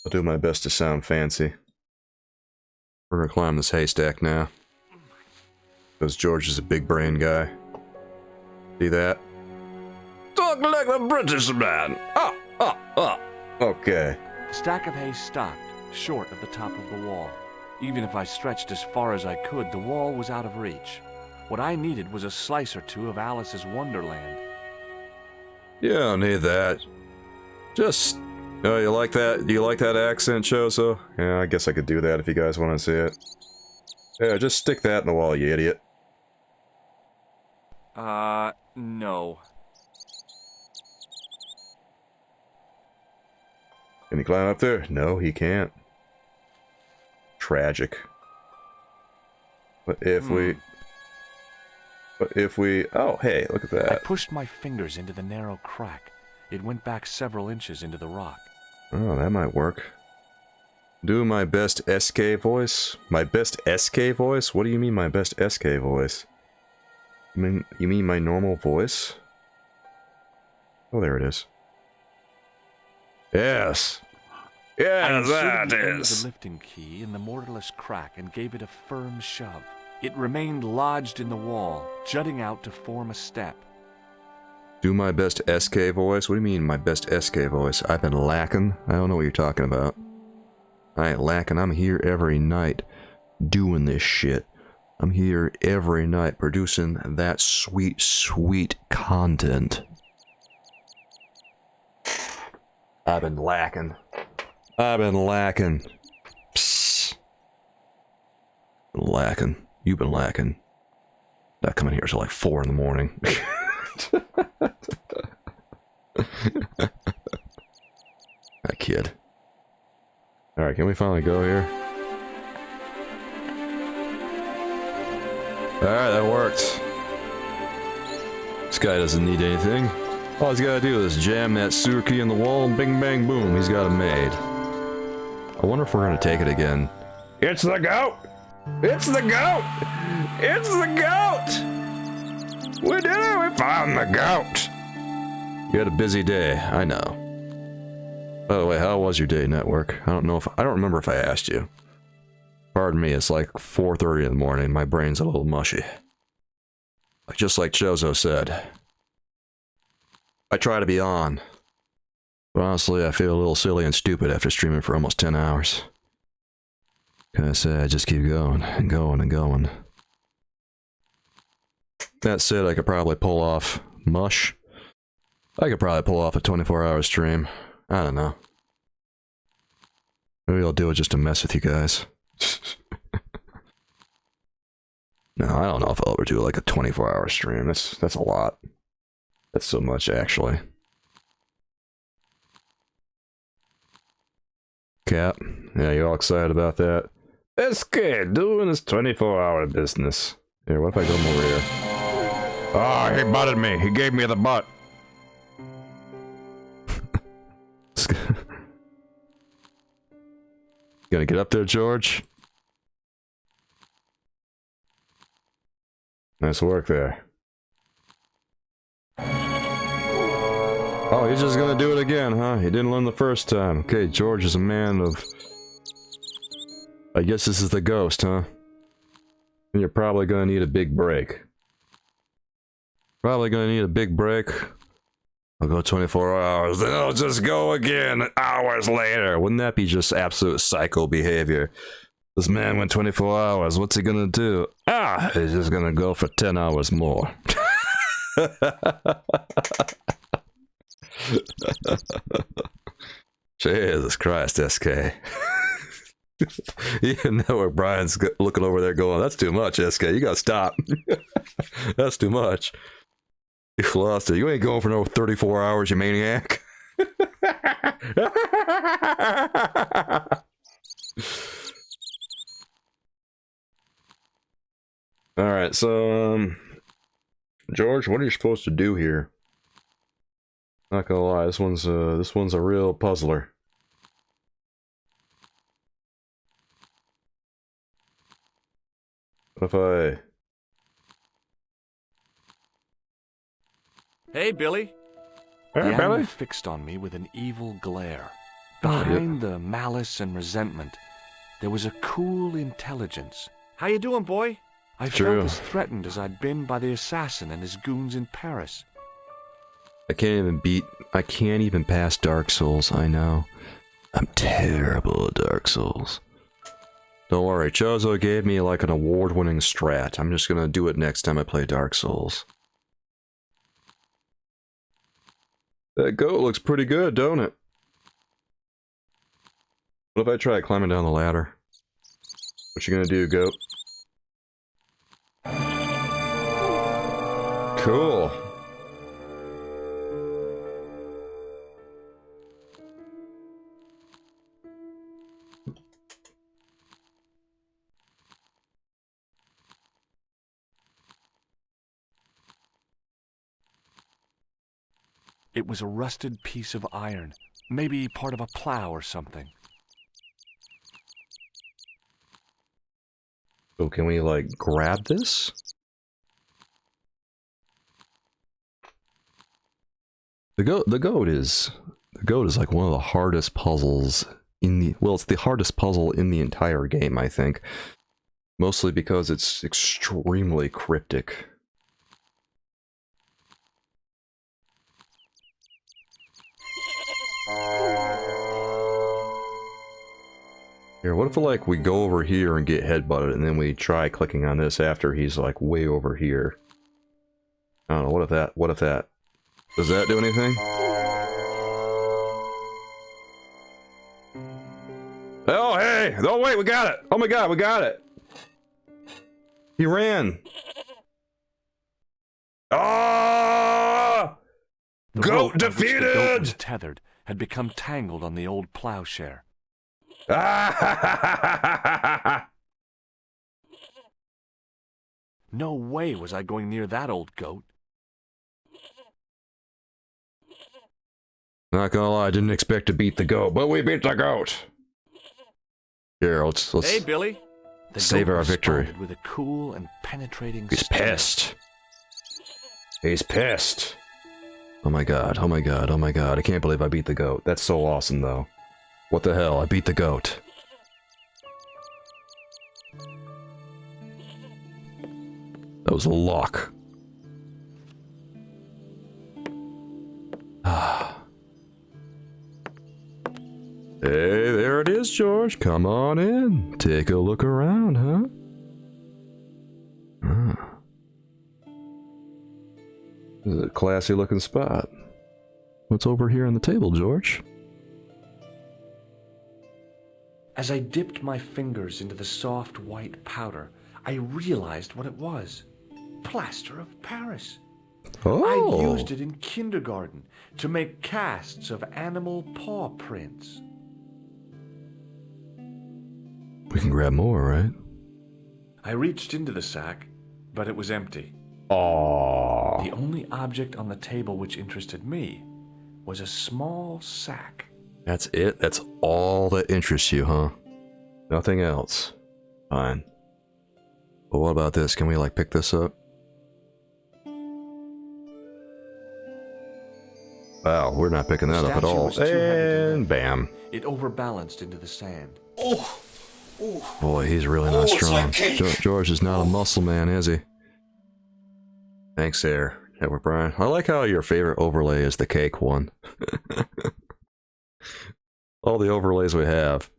I'll do my best to sound fancy. We're gonna climb this haystack now. Because George is a big brain guy. See that? Talk like a British man! Okay. The stack of hay stopped, short of the top of the wall. Even if I stretched as far as I could, the wall was out of reach. What I needed was a slice or two of Alice's Wonderland. Yeah, I don't need that. Just... Oh, you like that? Do you like that accent, Chozo? Yeah, I guess I could do that if you guys want to see it. Yeah, just stick that in the wall, you idiot. No. Can he climb up there? No, he can't. Tragic. But if we... Oh, hey, look at that. I pushed my fingers into the narrow crack. It went back several inches into the rock. Oh, that might work. Do my best SK voice? My best SK voice? What do you mean my best SK voice? You mean my normal voice? Oh, there it is. Yes! Yeah, that is! The lifting key in the mortarless crack and gave it a firm shove. It remained lodged in the wall, jutting out to form a step. Do my best SK voice? What do you mean my best SK voice? I've been lacking? I don't know what you're talking about. I ain't lacking. I'm here every night doing this shit. I'm here every night producing that sweet, sweet content. I've been lacking. Psst. Lacking. You've been lacking. Not coming here till like 4 in the morning. That kid. Alright, can we finally go here? Alright, that worked. This guy doesn't need anything. All he's gotta do is jam that sewer key in the wall and bing bang boom, he's got it made. I wonder if we're gonna take it again. It's the goat! It's the goat! It's the goat! We did it! We found the goat! You had a busy day, I know. By the way, how was your day, Network? I don't remember if I asked you. Pardon me, it's like 4:30 in the morning, my brain's a little mushy. Just like Chozo said. I try to be on. But honestly, I feel a little silly and stupid after streaming for almost 10 hours. Can I say I just keep going and going and going. That said, I could probably pull off mush. I could probably pull off a 24-hour stream. I don't know. Maybe I'll do it just to mess with you guys. No, I don't know if I'll ever do like a 24-hour stream. That's a lot. That's so much, actually. Cap, yeah, you all excited about that? This kid doing his 24-hour business. Here, what if I go over here? Oh, he butted me. He gave me the butt. Gonna get up there, George? Nice work there. Oh, he's just gonna do it again, huh? He didn't learn the first time. Okay, George is a man of... I guess this is the ghost, huh? And you're probably gonna need a big break. Probably gonna need a big break. I'll go 24 hours, then I'll just go again hours later. Wouldn't that be just absolute psycho behavior? This man went 24 hours, what's he gonna do? Ah, he's just gonna go for 10 hours more. Jesus Christ, SK. Even though where Brian's looking over there going, that's too much, SK, you gotta stop. That's too much. You lost it. You ain't going for no 34 hours, you maniac. Alright, so, George, what are you supposed to do here? Not gonna lie, this one's a real puzzler. What if I... Hey, Billy. Hey, the Billy. animal fixed on me with an evil glare. Behind the malice and resentment, there was a cool intelligence. How you doing, boy? I felt as threatened as I'd been by the assassin and his goons in Paris. I can't even pass Dark Souls, I know. I'm terrible at Dark Souls. Don't worry, Chozo gave me like an award-winning strat. I'm just gonna do it next time I play Dark Souls. That goat looks pretty good, don't it? What if I try climbing down the ladder? What you gonna do, goat? Cool. It was a rusted piece of iron, maybe part of a plow or something. So can we, like, grab this? The goat is like one of the hardest puzzles in the, well, it's the hardest puzzle in the entire game, I think. Mostly because it's extremely cryptic. Here, what if like we go over here and get headbutted and then we try clicking on this after he's like way over here? I don't know, what if that... Does that do anything? Oh, hey! Oh, wait, we got it! Oh my god, we got it! He ran! Ah! Goat defeated! The goat was tethered, had become tangled on the old plowshare. No way was I going near that old goat. Not gonna lie, I didn't expect to beat the goat, but we beat the goat! Here, let's Hey, Billy! The save goat our victory. responded with a cool and penetrating He's stare. pissed. He's pissed. Oh my god, oh my god, oh my god, I can't believe I beat the goat. That's so awesome, though. What the hell, I beat the goat. That was a lock. Hey, there it is, George. Come on in. Take a look around, huh? This is a classy looking spot. What's over here on the table, George? As I dipped my fingers into the soft white powder, I realized what it was. Plaster of Paris. Oh. I'd used it in kindergarten to make casts of animal paw prints. We can grab more, right? I reached into the sack, but it was empty. Aww. The only object on the table which interested me was a small sack. That's it? That's all that interests you, huh? Nothing else. Fine. But what about this? Can we, like, pick this up? Wow, we're not picking that up at all. And bam. It overbalanced into the sand. Oh. Boy, he's really not strong. George is not a muscle man, is he? Thanks there, Edward Brian. I like how your favorite overlay is the cake one. All the overlays we have,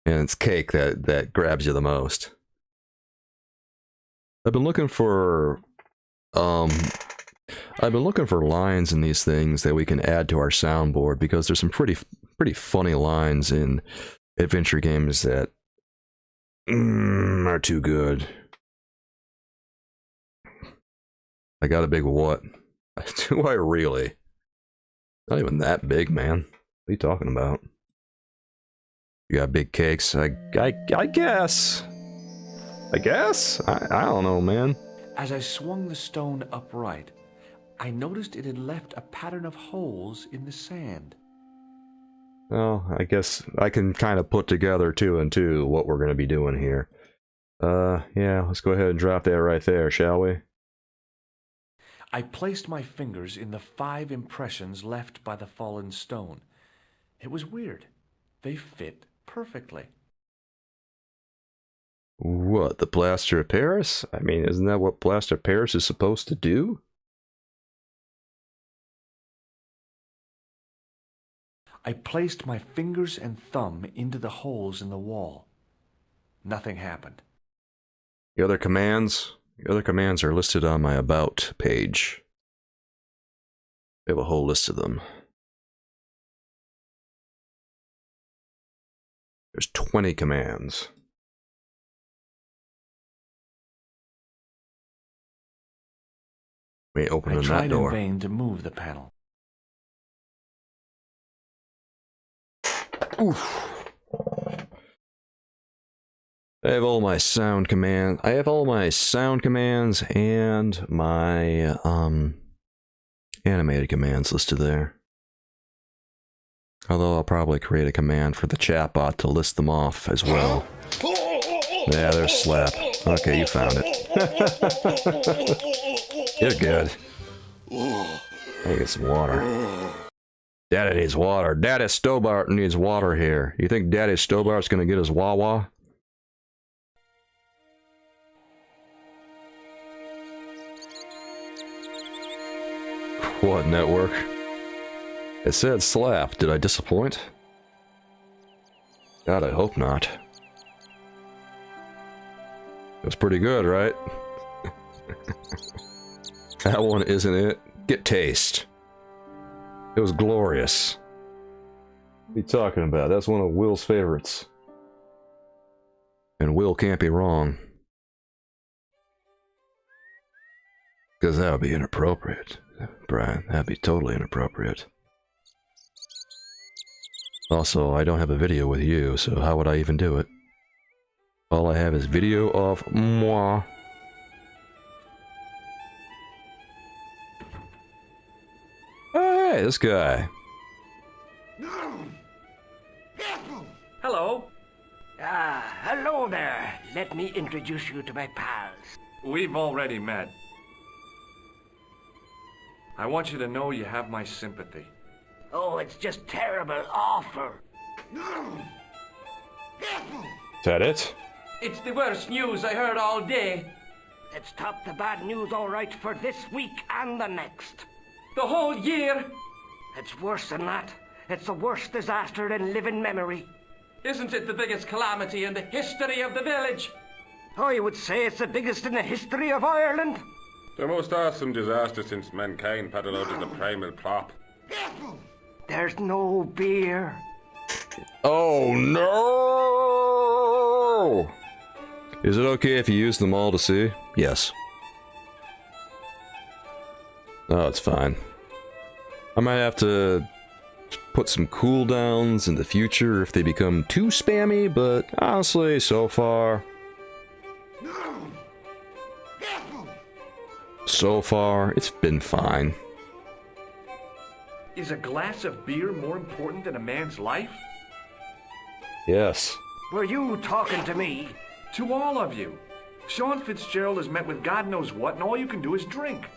and it's cake that grabs you the most. I've been looking for lines in these things that we can add to our soundboard, because there's some pretty funny lines in adventure games that are too good. I got a big what? Do I really? Not even that big, man. What are you talking about? You got big cakes? I guess. I guess? I don't know, man. As I swung the stone upright, I noticed it had left a pattern of holes in the sand. Well, I guess I can kind of put together 2 and 2 what we're going to be doing here. Yeah, let's go ahead and drop that right there, shall we? I placed my fingers in the 5 impressions left by the fallen stone. It was weird. They fit perfectly. What, the plaster of Paris? I mean, isn't that what plaster of Paris is supposed to do? I placed my fingers and thumb into the holes in the wall. Nothing happened. The other commands are listed on my About page. We have a whole list of them. There's 20 commands. We ain't opening that door. I tried in vain to move the panel. Oof. I have all my sound commands. I have all my sound commands and my animated commands listed there. Although I'll probably create a command for the chatbot to list them off as well. Yeah, there's Slap. Okay, you found it. You're good. I get some water. Daddy needs water. Daddy Stobart needs water here. You think Daddy Stobart's gonna get his Wawa? What network? It said Slap. Did I disappoint? God, I hope not. pretty good, right? That one isn't it. Get taste. It was glorious. What are you talking about? That's one of Will's favorites. And Will can't be wrong. Because that would be inappropriate, Brian. That'd be totally inappropriate. Also, I don't have a video with you, so how would I even do it? All I have is video of moi. Oh, hey, this guy. Hello. Hello there. Let me introduce you to my pals. We've already met. I want you to know you have my sympathy. Oh, it's just terrible, awful. Is that it? It's the worst news I heard all day. Let's top the bad news all right for this week and the next. The whole year? It's worse than that. It's the worst disaster in living memory. Isn't it the biggest calamity in the history of the village? I would say it's the biggest in the history of Ireland. The most awesome disaster since mankind paddled out of the primal plop. There's no beer. Oh no! Is it okay if you use them all to see? Yes. Oh, it's fine. I might have to put some cooldowns in the future if they become too spammy, but honestly, so far... So far, it's been fine. Is a glass of beer more important than a man's life? Yes. Were you talking to me? To all of you. Sean Fitzgerald has met with God knows what, and all you can do is drink.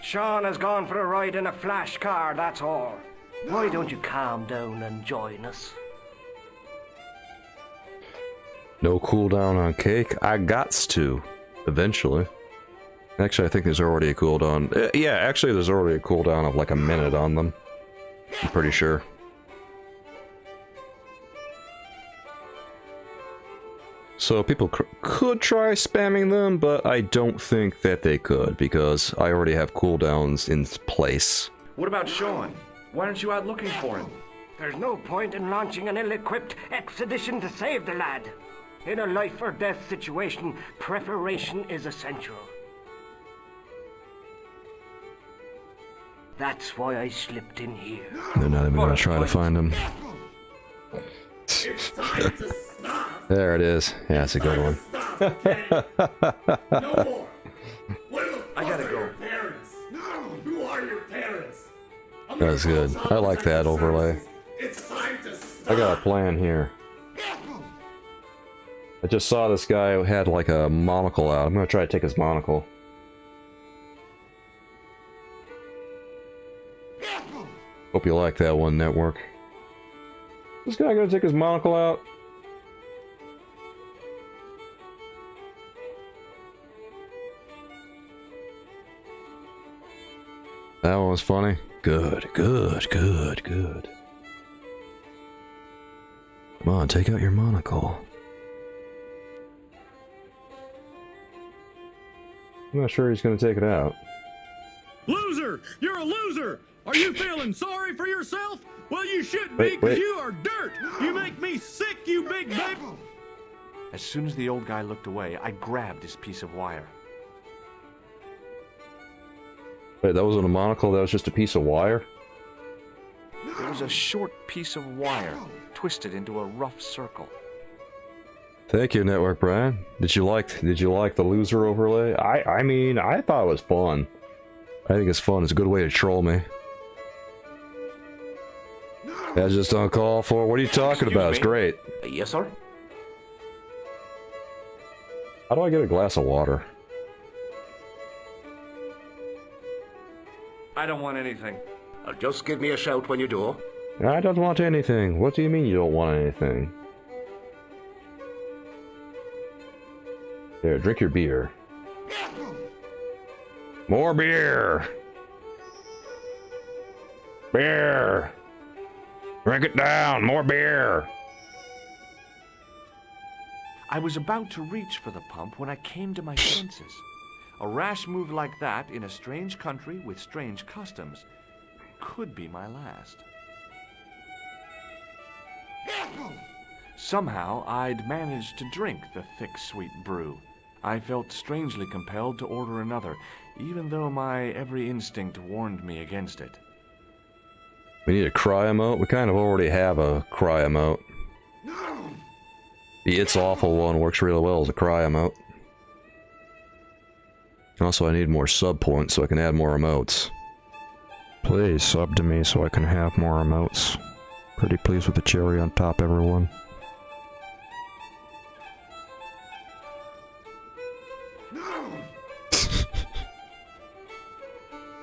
Sean has gone for a ride in a flash car, that's all. Why don't you calm down and join us? No cooldown on cake? I gots to. Eventually. Actually, I think there's already a cooldown. Yeah, actually there's already a cooldown of like a minute on them. I'm pretty sure. So people could try spamming them, but I don't think that they could, because I already have cooldowns in place. What about Sean? Why aren't you out looking for him? There's no point in launching an ill-equipped expedition to save the lad. In a life-or-death situation, preparation is essential. That's why I slipped in here. They're not even gonna try to find him. It's time to stop. There it is. Yeah, it's a good one. No more. I gotta go. Parents. Who are your parents? That's good. I like that overlay. It's time to stop. I got a plan here. I just saw this guy who had like a monocle out. I'm gonna try to take his monocle. Hope you like that one, Network. This guy gonna take his monocle out? That one was funny. Good, good, good, good. Come on, take out your monocle. I'm not sure he's gonna take it out. Loser! You're a loser! Are you feeling sorry for yourself? Well, you shouldn't be, because you are dirt! You make me sick, you big baby! As soon as the old guy looked away, I grabbed his piece of wire. Wait, that wasn't a monocle, that was just a piece of wire? It was a short piece of wire, twisted into a rough circle. Thank you, Network Brian. Did you like the loser overlay? I mean, I thought it was fun. I think it's fun. It's a good way to troll me. That's just uncalled for. What are you talking about? It's great. Yes, sir? How do I get a glass of water? I don't want anything. Just give me a shout when you do. I don't want anything. What do you mean you don't want anything? There, drink your beer. More beer! Beer! Drink it down! More beer! I was about to reach for the pump when I came to my senses. A rash move like that in a strange country with strange customs could be my last. Somehow, I'd managed to drink the thick, sweet brew. I felt strangely compelled to order another, even though my every instinct warned me against it. We need a cry emote? We kind of already have a cry emote. The It's Awful one works really well as a cry emote. Also, I need more sub points so I can add more emotes. Please sub to me so I can have more emotes. Pretty pleased with the cherry on top, everyone.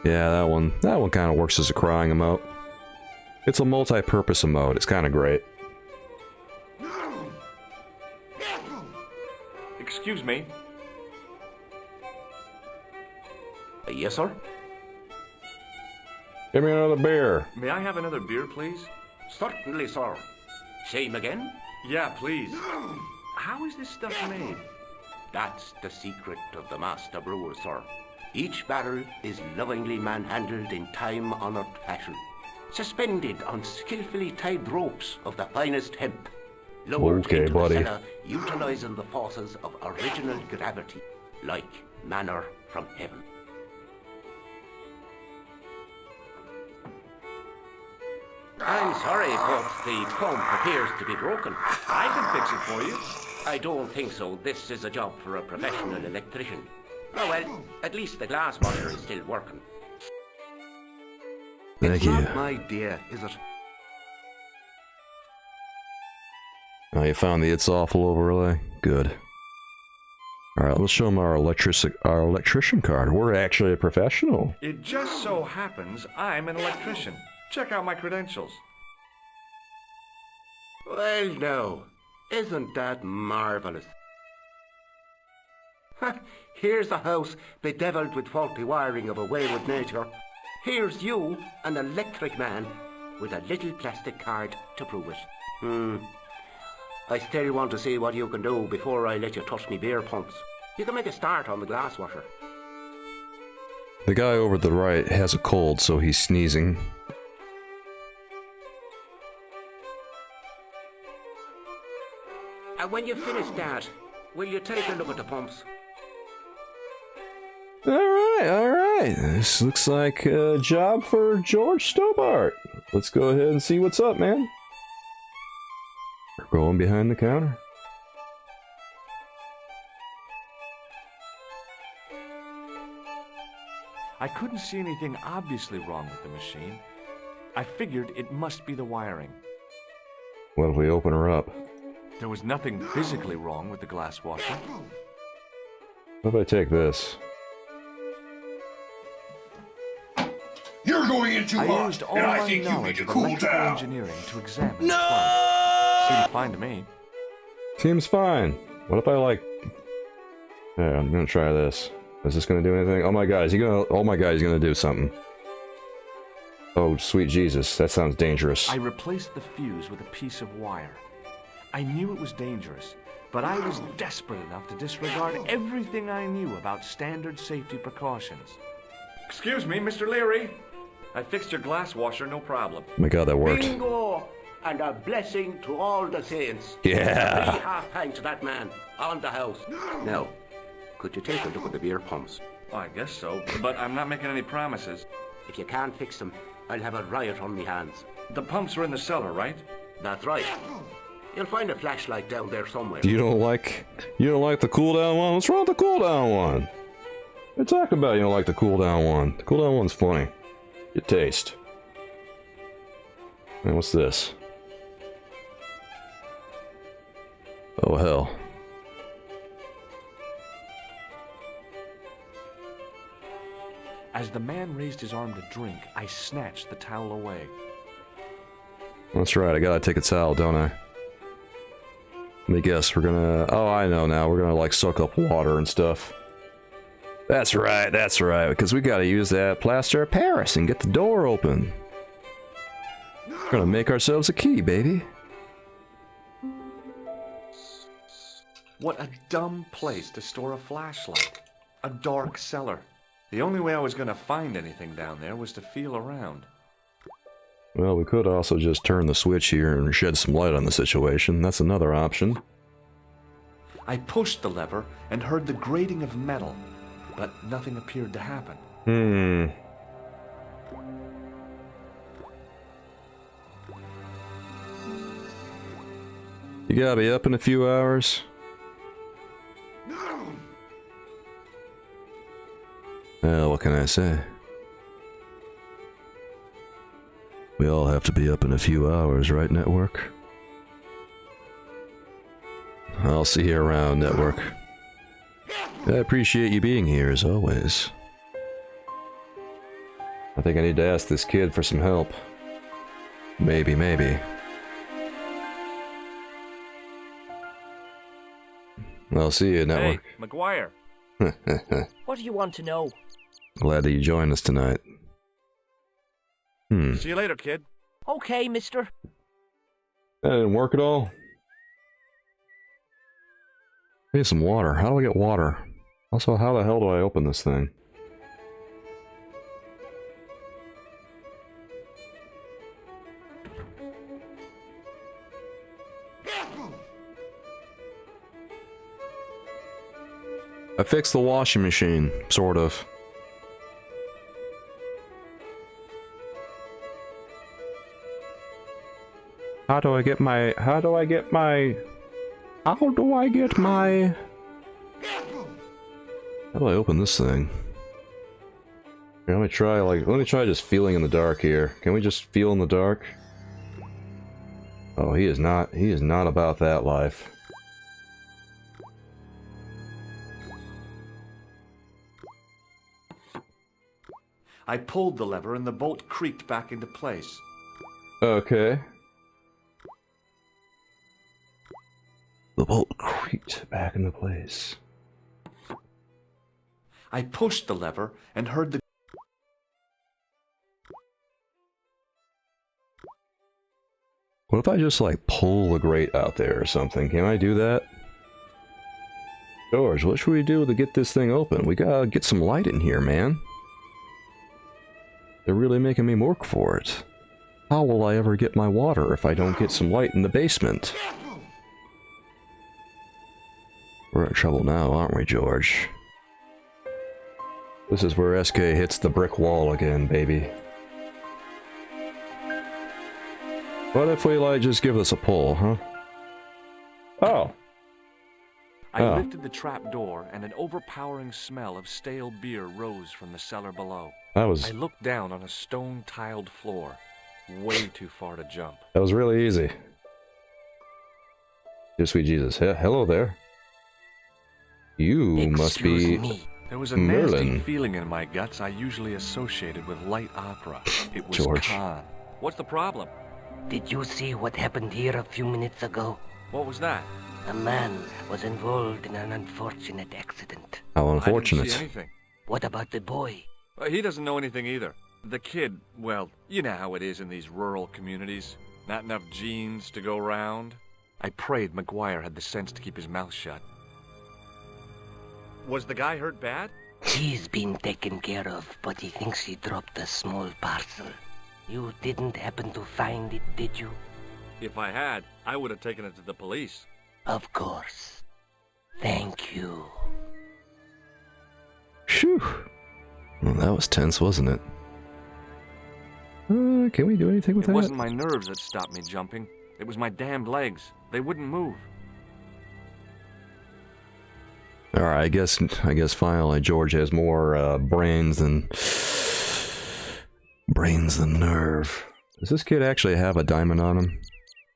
Yeah, that one kind of works as a crying emote. It's a multi-purpose emote. It's kind of great. Excuse me. Yes, sir? Give me another beer. May I have another beer, please? Certainly, sir. Same again? Yeah, please. How is this stuff made? That's the secret of the master brewer, sir. Each barrel is lovingly manhandled in time-honored fashion, suspended on skillfully tied ropes of the finest hemp, lowered Okay, into buddy. the cellar, utilizing the forces of original gravity, like manna from heaven. I'm sorry, but the pump appears to be broken. I can fix it for you. I don't think so. This is a job for a professional electrician. Oh well, at least the glass washer is still working. Thank you. Not my dear, is it? Oh, you found the It's Awful overlay? Good. Alright, let's show them our electrician card. We're actually a professional. It just so happens I'm an electrician. Check out my credentials. Well, no. Isn't that marvelous? Here's a house bedeviled with faulty wiring of a wayward nature. Here's you, an electric man, with a little plastic card to prove it. I still want to see what you can do before I let you touch me beer pumps. You can make a start on the glass washer. The guy over to the right has a cold, so he's sneezing. And when you finish that, will you take a look at the pumps? Alright. This looks like a job for George Stobart. Let's go ahead and see what's up, man. We're going behind the counter. I couldn't see anything obviously wrong with the machine. I figured it must be the wiring. What if we open her up? There was nothing physically wrong with the glass washer. What if I take this? You're going in too I hard, used all and I my think you need knowledge to of cool electrical down. engineering to examine the plant. Seemed fine to me. Seems fine. What if I like... Yeah, I'm gonna try this. Is this gonna do anything? Oh my god, he's gonna do something. Oh, sweet Jesus, that sounds dangerous. I replaced the fuse with a piece of wire. I knew it was dangerous, but I was desperate enough to disregard everything I knew about standard safety precautions. Excuse me, Mr. Leary. I fixed your glass washer, no problem. Oh my god, that worked. Bingo! And a blessing to all the saints. Yeah. 3 half-pints to that man on the house. Now, could you take a look at the beer pumps? Well, I guess so, but I'm not making any promises. If you can't fix them, I'll have a riot on me hands. The pumps are in the cellar, right? That's right. You'll find a flashlight down there somewhere. You don't like the cooldown one? What's wrong with the cooldown one? What are you talking about? You don't like the cooldown one? The cooldown one's funny. Good taste. And what's this? Oh hell. As the man raised his arm to drink, I snatched the towel away. That's right, I gotta take a towel, don't I? Let me guess, we're gonna... Oh, I know now, we're gonna like suck up water and stuff. That's right, because we gotta use that plaster of Paris and get the door open. We're gonna make ourselves a key, baby. What a dumb place to store a flashlight. A dark cellar. The only way I was going to find anything down there was to feel around. Well, we could also just turn the switch here and shed some light on the situation. That's another option. I pushed the lever and heard the grating of metal, but nothing appeared to happen. You gotta be up in a few hours. Well, what can I say? We all have to be up in a few hours, right, Network? I'll see you around, Network. I appreciate you being here, as always. I think I need to ask this kid for some help. Maybe. I'll see you, Network. Hey, McGuire. What do you want to know? Glad that you joined us tonight. See you later, kid. Okay, mister. That didn't work at all. I need some water. How do I get water? Also, how the hell do I open this thing? I fixed the washing machine, sort of. How do I get my... How do I get my... How do I open this thing? Here, let me try just feeling in the dark here. Can we just feel in the dark? Oh, he is not about that life. I pulled the lever and the bolt creaked back into place. Okay. The bolt creaked back into place. I pushed the lever and heard the... What if I just, like, pull the grate out there or something? Can I do that? George, what should we do to get this thing open? We gotta get some light in here, man. They're really making me work for it. How will I ever get my water if I don't get some light in the basement? We're in trouble now, aren't we, George? This is where SK hits the brick wall again, baby. What if we, like, just give this a pull, huh? Oh. I lifted the trap door, and an overpowering smell of stale beer rose from the cellar below. That was... I looked down on a stone-tiled floor, way too far to jump. That was really easy. Dear sweet Jesus. Hello there. You must be... Me. There was a Merlin. nasty feeling in my guts I usually associated with light opera. It was George. Khan. What's the problem? Did you see what happened here a few minutes ago? What was that? A man was involved in an unfortunate accident. How unfortunate. I didn't see anything. What about the boy? He doesn't know anything either. The kid, well, you know how it is in these rural communities. Not enough genes to go round. I prayed McGuire had the sense to keep his mouth shut. Was the guy hurt bad? He's been taken care of, but he thinks he dropped a small parcel. You didn't happen to find it, did you? If I had, I would have taken it to the police. Of course. Thank you. Phew. Well, that was tense, wasn't it? Can we do anything with that? It wasn't my nerves that stopped me jumping. It was my damned legs. They wouldn't move. Alright, I guess finally George has more brains than nerve. Does this kid actually have a diamond on him?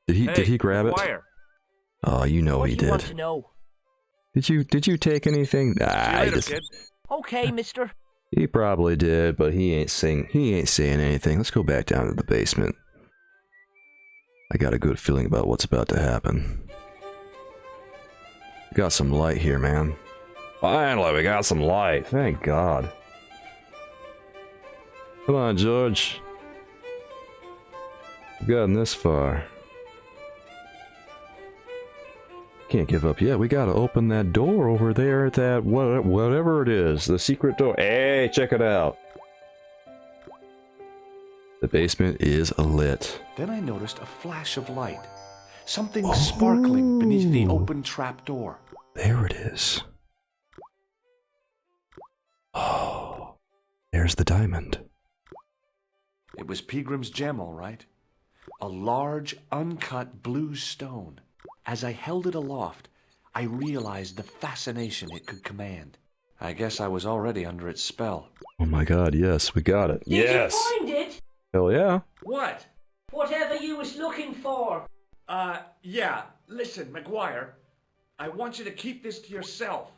Did he grab McGuire. it? Oh, you know he What do you did. want to know? Did you take anything? See you later, kid. Okay, mister. He probably did, but he ain't saying anything. Let's go back down to the basement. I got a good feeling about what's about to happen. We got some light here, man. Finally, we got some light. Thank God. Come on, George. We've gotten this far. Can't give up yet. We gotta open that door over there at that whatever it is. The secret door. Hey, check it out. The basement is lit. Then I noticed a flash of light. Something sparkling beneath the open trap door. There it is. Oh, there's the diamond. It was Peagrim's gem, all right. A large, uncut blue stone. As I held it aloft, I realized the fascination it could command. I guess I was already under its spell. Oh my god, yes, we got it. Yes! Did you find it? Hell yeah. What? Whatever you was looking for. Yeah. Listen, McGuire. I want you to keep this to yourself.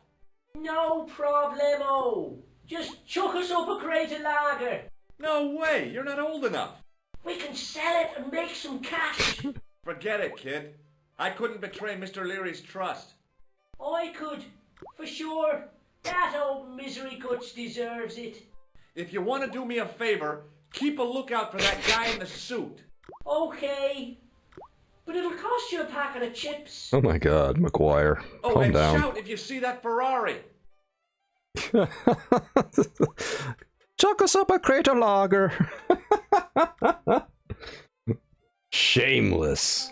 No problemo. Just chuck us up a crate of lager. No way, you're not old enough. We can sell it and make some cash. Forget it, kid. I couldn't betray Mr. Leary's trust. I could, for sure. That old misery guts deserves it. If you want to do me a favor, keep a lookout for that guy in the suit. Okay. But it'll cost you a packet of chips. Oh my god, McGuire. Oh, Calm and down. shout if you see that Ferrari. Chuck us up a crate of lager. Shameless.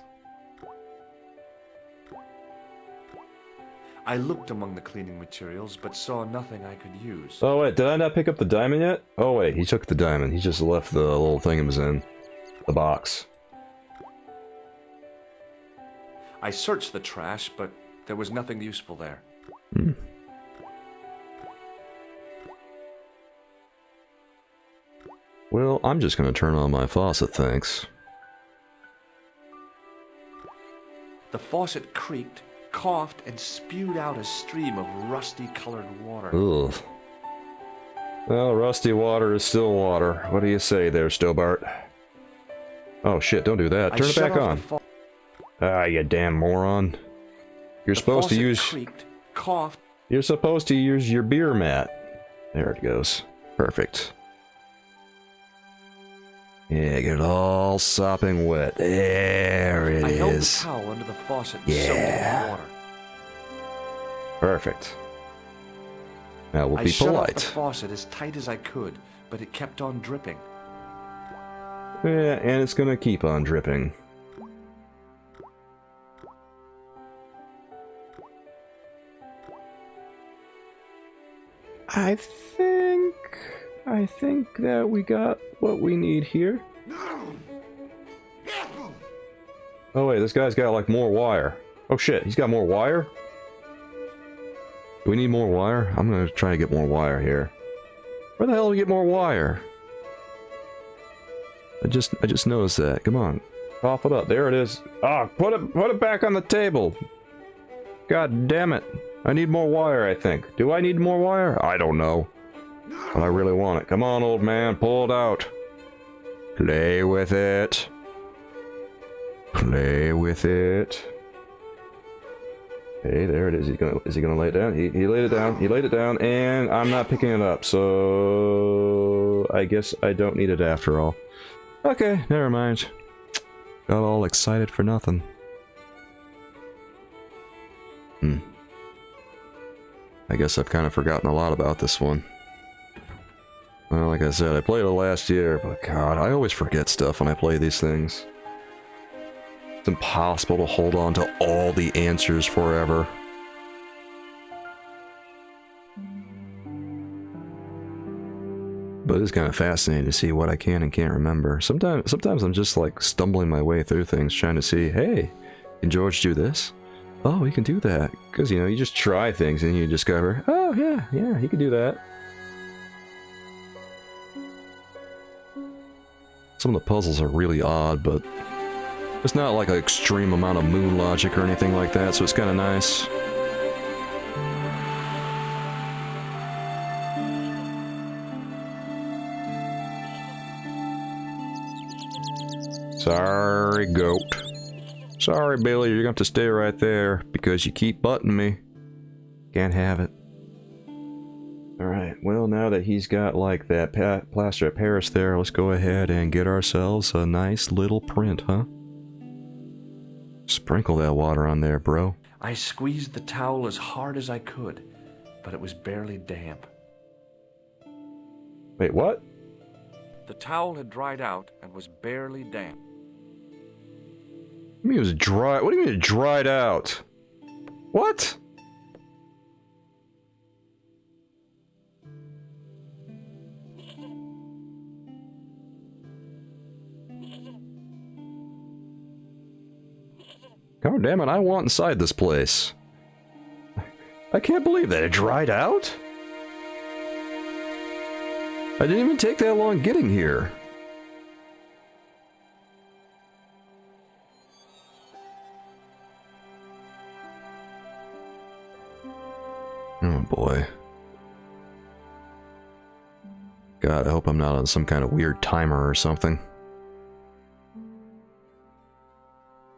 I looked among the cleaning materials, but saw nothing I could use. Oh wait, did I not pick up the diamond yet? Oh wait, he took the diamond. He just left the little thing it was in. The box. I searched the trash, but there was nothing useful there. Hmm. Well, I'm just gonna turn on my faucet, thanks. The faucet creaked, coughed, and spewed out a stream of rusty-colored water. Ugh. Well, rusty water is still water. What do you say there, Stobart? Oh shit, don't do that. Turn it back on. Ah, you damn moron. You're supposed to use... creaked, coughed. You're supposed to use your beer mat. There it goes. Perfect. Yeah, get it all sopping wet. There it I held the is. towel under the faucet and soaked it in water. Perfect. Now we'll I be shut off the polite. faucet as tight as I could, but it kept on dripping. Yeah, and it's gonna keep on dripping. I think that we got what we need here. Oh wait, this guy's got like more wire. Oh shit, he's got more wire? Do we need more wire? I'm gonna try to get more wire here. Where the hell do we get more wire? I just noticed that. Come on. Cough it up. There it is. Ah, put it back on the table. God damn it. I need more wire, I think. Do I need more wire? I don't know. But I really want it. Come on, old man. Pull it out. Play with it. Play with it. Okay, there it is. Is he gonna lay it down? He laid it down. He laid it down, and I'm not picking it up, so I guess I don't need it after all. Okay, never mind. Got all excited for nothing. I guess I've kind of forgotten a lot about this one. Well, like I said, I played it last year, but god, I always forget stuff when I play these things. It's impossible to hold on to all the answers forever. But it's kind of fascinating to see what I can and can't remember. Sometimes I'm just like stumbling my way through things, trying to see, hey, can George do this? Oh, he can do that. Because, you know, you just try things and you discover, oh, yeah, he can do that. Some of the puzzles are really odd, but it's not like an extreme amount of moon logic or anything like that, so it's kind of nice. Sorry, goat. Sorry, Billy, you're gonna have to stay right there, because you keep butting me. Can't have it. Alright, well, now that he's got, like, that plaster of Paris there, let's go ahead and get ourselves a nice little print, huh? Sprinkle that water on there, bro. I squeezed the towel as hard as I could, but it was barely damp. Wait, what? The towel had dried out and was barely damp. What do you mean it was dry? What do you mean it dried out? What? God damn it, I want inside this place. I can't believe that it dried out. I didn't even take that long getting here. Oh boy. God, I hope I'm not on some kind of weird timer or something.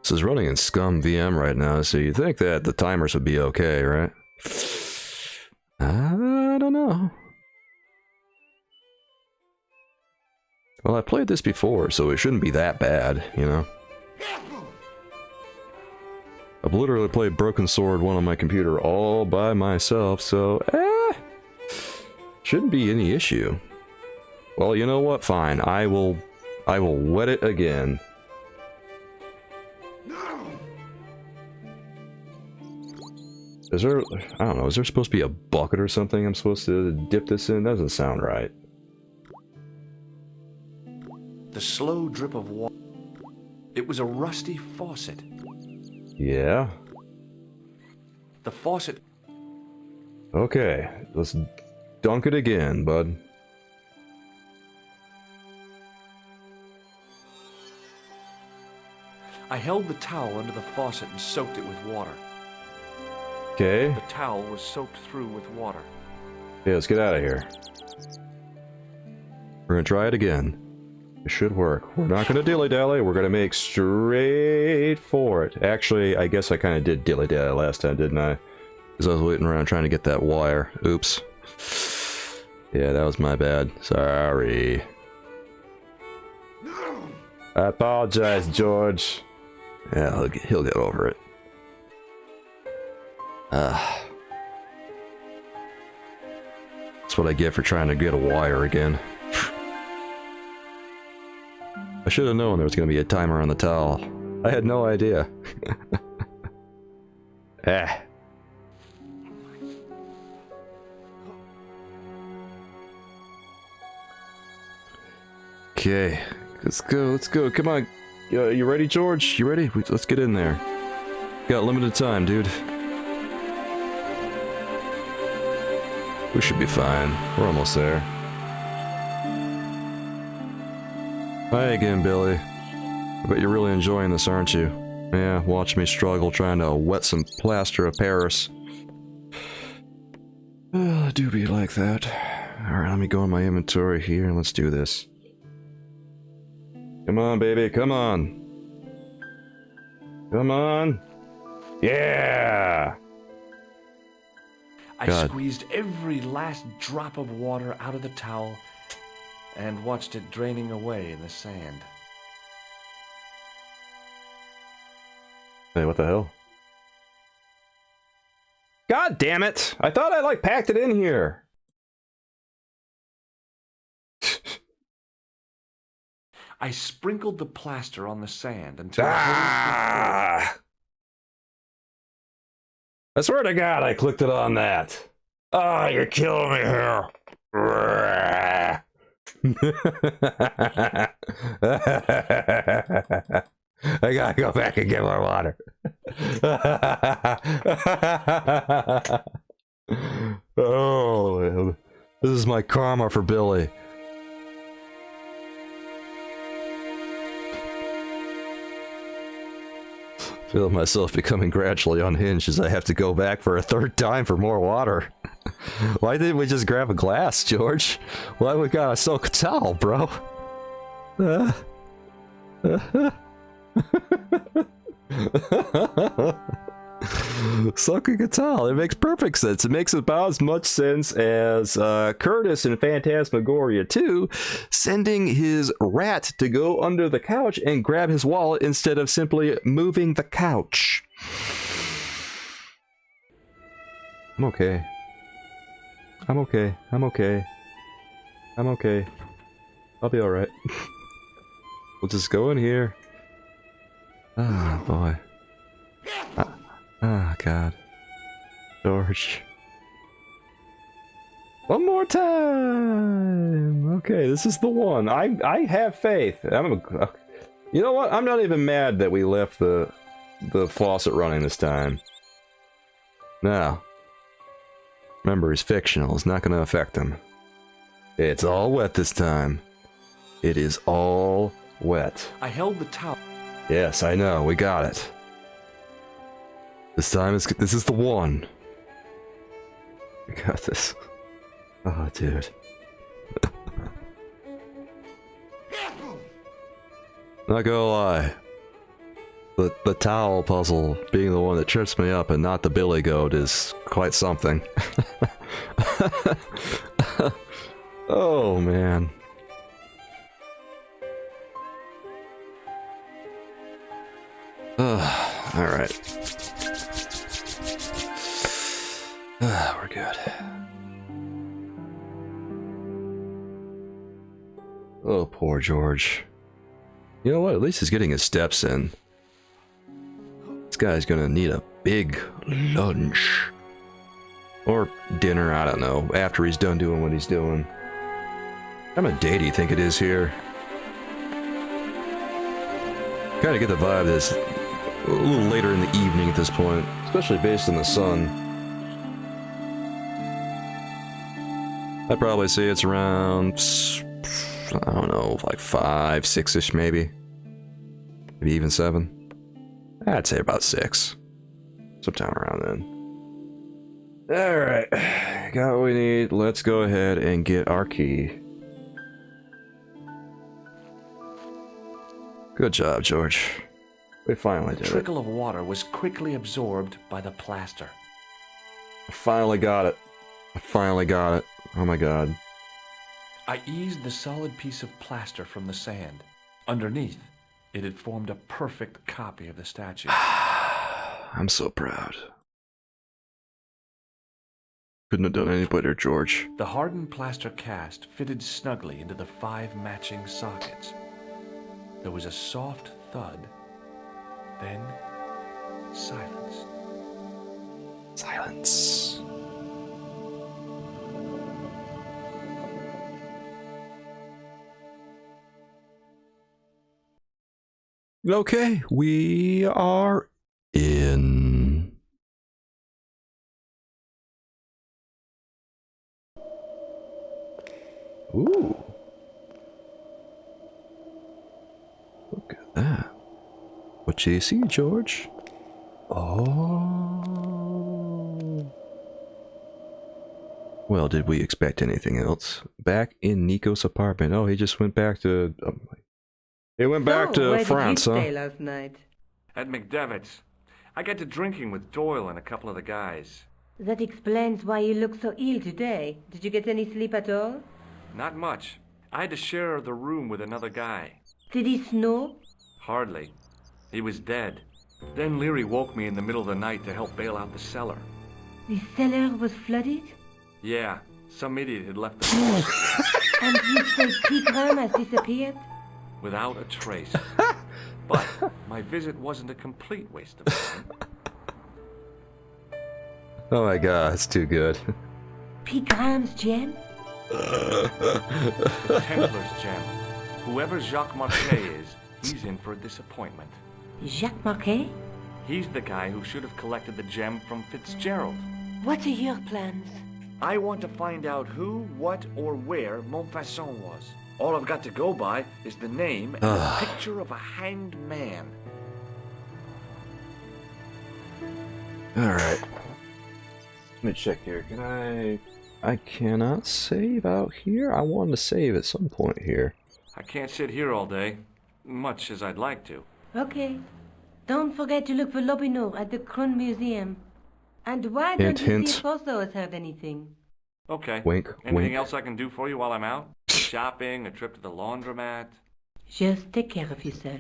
This is running in Scum VM right now, so you'd think that the timers would be okay, right? I don't know. Well, I played this before, so it shouldn't be that bad, you know? I've literally played Broken Sword 1 on my computer all by myself, so, shouldn't be any issue. Well, you know what? Fine. I will wet it again. Is there, I don't know, is there supposed to be a bucket or something I'm supposed to dip this in? That doesn't sound right. The slow drip of water. It was a rusty faucet. Yeah? The faucet... Okay, let's dunk it again, bud. I held the towel under the faucet and soaked it with water. Okay. The towel was soaked through with water. Yeah, let's get out of here. We're gonna try it again. It should work. We're not gonna dilly-dally, we're gonna make straight for it. Actually, I guess I kind of did dilly-dally last time, didn't I? Because I was waiting around trying to get that wire. Oops. Yeah, that was my bad. Sorry. I apologize, George. Yeah, he'll get over it. That's what I get for trying to get a wire again. I should have known there was going to be a timer on the towel. I had no idea. Okay, let's go, come on. You ready, George? You ready? Let's get in there. Got limited time, dude. We should be fine. We're almost there. Hi again, Billy. I bet you're really enjoying this, aren't you? Yeah, watch me struggle trying to wet some plaster of Paris. I do be like that. Alright, let me go in my inventory here and let's do this. Come on, baby, come on. Come on. Yeah! I squeezed every last drop of water out of the towel and watched it draining away in the sand. Hey, what the hell? God damn it! I thought I, like, packed it in here! I sprinkled the plaster on the sand until... I swear to God, I clicked it on that. Ah, you're killing me here. I gotta go back and get more water. Oh, man. This is my karma for Billy. Feel myself becoming gradually unhinged as I have to go back for a third time for more water. Why didn't we just grab a glass, George? Why we gotta soak a towel, bro? Sucking a towel. It makes perfect sense. It makes about as much sense as Curtis in Phantasmagoria 2 sending his rat to go under the couch and grab his wallet instead of simply moving the couch. I'm okay. I'm okay. I'm okay. I'm okay. I'll be alright. We'll just go in here. Ah, boy. Ah, God. George. One more time! Okay, this is the one. I have faith. You know what? I'm not even mad that we left the faucet running this time. Now. Remember, he's fictional. It's not going to affect him. It's all wet this time. It is all wet. I held the towel. Yes, I know. We got it. This time, this is the one. We got this. Oh, dude. Not gonna lie. The towel puzzle being the one that trips me up and not the billy goat is quite something. Oh, man. Alright. We're good. Oh, poor George. You know what? At least he's getting his steps in. This guy's gonna need a big lunch. Or dinner, I don't know, after he's done doing what he's doing. What time of day do you think it is here? Kinda get the vibe that it's a little later in the evening at this point, especially based on the sun. I'd probably say it's around, I don't know, like 5, 6-ish maybe. Maybe even 7. I'd say about 6. Sometime around then. Alright, got what we need. Let's go ahead and get our key. Good job, George. We finally did it. A trickle of water was quickly absorbed by the plaster. I finally got it. I finally got it. Oh my god. I eased the solid piece of plaster from the sand. Underneath, it had formed a perfect copy of the statue. I'm so proud. Couldn't have done any better, George. The hardened plaster cast fitted snugly into the 5 matching sockets. There was a soft thud, then silence. Silence. Okay, we are in. Ooh. Look at that. What you see, George? Oh. Well, did we expect anything else? Back in Nico's apartment. Oh, he just went back to... he went back to France, huh? Where did you stay last night? At McDevitt's. I got to drinking with Doyle and a couple of the guys. That explains why you look so ill today. Did you get any sleep at all? Not much. I had to share the room with another guy. Did he snore? Hardly. He was dead. Then Leary woke me in the middle of the night to help bail out the cellar. The cellar was flooded? Yeah, some idiot had left the door. And you say Pegram has disappeared? Without a trace. But my visit wasn't a complete waste of time. Oh my god, it's too good. Pegram's gem? The Templars gem. Whoever Jacques Marquet is, he's in for a disappointment. Jacques Marquet? He's the guy who should have collected the gem from Fitzgerald. What are your plans? I want to find out who, what, or where Montfaucon was. All I've got to go by is the name and a picture of a hanged man. Alright. Let me check here. Can I cannot save out here? I wanted to save at some point here. I can't sit here all day, much as I'd like to. Okay. Don't forget to look for Lobineau at the Krone Museum. And why Hint, don't you hint. see if Otho heard anything? Okay. Wink, Anything wink. else I can do for you while I'm out? Shopping, a trip to the laundromat? Just take care of yourself.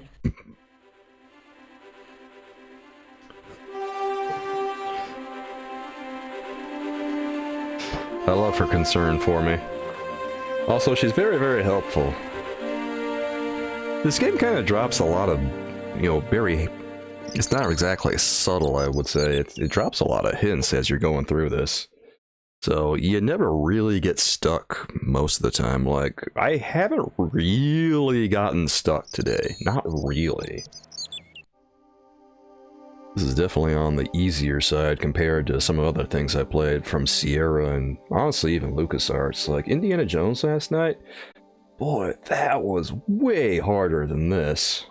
I love her concern for me. Also, she's very, very helpful. This game kind of drops a lot of, you know, very... It's not exactly subtle, I would say. It drops a lot of hints as you're going through this. So, you never really get stuck most of the time. Like, I haven't really gotten stuck today. Not really. This is definitely on the easier side compared to some other things I played from Sierra and honestly even LucasArts. Like Indiana Jones last night, boy, that was way harder than this.